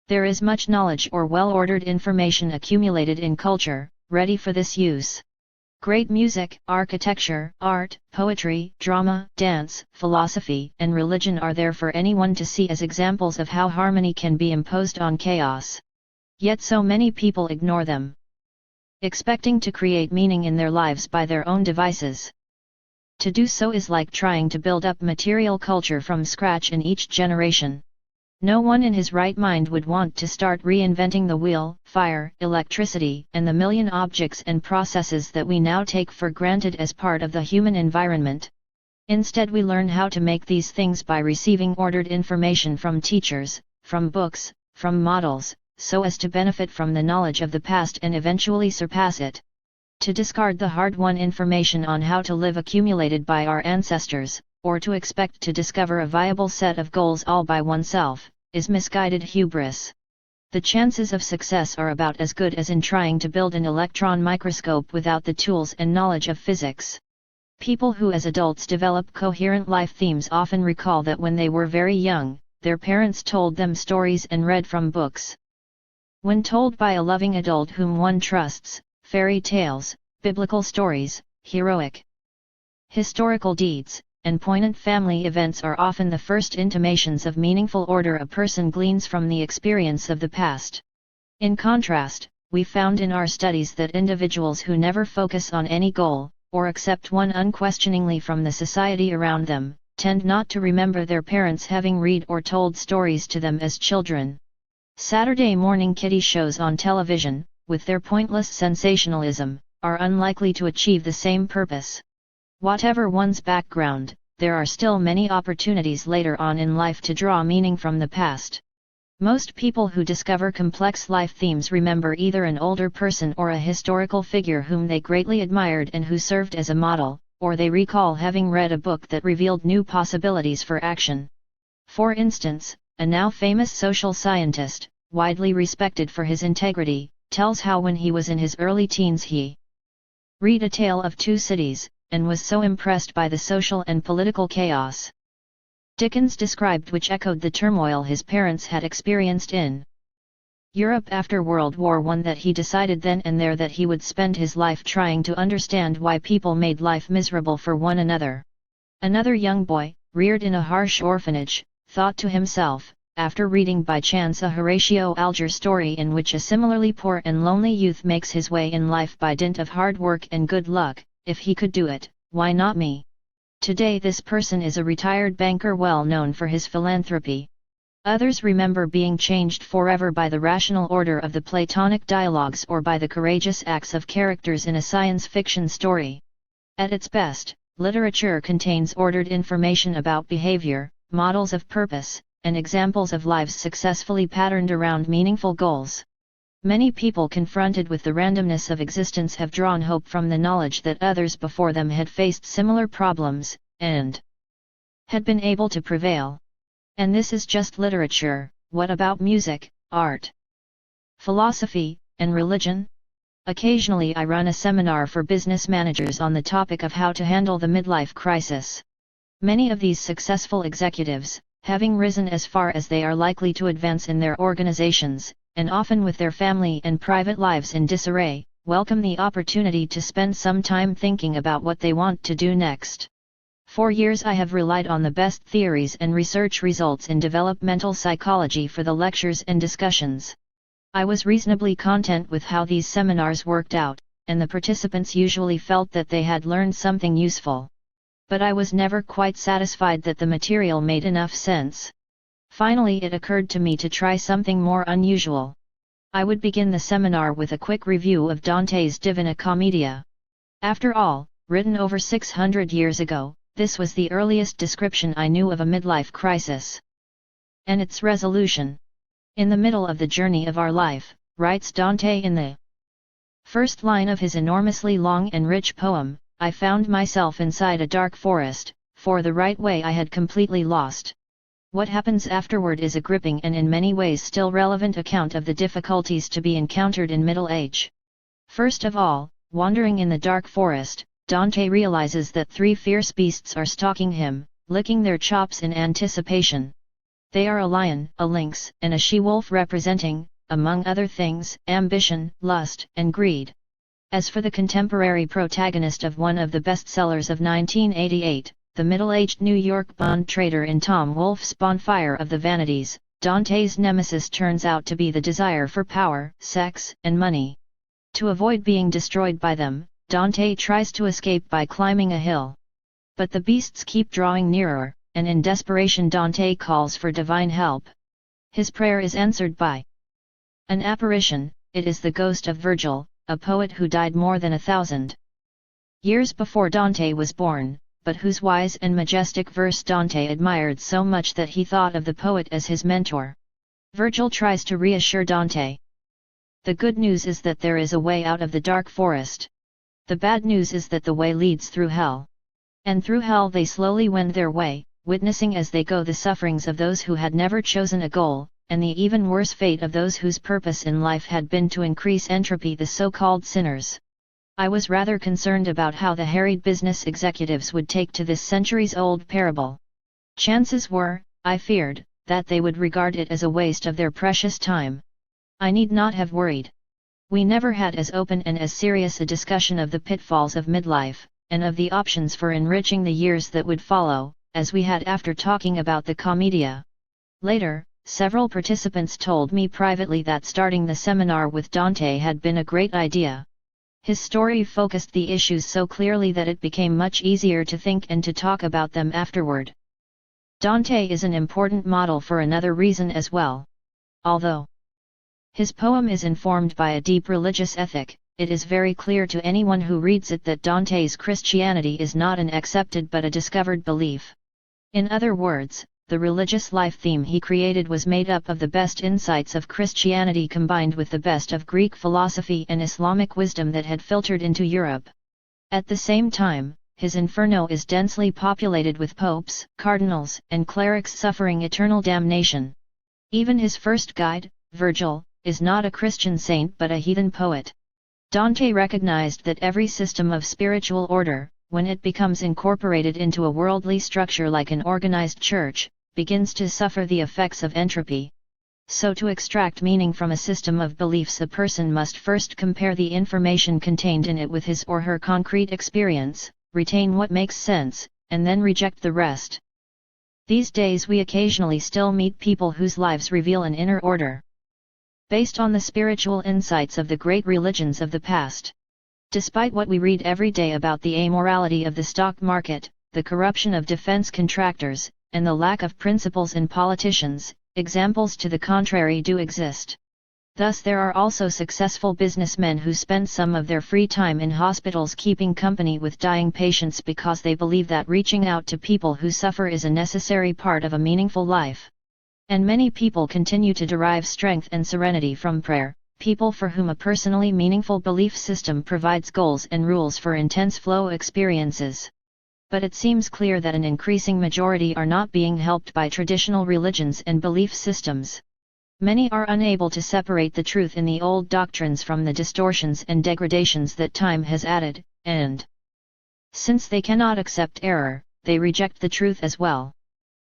There is much knowledge or well-ordered information accumulated in culture, ready for this use. Great music, architecture, art, poetry, drama, dance, philosophy, and religion are there for anyone to see as examples of how harmony can be imposed on chaos. Yet so many people ignore them, expecting to create meaning in their lives by their own devices. To do so is like trying to build up material culture from scratch in each generation. No one in his right mind would want to start reinventing the wheel, fire, electricity, and the million objects and processes that we now take for granted as part of the human environment. Instead, we learn how to make these things by receiving ordered information from teachers, from books, from models, so as to benefit from the knowledge of the past and eventually surpass it. To discard the hard-won information on how to live accumulated by our ancestors, or to expect to discover a viable set of goals all by oneself, is misguided hubris. The chances of success are about as good as in trying to build an electron microscope without the tools and knowledge of physics. People who as adults develop coherent life themes often recall that when they were very young, their parents told them stories and read from books. When told by a loving adult whom one trusts, fairy tales, biblical stories, heroic historical deeds, and poignant family events are often the first intimations of meaningful order a person gleans from the experience of the past. In contrast, we found in our studies that individuals who never focus on any goal, or accept one unquestioningly from the society around them, tend not to remember their parents having read or told stories to them as children. Saturday morning kiddie shows on television, with their pointless sensationalism, are unlikely to achieve the same purpose. Whatever one's background, there are still many opportunities later on in life to draw meaning from the past. Most people who discover complex life themes remember either an older person or a historical figure whom they greatly admired and who served as a model, or they recall having read a book that revealed new possibilities for action. For instance, a now famous social scientist, widely respected for his integrity, tells how when he was in his early teens he read A Tale of Two Cities, and was so impressed by the social and political chaos Dickens described which echoed the turmoil his parents had experienced in Europe after World War I that he decided then and there that he would spend his life trying to understand why people made life miserable for one another. Another young boy, reared in a harsh orphanage, thought to himself, after reading by chance a Horatio Alger story in which a similarly poor and lonely youth makes his way in life by dint of hard work and good luck, if he could do it, why not me? Today this person is a retired banker well known for his philanthropy. Others remember being changed forever by the rational order of the Platonic dialogues or by the courageous acts of characters in a science fiction story. At its best, literature contains ordered information about behavior, models of purpose, and examples of lives successfully patterned around meaningful goals. Many people confronted with the randomness of existence have drawn hope from the knowledge that others before them had faced similar problems, and had been able to prevail. And this is just literature, what about music, art, philosophy, and religion? Occasionally I run a seminar for business managers on the topic of how to handle the midlife crisis. Many of these successful executives, having risen as far as they are likely to advance in their organizations, and often with their family and private lives in disarray, welcome the opportunity to spend some time thinking about what they want to do next. For years I have relied on the best theories and research results in developmental psychology for the lectures and discussions. I was reasonably content with how these seminars worked out, and the participants usually felt that they had learned something useful. But I was never quite satisfied that the material made enough sense. Finally it occurred to me to try something more unusual. I would begin the seminar with a quick review of Dante's Divina Commedia. After all, written over 600 years ago, this was the earliest description I knew of a midlife crisis. And its resolution. In the middle of the journey of our life, writes Dante in the first line of his enormously long and rich poem, I found myself inside a dark forest, for the right way I had completely lost. What happens afterward is a gripping and in many ways still relevant account of the difficulties to be encountered in middle age. First of all, wandering in the dark forest, Dante realizes that 3 fierce beasts are stalking him, licking their chops in anticipation. They are a lion, a lynx, and a she-wolf representing, among other things, ambition, lust, and greed. As for the contemporary protagonist of one of the bestsellers of 1988, the middle-aged New York bond trader in Tom Wolfe's Bonfire of the Vanities, Dante's nemesis turns out to be the desire for power, sex, and money. To avoid being destroyed by them, Dante tries to escape by climbing a hill. But the beasts keep drawing nearer, and in desperation Dante calls for divine help. His prayer is answered by an apparition. It is the ghost of Virgil, a poet who died more than 1,000 years before Dante was born, but whose wise and majestic verse Dante admired so much that he thought of the poet as his mentor. Virgil tries to reassure Dante. The good news is that there is a way out of the dark forest. The bad news is that the way leads through hell. And through hell they slowly wend their way, witnessing as they go the sufferings of those who had never chosen a goal, and the even worse fate of those whose purpose in life had been to increase entropy, the so-called sinners. I was rather concerned about how the harried business executives would take to this centuries-old parable. Chances were, I feared, that they would regard it as a waste of their precious time. I need not have worried. We never had as open and as serious a discussion of the pitfalls of midlife, and of the options for enriching the years that would follow, as we had after talking about the Commedia. Later, several participants told me privately that starting the seminar with Dante had been a great idea. His story focused the issues so clearly that it became much easier to think and to talk about them afterward. Dante is an important model for another reason as well. Although his poem is informed by a deep religious ethic, it is very clear to anyone who reads it that Dante's Christianity is not an accepted but a discovered belief. In other words, the religious life theme he created was made up of the best insights of Christianity combined with the best of Greek philosophy and Islamic wisdom that had filtered into Europe. At the same time, his Inferno is densely populated with popes, cardinals, and clerics suffering eternal damnation. Even his first guide, Virgil, is not a Christian saint but a heathen poet. Dante recognized that every system of spiritual order, when it becomes incorporated into a worldly structure like an organized church, begins to suffer the effects of entropy. So to extract meaning from a system of beliefs, a person must first compare the information contained in it with his or her concrete experience, retain what makes sense, and then reject the rest. These days we occasionally still meet people whose lives reveal an inner order, based on the spiritual insights of the great religions of the past. Despite what we read every day about the amorality of the stock market, the corruption of defense contractors, and the lack of principles in politicians, examples to the contrary do exist. Thus there are also successful businessmen who spend some of their free time in hospitals keeping company with dying patients because they believe that reaching out to people who suffer is a necessary part of a meaningful life. And many people continue to derive strength and serenity from prayer, people for whom a personally meaningful belief system provides goals and rules for intense flow experiences. But it seems clear that an increasing majority are not being helped by traditional religions and belief systems. Many are unable to separate the truth in the old doctrines from the distortions and degradations that time has added, and since they cannot accept error, they reject the truth as well.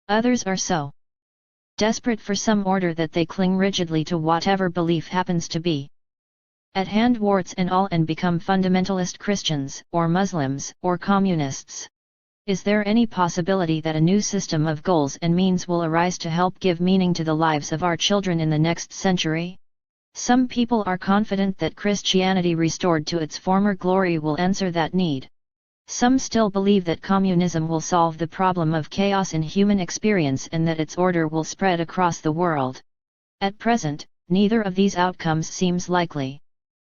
Others are so desperate for some order that they cling rigidly to whatever belief happens to be at hand, warts and all, and become fundamentalist Christians, or Muslims, or communists. Is there any possibility that a new system of goals and means will arise to help give meaning to the lives of our children in the next century? Some people are confident that Christianity restored to its former glory will answer that need. Some still believe that communism will solve the problem of chaos in human experience and that its order will spread across the world. At present, neither of these outcomes seems likely.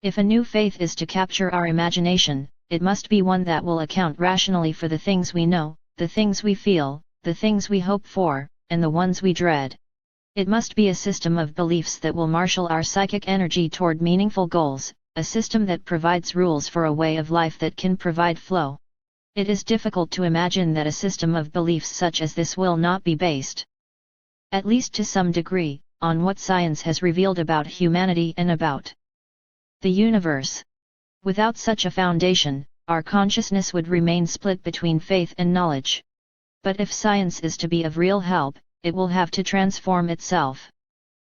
If a new faith is to capture our imagination, it must be one that will account rationally for the things we know, the things we feel, the things we hope for, and the ones we dread. It must be a system of beliefs that will marshal our psychic energy toward meaningful goals, a system that provides rules for a way of life that can provide flow. It is difficult to imagine that a system of beliefs such as this will not be based, at least to some degree, on what science has revealed about humanity and about the universe. Without such a foundation, our consciousness would remain split between faith and knowledge. But if science is to be of real help, it will have to transform itself.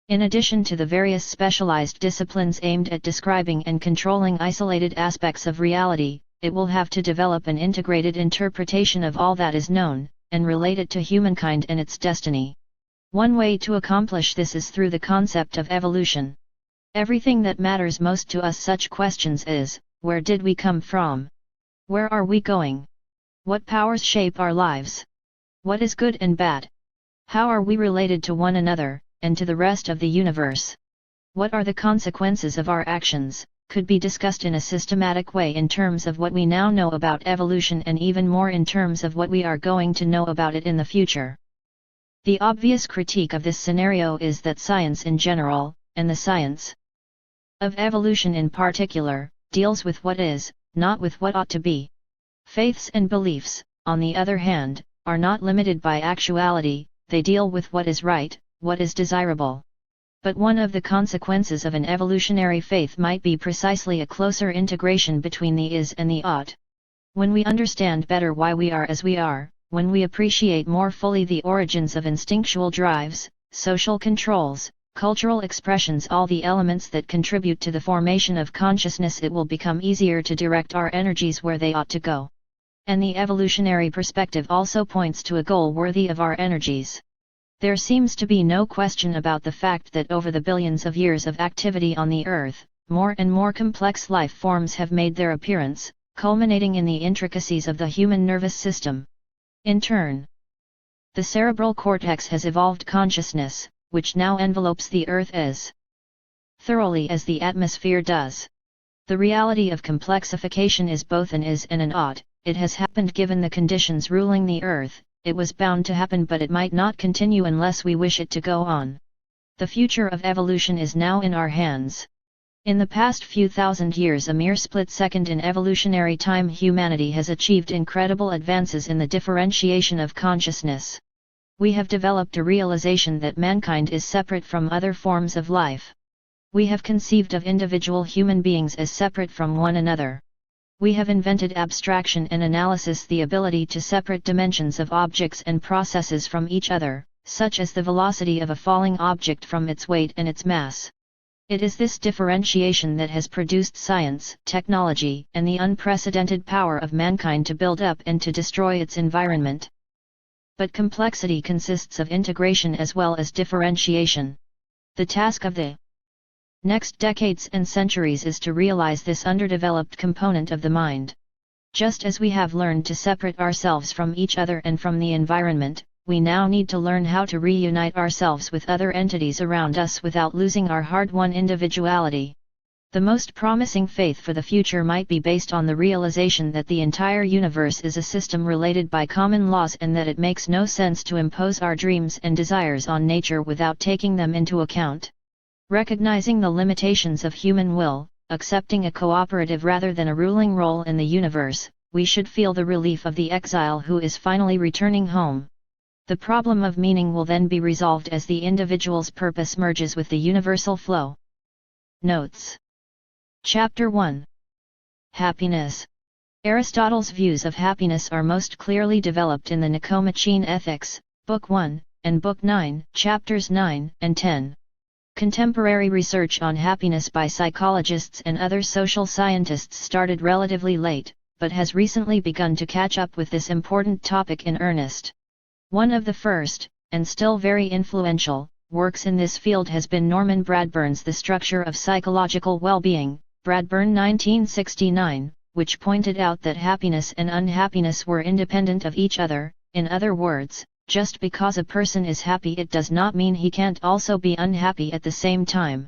In addition to the various specialized disciplines aimed at describing and controlling isolated aspects of reality, it will have to develop an integrated interpretation of all that is known, and relate it to humankind and its destiny. One way to accomplish this is through the concept of evolution. Everything that matters most to us such questions is, where did we come from? Where are we going? What powers shape our lives? What is good and bad? How are we related to one another, and to the rest of the universe? What are the consequences of our actions, could be discussed in a systematic way in terms of what we now know about evolution and even more in terms of what we are going to know about it in the future. The obvious critique of this scenario is that science in general, and the science of evolution in particular, deals with what is, not with what ought to be. Faiths and beliefs, on the other hand, are not limited by actuality, they deal with what is right, what is desirable. But one of the consequences of an evolutionary faith might be precisely a closer integration between the is and the ought. When we understand better why we are as we are, when we appreciate more fully the origins of instinctual drives, social controls, cultural expressions, all the elements that contribute to the formation of consciousness, it will become easier to direct our energies where they ought to go. And the evolutionary perspective also points to a goal worthy of our energies. There seems to be no question about the fact that over the billions of years of activity on the Earth, more and more complex life forms have made their appearance, culminating in the intricacies of the human nervous system. In turn, the cerebral cortex has evolved consciousness, which now envelopes the Earth as thoroughly as the atmosphere does. The reality of complexification is both an is and an ought. It has happened given the conditions ruling the Earth, it was bound to happen, but it might not continue unless we wish it to go on. The future of evolution is now in our hands. In the past few thousand years, a mere split second in evolutionary time, humanity has achieved incredible advances in the differentiation of consciousness. We have developed a realization that mankind is separate from other forms of life. We have conceived of individual human beings as separate from one another. We have invented abstraction and analysis, the ability to separate dimensions of objects and processes from each other, such as the velocity of a falling object from its weight and its mass. It is this differentiation that has produced science, technology, and the unprecedented power of mankind to build up and to destroy its environment. But complexity consists of integration as well as differentiation. The task of the next decades and centuries is to realize this underdeveloped component of the mind. Just as we have learned to separate ourselves from each other and from the environment, we now need to learn how to reunite ourselves with other entities around us without losing our hard-won individuality. The most promising faith for the future might be based on the realization that the entire universe is a system related by common laws, and that it makes no sense to impose our dreams and desires on nature without taking them into account. Recognizing the limitations of human will, accepting a cooperative rather than a ruling role in the universe, we should feel the relief of the exile who is finally returning home. The problem of meaning will then be resolved as the individual's purpose merges with the universal flow. Notes. Chapter 1. Happiness. Aristotle's views of happiness are most clearly developed in the Nicomachean Ethics, Book 1, and Book 9, Chapters 9 and 10. Contemporary research on happiness by psychologists and other social scientists started relatively late, but has recently begun to catch up with this important topic in earnest. One of the first, and still very influential, works in this field has been Norman Bradburn's The Structure of Psychological Well-Being, Bradburn 1969, which pointed out that happiness and unhappiness were independent of each other. In other words, just because a person is happy it does not mean he can't also be unhappy at the same time.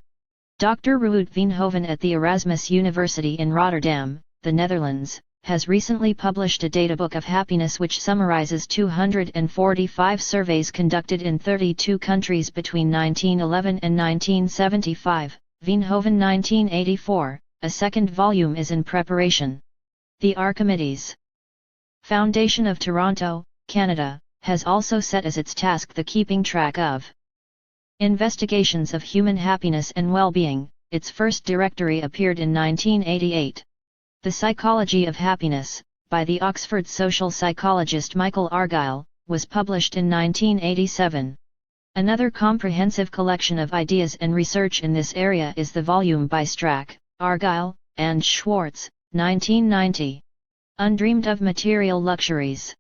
Dr. Ruud Veenhoven at the Erasmus University in Rotterdam, the Netherlands, has recently published a databook of happiness which summarizes 245 surveys conducted in 32 countries between 1911 and 1975, Veenhoven 1984. A second volume is in preparation. The Archimedes Foundation of Toronto, Canada, has also set as its task the keeping track of investigations of human happiness and well-being. Its first directory appeared in 1988. The Psychology of Happiness, by the Oxford social psychologist Michael Argyll, was published in 1987. Another comprehensive collection of ideas and research in this area is the volume by Strack, Argyll, and Schwartz, 1990. Undreamed of Material Luxuries.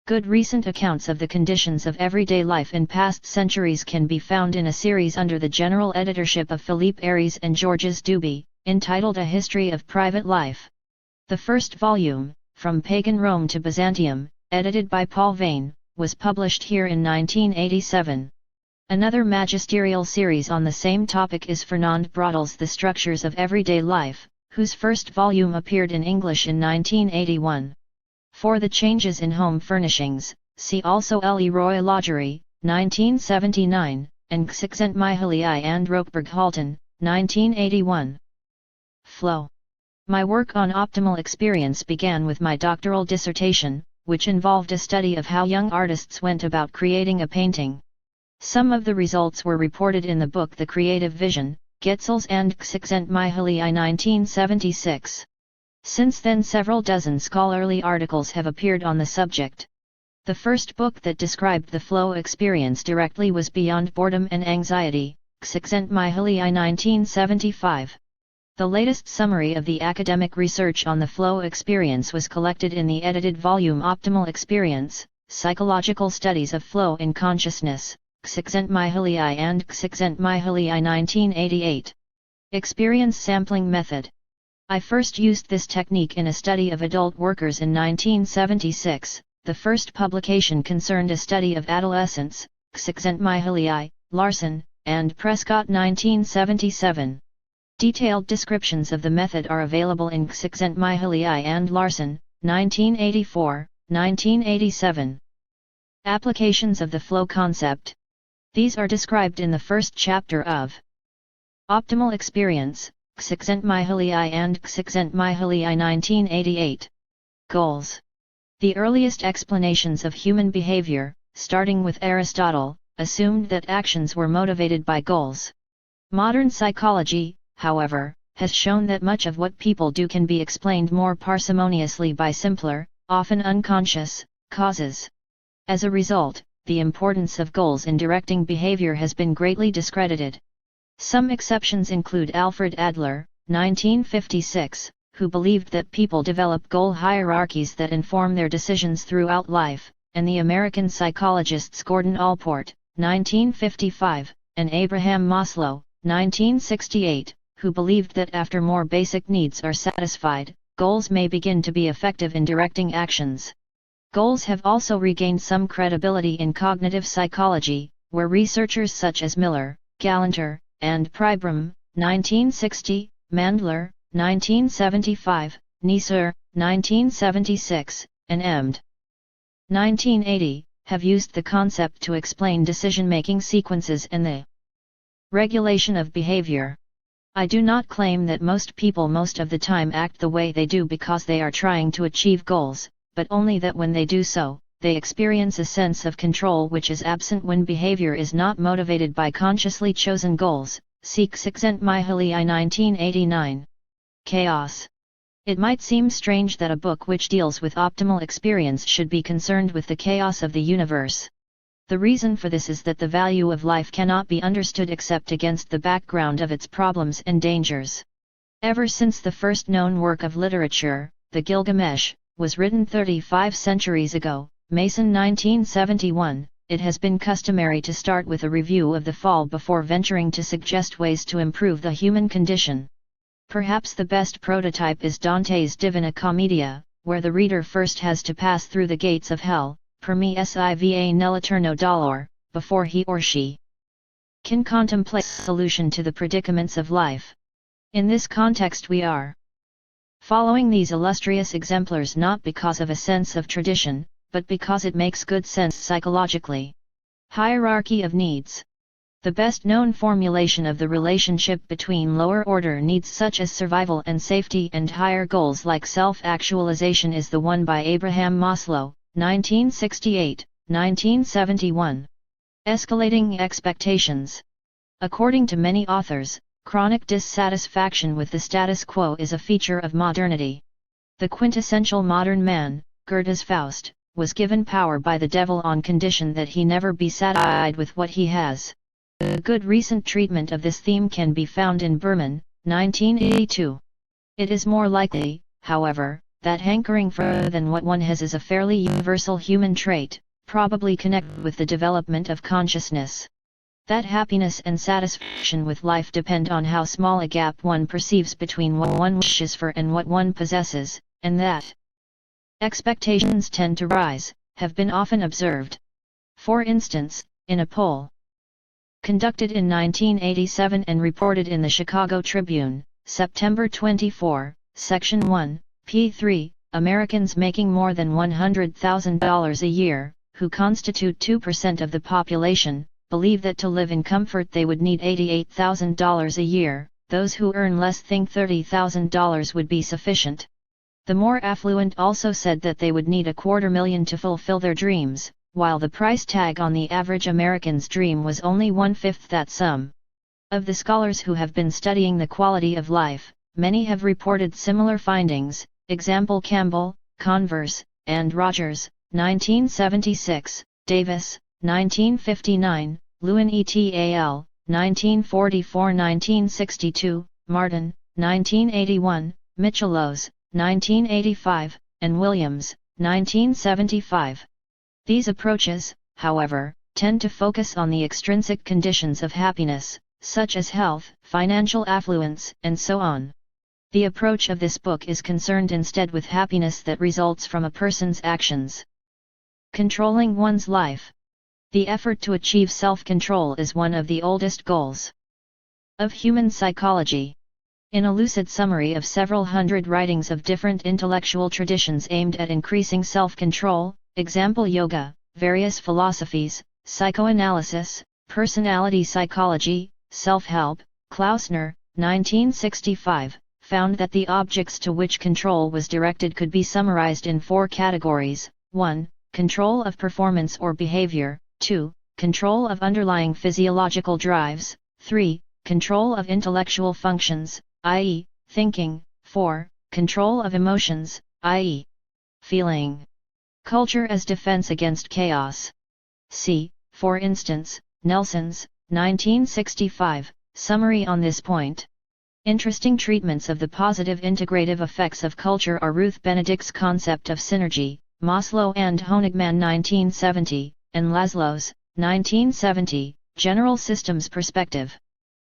Good recent accounts of the conditions of everyday life in past centuries can be found in a series under the general editorship of Philippe Aries and Georges Duby, entitled A History of Private Life. The first volume, From Pagan Rome to Byzantium, edited by Paul Vane, was published here in 1987. Another magisterial series on the same topic is Fernand Braudel's The Structures of Everyday Life, whose first volume appeared in English in 1981. For the Changes in Home Furnishings, see also Leroy Lagery, 1979, and Csikszentmihalyi and Rokeberg Halton, 1981. Flow. My work on optimal experience began with my doctoral dissertation, which involved a study of how young artists went about creating a painting. Some of the results were reported in the book The Creative Vision, Getzels and Csikszentmihalyi 1976. Since then several dozen scholarly articles have appeared on the subject. The first book that described the flow experience directly was Beyond Boredom and Anxiety, Csikszentmihalyi 1975. The latest summary of the academic research on the flow experience was collected in the edited volume Optimal Experience, Psychological Studies of Flow in Consciousness, Csikszentmihalyi and Csikszentmihalyi 1988. Experience Sampling Method. I first used this technique in a study of adult workers in 1976, the first publication concerned a study of adolescents, Csikszentmihalyi, Larson, and Prescott 1977. Detailed descriptions of the method are available in Csikszentmihalyi and Larson, 1984, 1987. Applications of the flow concept. These are described in the first chapter of Optimal Experience, Csikszentmihalyi and Csikszentmihalyi 1988. Goals. The earliest explanations of human behavior, starting with Aristotle, assumed that actions were motivated by goals. Modern psychology, however, has shown that much of what people do can be explained more parsimoniously by simpler, often unconscious, causes. As a result, the importance of goals in directing behavior has been greatly discredited. Some exceptions include Alfred Adler, 1956, who believed that people develop goal hierarchies that inform their decisions throughout life, and the American psychologists Gordon Allport, 1955, and Abraham Maslow, 1968, who believed that after more basic needs are satisfied, goals may begin to be effective in directing actions. Goals have also regained some credibility in cognitive psychology, where researchers such as Miller, Galanter, and Pribram, 1960, Mandler, 1975, Neisser, 1976, and Emd, 1980, have used the concept to explain decision-making sequences and the regulation of behavior. I do not claim that most people most of the time act the way they do because they are trying to achieve goals, but only that when they do so, they experience a sense of control which is absent when behavior is not motivated by consciously chosen goals. csikszentmihalyi 1989. Chaos. It might seem strange that a book which deals with optimal experience should be concerned with the chaos of the universe. The reason for this is that the value of life cannot be understood except against the background of its problems and dangers. Ever since the first known work of literature, the Gilgamesh, was written 35 centuries ago, Mason 1971, it has been customary to start with a review of the fall before venturing to suggest ways to improve the human condition. Perhaps the best prototype is Dante's Divina Commedia, where the reader first has to pass through the gates of hell, per me siva nell'eterno dolor, before he or she can contemplate a solution to the predicaments of life. In this context we are following these illustrious exemplars not because of a sense of tradition, but because it makes good sense psychologically. Hierarchy of needs. The best-known formulation of the relationship between lower-order needs such as survival and safety and higher goals like self-actualization is the one by Abraham Maslow, 1968-1971. Escalating expectations. According to many authors, chronic dissatisfaction with the status quo is a feature of modernity. The quintessential modern man, Goethe's Faust, was given power by the devil on condition that he never be satisfied with what he has. A good recent treatment of this theme can be found in Berman, 1982. It is more likely, however, that hankering for more than what one has is a fairly universal human trait, probably connected with the development of consciousness. That happiness and satisfaction with life depend on how small a gap one perceives between what one wishes for and what one possesses, and that expectations tend to rise, have been often observed. For instance, in a poll conducted in 1987 and reported in the Chicago Tribune, September 24, Section 1, p3, Americans making more than $100,000 a year, who constitute 2% of the population, believe that to live in comfort they would need $88,000 a year, those who earn less think $30,000 would be sufficient. The more affluent also said that they would need $250,000 to fulfill their dreams, while the price tag on the average American's dream was only one-fifth that sum. Of the scholars who have been studying the quality of life, many have reported similar findings, example Campbell, Converse, and Rogers, 1976, Davis, 1959, Lewin et al., 1944-1962, Martin, 1981, Michelos, 1985, and Williams, 1975. These approaches, however, tend to focus on the extrinsic conditions of happiness, such as health, financial affluence, and so on. The approach of this book is concerned instead with happiness that results from a person's actions. Controlling one's life. The effort to achieve self-control is one of the oldest goals of human psychology. In a lucid summary of several hundred writings of different intellectual traditions aimed at increasing self-control, example yoga, various philosophies, psychoanalysis, personality psychology, self-help, Klausner, 1965, found that the objects to which control was directed could be summarized in 4 categories: 1. Control of performance or behavior, 2. Control of underlying physiological drives, 3. Control of intellectual functions, i.e., thinking, 4. Control of emotions, i.e., feeling. Culture as defense against chaos. See, for instance, Nelson's, 1965, summary on this point. Interesting treatments of the positive integrative effects of culture are Ruth Benedict's concept of synergy, Maslow and Honigman 1970, and Laszlo's, 1970, General Systems Perspective.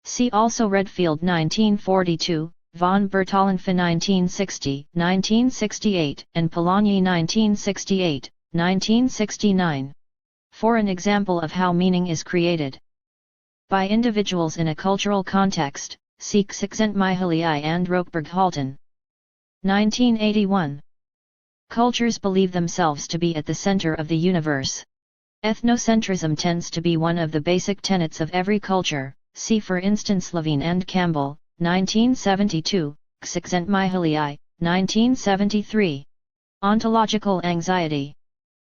See also Redfield 1942, von Bertalanffy 1960, 1968, and Polanyi 1968, 1969. For an example of how meaning is created by individuals in a cultural context, see Csikszentmihalyi and Rokeberg-Halton. 1981. Cultures believe themselves to be at the center of the universe. Ethnocentrism tends to be one of the basic tenets of every culture, see for instance Levine and Campbell, 1972, Csikszentmihalyi, 1973. Ontological anxiety.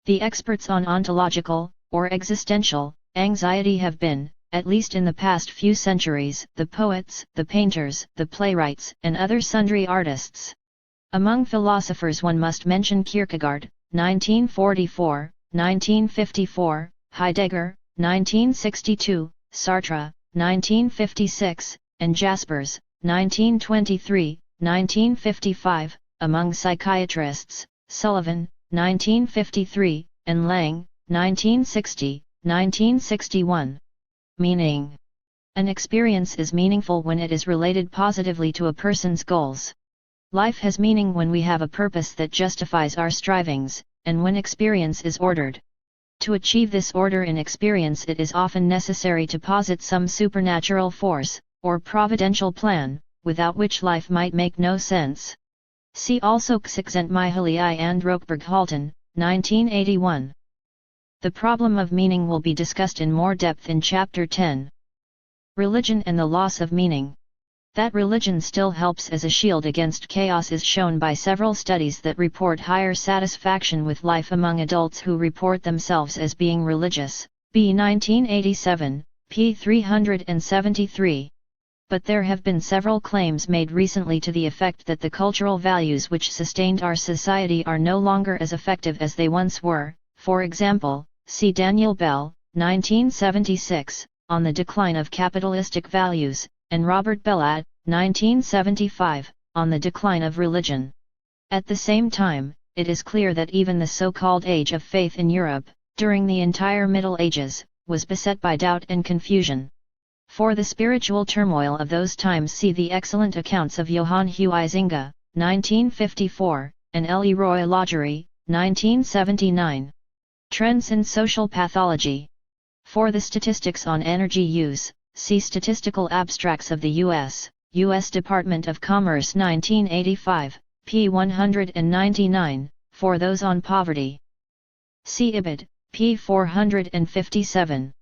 The experts on ontological, or existential, anxiety have been, at least in the past few centuries, the poets, the painters, the playwrights, and other sundry artists. Among philosophers one must mention Kierkegaard, 1944, 1954, Heidegger, 1962, Sartre, 1956, and Jaspers, 1923, 1955, among psychiatrists, Sullivan, 1953, and Lang, 1960, 1961. Meaning. An experience is meaningful when it is related positively to a person's goals. Life has meaning when we have a purpose that justifies our strivings, and when experience is ordered. To achieve this order in experience, it is often necessary to posit some supernatural force, or providential plan, without which life might make no sense. See also Csikszentmihalyi and Rokeberg-Halton, 1981. The problem of meaning will be discussed in more depth in Chapter 10. Religion and the loss of meaning. That religion still helps as a shield against chaos is shown by several studies that report higher satisfaction with life among adults who report themselves as being religious, B. 1987, p. 373. But there have been several claims made recently to the effect that the cultural values which sustained our society are no longer as effective as they once were. For example, see Daniel Bell, 1976, on the decline of capitalistic values, and Robert Bellat, 1975, on the decline of religion. At the same time, it is clear that even the so-called Age of Faith in Europe, during the entire Middle Ages, was beset by doubt and confusion. For the spiritual turmoil of those times see the excellent accounts of Johann Huizinga, 1954, and L. E. Roy Lagery, 1979. Trends in Social Pathology. For the statistics on energy use, see Statistical Abstracts of the U.S. Department of Commerce 1985, p. 199, for those on poverty. See IBID, p. 457.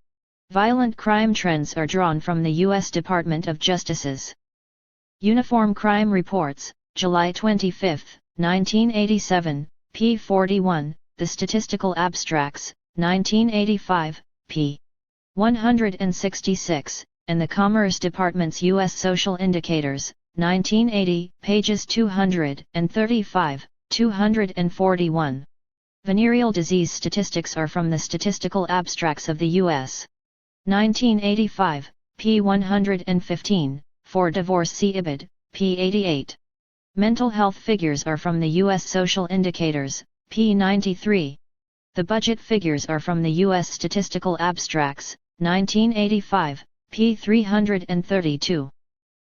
Violent crime trends are drawn from the U.S. Department of Justice's Uniform Crime Reports, July 25, 1987, p. 41, the Statistical Abstracts, 1985, p. 166, and the Commerce Department's U.S. Social Indicators, 1980, pages 235, 241. Venereal disease statistics are from the Statistical Abstracts of the U.S. 1985, p. 115, for divorce see IBID, p. 88. Mental health figures are from the U.S. Social Indicators, p. 93. The budget figures are from the U.S. Statistical Abstracts, 1985, p. 332.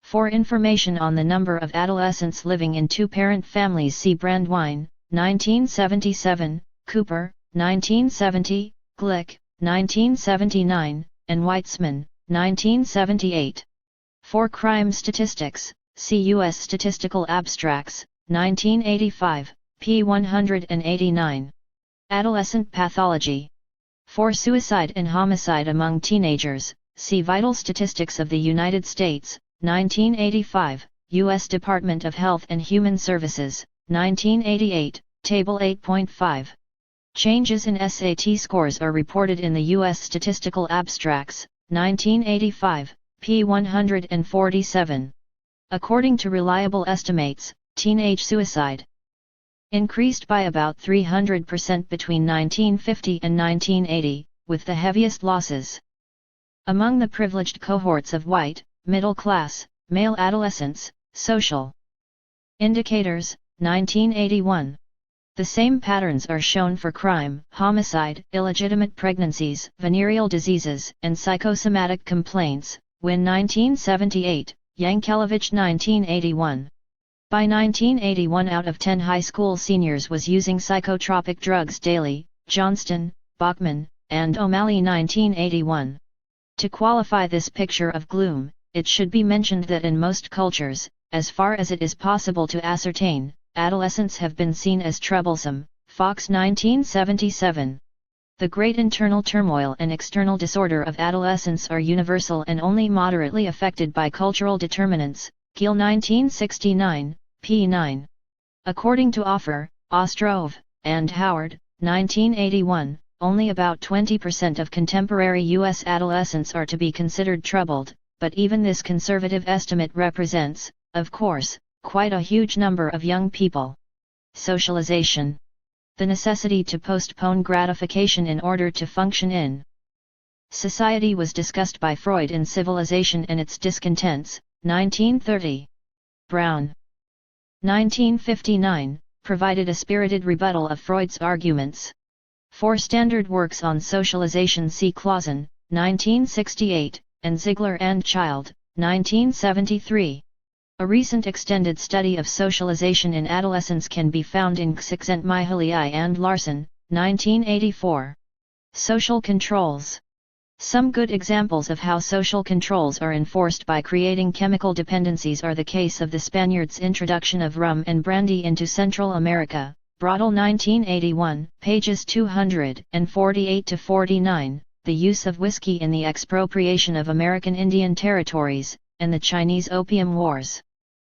For information on the number of adolescents living in two-parent families see Brandwein, 1977, Cooper, 1970, Glick, 1979, and Weitzman, 1978. For crime statistics, see U.S. Statistical Abstracts, 1985, p. 189. Adolescent pathology. For suicide and homicide among teenagers, see Vital Statistics of the United States, 1985, U.S. Department of Health and Human Services, 1988, Table 8.5. Changes in SAT scores are reported in the U.S. Statistical Abstracts, 1985, p. 147. According to reliable estimates, teenage suicide increased by about 300% between 1950 and 1980, with the heaviest losses among the privileged cohorts of white, middle-class, male adolescents. Social Indicators, 1981. The same patterns are shown for crime, homicide, illegitimate pregnancies, venereal diseases, and psychosomatic complaints. Wynne 1978, Yankelevich 1981. By 1981 out of 10 high school seniors was using psychotropic drugs daily, Johnston, Bachman, and O'Malley 1981. To qualify this picture of gloom, it should be mentioned that in most cultures, as far as it is possible to ascertain, adolescents have been seen as troublesome. Fox 1977. The great internal turmoil and external disorder of adolescence are universal and only moderately affected by cultural determinants. Keel 1969, p. 9. According to Offer, Ostrov, and Howard, 1981, only about 20% of contemporary U.S. adolescents are to be considered troubled, but even this conservative estimate represents, of course, quite a huge number of young people. Socialization. The necessity to postpone gratification in order to function in society was discussed by Freud in Civilization and Its Discontents, 1930. Brown, 1959, provided a spirited rebuttal of Freud's arguments. For standard works on socialization see Clausen, 1968, and Ziegler and Child, 1973. A recent extended study of socialization in adolescence can be found in Csikszentmihalyi and Larson, 1984. Social controls. Some good examples of how social controls are enforced by creating chemical dependencies are the case of the Spaniards' introduction of rum and brandy into Central America, Brodel 1981, pages 248-49, the use of whiskey in the expropriation of American Indian territories, and the Chinese Opium Wars.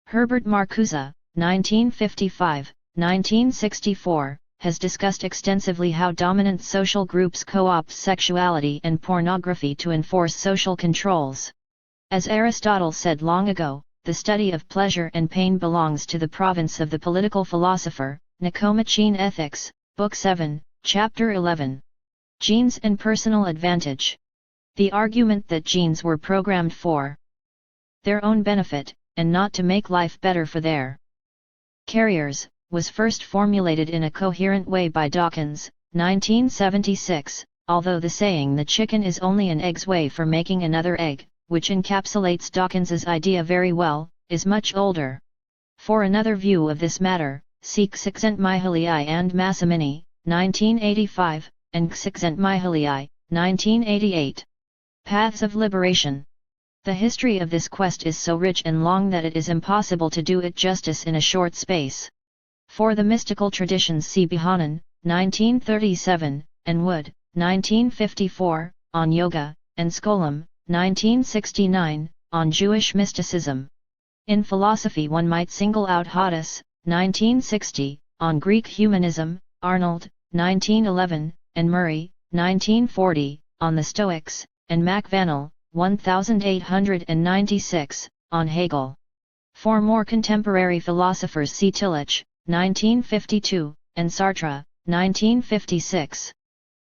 Herbert Marcuse, 1955, 1964, has discussed extensively how dominant social groups co-opt sexuality and pornography to enforce social controls. As Aristotle said long ago, the study of pleasure and pain belongs to the province of the political philosopher. Nicomachean Ethics, Book 7, Chapter 11. Genes and Personal Advantage. The argument that genes were programmed for their own benefit, and not to make life better for their carriers, was first formulated in a coherent way by Dawkins, 1976, although the saying "the chicken is only an egg's way for making another egg," which encapsulates Dawkins's idea very well, is much older. For another view of this matter, see Csikszentmihalyi and Massimini, 1985, and Csikszentmihalyi, 1988. Paths of Liberation. The history of this quest is so rich and long that it is impossible to do it justice in a short space. For the mystical traditions see Buchanan, 1937, and Wood, 1954, on yoga, and Skolem, 1969, on Jewish mysticism. In philosophy one might single out Hoddes, 1960, on Greek humanism, Arnold, 1911, and Murray, 1940, on the Stoics, and MacVannel, 1896, on Hegel. For more contemporary philosophers see Tillich, 1952, and Sartre, 1956.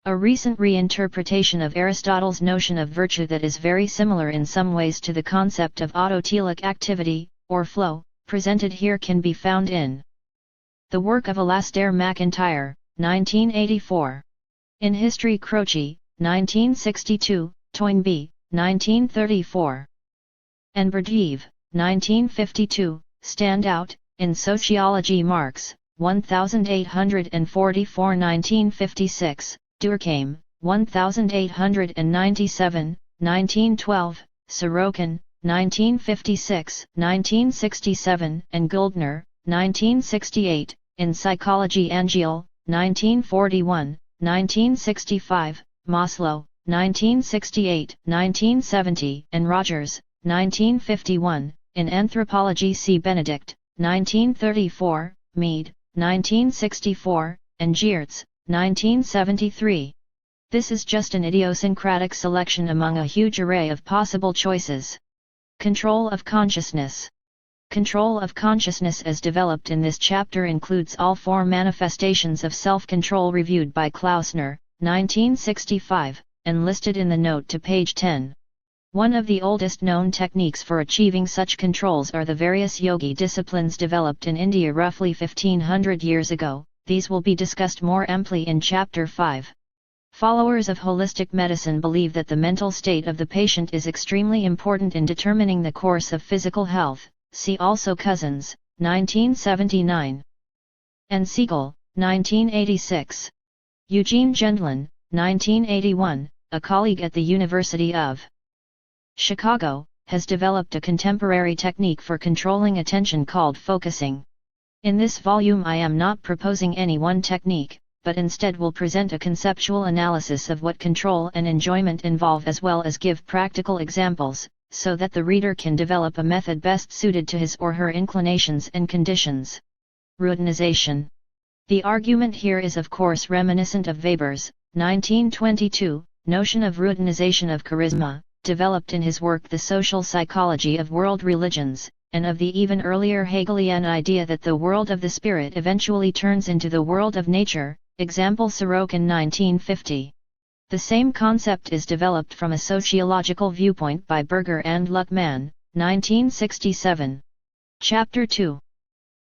A recent reinterpretation of Aristotle's notion of virtue that is very similar in some ways to the concept of autotelic activity, or flow, presented here can be found in the work of Alasdair MacIntyre, 1984. In History Croce, 1962, Toynbee, 1934. And Berdiev, 1952, stand out. In Sociology Marx, 1844 1956, Durkheim, 1897, 1912, Sorokin, 1956, 1967, and Goldner, 1968, in Psychology Angeal, 1941, 1965, Maslow, 1968, 1970, and Rogers, 1951, in Anthropology C. Benedict, 1934, Mead, 1964, and Geertz, 1973. This is just an idiosyncratic selection among a huge array of possible choices. Control of consciousness. Control of consciousness as developed in this chapter includes all four manifestations of self-control reviewed by Klausner, 1965, and listed in the note to page 10. One of the oldest known techniques for achieving such controls are the various yogi disciplines developed in India roughly 1500 years ago. These will be discussed more amply in Chapter 5. Followers of holistic medicine believe that the mental state of the patient is extremely important in determining the course of physical health. See also Cousins, 1979. And Siegel, 1986. Eugene Gendlin, 1981, a colleague at the University of Chicago, has developed a contemporary technique for controlling attention called focusing. In this volume I am not proposing any one technique, but instead will present a conceptual analysis of what control and enjoyment involve as well as give practical examples, so that the reader can develop a method best suited to his or her inclinations and conditions. Routinization. The argument here is of course reminiscent of Weber's, 1922, notion of routinization of charisma, developed in his work The Social Psychology of World Religions, and of the even earlier Hegelian idea that the world of the spirit eventually turns into the world of nature, example Sorokin 1950. The same concept is developed from a sociological viewpoint by Berger and Luckmann, 1967. Chapter 2.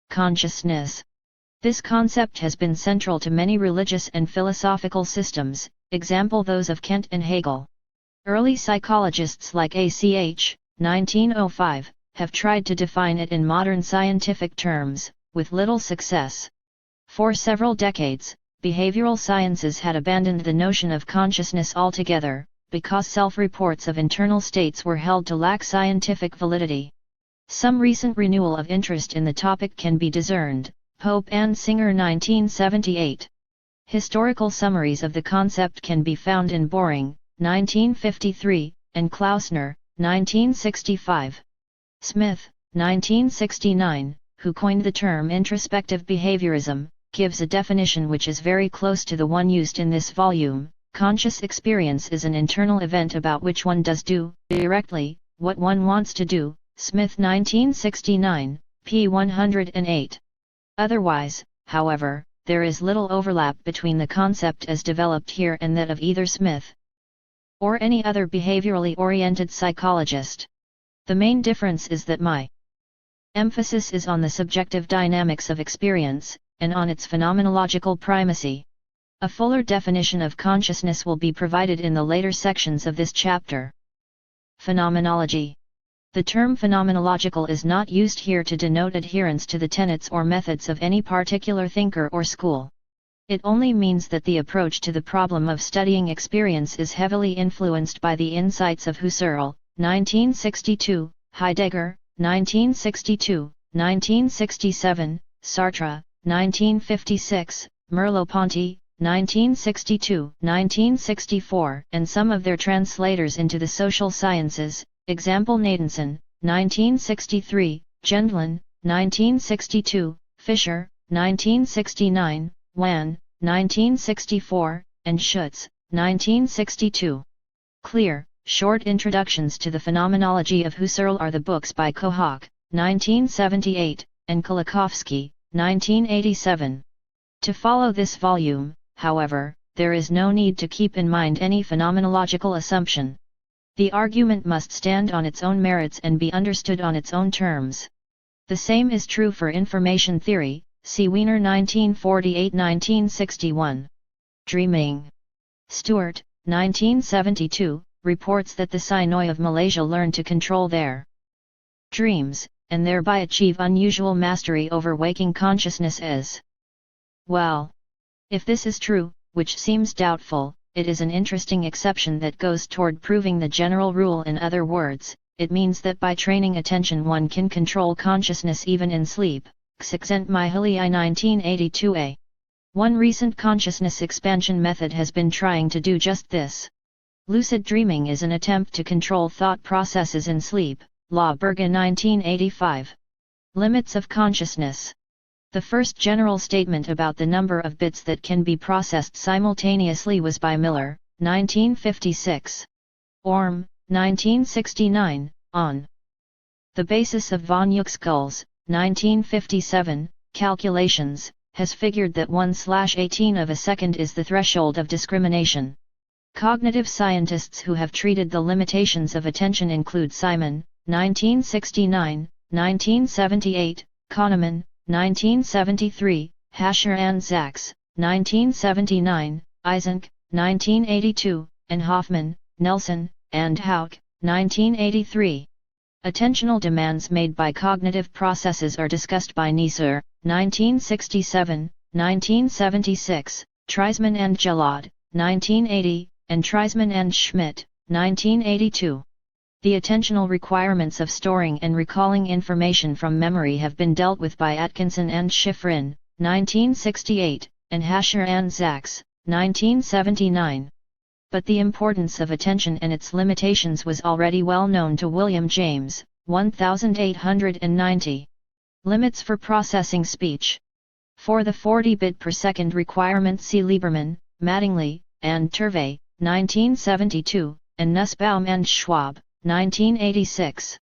Consciousness. This concept has been central to many religious and philosophical systems, example those of Kant and Hegel. Early psychologists like A.C.H., 1905, have tried to define it in modern scientific terms, with little success. For several decades, behavioral sciences had abandoned the notion of consciousness altogether, because self-reports of internal states were held to lack scientific validity. Some recent renewal of interest in the topic can be discerned, Pope and Singer 1978. Historical summaries of the concept can be found in Boring, 1953, and Klausner, 1965. Smith, 1969, who coined the term introspective behaviorism, gives a definition which is very close to the one used in this volume. Conscious experience is an internal event about which one does do, directly, what one wants to do. Smith 1969, p. 108. Otherwise, however, there is little overlap between the concept as developed here and that of either Smith or any other behaviorally oriented psychologist. The main difference is that my emphasis is on the subjective dynamics of experience, and on its phenomenological primacy. A fuller definition of consciousness will be provided in the later sections of this chapter. Phenomenology. The term phenomenological is not used here to denote adherence to the tenets or methods of any particular thinker or school. It only means that the approach to the problem of studying experience is heavily influenced by the insights of Husserl, 1962, Heidegger, 1962, 1967, Sartre, 1956, Merleau-Ponty, 1962, 1964, and some of their translators into the social sciences, example Nadenson, 1963, Gendlin, 1962, Fischer, 1969, Wan, 1964, and Schutz, 1962. Clear, short introductions to the phenomenology of Husserl are the books by Kohak, 1978, and Kolakowski, 1987. To follow this volume, however, there is no need to keep in mind any phenomenological assumption. The argument must stand on its own merits and be understood on its own terms. The same is true for information theory, see Wiener 1948-1961. Dreaming. Stewart, 1972, reports that the Sinoi of Malaysia learn to control their dreams, and thereby achieve unusual mastery over waking consciousness as well. If this is true, which seems doubtful, it is an interesting exception that goes toward proving the general rule. In other words, it means that by training attention one can control consciousness even in sleep. csikszentmihalyi 1982a. One recent consciousness expansion method has been trying to do just this. Lucid dreaming is an attempt to control thought processes in sleep. La Berga 1985. Limits of consciousness. The first general statement about the number of bits that can be processed simultaneously was by Miller, 1956. Orm, 1969, on the basis of von Uexkull's, 1957, calculations, has figured that 1/18 of a second is the threshold of discrimination. Cognitive scientists who have treated the limitations of attention include Simon, 1969, 1978, Kahneman, 1973, Hasher and Sachs, 1979, Eysenck, 1982, and Hoffman, Nelson, and Hauck, 1983. Attentional demands made by cognitive processes are discussed by Neisser, 1967, 1976, Treisman and Gellad, 1980, and Treisman and Schmidt, 1982. The attentional requirements of storing and recalling information from memory have been dealt with by Atkinson and Schifrin, 1968, and Hasher and Sachs, 1979. But the importance of attention and its limitations was already well known to William James, 1890. Limits for processing speech. For the 40 bit per second requirement, see Lieberman, Mattingly, and Turvey, 1972, and Nussbaum and Schwab, 1986.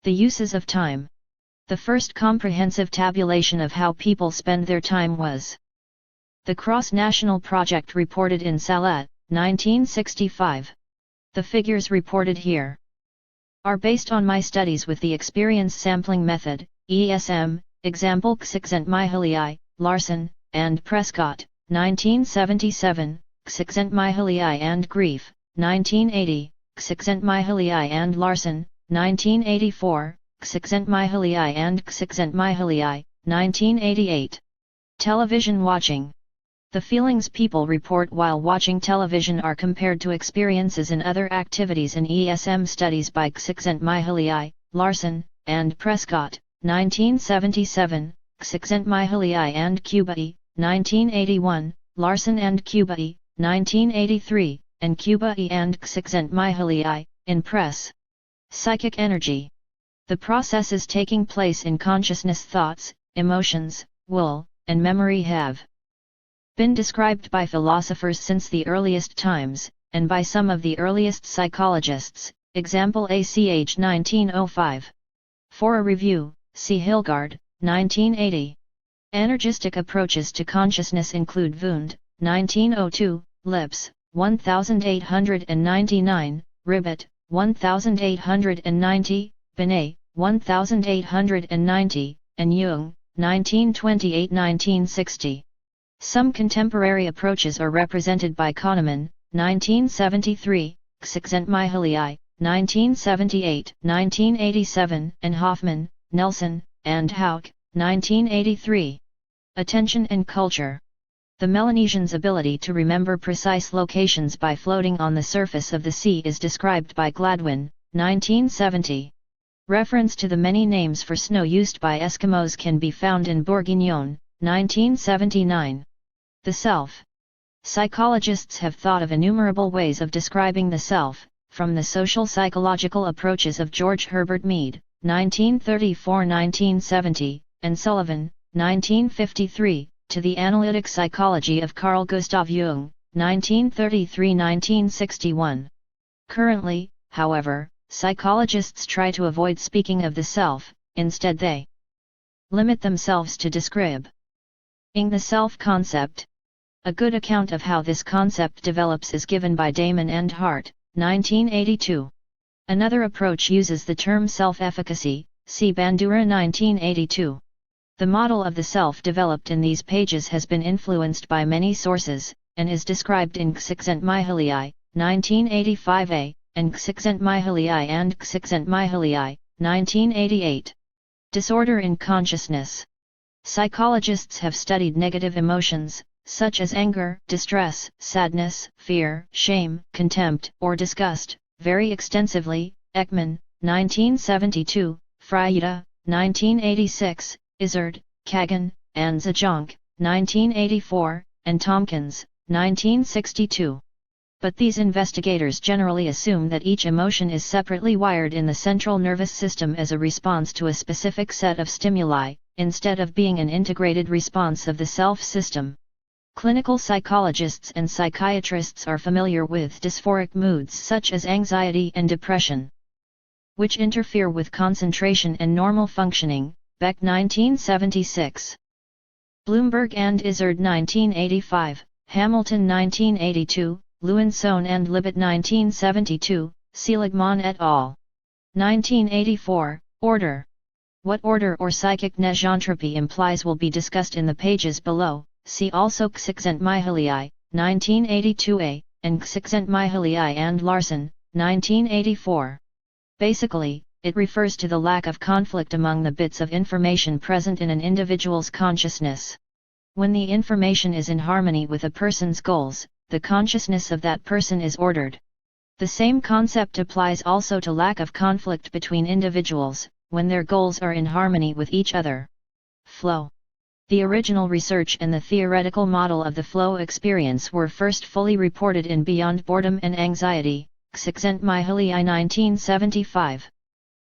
The uses of time. The first comprehensive tabulation of how people spend their time was the Cross-National Project reported in Salet, 1965. The figures reported here are based on my studies with the experience sampling method, ESM, example csikszentmihalyi, Larson, and Prescott, 1977, csikszentmihalyi and Grief, 1980, csikszentmihalyi and Larson, 1984, csikszentmihalyi and csikszentmihalyi, 1988. Television watching. The feelings people report while watching television are compared to experiences in other activities in ESM studies by csikszentmihalyi, Larson, and Prescott, 1977, csikszentmihalyi and Kubai, 1981, Larson and Kubai, 1983, and Kubai and csikszentmihalyi, in Press. Psychic energy. The processes taking place in consciousness, thoughts, emotions, will, and memory have been described by philosophers since the earliest times, and by some of the earliest psychologists, example ACH 1905. For a review, see Hilgard, 1980. Energistic approaches to consciousness include Wundt, 1902, Lips, 1899, Ribbett, 1890, Binet, 1890, and Jung, 1928-1960. Some contemporary approaches are represented by Kahneman, 1973, csikszentmihalyi, 1978, 1987, and Hoffman, Nelson, and Hauck, 1983. Attention and culture. The Melanesians' ability to remember precise locations by floating on the surface of the sea is described by Gladwin, 1970. Reference to the many names for snow used by Eskimos can be found in Bourguignon, 1979. The self. Psychologists have thought of innumerable ways of describing the self, from the social psychological approaches of George Herbert Mead, 1934-1970, and Sullivan, 1953, to the analytic psychology of Carl Gustav Jung, 1933-1961. Currently, however, psychologists try to avoid speaking of the self, instead they limit themselves to describing the self concept. A good account of how this concept develops is given by Damon and Hart, 1982. Another approach uses the term self-efficacy, see Bandura 1982. The model of the self developed in these pages has been influenced by many sources, and is described in Csikszentmihalyi, 1985a, and Csikszentmihalyi and Csikszentmihalyi, 1988. Disorder in consciousness. Psychologists have studied negative emotions, such as anger, distress, sadness, fear, shame, contempt, or disgust, very extensively. Ekman, 1972, Freyda, 1986, Izzard, Kagan, and Zajonc, 1984, and Tompkins, 1962. But these investigators generally assume that each emotion is separately wired in the central nervous system as a response to a specific set of stimuli, instead of being an integrated response of the self system. Clinical psychologists and psychiatrists are familiar with dysphoric moods such as anxiety and depression, which interfere with concentration and normal functioning. Beck 1976. Bloomberg and Izzard 1985, Hamilton 1982, Lewinsohn and Libet 1972, Seligman et al. 1984, Order. What order or psychic negentropy implies will be discussed in the pages below. See also Csikszentmihalyi, 1982a, and Csikszentmihalyi and Larson, 1984. Basically, it refers to the lack of conflict among the bits of information present in an individual's consciousness. When the information is in harmony with a person's goals, the consciousness of that person is ordered. The same concept applies also to lack of conflict between individuals, when their goals are in harmony with each other. Flow. The original research and the theoretical model of the flow experience were first fully reported in Beyond Boredom and Anxiety, Csikszentmihalyi 1975.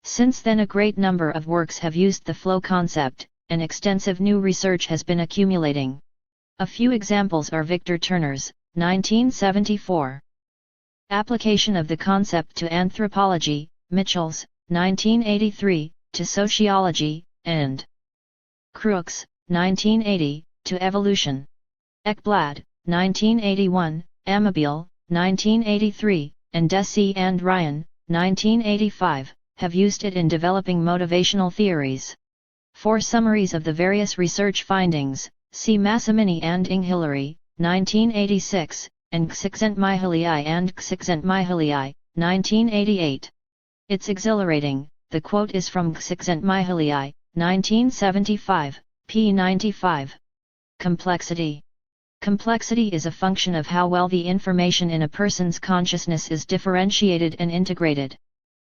Since then a great number of works have used the flow concept, and extensive new research has been accumulating. A few examples are Victor Turner's, 1974. Application of the concept to anthropology, Mitchell's, 1983, to sociology, and Crookes, 1980, to evolution. Ekblad, 1981, Amabile, 1983, and Deci and Ryan, 1985, have used it in developing motivational theories. For summaries of the various research findings, see Massimini and Inghilary, 1986, and Csikszentmihalyi and Csikszentmihalyi, 1988. It's exhilarating. The quote is from Csikszentmihalyi, 1975, p. 95. Complexity. Complexity is a function of how well the information in a person's consciousness is differentiated and integrated.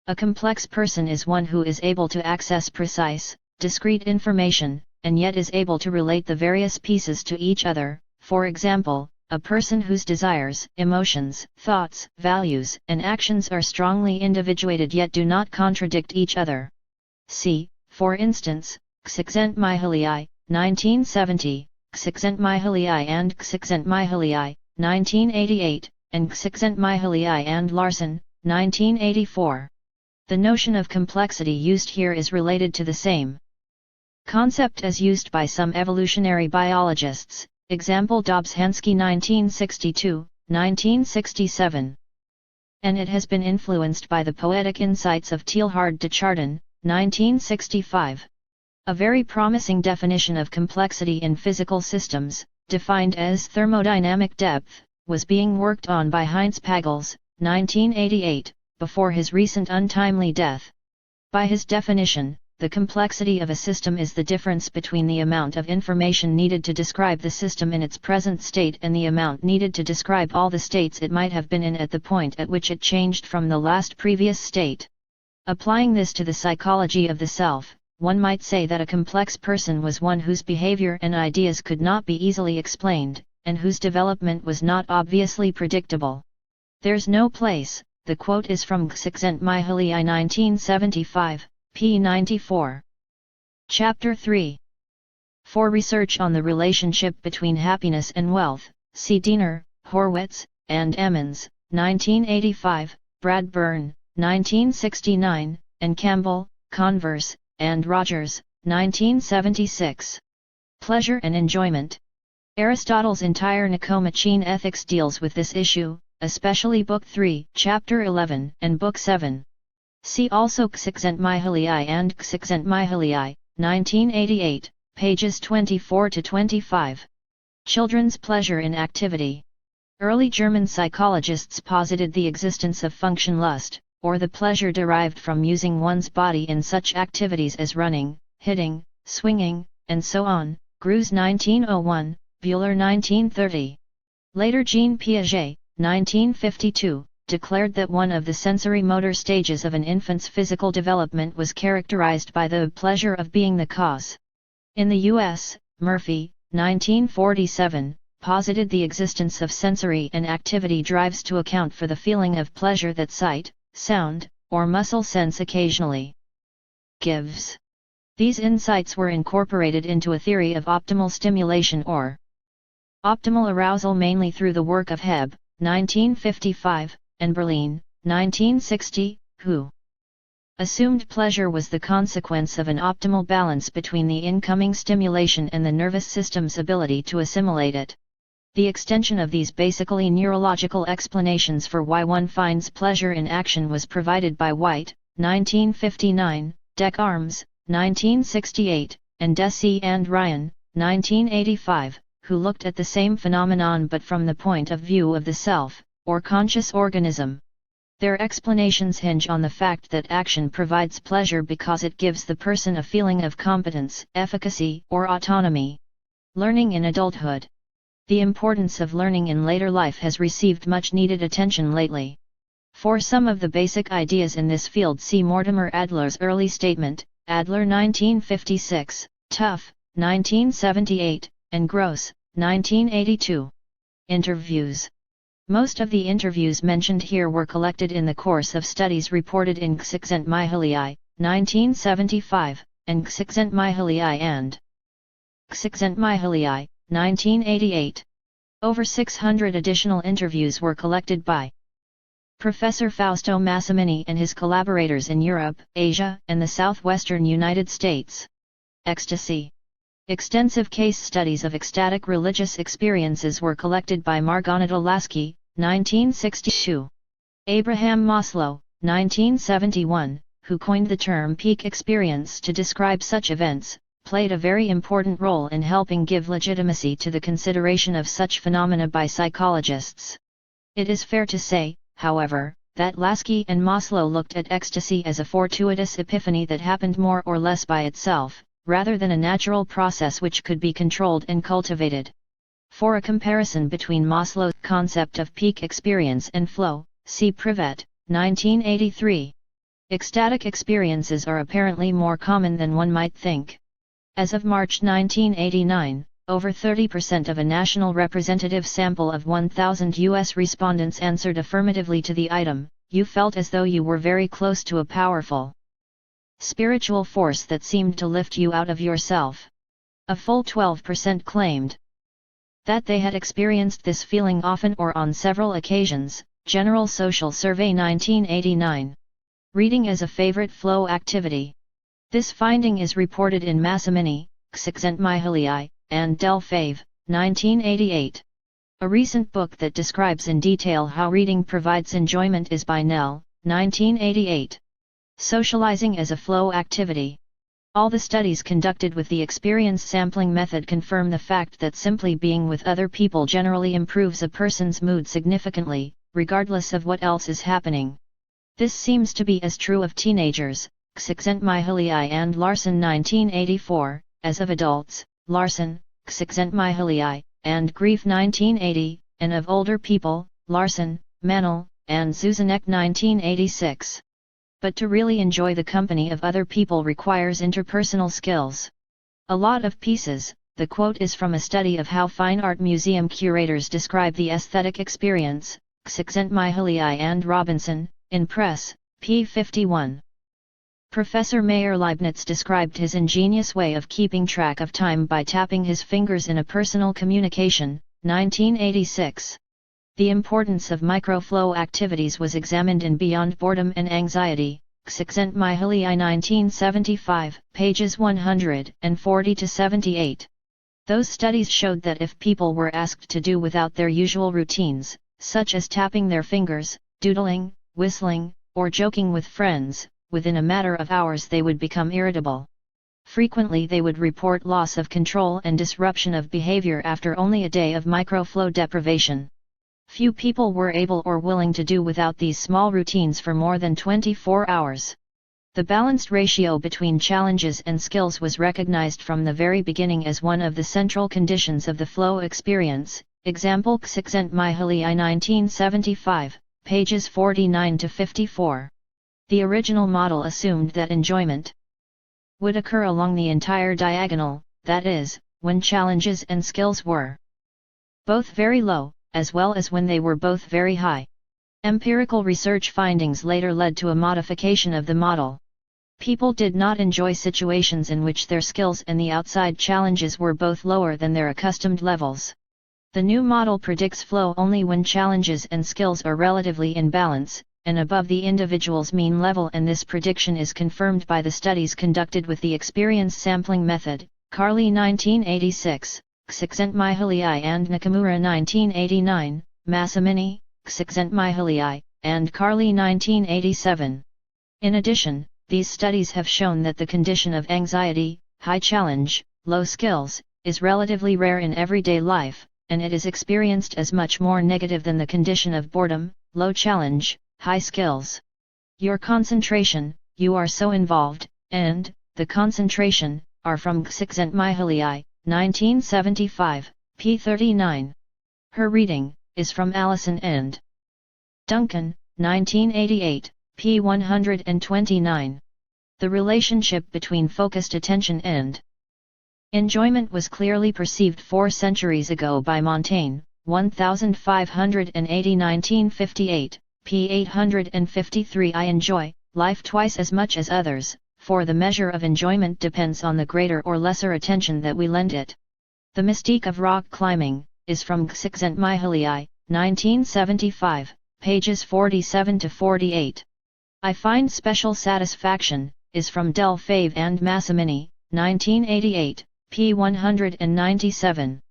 A complex person is one who is able to access precise, discrete information, and yet is able to relate the various pieces to each other. For example, a person whose desires, emotions, thoughts, values, and actions are strongly individuated yet do not contradict each other. See, for instance, Csikszentmihalyi, 1970, Csikszentmihalyi and Csikszentmihalyi, 1988, and Csikszentmihalyi and Larson, 1984. The notion of complexity used here is related to the same concept as used by some evolutionary biologists, example Dobbs-Henske 1962, 1967. And it has been influenced by the poetic insights of Teilhard de Chardin, 1965. A very promising definition of complexity in physical systems, defined as thermodynamic depth, was being worked on by Heinz Pagels, 1988, before his recent untimely death. By his definition, the complexity of a system is the difference between the amount of information needed to describe the system in its present state and the amount needed to describe all the states it might have been in at the point at which it changed from the last previous state. Applying this to the psychology of the self, one might say that a complex person was one whose behavior and ideas could not be easily explained, and whose development was not obviously predictable. There's no place. The quote is from Csikszentmihalyi 1975, p. 94. Chapter 3. For research on the relationship between happiness and wealth, see Diener, Horwitz, and Emmons, 1985, Bradburn, 1969, and Campbell, Converse, and Rogers, 1976. Pleasure and enjoyment. Aristotle's entire Nicomachean Ethics deals with this issue, especially Book 3, Chapter 11, and Book 7. See also Csikszentmihalyi and Csikszentmihalyi, 1988, pages 24 to 25. Children's pleasure in activity. Early German psychologists posited the existence of Funktionlust, or the pleasure derived from using one's body in such activities as running, hitting, swinging, and so on, Greuze 1901, Buehler 1930. Later Jean Piaget, 1952, declared that one of the sensory motor stages of an infant's physical development was characterized by the pleasure of being the cause. In the U.S., Murphy, 1947, posited the existence of sensory and activity drives to account for the feeling of pleasure that sight, sound, or muscle sense occasionally gives. These insights were incorporated into a theory of optimal stimulation or optimal arousal mainly through the work of Hebb, 1955, and Berlin, 1960, who assumed pleasure was the consequence of an optimal balance between the incoming stimulation and the nervous system's ability to assimilate it. The extension of these basically neurological explanations for why one finds pleasure in action was provided by White, 1959, Desarmes, 1968, and Deci and Ryan, 1985, who looked at the same phenomenon but from the point of view of the self, or conscious organism. Their explanations hinge on the fact that action provides pleasure because it gives the person a feeling of competence, efficacy, or autonomy. Learning in adulthood. The importance of learning in later life has received much needed attention lately. For some of the basic ideas in this field see Mortimer Adler's early statement, Adler 1956, Tuff, 1978, and Gross, 1982. Interviews. Most of the interviews mentioned here were collected in the course of studies reported in Csikszentmihalyi, 1975, and Csikszentmihalyi and csikszentmihalyi, 1988. Over 600 additional interviews were collected by Professor Fausto Massimini and his collaborators in Europe, Asia, and the southwestern United States. Ecstasy. Extensive case studies of ecstatic religious experiences were collected by Margonita Lasky, 1962. Abraham Maslow, 1971, who coined the term peak experience to describe such events, played a very important role in helping give legitimacy to the consideration of such phenomena by psychologists. It is fair to say, however, that Lasky and Maslow looked at ecstasy as a fortuitous epiphany that happened more or less by itself, rather than a natural process which could be controlled and cultivated. For a comparison between Maslow's concept of peak experience and flow, see Privet, 1983. Ecstatic experiences are apparently more common than one might think. As of March 1989, over 30% of a national representative sample of 1,000 U.S. respondents answered affirmatively to the item, "You felt as though you were very close to a powerful spiritual force that seemed to lift you out of yourself." A full 12% claimed that they had experienced this feeling often or on several occasions. General Social Survey 1989. Reading as a favorite flow activity. This finding is reported in Massimini, csikszentmihalyi, and Del Fave, 1988. A recent book that describes in detail how reading provides enjoyment is by Nell, 1988. Socializing as a flow activity. All the studies conducted with the experience sampling method confirm the fact that simply being with other people generally improves a person's mood significantly, regardless of what else is happening. This seems to be as true of teenagers, csikszentmihalyi and Larson 1984, as of adults, Larson, csikszentmihalyi, and Grief 1980, and of older people, Larson, Manel, and Zuzanek 1986. But to really enjoy the company of other people requires interpersonal skills. A lot of pieces. The quote is from a study of how fine art museum curators describe the aesthetic experience, csikszentmihalyi and Robinson, in Press, p. 51. Professor Meyer Leibniz described his ingenious way of keeping track of time by tapping his fingers in a personal communication, 1986. The importance of microflow activities was examined in Beyond Boredom and Anxiety, csikszentmihalyi 1975, pages 140-78. Those studies showed that if people were asked to do without their usual routines, such as tapping their fingers, doodling, whistling, or joking with friends, within a matter of hours they would become irritable. Frequently they would report loss of control and disruption of behavior after only a day of microflow deprivation. Few people were able or willing to do without these small routines for more than 24 hours. The balanced ratio between challenges and skills was recognized from the very beginning as one of the central conditions of the flow experience. Example csikszentmihalyi 1975, pages 49-54. The original model assumed that enjoyment would occur along the entire diagonal, that is, when challenges and skills were both very low, as well as when they were both very high. Empirical research findings later led to a modification of the model. People did not enjoy situations in which their skills and the outside challenges were both lower than their accustomed levels. The new model predicts flow only when challenges and skills are relatively in balance, and above the individual's mean level, and this prediction is confirmed by the studies conducted with the experience sampling method, Carly 1986, csikszentmihalyi and Nakamura 1989, Massimini, csikszentmihalyi, and Carly 1987. In addition, these studies have shown that the condition of anxiety, high challenge, low skills, is relatively rare in everyday life, and it is experienced as much more negative than the condition of boredom, low challenge, high skills. Your concentration, you are so involved, and the concentration, are from csikszentmihalyi, 1975, p. 39. Her reading is from Allison and Duncan, 1988, p. 129. The relationship between focused attention and enjoyment was clearly perceived 4 centuries ago by Montaigne, 1580 1958, p. 853. I enjoy life twice as much as others, for the measure of enjoyment depends on the greater or lesser attention that we lend it. The Mystique of Rock Climbing, is from csikszentmihalyi, 1975, pages 47 to 48. I Find Special Satisfaction, is from Del Fave and Massimini, 1988, p. 197.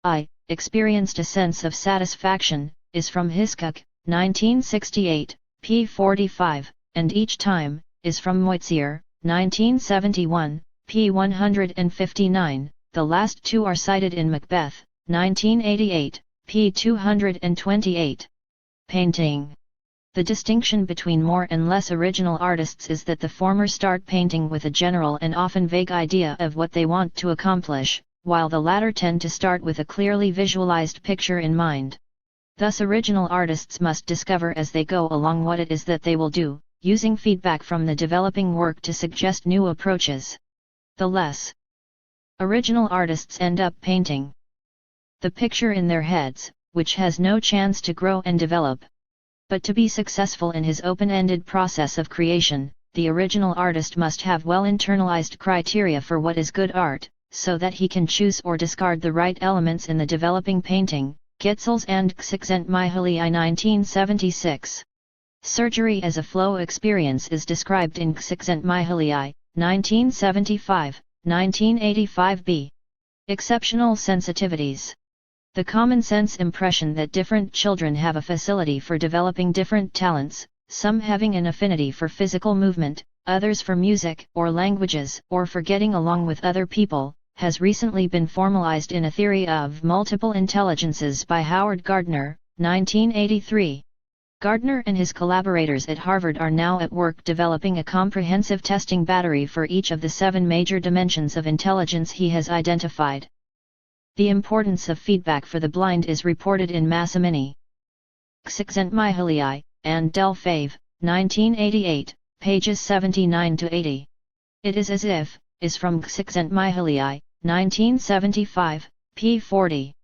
I Experienced a Sense of Satisfaction, is from Hiskuk, 1968, p. 45, and Each Time, is from Moitzier, 1971, p. 159, the last two are cited in Macbeth, 1988, p. 228. Painting. The distinction between more and less original artists is that the former start painting with a general and often vague idea of what they want to accomplish, while the latter tend to start with a clearly visualized picture in mind. Thus original artists must discover as they go along what it is that they will do, using feedback from the developing work to suggest new approaches. The less original artists end up painting the picture in their heads, which has no chance to grow and develop. But to be successful in his open-ended process of creation, the original artist must have well internalized criteria for what is good art, so that he can choose or discard the right elements in the developing painting. Getzels and csikszentmihalyi 1976. Surgery as a flow experience is described in csikszentmihalyi, 1975, 1985b. Exceptional sensitivities. The common sense impression that different children have a facility for developing different talents, some having an affinity for physical movement, others for music or languages or for getting along with other people, has recently been formalized in a theory of multiple intelligences by Howard Gardner, 1983. Gardner and his collaborators at Harvard are now at work developing a comprehensive testing battery for each of the 7 major dimensions of intelligence he has identified. The importance of feedback for the blind is reported in Massimini, csikszentmihalyi, and Del Fave, 1988, pages 79 to 80. It is as if, is from csikszentmihalyi, 1975, p. 40.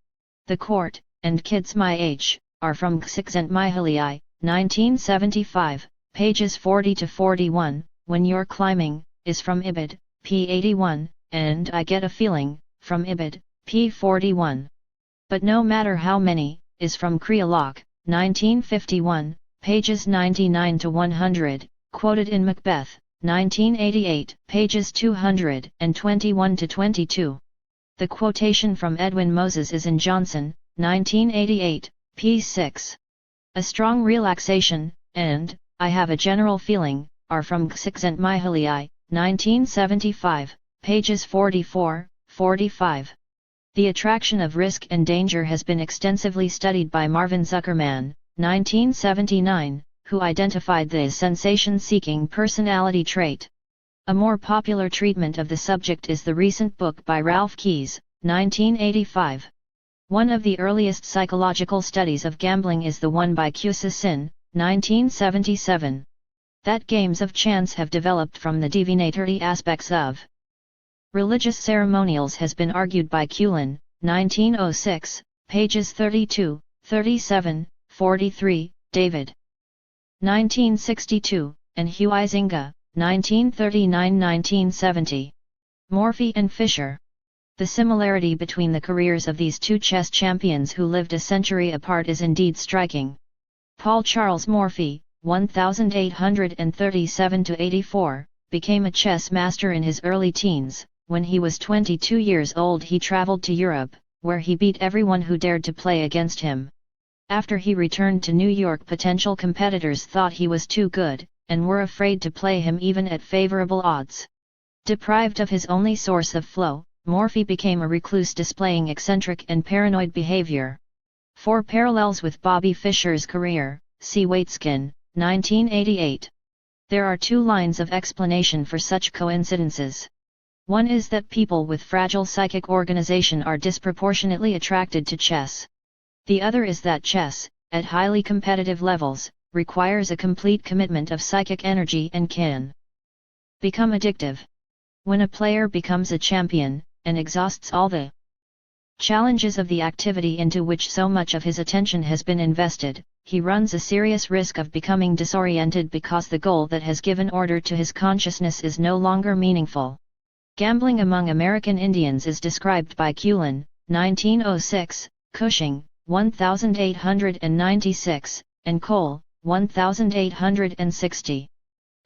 The Court, and Kids My Age, are from csikszentmihalyi, 1975, pages 40 to 41, When You're Climbing, is from Ibid, p. 81, and I Get a Feeling, from Ibid, p. 41. But No Matter How Many, is from Kreolok, 1951, pages 99 to 100, quoted in Macbeth, 1988, pages 221 to 22. The quotation from Edwin Moses is in Johnson, 1988, p. 6. A Strong Relaxation, and I Have a General Feeling, are from csikszentmihalyi, 1975, pages 44, 45. The attraction of risk and danger has been extensively studied by Marvin Zuckerman, 1979, who identified the sensation-seeking personality trait. A more popular treatment of the subject is the recent book by Ralph Keyes, 1985. One of the earliest psychological studies of gambling is the one by Sin, 1977. That games of chance have developed from the divinatory aspects of religious ceremonials has been argued by Cullen, 1906, pages 32, 37, 43, David. 1962, and Huizinga, 1939–1970. Morphy and Fisher. The similarity between the careers of these two chess champions who lived a century apart is indeed striking. Paul Charles Morphy, 1837–84, became a chess master in his early teens. When he was 22 years old he traveled to Europe, where he beat everyone who dared to play against him. After he returned to New York, potential competitors thought he was too good, and were afraid to play him even at favorable odds. Deprived of his only source of flow, Morphy became a recluse displaying eccentric and paranoid behavior. For parallels with Bobby Fischer's career, see Waitskin, 1988. There are 2 lines of explanation for such coincidences. One is that people with fragile psychic organization are disproportionately attracted to chess. The other is that chess, at highly competitive levels, requires a complete commitment of psychic energy and can become addictive. When a player becomes a champion, and exhausts all the challenges of the activity into which so much of his attention has been invested, he runs a serious risk of becoming disoriented because the goal that has given order to his consciousness is no longer meaningful. Gambling among American Indians is described by Cullen, 1906, Cushing, 1896, and Cole, 1860.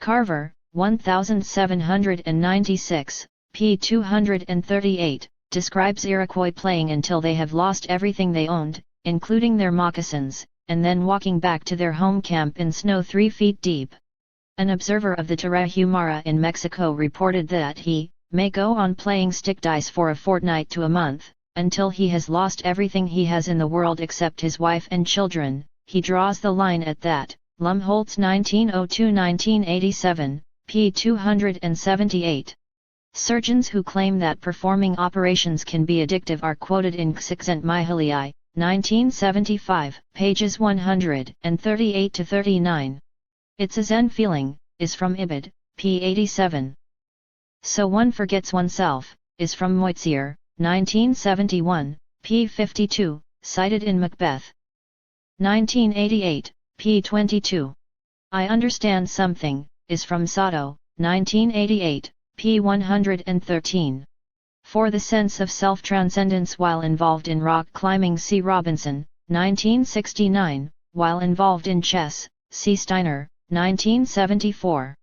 Carver, 1796, p. 238, describes Iroquois playing until they have lost everything they owned, including their moccasins, and then walking back to their home camp in snow 3 feet deep. An observer of the Tarahumara in Mexico reported that he may go on playing stick dice for a fortnight to a month, until he has lost everything he has in the world except his wife and children. He draws the line at that. Lumholtz, 1902-1987, p. 278. Surgeons who claim that performing operations can be addictive are quoted in csikszentmihalyi, 1975, pages 138-39. It's a Zen feeling, is from Ibid, p. 87. So one forgets oneself, is from Moitzier, 1971, p. 52, cited in Macbeth. 1988, p. 22. I Understand Something, is from Sato, 1988, p. 113. For the Sense of Self-Transcendence While Involved in Rock Climbing, C. Robinson, 1969, While Involved in Chess, C. Steiner, 1974.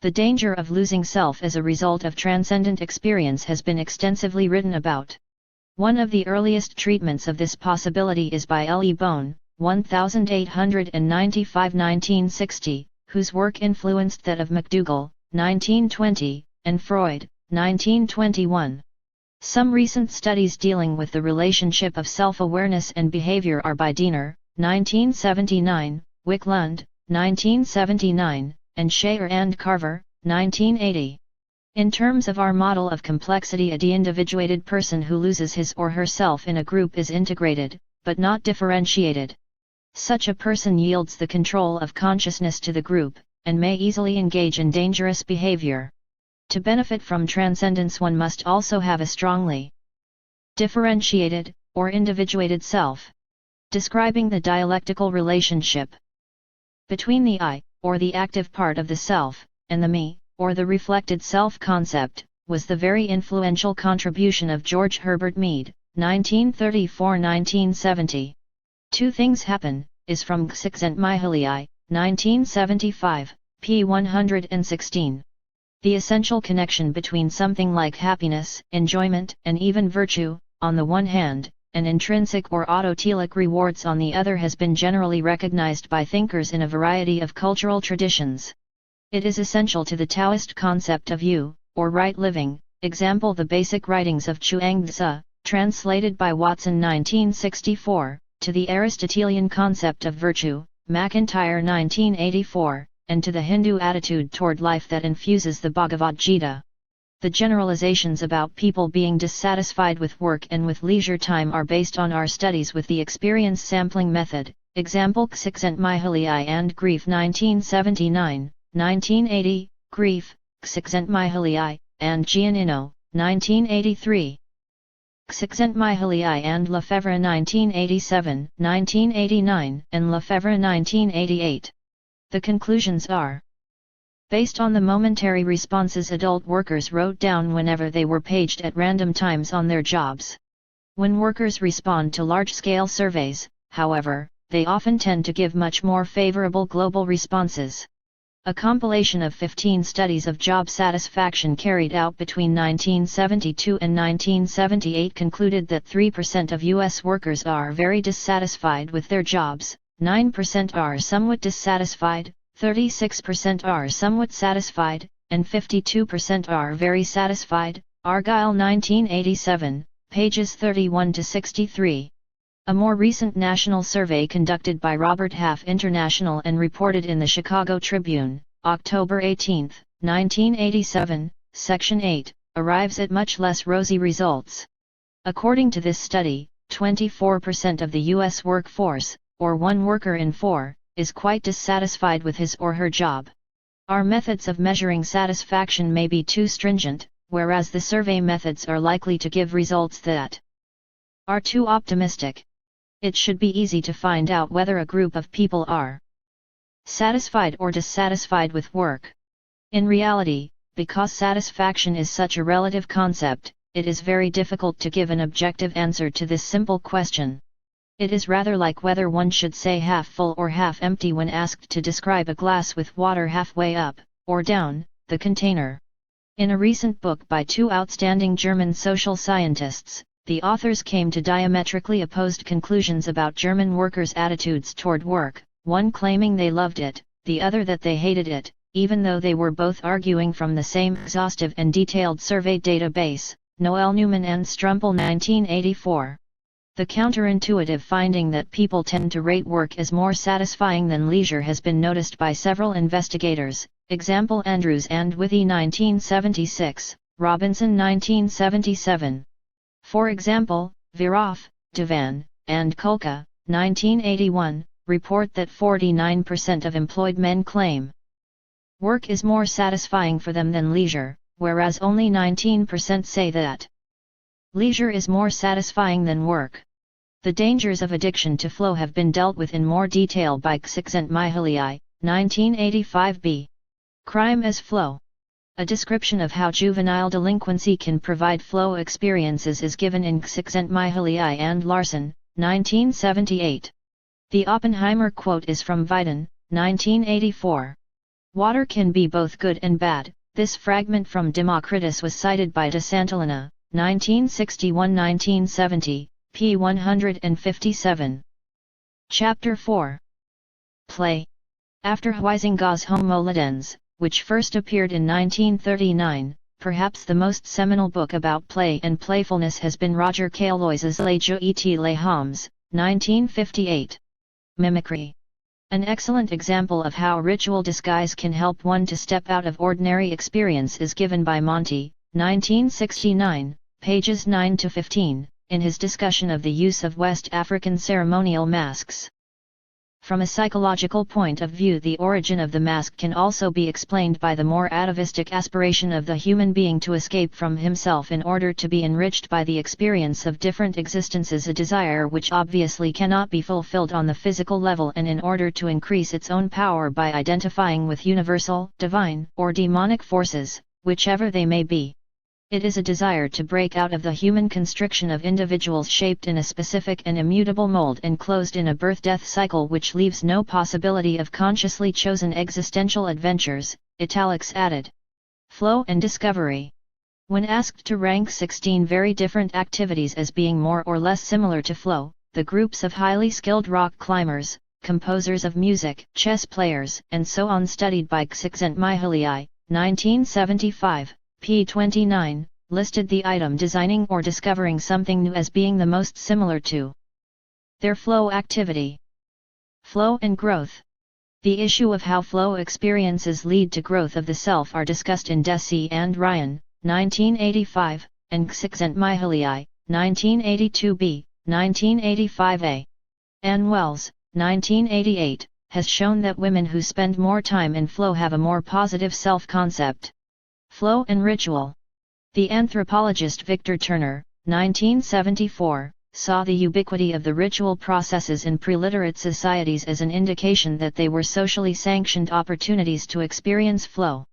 The danger of losing self as a result of transcendent experience has been extensively written about. One of the earliest treatments of this possibility is by L. E. Bone, 1895–1960, whose work influenced that of McDougall, 1920, and Freud, 1921. Some recent studies dealing with the relationship of self-awareness and behavior are by Diener, 1979, Wicklund, 1979, and Scheer and Carver, 1980. In terms of our model of complexity, a de-individuated person who loses his or herself in a group is integrated, but not differentiated. Such a person yields the control of consciousness to the group, and may easily engage in dangerous behavior. To benefit from transcendence, one must also have a strongly differentiated, or individuated self. Describing the dialectical relationship between the I, or the active part of the self, and the me, or the reflected self-concept, was the very influential contribution of George Herbert Mead, 1934–1970. Two Things Happen, is from Csikszentmihalyi, 1975, p. 116. The essential connection between something like happiness, enjoyment, and even virtue, on the one hand, and intrinsic or autotelic rewards on the other has been generally recognized by thinkers in a variety of cultural traditions. It is essential to the Taoist concept of yu, or right living, example the basic writings of Chuang-Tzu, translated by Watson 1964, to the Aristotelian concept of virtue, McIntyre 1984, and to the Hindu attitude toward life that infuses the Bhagavad Gita. The generalizations about people being dissatisfied with work and with leisure time are based on our studies with the experience sampling method, example Csikszentmihalyi and Grief 1979, 1980, Grief, Csikszentmihalyi, and Giannino, 1983. Csikszentmihalyi and Lefebvre 1987, 1989, and Lefebvre 1988. The conclusions are based on the momentary responses adult workers wrote down whenever they were paged at random times on their jobs. When workers respond to large-scale surveys, however, they often tend to give much more favorable global responses. A compilation of 15 studies of job satisfaction carried out between 1972 and 1978 concluded that 3% of U.S. workers are very dissatisfied with their jobs, 9% are somewhat dissatisfied, 36% are somewhat satisfied, and 52% are very satisfied. Argyll 1987, pages 31–63. A more recent national survey conducted by Robert Half International and reported in the Chicago Tribune, October 18, 1987, Section 8, arrives at much less rosy results. According to this study, 24% of the U.S. workforce, or 1 worker in 4, is quite dissatisfied with his or her job. Our methods of measuring satisfaction may be too stringent, whereas the survey methods are likely to give results that are too optimistic. It should be easy to find out whether a group of people are satisfied or dissatisfied with work. In reality, because satisfaction is such a relative concept, it is very difficult to give an objective answer to this simple question. It is rather like whether one should say half full or half empty when asked to describe a glass with water halfway up, or down, the container. In a recent book by two outstanding German social scientists, the authors came to diametrically opposed conclusions about German workers' attitudes toward work, one claiming they loved it, the other that they hated it, even though they were both arguing from the same exhaustive and detailed survey database, Noel Newman and Strumpel 1984. The counterintuitive finding that people tend to rate work as more satisfying than leisure has been noticed by several investigators, example Andrews and Withy 1976, Robinson 1977. For example, Viroff, Devan, and Kulka, 1981, report that 49% of employed men claim work is more satisfying for them than leisure, whereas only 19% say that leisure is more satisfying than work. The dangers of addiction to flow have been dealt with in more detail by Csikszentmihalyi, 1985b. Crime as Flow. A description of how juvenile delinquency can provide flow experiences is given in Csikszentmihalyi and Larson, 1978. The Oppenheimer quote is from Weiden, 1984. Water can be both good and bad. This fragment from Democritus was cited by de Santillana, 1961-1970, p. 157. Chapter 4. Play. After Huizinga's Homo Ludens, which first appeared in 1939, perhaps the most seminal book about play and playfulness has been Roger Caillois's Les Jeux et les Hommes, 1958. Mimicry. An excellent example of how ritual disguise can help one to step out of ordinary experience is given by Monti, 1969, pages 9-15, in his discussion of the use of West African ceremonial masks. From a psychological point of view, the origin of the mask can also be explained by the more atavistic aspiration of the human being to escape from himself in order to be enriched by the experience of different existences, a desire which obviously cannot be fulfilled on the physical level, and in order to increase its own power by identifying with universal, divine, or demonic forces, whichever they may be. It is a desire to break out of the human constriction of individuals shaped in a specific and immutable mold, enclosed in a birth-death cycle which leaves no possibility of consciously chosen existential adventures, italics added. Flow and discovery. When asked to rank 16 very different activities as being more or less similar to flow, the groups of highly skilled rock climbers, composers of music, chess players, and so on studied by Csikszentmihalyi, 1975, p. 29, listed the item designing or discovering something new as being the most similar to their flow activity. Flow and growth. The issue of how flow experiences lead to growth of the self are discussed in Deci and Ryan, 1985, and Csikszentmihalyi, 1982b, 1985a. Ann Wells, 1988, has shown that women who spend more time in flow have a more positive self-concept. Flow and ritual. The anthropologist Victor Turner, 1974, saw the ubiquity of the ritual processes in preliterate societies as an indication that they were socially sanctioned opportunities to experience flow.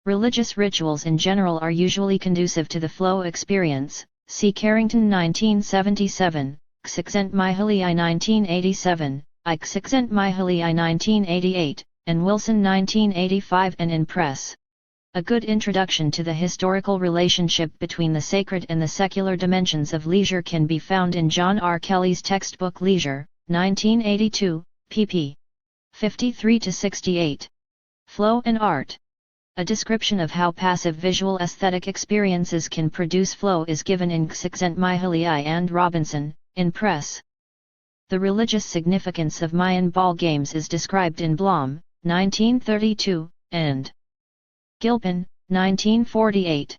Religious rituals in general are usually conducive to the flow experience. See Carrington 1977, Csikszentmihalyi 1987, Csikszentmihalyi 1988, and Wilson 1985, and in Press. A good introduction to the historical relationship between the sacred and the secular dimensions of leisure can be found in John R. Kelly's textbook Leisure, 1982, pp. 53-68. Flow and art. A description of how passive visual aesthetic experiences can produce flow is given in Csikszentmihalyi and Robinson, in Press. The religious significance of Mayan ball games is described in Blom, 1932, and Gilpin, 1948.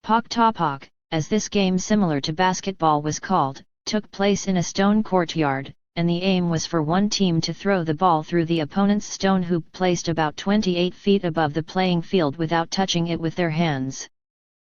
Pok Topak, as this game similar to basketball was called, took place in a stone courtyard, and the aim was for one team to throw the ball through the opponent's stone hoop placed about 28 feet above the playing field without touching it with their hands.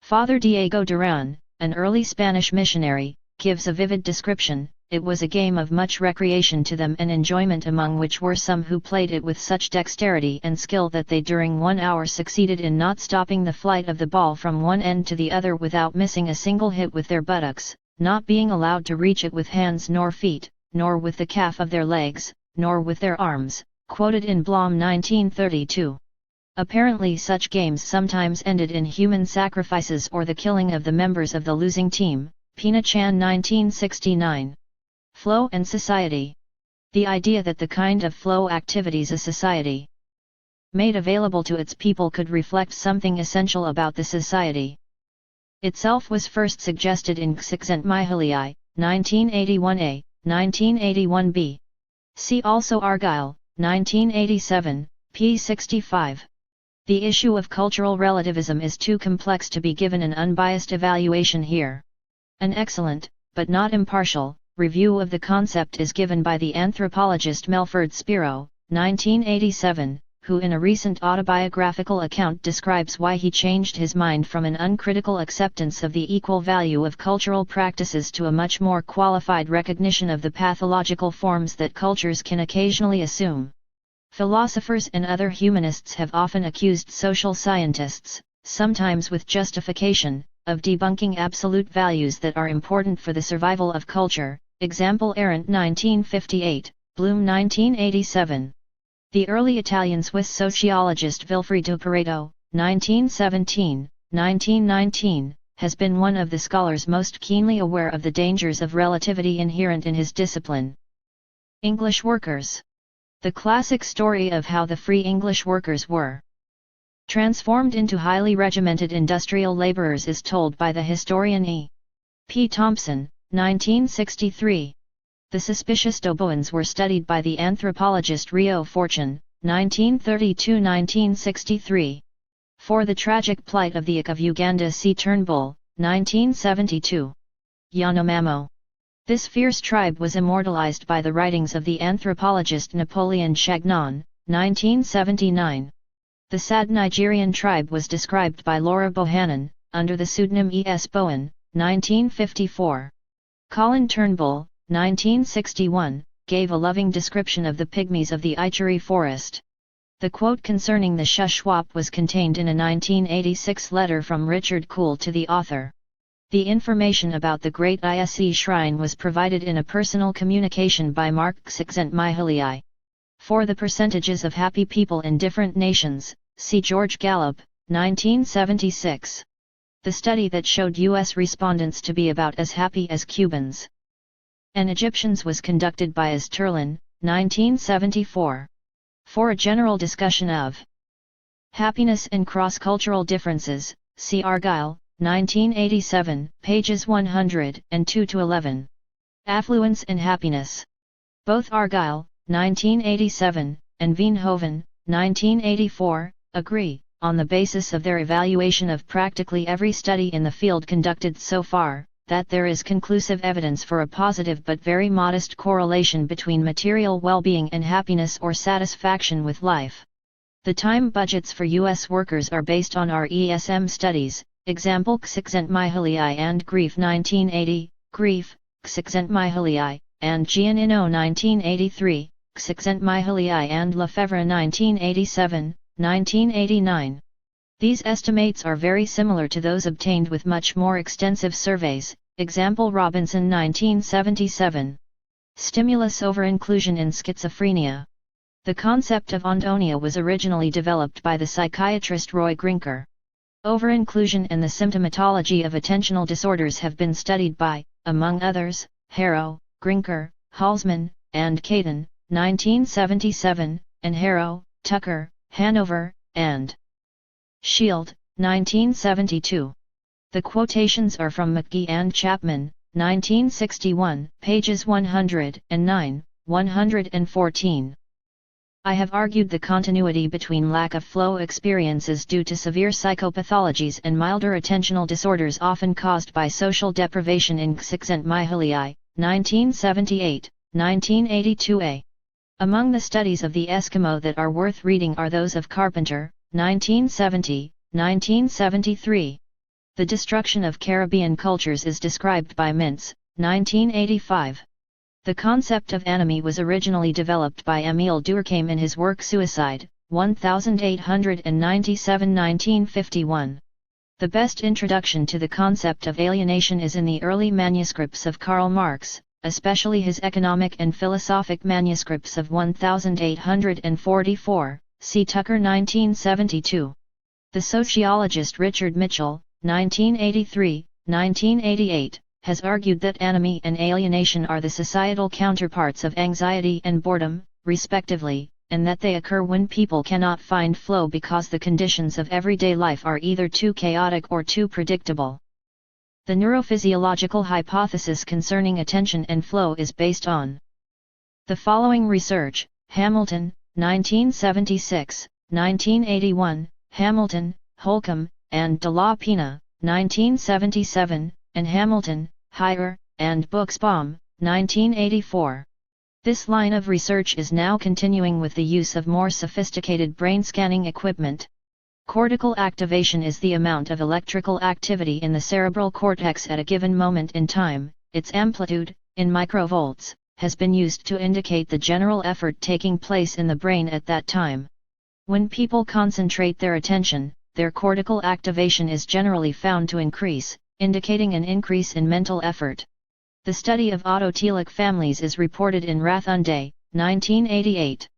Father Diego Duran, an early Spanish missionary, gives a vivid description, it was a game of much recreation to them and enjoyment, among which were some who played it with such dexterity and skill that they during 1 hour succeeded in not stopping the flight of the ball from one end to the other without missing a single hit with their buttocks, not being allowed to reach it with hands nor feet, nor with the calf of their legs, nor with their arms, quoted in Blom 1932. Apparently such games sometimes ended in human sacrifices or the killing of the members of the losing team, Pina Chan 1969. Flow and society. The idea that the kind of flow activities a society made available to its people could reflect something essential about the society itself was first suggested in Csikszentmihalyi, 1981a, 1981b. See also Argyll, 1987, p. 65. The issue of cultural relativism is too complex to be given an unbiased evaluation here. An excellent, but not impartial, review of the concept is given by the anthropologist Melford Spiro, 1987, who in a recent autobiographical account describes why he changed his mind from an uncritical acceptance of the equal value of cultural practices to a much more qualified recognition of the pathological forms that cultures can occasionally assume. Philosophers and other humanists have often accused social scientists, sometimes with justification, of debunking absolute values that are important for the survival of culture. Example Arendt 1958, Bloom 1987. The early Italian-Swiss sociologist Vilfredo Pareto, 1917-1919, has been one of the scholars most keenly aware of the dangers of relativity inherent in his discipline. English workers. The classic story of how the free English workers were transformed into highly regimented industrial laborers is told by the historian E. P. Thompson, 1963. The suspicious Doboans were studied by the anthropologist Rio Fortune, 1932-1963. For the tragic plight of the Ik of Uganda, see Turnbull, 1972. Yanomamo. This fierce tribe was immortalized by the writings of the anthropologist Napoleon Chagnon, 1979. The sad Nigerian tribe was described by Laura Bohannon, under the pseudonym E. S. Bowen, 1954. Colin Turnbull, 1961, gave a loving description of the pygmies of the Ituri forest. The quote concerning the Shuswap was contained in a 1986 letter from Richard Cool to the author. The information about the Great Ise Shrine was provided in a personal communication by Mark Csikszentmihalyi. For the percentages of happy people in different nations, see George Gallup, 1976. The study that showed U.S. respondents to be about as happy as Cubans and Egyptians was conducted by S. Turlin, 1974. For a general discussion of happiness and cross-cultural differences, see Argyll, 1987, pages 102-11. Affluence and happiness. Both Argyll, 1987, and Veenhoven, 1984, agree, on the basis of their evaluation of practically every study in the field conducted so far, that there is conclusive evidence for a positive but very modest correlation between material well-being and happiness or satisfaction with life. The time budgets for U.S. workers are based on RESM studies, example Csikszentmihalyi and Grief 1980, Grief, Csikszentmihalyi, and Giannino 1983, Csikszentmihalyi and Lefebvre 1987, 1989. These estimates are very similar to those obtained with much more extensive surveys, example Robinson 1977. Stimulus over-inclusion in schizophrenia. The concept of ondonia was originally developed by the psychiatrist Roy Grinker. Over-inclusion and the symptomatology of attentional disorders have been studied by, among others, Harrow, Grinker, Halsman, and Caton, 1977, and Harrow, Tucker, Hanover, and Shield, 1972. The quotations are from McGee and Chapman, 1961, pages 109, 114. I have argued the continuity between lack of flow experiences due to severe psychopathologies and milder attentional disorders often caused by social deprivation in Csikszentmihalyi, 1978, 1982a. Among the studies of the Eskimo that are worth reading are those of Carpenter, 1970, 1973. The destruction of Caribbean cultures is described by Mintz, 1985. The concept of anomie was originally developed by Émile Durkheim in his work Suicide, 1897–1951. The best introduction to the concept of alienation is in the early manuscripts of Karl Marx, especially his economic and philosophic manuscripts of 1844, see Tucker 1972. The sociologist Richard Mitchell, 1983–1988, has argued that anomie and alienation are the societal counterparts of anxiety and boredom, respectively, and that they occur when people cannot find flow because the conditions of everyday life are either too chaotic or too predictable. The neurophysiological hypothesis concerning attention and flow is based on the following research: Hamilton, 1976, 1981, Hamilton, Holcomb, and de la Pena, 1977, and Hamilton, Heyer, and Buchsbaum, 1984. This line of research is now continuing with the use of more sophisticated brain scanning equipment. Cortical activation is the amount of electrical activity in the cerebral cortex at a given moment in time. Its amplitude, in microvolts, has been used to indicate the general effort taking place in the brain at that time. When people concentrate their attention, their cortical activation is generally found to increase, indicating an increase in mental effort. The study of autotelic families is reported in Rathunde, 1988.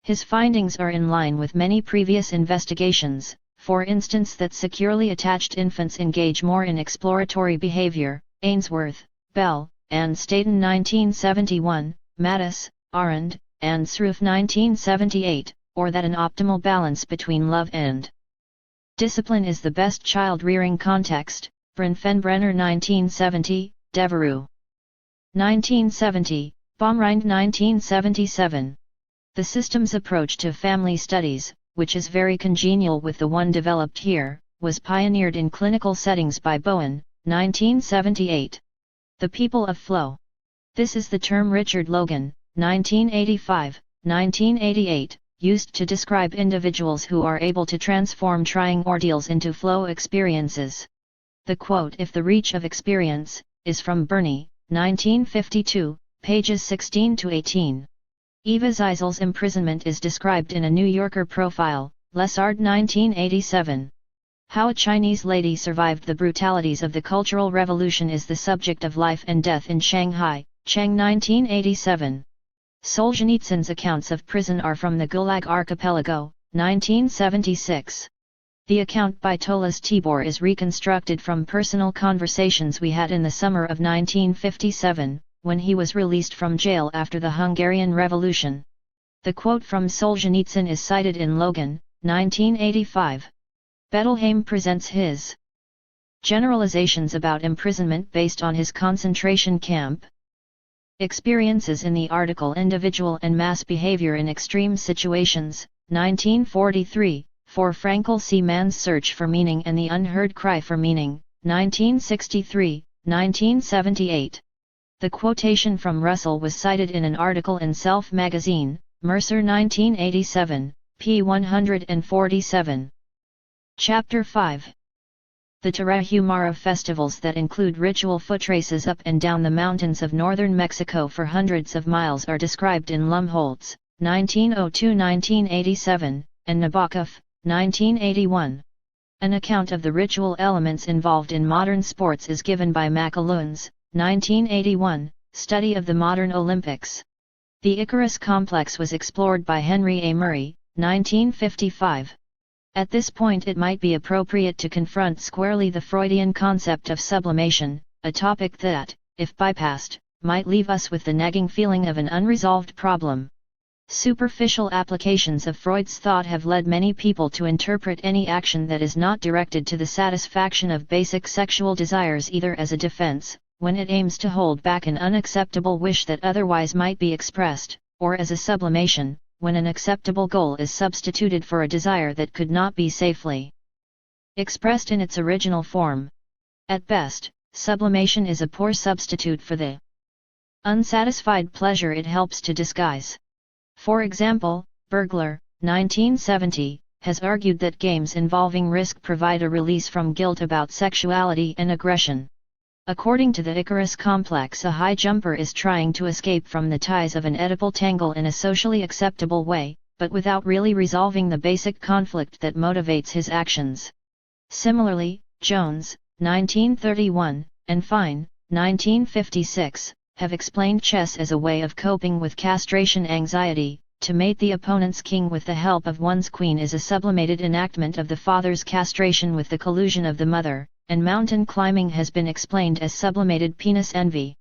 His findings are in line with many previous investigations, for instance that securely attached infants engage more in exploratory behavior, Ainsworth, Bell, and Staten 1971, Mattis, Arend, and Sroof 1978, or that an optimal balance between love and discipline is the best child-rearing context, Brenfenbrenner 1970, Devereux 1970, Baumrind 1977. The system's approach to family studies, which is very congenial with the one developed here, was pioneered in clinical settings by Bowen, 1978. The people of flow. This is the term Richard Logan, 1985, 1988, used to describe individuals who are able to transform trying ordeals into flow experiences. The quote "if the reach of experience" is from Burney, 1952, pages 16 to 18. Eva Zeisel's imprisonment is described in a New Yorker profile, Lessard 1987. How a Chinese lady survived the brutalities of the Cultural Revolution is the subject of Life and Death in Shanghai, Cheng 1987. Solzhenitsyn's accounts of prison are from the Gulag Archipelago, 1976. The account by Tolas Tibor is reconstructed from personal conversations we had in the summer of 1957, when he was released from jail after the Hungarian Revolution. The quote from Solzhenitsyn is cited in Logan, 1985. Bettelheim presents his generalizations about imprisonment based on his concentration camp experiences in the article Individual and Mass Behavior in Extreme Situations, 1943, for Frankel C. Mann's Search for Meaning and the Unheard Cry for Meaning, 1963, 1978. The quotation from Russell was cited in an article in Self magazine, Mercer 1987, p. 147. Chapter 5. The Tarahumara festivals that include ritual footraces up and down the mountains of northern Mexico for hundreds of miles are described in Lumholtz, 1902–1987, and Nabokov, 1981. An account of the ritual elements involved in modern sports is given by McAloons, 1981, Study of the Modern Olympics. The Icarus complex was explored by Henry A. Murray, 1955. At this point it might be appropriate to confront squarely the Freudian concept of sublimation, a topic that, if bypassed, might leave us with the nagging feeling of an unresolved problem. Superficial applications of Freud's thought have led many people to interpret any action that is not directed to the satisfaction of basic sexual desires either as a defense, when it aims to hold back an unacceptable wish that otherwise might be expressed, or as a sublimation, when an acceptable goal is substituted for a desire that could not be safely expressed in its original form. At best, sublimation is a poor substitute for the unsatisfied pleasure it helps to disguise. For example, Bergler, 1970, has argued that games involving risk provide a release from guilt about sexuality and aggression. According to the Icarus complex, a high jumper is trying to escape from the ties of an Oedipal tangle in a socially acceptable way, but without really resolving the basic conflict that motivates his actions. Similarly, Jones, 1931, and Fine, 1956, have explained chess as a way of coping with castration anxiety. To mate the opponent's king with the help of one's queen is a sublimated enactment of the father's castration with the collusion of the mother, and mountain climbing has been explained as sublimated penis envy.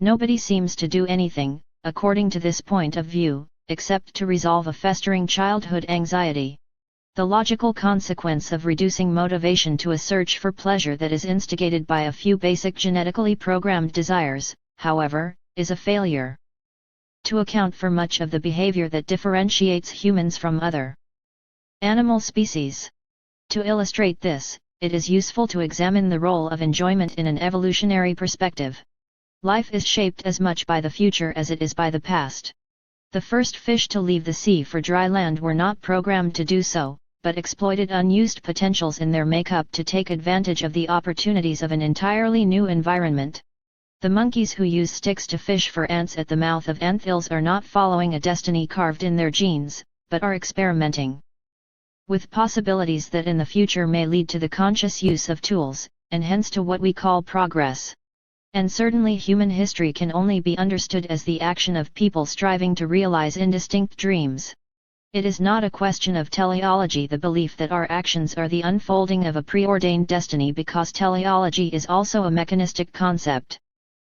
Nobody seems to do anything, according to this point of view, except to resolve a festering childhood anxiety. The logical consequence of reducing motivation to a search for pleasure that is instigated by a few basic genetically programmed desires, however, is a failure to account for much of the behavior that differentiates humans from other animal species. To illustrate this, it is useful to examine the role of enjoyment in an evolutionary perspective. Life is shaped as much by the future as it is by the past. The first fish to leave the sea for dry land were not programmed to do so, but exploited unused potentials in their makeup to take advantage of the opportunities of an entirely new environment. The monkeys who use sticks to fish for ants at the mouth of anthills are not following a destiny carved in their genes, but are experimenting with possibilities that in the future may lead to the conscious use of tools, and hence to what we call progress. And certainly human history can only be understood as the action of people striving to realize indistinct dreams. It is not a question of teleology, the belief that our actions are the unfolding of a preordained destiny, because teleology is also a mechanistic concept.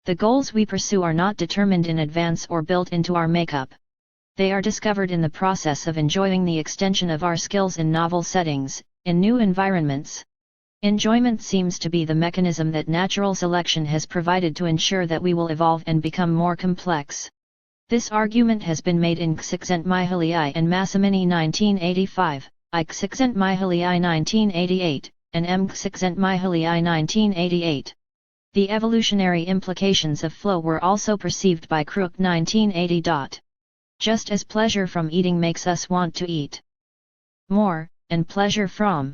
The goals we pursue are not determined in advance or built into our makeup. They are discovered in the process of enjoying the extension of our skills in novel settings, in new environments. Enjoyment seems to be the mechanism that natural selection has provided to ensure that we will evolve and become more complex. This argument has been made in csikszentmihalyi and Massimini 1985, I csikszentmihalyi 1988, and M csikszentmihalyi 1988. The evolutionary implications of flow were also perceived by Crook 1980. Just as pleasure from eating makes us want to eat more, and pleasure from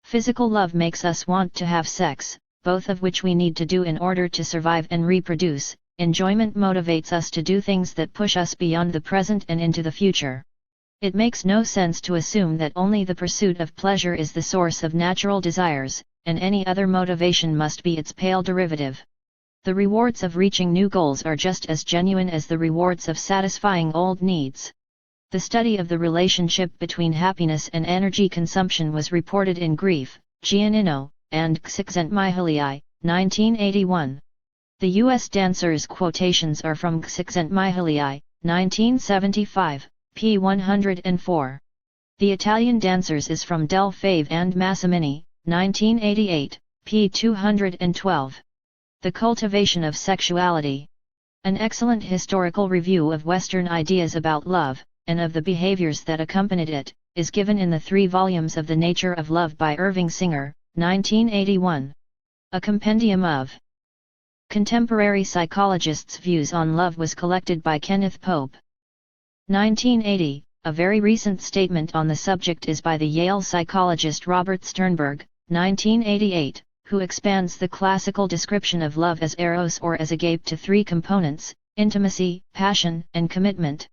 physical love makes us want to have sex, both of which we need to do in order to survive and reproduce, enjoyment motivates us to do things that push us beyond the present and into the future. It makes no sense to assume that only the pursuit of pleasure is the source of natural desires, and any other motivation must be its pale derivative. The rewards of reaching new goals are just as genuine as the rewards of satisfying old needs. The study of the relationship between happiness and energy consumption was reported in Grief, Giannino, and csikszentmihalyi, 1981. The U.S. dancers' quotations are from csikszentmihalyi, 1975, p. 104. The Italian dancers is from Del Fave and Massimini, 1988, p. 212. The cultivation of sexuality. An excellent historical review of Western ideas about love, and of the behaviors that accompanied it, is given in the 3 volumes of The Nature of Love by Irving Singer, 1981. A compendium of contemporary psychologists' views on love was collected by Kenneth Pope. 1980. A very recent statement on the subject is by the Yale psychologist Robert Sternberg, 1988, who expands the classical description of love as eros or as agape to 3 components: intimacy, passion, and commitment.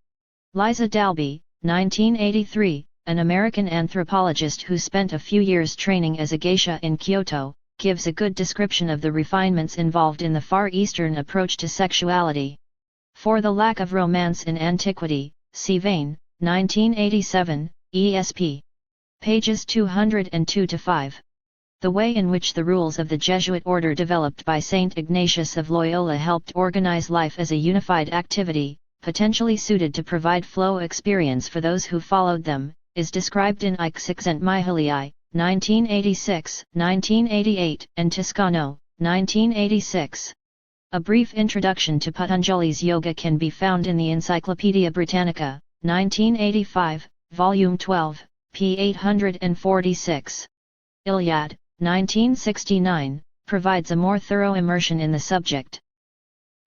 Liza Dalby, 1983, an American anthropologist who spent a few years training as a geisha in Kyoto, gives a good description of the refinements involved in the Far Eastern approach to sexuality. For the lack of romance in antiquity, see Vane, 1987, ESP. Pages 202-5. The way in which the rules of the Jesuit order developed by Saint Ignatius of Loyola helped organize life as a unified activity, potentially suited to provide flow experience for those who followed them, is described in I csikszentmihalyi, 1986, 1988, and Toscano, 1986. A brief introduction to Patanjali's yoga can be found in the Encyclopaedia Britannica, 1985, Volume 12, p. 846. Iliad, 1969, provides a more thorough immersion in the subject.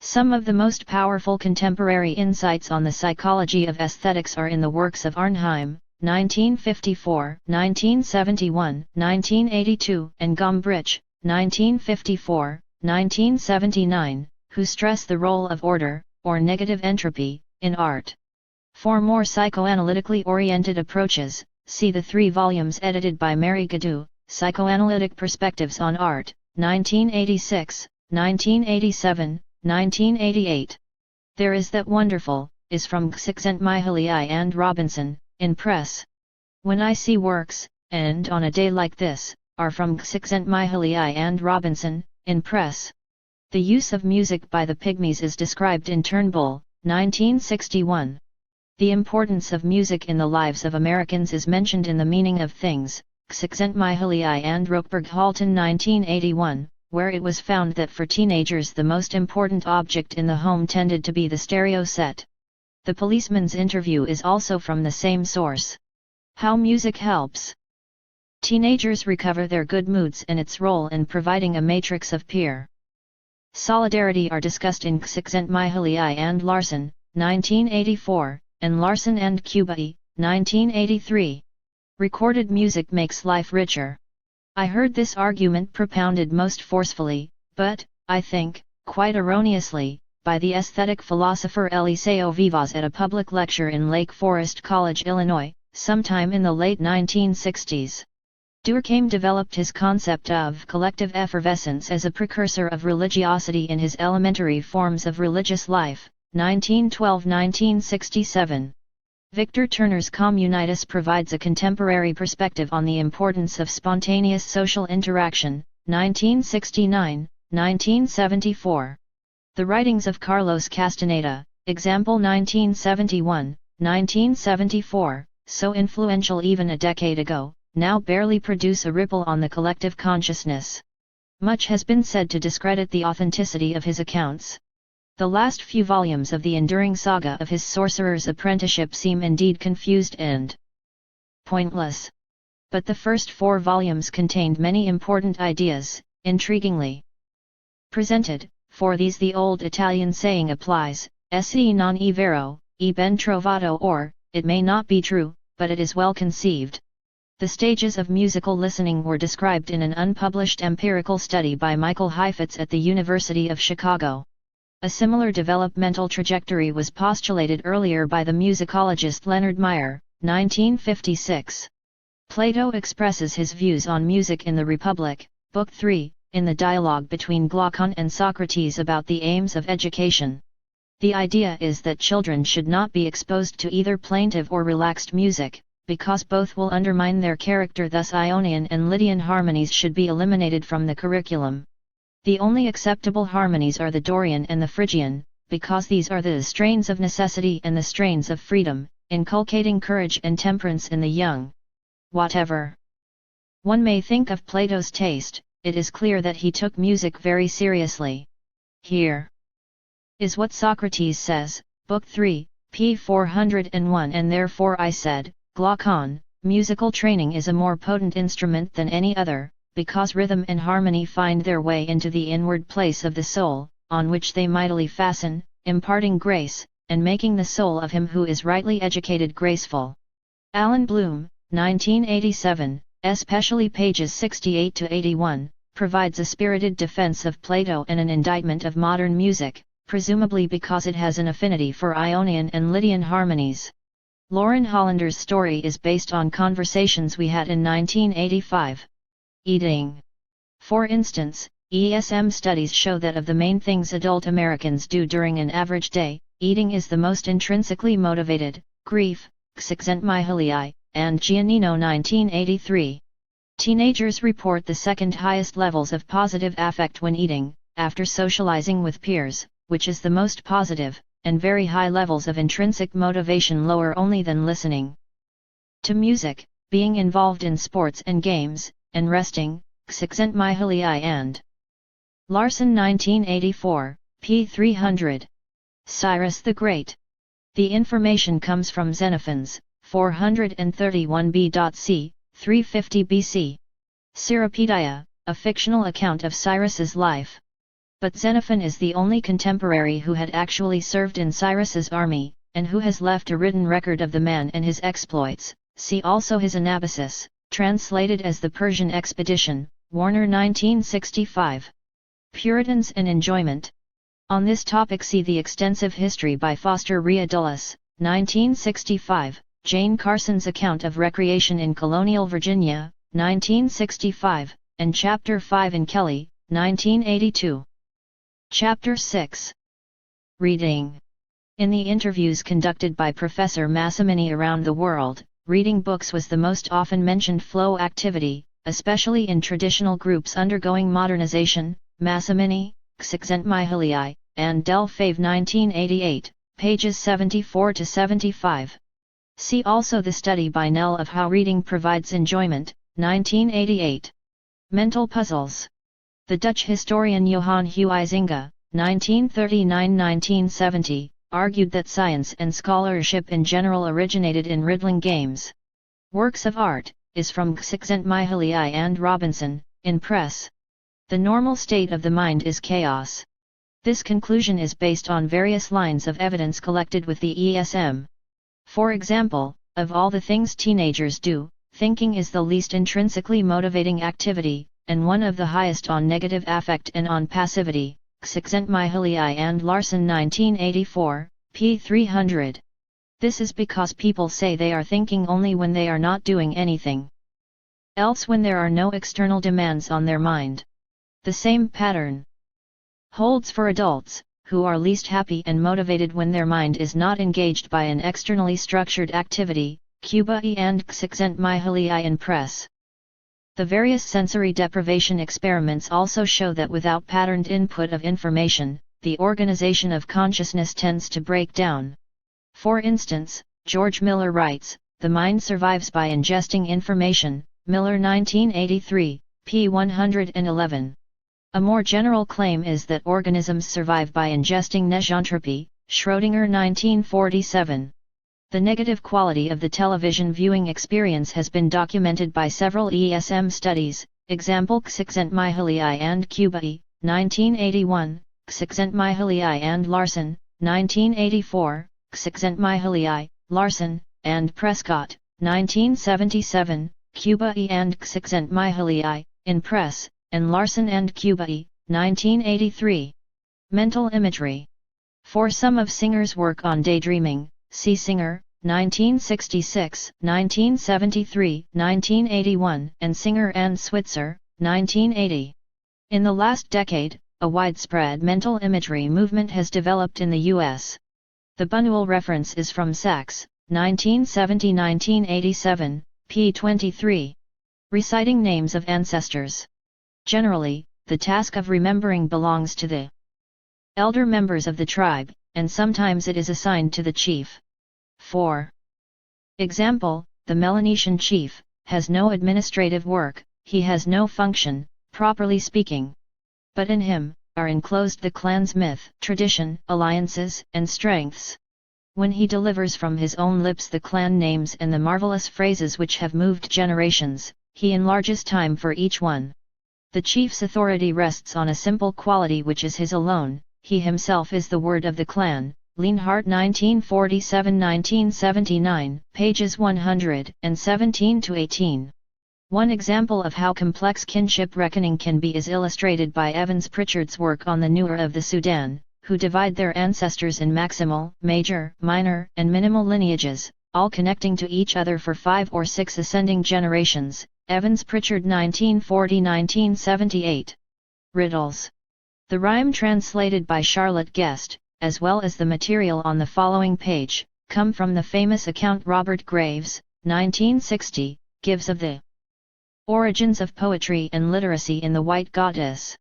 Some of the most powerful contemporary insights on the psychology of aesthetics are in the works of Arnheim, 1954, 1971, 1982, and Gombrich, 1954, 1979, who stress the role of order, or negative entropy, in art. For more psychoanalytically oriented approaches, see the 3 volumes edited by Mary Gadou, Psychoanalytic Perspectives on Art, 1986, 1987, 1988. There Is That Wonderful, is from Csikszentmihalyi and Robinson, in press. When I See Works, and On a Day Like This, are from Csikszentmihalyi and Robinson, in press. The use of music by the Pygmies is described in Turnbull, 1961. The importance of music in the lives of Americans is mentioned in The Meaning of Things, Csikszentmihalyi and Rokeberg-Halton 1981, where it was found that for teenagers the most important object in the home tended to be the stereo set. The Policeman's Interview is also from the same source. How music helps teenagers recover their good moods and its role in providing a matrix of peer solidarity are discussed in Csikszentmihalyi and Larson, 1984, and Larson and Kubai, 1983. Recorded music makes life richer. I heard this argument propounded most forcefully, but, I think, quite erroneously, by the aesthetic philosopher Eliseo Vivas at a public lecture in Lake Forest College, Illinois, sometime in the late 1960s. Durkheim developed his concept of collective effervescence as a precursor of religiosity in his Elementary Forms of Religious Life, 1912–1967. Victor Turner's Communitas provides a contemporary perspective on the importance of spontaneous social interaction, 1969, 1974. The writings of Carlos Castaneda, example 1971, 1974, so influential even a decade ago, now barely produce a ripple on the collective consciousness. Much has been said to discredit the authenticity of his accounts. The last few volumes of the enduring saga of his sorcerer's apprenticeship seem indeed confused and pointless. But the first 4 volumes contained many important ideas, intriguingly presented. For these the old Italian saying applies, esse non è vero, e ben trovato, or, it may not be true, but it is well conceived. The stages of musical listening were described in an unpublished empirical study by Michael Heifetz at the University of Chicago. A similar developmental trajectory was postulated earlier by the musicologist Leonard Meyer, 1956. Plato expresses his views on music in The Republic, Book 3, in the dialogue between Glaucon and Socrates about the aims of education. The idea is that children should not be exposed to either plaintive or relaxed music, because both will undermine their character. Thus Ionian and Lydian harmonies should be eliminated from the curriculum. The only acceptable harmonies are the Dorian and the Phrygian, because these are the strains of necessity and the strains of freedom, inculcating courage and temperance in the young. Whatever one may think of Plato's taste, it is clear that he took music very seriously. Here is what Socrates says, Book 3, p. 401. And therefore I said, Glaucon, musical training is a more potent instrument than any other, because rhythm and harmony find their way into the inward place of the soul, on which they mightily fasten, imparting grace, and making the soul of him who is rightly educated graceful. Alan Bloom, 1987, especially pages 68–81, provides a spirited defense of Plato and an indictment of modern music, presumably because it has an affinity for Ionian and Lydian harmonies. Lauren Hollander's story is based on conversations we had in 1985. Eating. For instance, ESM studies show that of the main things adult Americans do during an average day, eating is the most intrinsically motivated. Grief, Csikszentmihalyi, and Giannino 1983. Teenagers report the second highest levels of positive affect when eating, after socializing with peers, which is the most positive, and very high levels of intrinsic motivation lower only than listening to music, being involved in sports and games, and resting. Csikszentmihalyi and Larson 1984, p. 300. Cyrus the Great. The information comes from Xenophon's, 431 b.c., 350 BC. Cyropedia, a fictional account of Cyrus's life. But Xenophon is the only contemporary who had actually served in Cyrus's army, and who has left a written record of the man and his exploits. See also his Anabasis, translated as The Persian Expedition, Warner 1965. Puritans and enjoyment. On this topic see the extensive history by Foster Rhea Dulles, 1965, Jane Carson's account of recreation in colonial Virginia, 1965, and Chapter 5 in Kelly, 1982. Chapter 6. Reading. In the interviews conducted by Professor Massimini around the world, reading books was the most often mentioned flow activity, especially in traditional groups undergoing modernization. Massimini, csikszentmihalyi, and Del Fave 1988, pages 74 to 75. See also the study by Nell of how reading provides enjoyment, 1988. Mental puzzles. The Dutch historian Johan Huizinga, 1939–1970, argued that science and scholarship in general originated in riddling games. Works of art, is from Csikszentmihalyi and Robinson, in press. The normal state of the mind is chaos. This conclusion is based on various lines of evidence collected with the ESM. For example, of all the things teenagers do, thinking is the least intrinsically motivating activity, and one of the highest on negative affect and on passivity. Csikszentmihalyi and Larson 1984, p. 300. This is because people say they are thinking only when they are not doing anything else, when there are no external demands on their mind. The same pattern holds for adults, who are least happy and motivated when their mind is not engaged by an externally structured activity. Cuba E. and Csikszentmihalyi in press. The various sensory deprivation experiments also show that without patterned input of information, the organization of consciousness tends to break down. For instance, George Miller writes, "The mind survives by ingesting information." Miller 1983, p. 111. A more general claim is that organisms survive by ingesting negentropy, Schrödinger 1947. The negative quality of the television viewing experience has been documented by several ESM studies, example Csikszentmihalyi and Kubai, 1981, Csikszentmihalyi and Larson, 1984, Csikszentmihalyi, Larson, and Prescott, 1977, Kubai and Csikszentmihalyi, in press, and Larson and Kubai, 1983. Mental imagery. For some of Singer's work on daydreaming, see Singer, 1966, 1973, 1981, and Singer and Switzer, 1980. In the last decade, a widespread mental imagery movement has developed in the U.S. The Buñuel reference is from Sachs, 1970–1987, p. 23. Reciting names of ancestors. Generally, the task of remembering belongs to the elder members of the tribe, and sometimes it is assigned to the chief. For example, the Melanesian chief has no administrative work, he has no function, properly speaking. But in him are enclosed the clan's myth, tradition, alliances, and strengths. When he delivers from his own lips the clan names and the marvelous phrases which have moved generations, he enlarges time for each one. The chief's authority rests on a simple quality which is his alone, he himself is the word of the clan. Lienhart 1947–1979, pages 117–18. One example of how complex kinship reckoning can be is illustrated by Evans Pritchard's work on the Nuer of the Sudan, who divide their ancestors in maximal, major, minor, and minimal lineages, all connecting to each other for 5 or 6 ascending generations. Evans Pritchard 1940–1978. Riddles. The rhyme translated by Charlotte Guest, as well as the material on the following page, come from the famous account Robert Graves, 1960, gives of the origins of poetry and literacy in The White Goddess.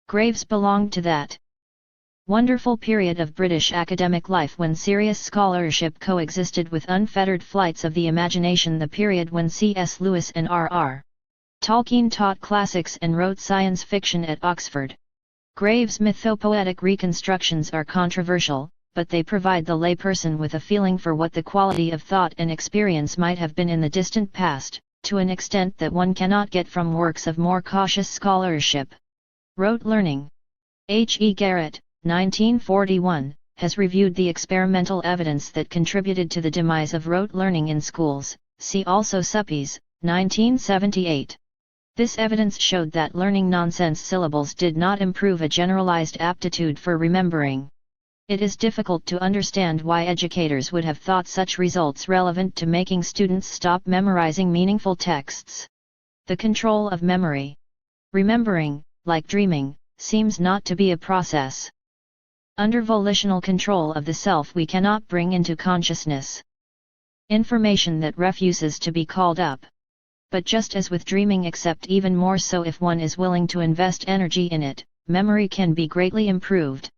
Graves belonged to that wonderful period of British academic life when serious scholarship coexisted with unfettered flights of the imagination, the period when C.S. Lewis and R.R. Tolkien taught classics and wrote science fiction at Oxford. Graves' mythopoetic reconstructions are controversial, but they provide the layperson with a feeling for what the quality of thought and experience might have been in the distant past, to an extent that one cannot get from works of more cautious scholarship. Rote learning. H. E. Garrett, 1941, has reviewed the experimental evidence that contributed to the demise of rote learning in schools, see also Suppes, 1978. This evidence showed that learning nonsense syllables did not improve a generalized aptitude for remembering. It is difficult to understand why educators would have thought such results relevant to making students stop memorizing meaningful texts. The control of memory. Remembering, like dreaming, seems not to be a process. Under volitional control of the self, we cannot bring into consciousness information that refuses to be called up. But just as with dreaming, except even more so if one is willing to invest energy in it, memory can be greatly improved.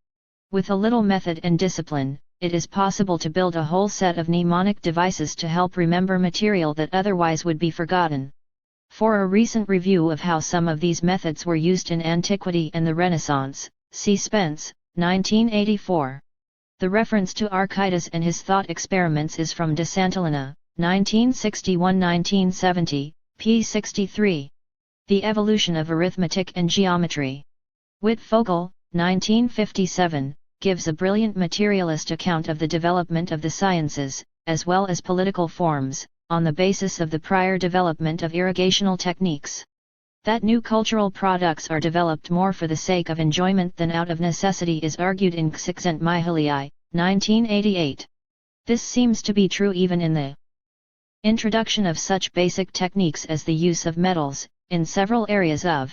With a little method and discipline, it is possible to build a whole set of mnemonic devices to help remember material that otherwise would be forgotten. For a recent review of how some of these methods were used in antiquity and the Renaissance, see Spence, 1984. The reference to Archytas and his thought experiments is from De Santillana, 1961-1970, p. 63. The Evolution of Arithmetic and Geometry. Wittfogel, 1957, gives a brilliant materialist account of the development of the sciences, as well as political forms, on the basis of the prior development of irrigational techniques. That new cultural products are developed more for the sake of enjoyment than out of necessity is argued in csikszentmihalyi, 1988. This seems to be true even in the introduction of such basic techniques as the use of metals, in several areas of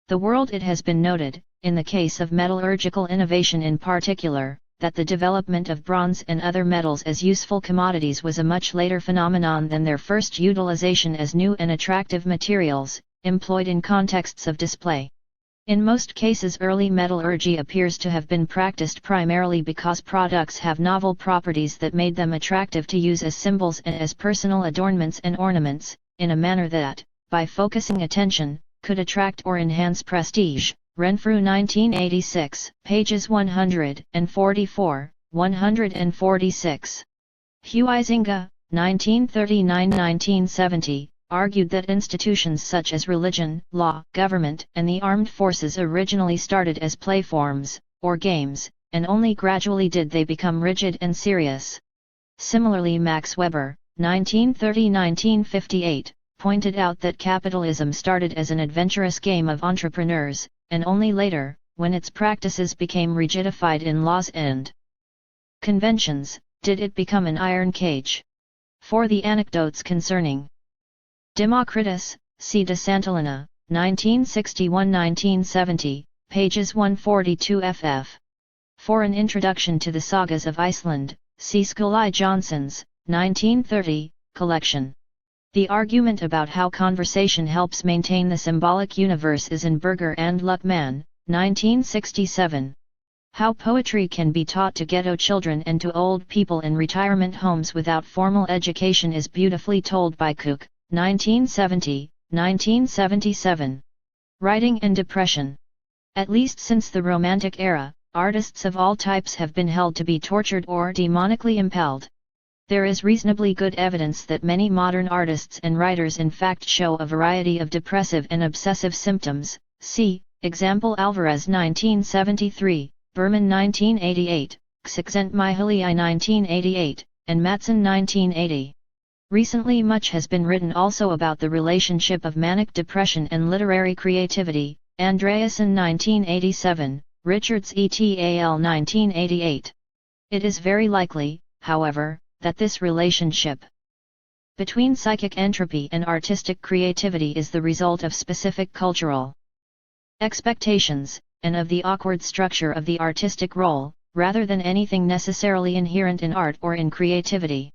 the world. It has been noted, in the case of metallurgical innovation in particular, that the development of bronze and other metals as useful commodities was a much later phenomenon than their first utilization as new and attractive materials, employed in contexts of display. In most cases, early metallurgy appears to have been practiced primarily because products have novel properties that made them attractive to use as symbols and as personal adornments and ornaments, in a manner that, by focusing attention, could attract or enhance prestige. Renfrew, 1986, pages 144, 146. Huizinga, 1939-1970, argued that institutions such as religion, law, government, and the armed forces originally started as playforms, or games, and only gradually did they become rigid and serious. Similarly, Max Weber, 1930-1958, pointed out that capitalism started as an adventurous game of entrepreneurs, and only later, when its practices became rigidified in laws and conventions, did it become an iron cage. For the anecdotes concerning Democritus, see De Santillana, 1961-1970, pages 142 ff. For an introduction to the sagas of Iceland, see Scully Johnson's, 1930, collection. The argument about how conversation helps maintain the symbolic universe is in Berger and Luckman, 1967. How poetry can be taught to ghetto children and to old people in retirement homes without formal education is beautifully told by Cook, 1970, 1977. Writing and depression. At least since the Romantic era, artists of all types have been held to be tortured or demonically impelled. There is reasonably good evidence that many modern artists and writers in fact show a variety of depressive and obsessive symptoms, see, example Alvarez 1973, Berman 1988, Csikszentmihalyi 1988, and Matson 1980. Recently much has been written also about the relationship of manic depression and literary creativity, Andreasen 1987, Richards et al. 1988. It is very likely, however, that this relationship between psychic entropy and artistic creativity is the result of specific cultural expectations, and of the awkward structure of the artistic role, rather than anything necessarily inherent in art or in creativity.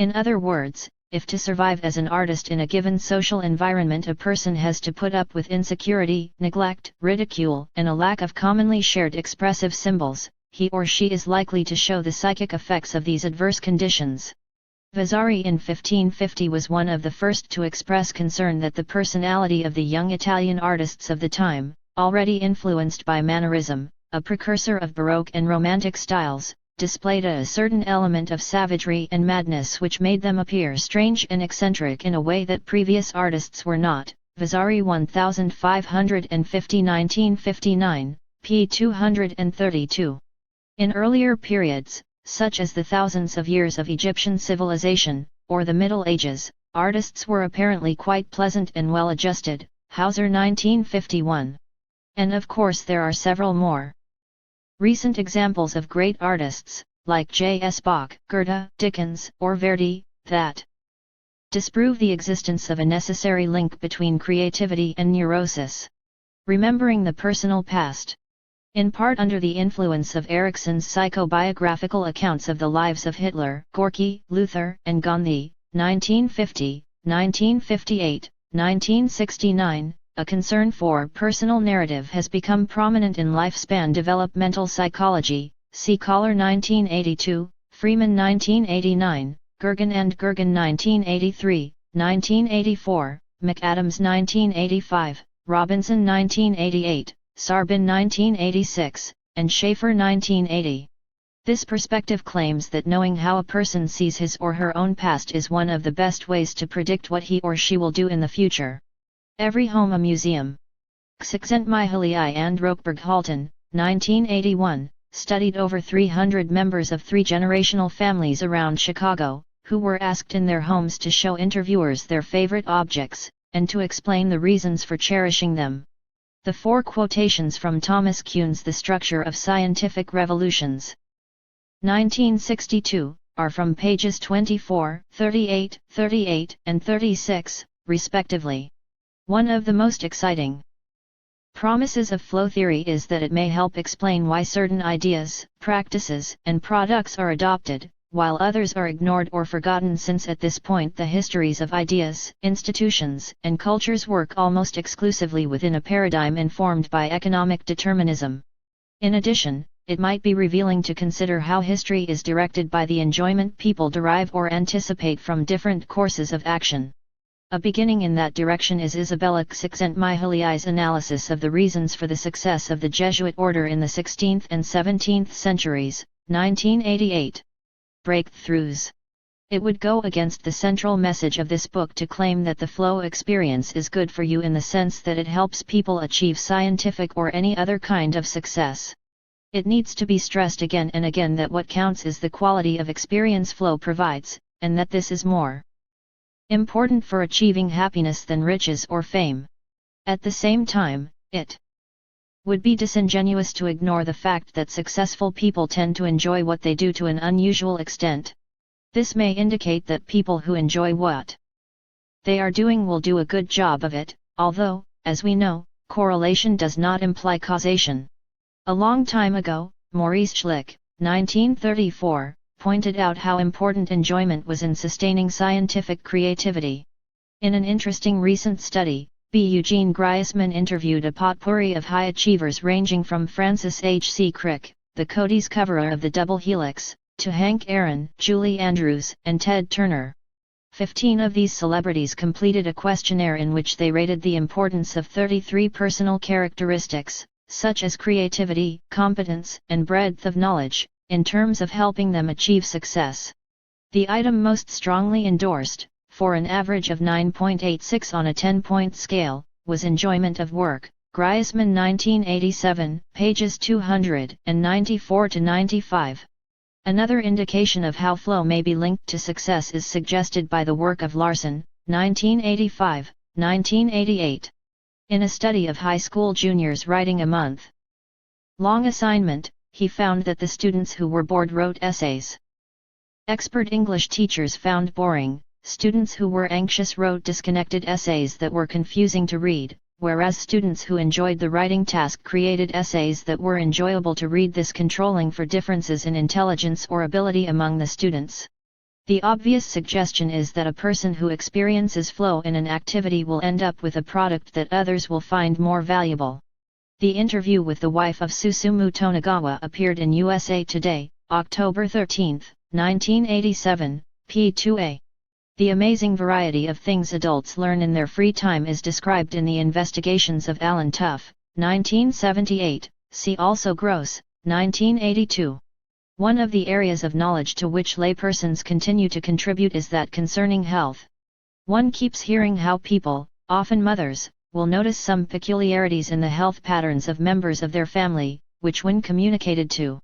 In other words, if to survive as an artist in a given social environment a person has to put up with insecurity, neglect, ridicule, and a lack of commonly shared expressive symbols, he or she is likely to show the psychic effects of these adverse conditions. Vasari in 1550 was one of the first to express concern that the personality of the young Italian artists of the time, already influenced by Mannerism, a precursor of Baroque and Romantic styles, displayed a certain element of savagery and madness which made them appear strange and eccentric in a way that previous artists were not. Vasari 1550 1959, p. 232. In earlier periods, such as the thousands of years of Egyptian civilization, or the Middle Ages, artists were apparently quite pleasant and well-adjusted, Hauser 1951. And of course there are several more. Recent examples of great artists, like J.S. Bach, Goethe, Dickens, or Verdi, that disprove the existence of a necessary link between creativity and neurosis. Remembering the personal past. In part under the influence of Erikson's psychobiographical accounts of the lives of Hitler, Gorky, Luther, and Gandhi, 1950, 1958, 1969, a concern for personal narrative has become prominent in lifespan developmental psychology, see Collar 1982, Freeman 1989, Gergen and Gergen 1983, 1984, McAdams 1985, Robinson 1988, Sarbin 1986, and Schaefer 1980. This perspective claims that knowing how a person sees his or her own past is one of the best ways to predict what he or she will do in the future. Every home a museum. Csikszentmihalyi and Rokeberg Halton, 1981, studied over 300 members of three generational families around Chicago, who were asked in their homes to show interviewers their favorite objects, and to explain the reasons for cherishing them. The four quotations from Thomas Kuhn's The Structure of Scientific Revolutions, 1962, are from pages 24, 38, 38, and 36, respectively. One of the most exciting promises of flow theory is that it may help explain why certain ideas, practices, and products are adopted, while others are ignored or forgotten, since at this point the histories of ideas, institutions, and cultures work almost exclusively within a paradigm informed by economic determinism. In addition, it might be revealing to consider how history is directed by the enjoyment people derive or anticipate from different courses of action. A beginning in that direction is Isabella Csikszentmihalyi's analysis of the reasons for the success of the Jesuit order in the 16th and 17th centuries, 1988. Breakthroughs. It would go against the central message of this book to claim that the flow experience is good for you in the sense that it helps people achieve scientific or any other kind of success. It needs to be stressed again and again that what counts is the quality of experience flow provides, and that this is more important for achieving happiness than riches or fame. At the same time, it would be disingenuous to ignore the fact that successful people tend to enjoy what they do to an unusual extent. This may indicate that people who enjoy what they are doing will do a good job of it, although, as we know, correlation does not imply causation. A long time ago, Maurice Schlick, 1934, pointed out how important enjoyment was in sustaining scientific creativity. In an interesting recent study, B. Eugene Griesman interviewed a potpourri of high achievers ranging from Francis H. C. Crick, the Cody's coverer of the Double Helix, to Hank Aaron, Julie Andrews, and Ted Turner. 15 of these celebrities completed a questionnaire in which they rated the importance of 33 personal characteristics, such as creativity, competence, and breadth of knowledge, in terms of helping them achieve success. The item most strongly endorsed, for an average of 9.86 on a 10-point scale, was enjoyment of work. Griesman 1987, pages 294-95. Another indication of how flow may be linked to success is suggested by the work of Larson, 1985, 1988. In a study of high school juniors writing a month-long assignment, he found that the students who were bored wrote essays. Expert English teachers found boring, students who were anxious wrote disconnected essays that were confusing to read, whereas students who enjoyed the writing task created essays that were enjoyable to read, this controlling for differences in intelligence or ability among the students. The obvious suggestion is that a person who experiences flow in an activity will end up with a product that others will find more valuable. The interview with the wife of Susumu Tonegawa appeared in USA Today, October 13, 1987, p2a. The amazing variety of things adults learn in their free time is described in the Investigations of Alan Tuff, 1978, see also Gross, 1982. One of the areas of knowledge to which laypersons continue to contribute is that concerning health. One keeps hearing how people, often mothers, will notice some peculiarities in the health patterns of members of their family, which when communicated to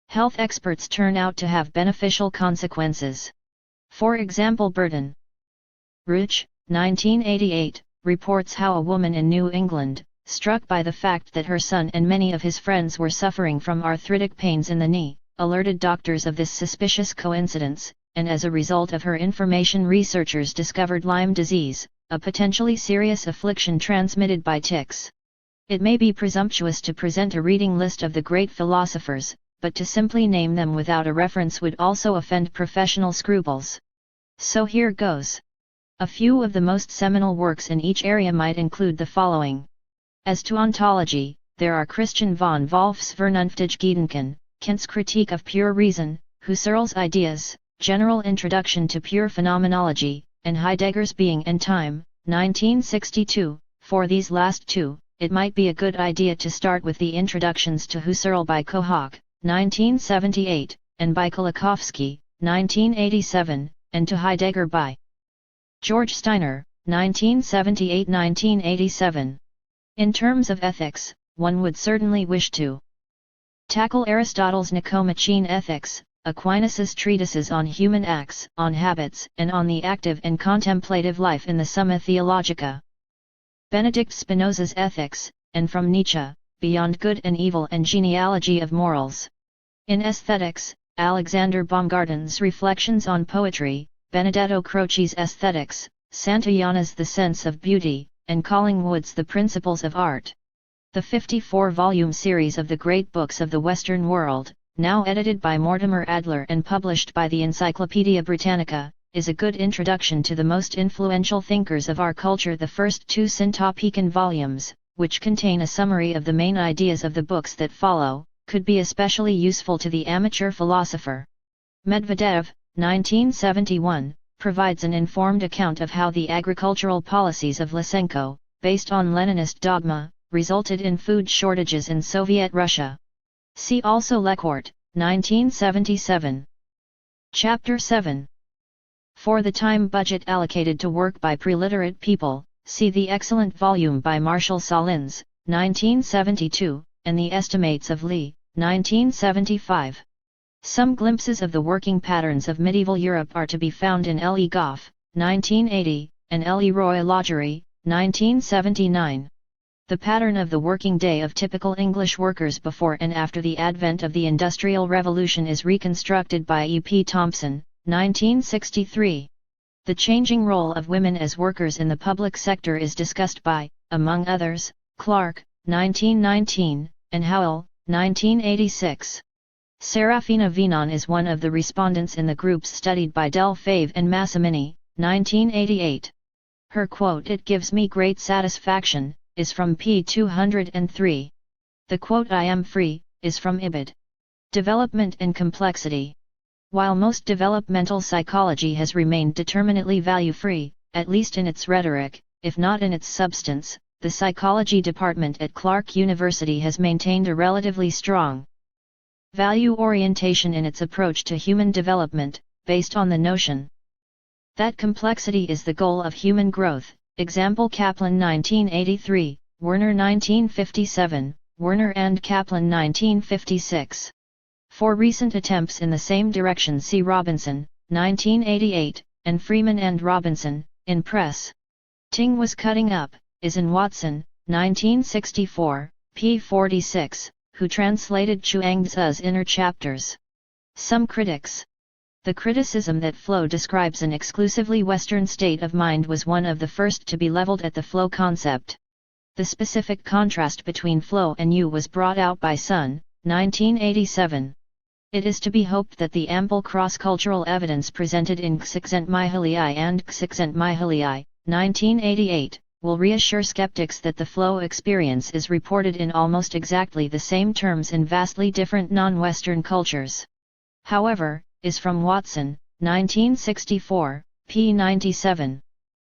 health experts turn out to have beneficial consequences. For example, burden Rich, 1988, reports how a woman in New England, struck by the fact that her son and many of his friends were suffering from arthritic pains in the knee, alerted doctors of this suspicious coincidence, and as a result of her information researchers discovered Lyme disease, a potentially serious affliction transmitted by ticks. It may be presumptuous to present a reading list of the great philosophers, but to simply name them without a reference would also offend professional scruples. So here goes. A few of the most seminal works in each area might include the following. As to ontology, there are Christian von Wolff's Vernunftige Gedanken, Kant's Critique of Pure Reason, Husserl's Ideas, General Introduction to Pure Phenomenology, and Heidegger's Being and Time, 1962. For these last two, it might be a good idea to start with the introductions to Husserl by Kohak, 1978, and by Kolakowski, 1987, and to Heidegger by George Steiner, 1978-1987. In terms of ethics, one would certainly wish to tackle Aristotle's Nicomachean Ethics, Aquinas' treatises on human acts, on habits, and on the active and contemplative life in the Summa Theologica. Benedict Spinoza's Ethics, and from Nietzsche, Beyond Good and Evil and Genealogy of Morals. In Aesthetics, Alexander Baumgarten's Reflections on Poetry, Benedetto Croce's Aesthetics, Santayana's The Sense of Beauty, and Collingwood's The Principles of Art. The 54-volume series of the Great Books of the Western World, now edited by Mortimer Adler and published by the Encyclopaedia Britannica, is a good introduction to the most influential thinkers of our culture. The first two syntopican volumes, which contain a summary of the main ideas of the books that follow, could be especially useful to the amateur philosopher. Medvedev, 1971, provides an informed account of how the agricultural policies of Lysenko, based on Leninist dogma, resulted in food shortages in Soviet Russia. See also Lecourt, 1977. Chapter 7. For the time budget allocated to work by preliterate people, see the excellent volume by Marshall Salins, 1972, and the Estimates of Lee, 1975. Some glimpses of the working patterns of medieval Europe are to be found in L. E. Goff, 1980, and L. E. Roy Laughery, 1979. The pattern of the working day of typical English workers before and after the advent of the Industrial Revolution is reconstructed by E. P. Thompson, 1963. The changing role of women as workers in the public sector is discussed by, among others, Clark, 1919, and Howell, 1986. Serafina Vinon is one of the respondents in the groups studied by Del Fave and Massimini, 1988. Her quote "It gives me great satisfaction," is from p. 203. The quote "I am free," is from Ibid. Development and Complexity. While most developmental psychology has remained determinately value-free, at least in its rhetoric, if not in its substance, the psychology department at Clark University has maintained a relatively strong value orientation in its approach to human development, based on the notion that complexity is the goal of human growth. Example Kaplan 1983, Werner 1957, Werner and Kaplan 1956. For recent attempts in the same direction see Robinson, 1988, and Freeman and Robinson, in Press. Ting was cutting up, is in Watson, 1964, p. 46, who translated Chuangzi's inner chapters. Some critics. The criticism that flow describes an exclusively Western state of mind was one of the first to be leveled at the flow concept. The specific contrast between flow and you was brought out by Sun, 1987. It is to be hoped that the ample cross-cultural evidence presented in csikszentmihalyi and csikszentmihalyi, 1988, will reassure skeptics that the flow experience is reported in almost exactly the same terms in vastly different non-Western cultures. However, is from Watson, 1964, p. 97.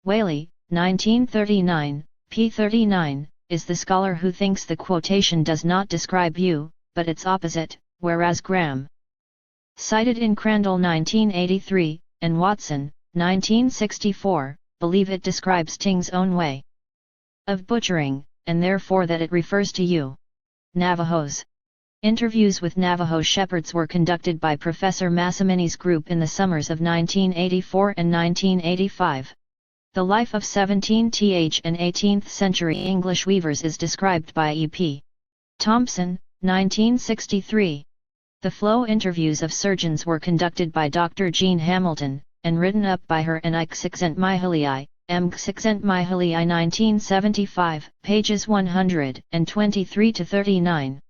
Whaley, 1939, p. 39, is the scholar who thinks the quotation does not describe you, but its opposite, whereas Graham, cited in Crandall 1983, and Watson, 1964, believe it describes Ting's own way of butchering, and therefore that it refers to you. Navajos. Interviews with Navajo shepherds were conducted by Professor Massimini's group in the summers of 1984 and 1985. The life of 17th and 18th century English weavers is described by E.P. Thompson, 1963. The flow interviews of surgeons were conducted by Dr. Jean Hamilton, and written up by her and csikszentmihalyi, M. csikszentmihalyi 1975, pages 123-39.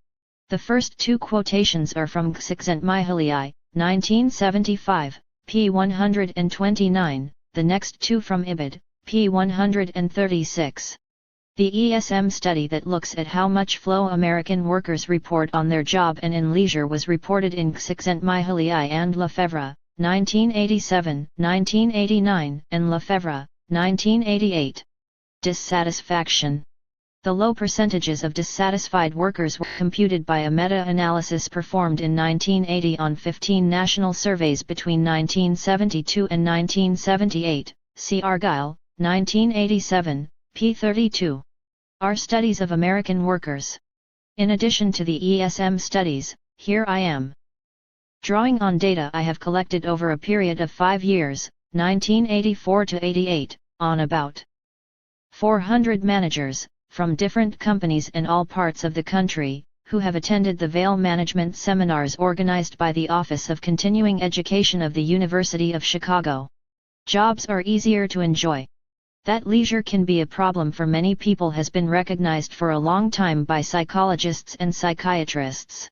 The first two quotations are from csikszentmihalyi, 1975, p. 129, the next two from Ibid, p. 136. The ESM study that looks at how much flow American workers report on their job and in leisure was reported in csikszentmihalyi and Lefebvre, 1987, 1989, and Lefebvre, 1988. Dissatisfaction. The low percentages of dissatisfied workers were computed by a meta-analysis performed in 1980 on 15 national surveys between 1972 and 1978, see Argyll, 1987, p. 32. Are studies of American workers. In addition to the ESM studies, here I am drawing on data I have collected over a period of 5 years, 1984 to 88, on about 400 managers, from different companies in all parts of the country, who have attended the Vail Management Seminars organized by the Office of Continuing Education of the University of Chicago. Jobs are easier to enjoy. That leisure can be a problem for many people has been recognized for a long time by psychologists and psychiatrists.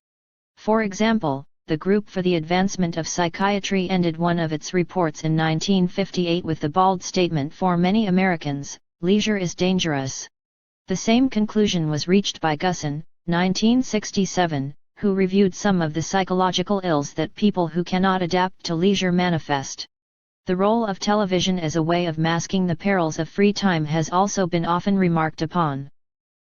For example, the Group for the Advancement of Psychiatry ended one of its reports in 1958 with the bald statement for many Americans, "Leisure is dangerous." The same conclusion was reached by Gusson, 1967, who reviewed some of the psychological ills that people who cannot adapt to leisure manifest. The role of television as a way of masking the perils of free time has also been often remarked upon.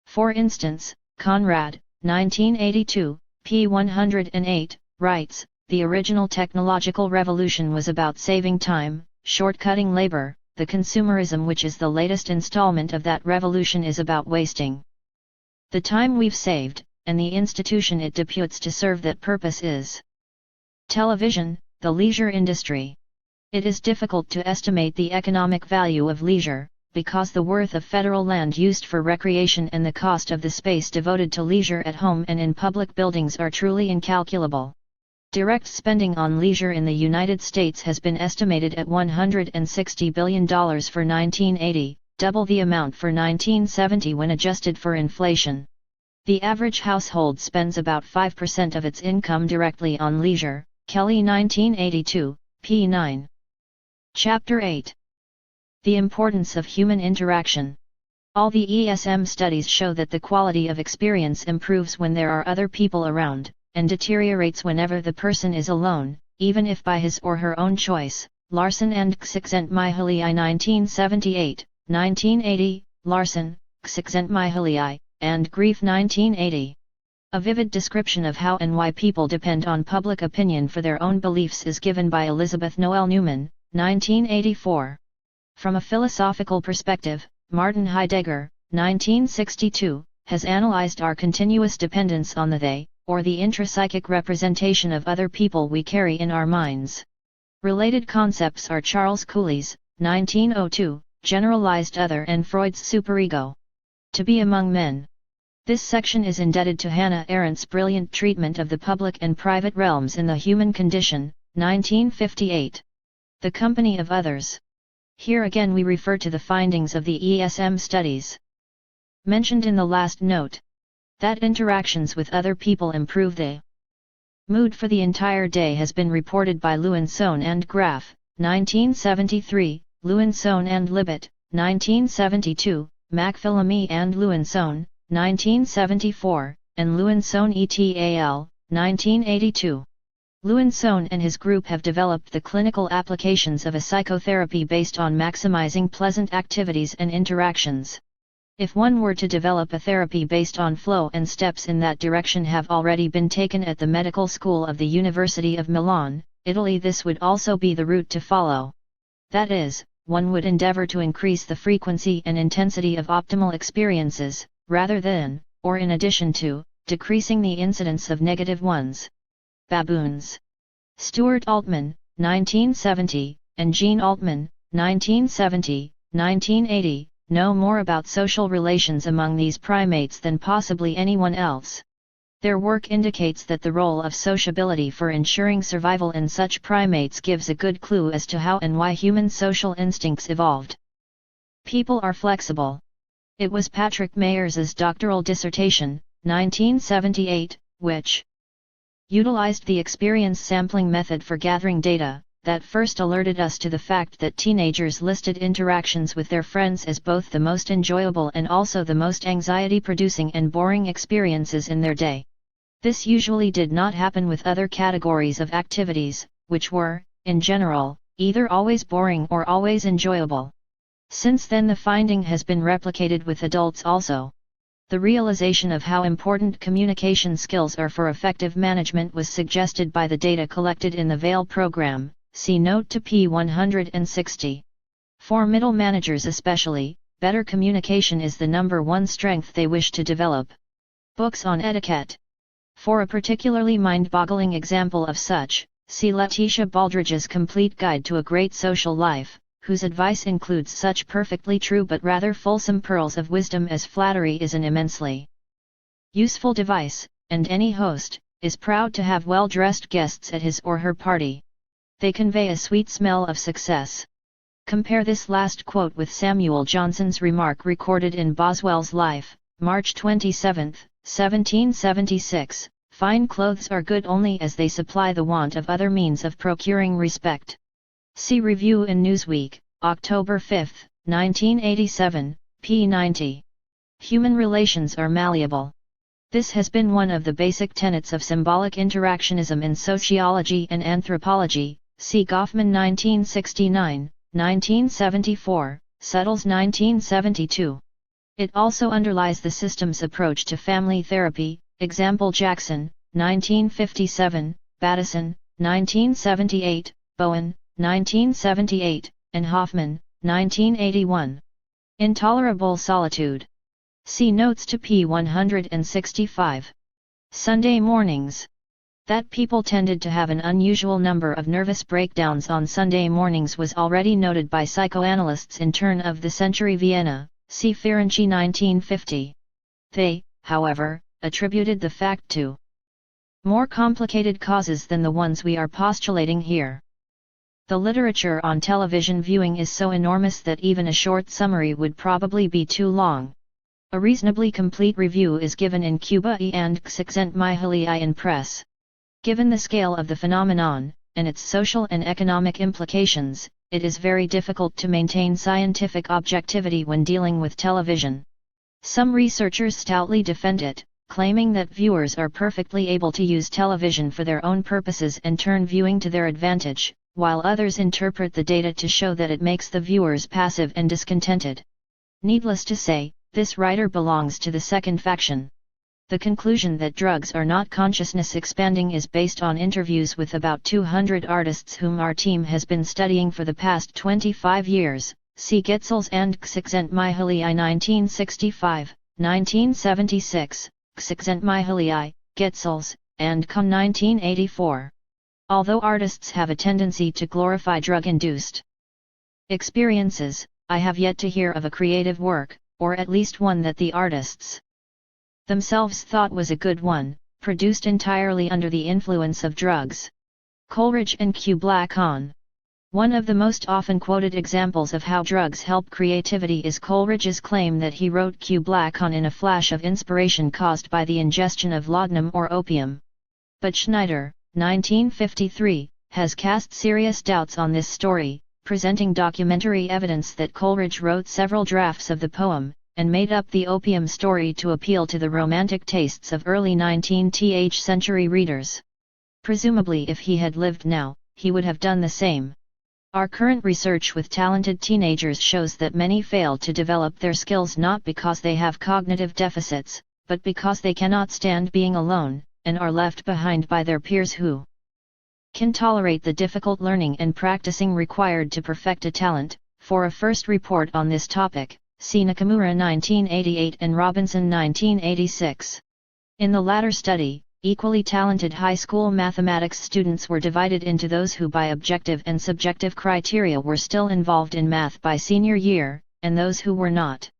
For instance, Conrad, 1982, p. 108, writes, "The original technological revolution was about saving time, shortcutting labor. The consumerism which is the latest installment of that revolution is about wasting the time we've saved, and the institution it deputes to serve that purpose is television, the leisure industry." It is difficult to estimate the economic value of leisure, because the worth of federal land used for recreation and the cost of the space devoted to leisure at home and in public buildings are truly incalculable. Direct spending on leisure in the United States has been estimated at $160 billion for 1980, double the amount for 1970 when adjusted for inflation. The average household spends about 5% of its income directly on leisure, Kelly 1982, p. 9. Chapter 8. The importance of human interaction. All the ESM studies show that the quality of experience improves when there are other people around, and deteriorates whenever the person is alone, even if by his or her own choice. Larson and csikszentmihalyi 1978, 1980, Larson, csikszentmihalyi, and Grief 1980. A vivid description of how and why people depend on public opinion for their own beliefs is given by Elizabeth Noel Newman, 1984. From a philosophical perspective, Martin Heidegger, 1962, has analyzed our continuous dependence on the they, or the intrapsychic representation of other people we carry in our minds. Related concepts are Charles Cooley's, 1902, Generalized Other and Freud's Superego. To be among men. This section is indebted to Hannah Arendt's brilliant treatment of the public and private realms in The Human Condition, 1958. The Company of Others. Here again we refer to the findings of the ESM studies mentioned in the last note. That interactions with other people improve the mood for the entire day has been reported by Lewinsohn and Graf, 1973, Lewinsohn and Libet, 1972, McPhillamy and Lewinsohn, 1974, and Lewinsohn et al., 1982. Lewinsohn and his group have developed the clinical applications of a psychotherapy based on maximizing pleasant activities and interactions. If one were to develop a therapy based on flow and steps in that direction have already been taken at the medical school of the University of Milan, Italy, this would also be the route to follow. That is, one would endeavor to increase the frequency and intensity of optimal experiences, rather than, or in addition to, decreasing the incidence of negative ones. Baboons. Stuart Altman, 1970, and Gene Altman, 1970, 1980, know more about social relations among these primates than possibly anyone else. Their work indicates that the role of sociability for ensuring survival in such primates gives a good clue as to how and why human social instincts evolved. People are flexible. It was Patrick Mayers's doctoral dissertation, 1978, which utilized the experience sampling method for gathering data, that first alerted us to the fact that teenagers listed interactions with their friends as both the most enjoyable and also the most anxiety-producing and boring experiences in their day. This usually did not happen with other categories of activities, which were, in general, either always boring or always enjoyable. Since then the finding has been replicated with adults also. The realization of how important communication skills are for effective management was suggested by the data collected in the VALE program, see note to p. 160. For middle managers especially, better communication is the #1 strength they wish to develop. Books on etiquette. For a particularly mind-boggling example of such, see Letitia Baldridge's Complete Guide to a Great Social Life, whose advice includes such perfectly true but rather fulsome pearls of wisdom as flattery is an immensely useful device, and any host is proud to have well-dressed guests at his or her party. They convey a sweet smell of success. Compare this last quote with Samuel Johnson's remark recorded in Boswell's Life, March 27, 1776, "Fine clothes are good only as they supply the want of other means of procuring respect." See review in Newsweek, October 5, 1987, p. 90. Human relations are malleable. This has been one of the basic tenets of symbolic interactionism in sociology and anthropology, see Goffman 1969, 1974, Suttles 1972. It also underlies the system's approach to family therapy, example Jackson, 1957, Battison, 1978, Bowen, 1978, and Hoffman, 1981. Intolerable solitude. See notes to p. 165. Sunday mornings. That people tended to have an unusual number of nervous breakdowns on Sunday mornings was already noted by psychoanalysts in turn of the century Vienna, see Ferenczi 1950. They, however, attributed the fact to more complicated causes than the ones we are postulating here. The literature on television viewing is so enormous that even a short summary would probably be too long. A reasonably complete review is given in Cuba and csikszentmihalyi in Press. Given the scale of the phenomenon, and its social and economic implications, it is very difficult to maintain scientific objectivity when dealing with television. Some researchers stoutly defend it, claiming that viewers are perfectly able to use television for their own purposes and turn viewing to their advantage, while others interpret the data to show that it makes the viewers passive and discontented. Needless to say, this writer belongs to the second faction. The conclusion that drugs are not consciousness expanding is based on interviews with about 200 artists whom our team has been studying for the past 25 years, see Getzels and csikszentmihalyi 1965, 1976, csikszentmihalyi, Getzels, and Kohn 1984. Although artists have a tendency to glorify drug-induced experiences, I have yet to hear of a creative work, or at least one that the artists themselves thought was a good one, produced entirely under the influence of drugs. Coleridge and Kubla Khan. One of the most often quoted examples of how drugs help creativity is Coleridge's claim that he wrote Kubla Khan in a flash of inspiration caused by the ingestion of laudanum or opium. But Schneider, 1953, has cast serious doubts on this story, presenting documentary evidence that Coleridge wrote several drafts of the poem, and made up the opium story to appeal to the romantic tastes of early 19th century readers. Presumably if he had lived now, he would have done the same. Our current research with talented teenagers shows that many fail to develop their skills not because they have cognitive deficits, but because they cannot stand being alone, and are left behind by their peers who can tolerate the difficult learning and practicing required to perfect a talent. For a first report on this topic, see Nakamura 1988 and Robinson 1986. In the latter study, equally talented high school mathematics students were divided into those who by objective and subjective criteria were still involved in math by senior year, and those who were not.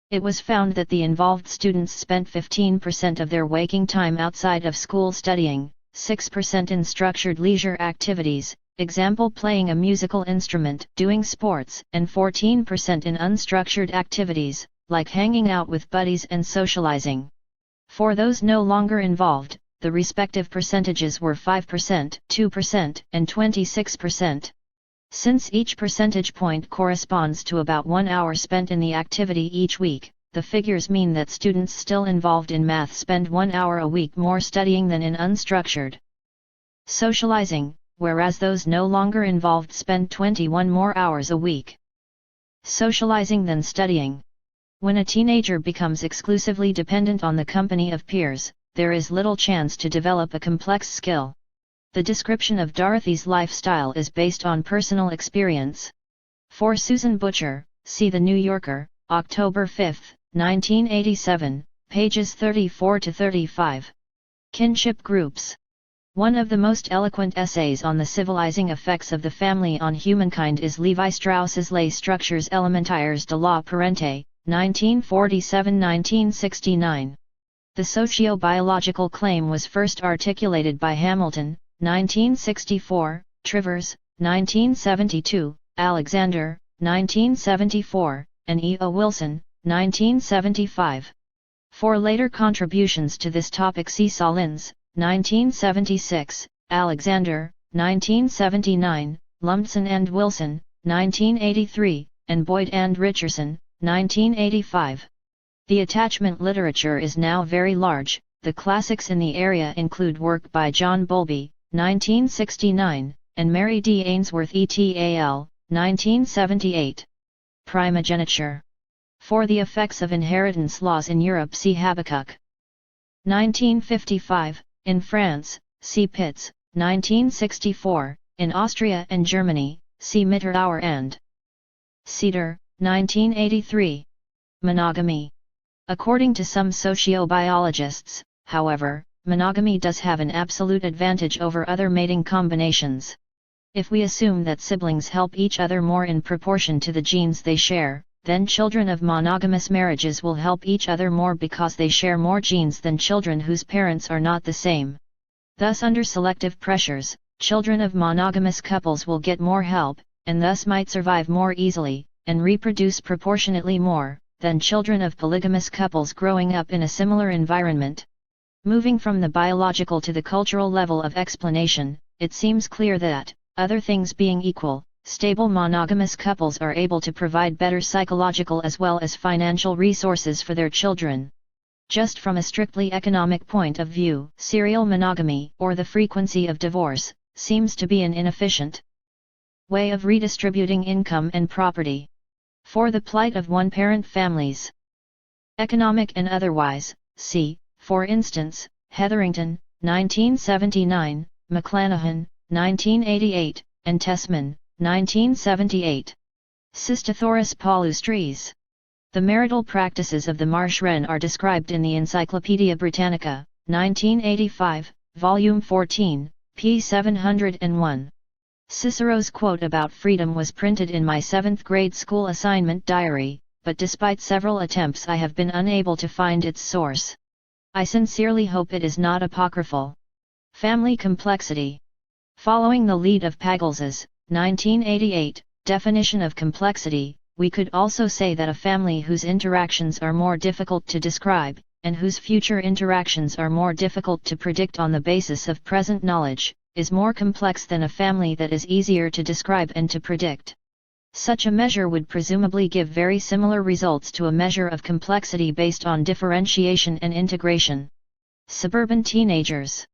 It was found that the involved students spent 15% of their waking time outside of school studying, 6% in structured leisure activities, example playing a musical instrument, doing sports, and 14% in unstructured activities, like hanging out with buddies and socializing. For those no longer involved, the respective percentages were 5%, 2%, and 26%. Since each percentage point corresponds to about 1 hour spent in the activity each week, the figures mean that students still involved in math spend 1 hour a week more studying than in unstructured socializing, whereas those no longer involved spend 21 more hours a week socializing than studying. When a teenager becomes exclusively dependent on the company of peers, there is little chance to develop a complex skill. The description of Dorothy's lifestyle is based on personal experience. For Susan Butcher, see The New Yorker, October 5, 1987, pages 34 to 35. Kinship Groups. One of the most eloquent essays on the civilizing effects of the family on humankind is Levi Strauss's Les Structures élémentaires de la parenté, 1947–1969. The socio-biological claim was first articulated by Hamilton, 1964, Trivers, 1972, Alexander, 1974, and E. O. Wilson, 1975. For later contributions to this topic see Solins, 1976, Alexander, 1979, Lumpson and Wilson, 1983, and Boyd and Richardson, 1985. The attachment literature is now very large. The classics in the area include work by John Bowlby, 1969, and Mary D. Ainsworth et.al., 1978. Primogeniture. For the effects of inheritance laws in Europe see Habakkuk. 1955, in France, see Pitts, 1964, in Austria and Germany, see Mitterauer and Cedar, 1983. Monogamy. According to some sociobiologists, however, monogamy does have an absolute advantage over other mating combinations. If we assume that siblings help each other more in proportion to the genes they share, then children of monogamous marriages will help each other more because they share more genes than children whose parents are not the same. Thus, under selective pressures, children of monogamous couples will get more help, and thus might survive more easily, and reproduce proportionately more, than children of polygamous couples growing up in a similar environment. Moving from the biological to the cultural level of explanation, it seems clear that, other things being equal, stable monogamous couples are able to provide better psychological as well as financial resources for their children. Just from a strictly economic point of view, serial monogamy, or the frequency of divorce, seems to be an inefficient way of redistributing income and property. For the plight of one-parent families, economic and otherwise, see, for instance, Hetherington, 1979, McClanahan, 1988, and Tessman, 1978. Cystothoris palustris. The marital practices of the marsh wren are described in the Encyclopaedia Britannica, 1985, Volume 14, p. 701. Cicero's quote about freedom was printed in my 7th grade school assignment diary, but despite several attempts I have been unable to find its source. I sincerely hope it is not apocryphal. Family complexity. Following the lead of Pagels's, 1988, definition of complexity, we could also say that a family whose interactions are more difficult to describe, and whose future interactions are more difficult to predict on the basis of present knowledge, is more complex than a family that is easier to describe and to predict. Such a measure would presumably give very similar results to a measure of complexity based on differentiation and integration. Suburban teenagers.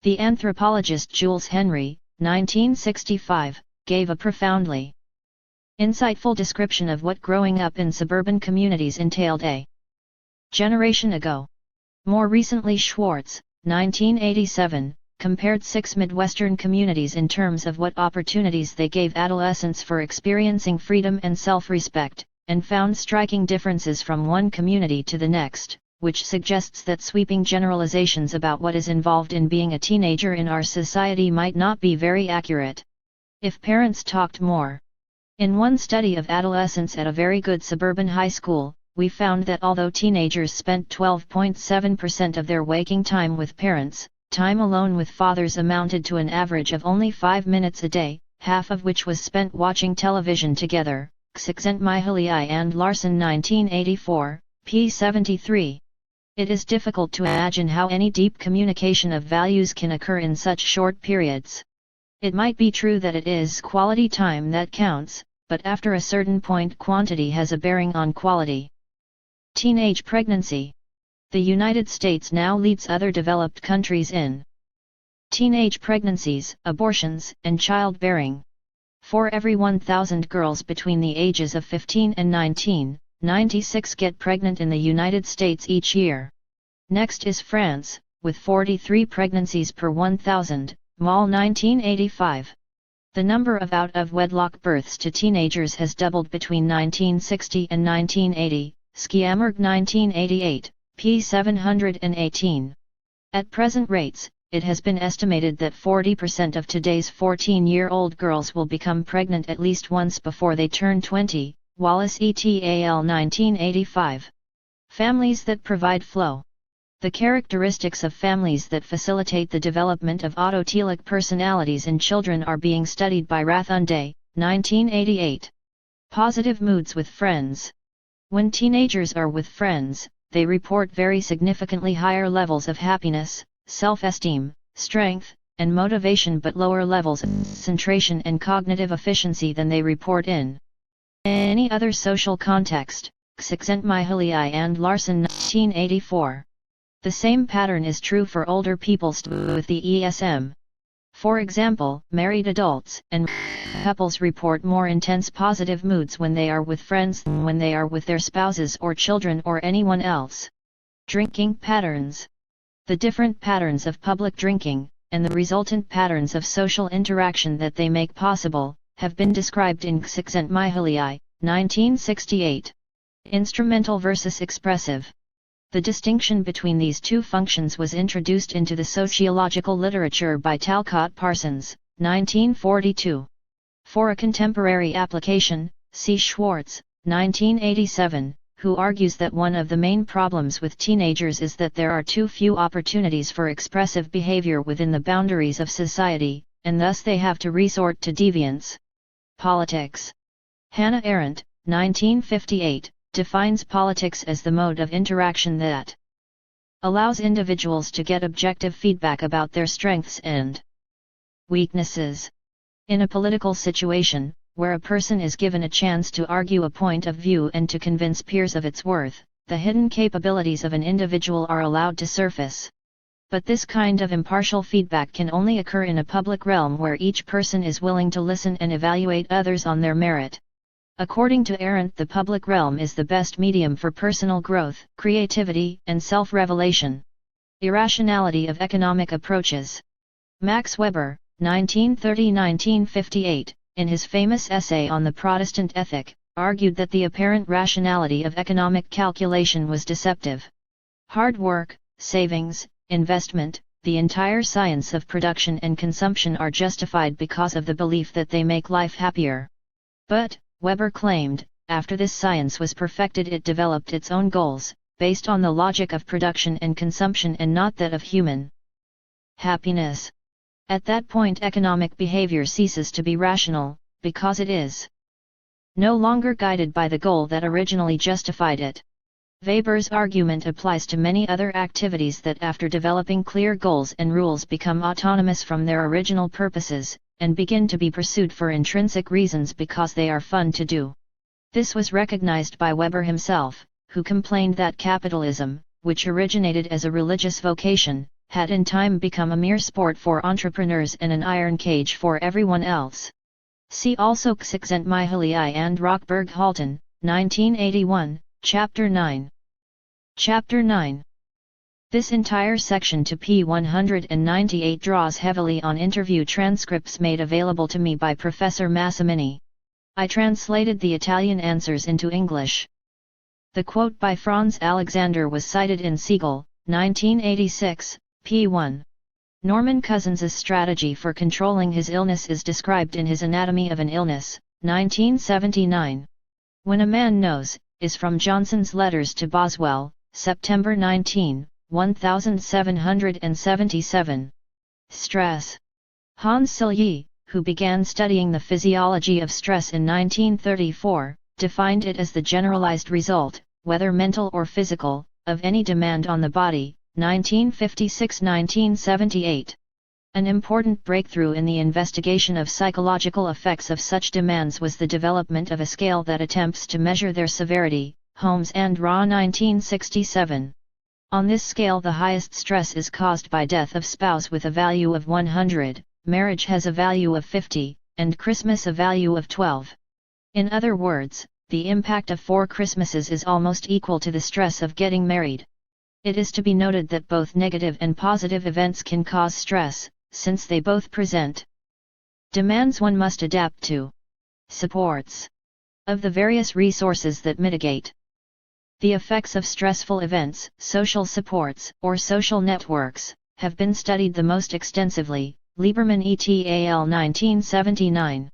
The anthropologist Jules Henry, 1965, gave a profoundly insightful description of what growing up in suburban communities entailed a generation ago. More recently, Schwartz, 1987, compared 6 Midwestern communities in terms of what opportunities they gave adolescents for experiencing freedom and self-respect, and found striking differences from one community to the next. which suggests that sweeping generalizations about what is involved in being a teenager in our society might not be very accurate. If parents talked more. In one study of adolescents at a very good suburban high school, we found that although teenagers spent 12.7% of their waking time with parents, time alone with fathers amounted to an average of only 5 minutes a day, half of which was spent watching television together. Csikszentmihalyi and Larson 1984, p. 73. It is difficult to imagine how any deep communication of values can occur in such short periods. It might be true that it is quality time that counts, but after a certain point quantity has a bearing on quality. Teenage pregnancy. The United States now leads other developed countries in teenage pregnancies, abortions, and childbearing. For every 1,000 girls between the ages of 15 and 19, 96 get pregnant in the United States each year. Next is France, with 43 pregnancies per 1,000, Mall 1985. The number of out-of-wedlock births to teenagers has doubled between 1960 and 1980, Skiammerg 1988, p. 718. At present rates, it has been estimated that 40% of today's 14-year-old girls will become pregnant at least once before they turn 20, Wallace et al. 1985. Families that provide flow. The characteristics of families that facilitate the development of autotelic personalities in children are being studied by Rathunde, 1988. Positive moods with friends. When teenagers are with friends, they report very significantly higher levels of happiness, self-esteem, strength, and motivation, but lower levels of concentration and cognitive efficiency than they report in any other social context. Csikszentmihalyi and Larson 1984. The same pattern is true for older people with the ESM. For example, married adults and couples report more intense positive moods when they are with friends than when they are with their spouses or children or anyone else. Drinking patterns. The different patterns of public drinking, and the resultant patterns of social interaction that they make possible, have been described in Csikszentmihalyi, 1968. Instrumental versus expressive. The distinction between these two functions was introduced into the sociological literature by Talcott Parsons, 1942. For a contemporary application, C. Schwartz, 1987, who argues that one of the main problems with teenagers is that there are too few opportunities for expressive behavior within the boundaries of society, and thus they have to resort to deviance. Politics. Hannah Arendt, 1958, defines politics as the mode of interaction that allows individuals to get objective feedback about their strengths and weaknesses. In a political situation, where a person is given a chance to argue a point of view and to convince peers of its worth, the hidden capabilities of an individual are allowed to surface. But this kind of impartial feedback can only occur in a public realm where each person is willing to listen and evaluate others on their merit. According to Arendt, the public realm is the best medium for personal growth, creativity, and self-revelation. Irrationality of economic approaches. Max Weber, 1930–1958, in his famous essay on the Protestant ethic, argued that the apparent rationality of economic calculation was deceptive. Hard work, savings, investment, the entire science of production and consumption are justified because of the belief that they make life happier. But, Weber claimed, after this science was perfected, it developed its own goals, based on the logic of production and consumption and not that of human happiness. At that point economic behavior ceases to be rational, because it is no longer guided by the goal that originally justified it. Weber's argument applies to many other activities that after developing clear goals and rules become autonomous from their original purposes, and begin to be pursued for intrinsic reasons because they are fun to do. This was recognized by Weber himself, who complained that capitalism, which originated as a religious vocation, had in time become a mere sport for entrepreneurs and an iron cage for everyone else. See also Csikszentmihalyi and Rockberg Halton, 1981, Chapter 9. Chapter 9. This entire section to p. 198 draws heavily on interview transcripts made available to me by Professor Massimini. I translated the Italian answers into English. The quote by Franz Alexander was cited in Siegel, 1986, p. 1. Norman Cousins' strategy for controlling his illness is described in his Anatomy of an Illness, 1979. When a Man Knows, is from Johnson's Letters to Boswell, September 19, 1777. Stress. Hans Selye, who began studying the physiology of stress in 1934, defined it as the generalized result, whether mental or physical, of any demand on the body, 1956–1978. An important breakthrough in the investigation of psychological effects of such demands was the development of a scale that attempts to measure their severity, Holmes and Raw 1967. On this scale the highest stress is caused by death of spouse with a value of 100, marriage has a value of 50, and Christmas a value of 12. In other words, the impact of 4 Christmases is almost equal to the stress of getting married. It is to be noted that both negative and positive events can cause stress, since they both present demands one must adapt to. Supports. Of the various resources that mitigate the effects of stressful events, social supports, or social networks, have been studied the most extensively, Lieberman et al. 1979.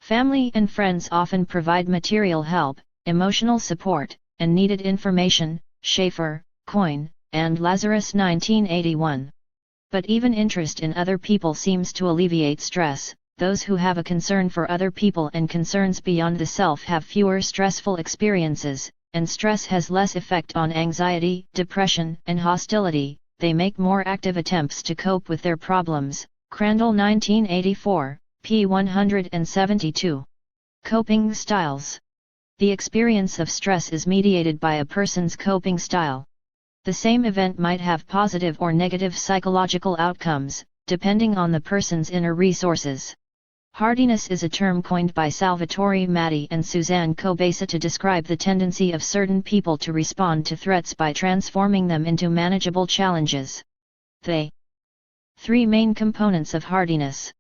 Family and friends often provide material help, emotional support, and needed information, Schaefer, Coyne, and Lazarus 1981. But even interest in other people seems to alleviate stress. Those who have a concern for other people and concerns beyond the self have fewer stressful experiences, and stress has less effect on anxiety, depression, and hostility. They make more active attempts to cope with their problems. Crandall 1984, p. 172. Coping styles. The experience of stress is mediated by a person's coping style. The same event might have positive or negative psychological outcomes, depending on the person's inner resources. Hardiness is a term coined by Salvatore Matti and Suzanne Kobesa to describe the tendency of certain people to respond to threats by transforming them into manageable challenges. The 3 main components of hardiness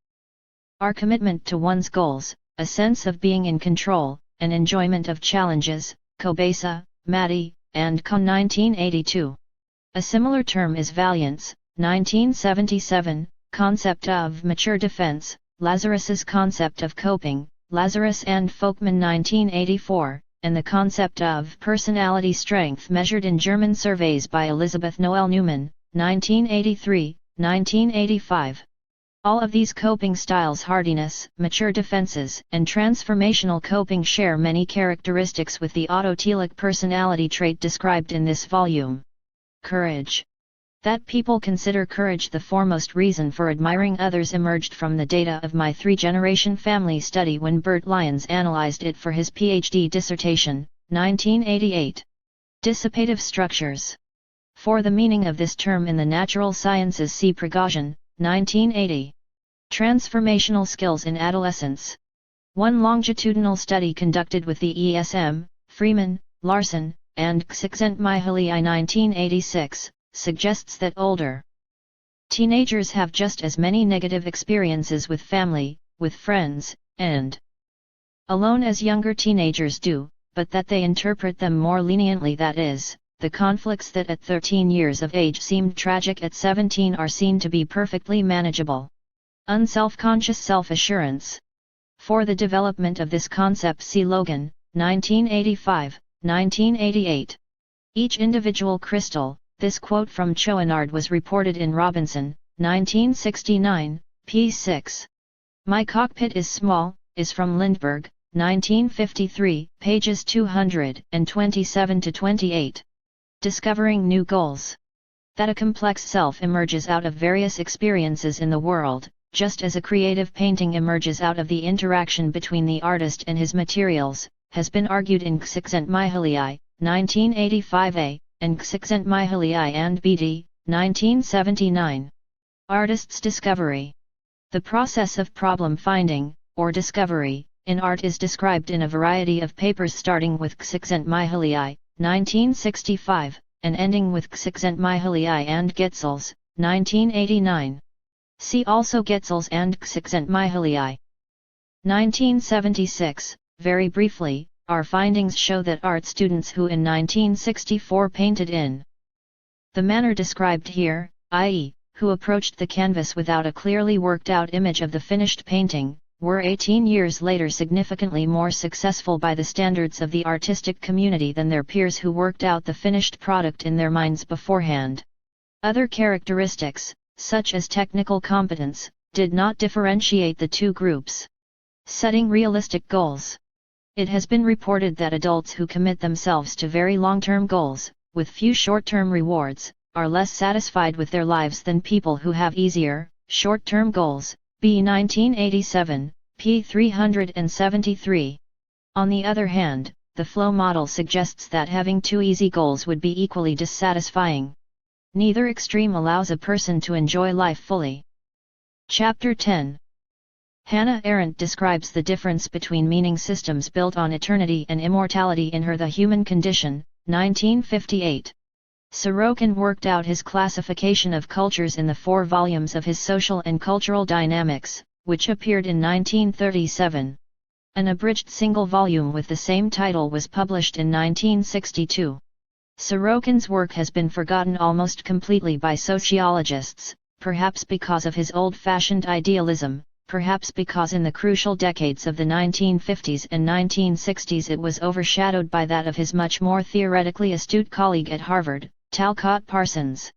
are commitment to one's goals, a sense of being in control, and enjoyment of challenges, Kobesa, Matti, and Kohn 1982. A similar term is valiance, 1977, concept of mature defense, Lazarus's concept of coping, Lazarus and Folkman 1984, and the concept of personality strength measured in German surveys by Elizabeth Noel Newman, 1983, 1985. All of these coping styles, hardiness, mature defenses, and transformational coping, share many characteristics with the autotelic personality trait described in this volume. Courage. That people consider courage the foremost reason for admiring others emerged from the data of my 3-generation family study when Bert Lyons analyzed it for his PhD dissertation, 1988. Dissipative structures. For the meaning of this term in the natural sciences, see Prigozhin, 1980. Transformational skills in adolescence. One longitudinal study conducted with the ESM, Freeman, Larson, and csikszentmihalyi 1986, suggests that older teenagers have just as many negative experiences with family, with friends, and alone as younger teenagers do, but that they interpret them more leniently. That is, the conflicts that at 13 years of age seemed tragic at 17 are seen to be perfectly manageable. Unselfconscious self-assurance. For the development of this concept, see Logan, 1985, 1988. Each individual crystal. This quote from Chouinard was reported in Robinson, 1969, p. 6. My cockpit is small, is from Lindbergh, 1953, pages 227–28. Discovering new goals. That a complex self emerges out of various experiences in the world, just as a creative painting emerges out of the interaction between the artist and his materials, has been argued in Csikszentmihalyi, 1985a, and Csikszentmihalyi and BD, 1979. Artist's discovery. The process of problem finding, or discovery, in art is described in a variety of papers starting with Csikszentmihalyi, 1965, and ending with Csikszentmihalyi and Getzels, 1989. See also Getzels and Csikszentmihalyi. 1976, very briefly, our findings show that art students who in 1964 painted in the manner described here, i.e., who approached the canvas without a clearly worked out image of the finished painting, were 18 years later significantly more successful by the standards of the artistic community than their peers who worked out the finished product in their minds beforehand. Other characteristics, such as technical competence, did not differentiate the two groups. Setting realistic goals. It has been reported that adults who commit themselves to very long-term goals, with few short-term rewards, are less satisfied with their lives than people who have easier, short-term goals. B. 1987, p. 373. On the other hand, the flow model suggests that having too easy goals would be equally dissatisfying. Neither extreme allows a person to enjoy life fully. Chapter 10. Hannah Arendt describes the difference between meaning systems built on eternity and immortality in her The Human Condition, 1958. Sorokin worked out his classification of cultures in the 4 volumes of his Social and Cultural Dynamics, which appeared in 1937. An abridged single volume with the same title was published in 1962. Sorokin's work has been forgotten almost completely by sociologists, perhaps because of his old-fashioned idealism, perhaps because in the crucial decades of the 1950s and 1960s it was overshadowed by that of his much more theoretically astute colleague at Harvard, Talcott Parsons.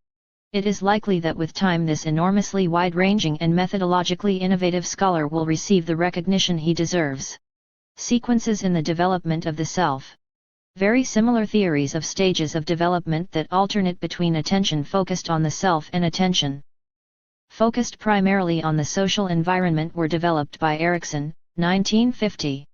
It is likely that with time this enormously wide-ranging and methodologically innovative scholar will receive the recognition he deserves. Sequences in the development of the self. Very similar theories of stages of development that alternate between attention focused on the self and attention focused primarily on the social environment were developed by Erikson, 1950.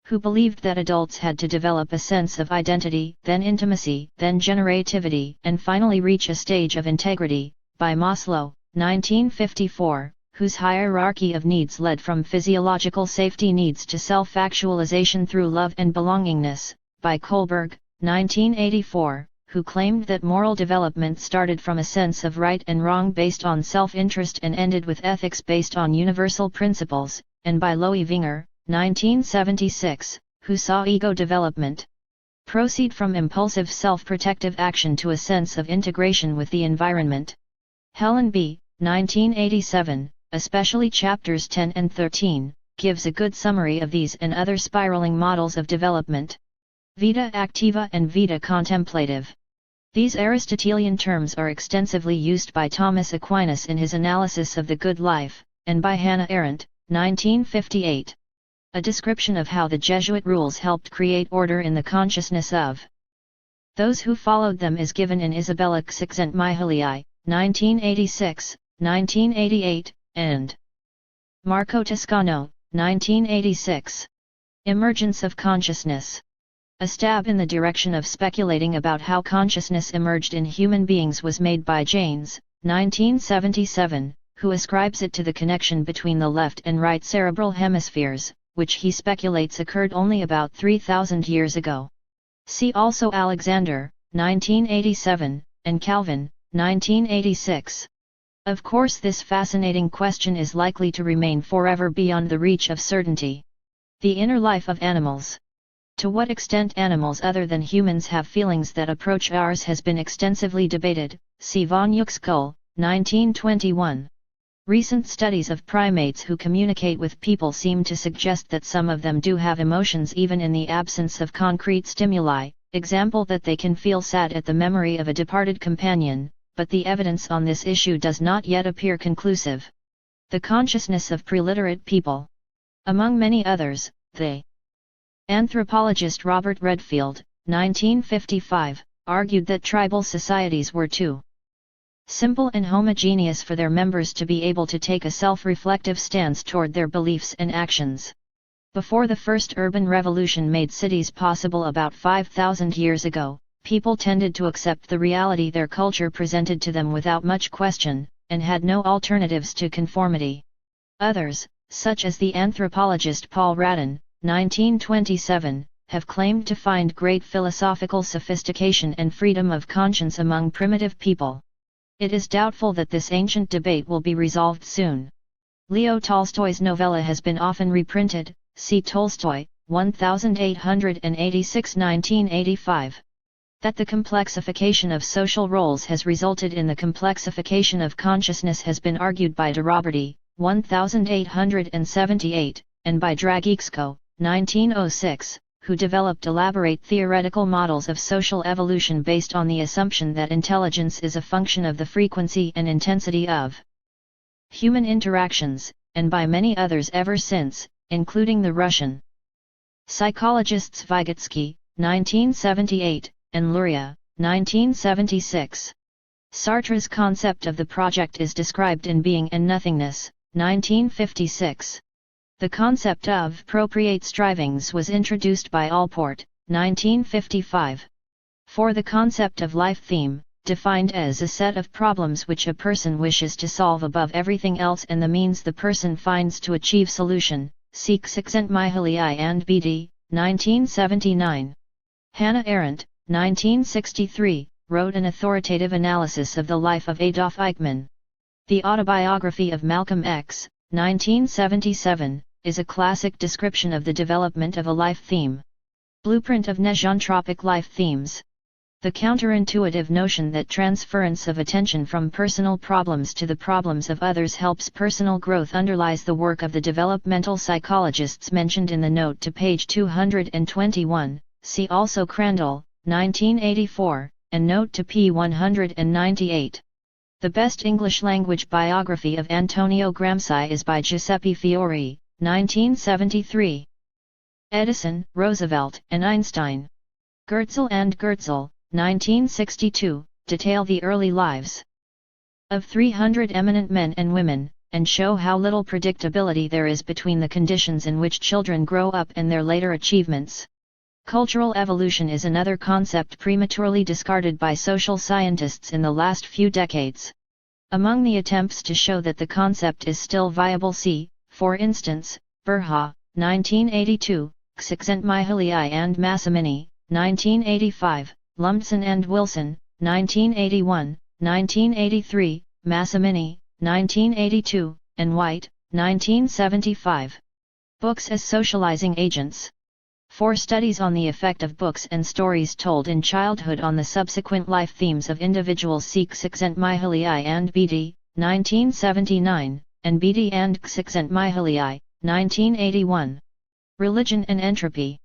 Who believed that adults had to develop a sense of identity, then intimacy, then generativity, and finally reach a stage of integrity, by Maslow, 1954, whose hierarchy of needs led from physiological safety needs to self-actualization through love and belongingness, by Kohlberg, 1984, who claimed that moral development started from a sense of right and wrong based on self-interest and ended with ethics based on universal principles, and by Loie Winger, 1976, who saw ego development proceed from impulsive self-protective action to a sense of integration with the environment. Helen B., 1987, especially chapters 10 and 13, gives a good summary of these and other spiraling models of development. Vita activa and vita contemplative. These Aristotelian terms are extensively used by Thomas Aquinas in his analysis of the good life, and by Hannah Arendt, 1958. A description of how the Jesuit rules helped create order in the consciousness of those who followed them is given in Isabella Csikszentmihalyi, 1986, 1988, and Marco Toscano, 1986. Emergence of consciousness. A stab in the direction of speculating about how consciousness emerged in human beings was made by Janes, 1977, who ascribes it to the connection between the left and right cerebral hemispheres, which he speculates occurred only about 3,000 years ago. See also Alexander, 1987, and Calvin, 1986. Of course, this fascinating question is likely to remain forever beyond the reach of certainty. The inner life of animals. To what extent animals other than humans have feelings that approach ours has been extensively debated, see von Uexküll, 1921. Recent studies of primates who communicate with people seem to suggest that some of them do have emotions even in the absence of concrete stimuli, example that they can feel sad at the memory of a departed companion, but the evidence on this issue does not yet appear conclusive. The consciousness of preliterate people. Among many others, the anthropologist Robert Redfield, 1955, argued that tribal societies were too simple and homogeneous for their members to be able to take a self-reflective stance toward their beliefs and actions. Before the first urban revolution made cities possible about 5,000 years ago, people tended to accept the reality their culture presented to them without much question, and had no alternatives to conformity. Others, such as the anthropologist Paul Radin, 1927, have claimed to find great philosophical sophistication and freedom of conscience among primitive people. It is doubtful that this ancient debate will be resolved soon. Leo Tolstoy's novella has been often reprinted, see Tolstoy, 1886 1985. That the complexification of social roles has resulted in the complexification of consciousness has been argued by de Roberti, 1878, and by Dragicko, 1906, who developed elaborate theoretical models of social evolution based on the assumption that intelligence is a function of the frequency and intensity of human interactions, and by many others ever since, including the Russian psychologists Vygotsky, 1978, and Luria, 1976. Sartre's concept of the project is described in Being and Nothingness, 1956. The concept of appropriate strivings was introduced by Allport, 1955. For the concept of life theme, defined as a set of problems which a person wishes to solve above everything else and the means the person finds to achieve solution, see csikszentmihalyi and BD, 1979. Hannah Arendt, 1963, wrote an authoritative analysis of the life of Adolf Eichmann. The Autobiography of Malcolm X, 1977, is a classic description of the development of a life theme. Blueprint of negentropic life themes. The counterintuitive notion that transference of attention from personal problems to the problems of others helps personal growth underlies the work of the developmental psychologists mentioned in the note to page 221, see also Crandall, 1984, and note to p. 198. The best English-language biography of Antonio Gramsci is by Giuseppe Fiori, 1973. Edison, Roosevelt, and Einstein. Goertzel and Goertzel, 1962, detail the early lives of 300 eminent men and women, and show how little predictability there is between the conditions in which children grow up and their later achievements. Cultural evolution is another concept prematurely discarded by social scientists in the last few decades. Among the attempts to show that the concept is still viable see, for instance, Berha, 1982, Csikszentmihalyi and Massimini, 1985, Lumpson and Wilson, 1981, 1983, Massimini, 1982, and White, 1975. Books as socializing agents. 4 studies on the effect of books and stories told in childhood on the subsequent life themes of individuals see Csikszentmihalyi and BD, 1979, and BD and Csikszentmihalyi, 1981. Religion and entropy.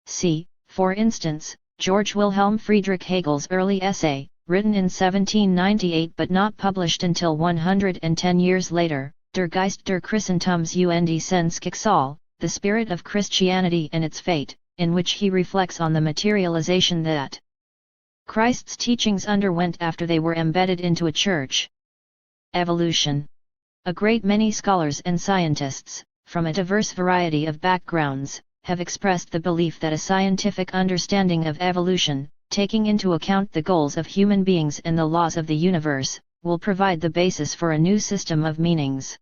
See, for instance, George Wilhelm Friedrich Hegel's early essay, written in 1798 but not published until 110 years later, Der Geist der Christentums und die Schicksal, The Spirit of Christianity and Its Fate, in which he reflects on the materialization that Christ's teachings underwent after they were embedded into a church. Evolution. A great many scholars and scientists, from a diverse variety of backgrounds, have expressed the belief that a scientific understanding of evolution, taking into account the goals of human beings and the laws of the universe, will provide the basis for a new system of meanings.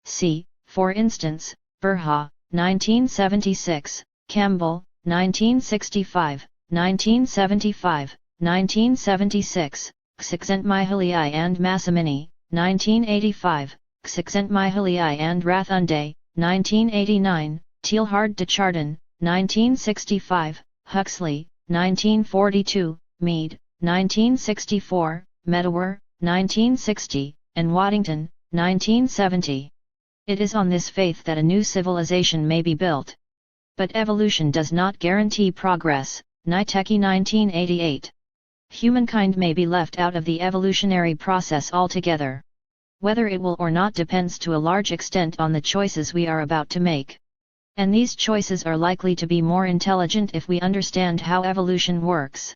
See, for instance, Berha, 1976, Campbell, 1965, 1975, 1976, Csikszentmihalyi and Massimini, 1985, Csikszentmihalyi and Rathunde, 1989, Teilhard de Chardin, 1965, Huxley, 1942, Mead, 1964, Medawar, 1960, and Waddington, 1970. It is on this faith that a new civilization may be built. But evolution does not guarantee progress, Nitecki 1988. Humankind may be left out of the evolutionary process altogether. Whether it will or not depends to a large extent on the choices we are about to make. And these choices are likely to be more intelligent if we understand how evolution works.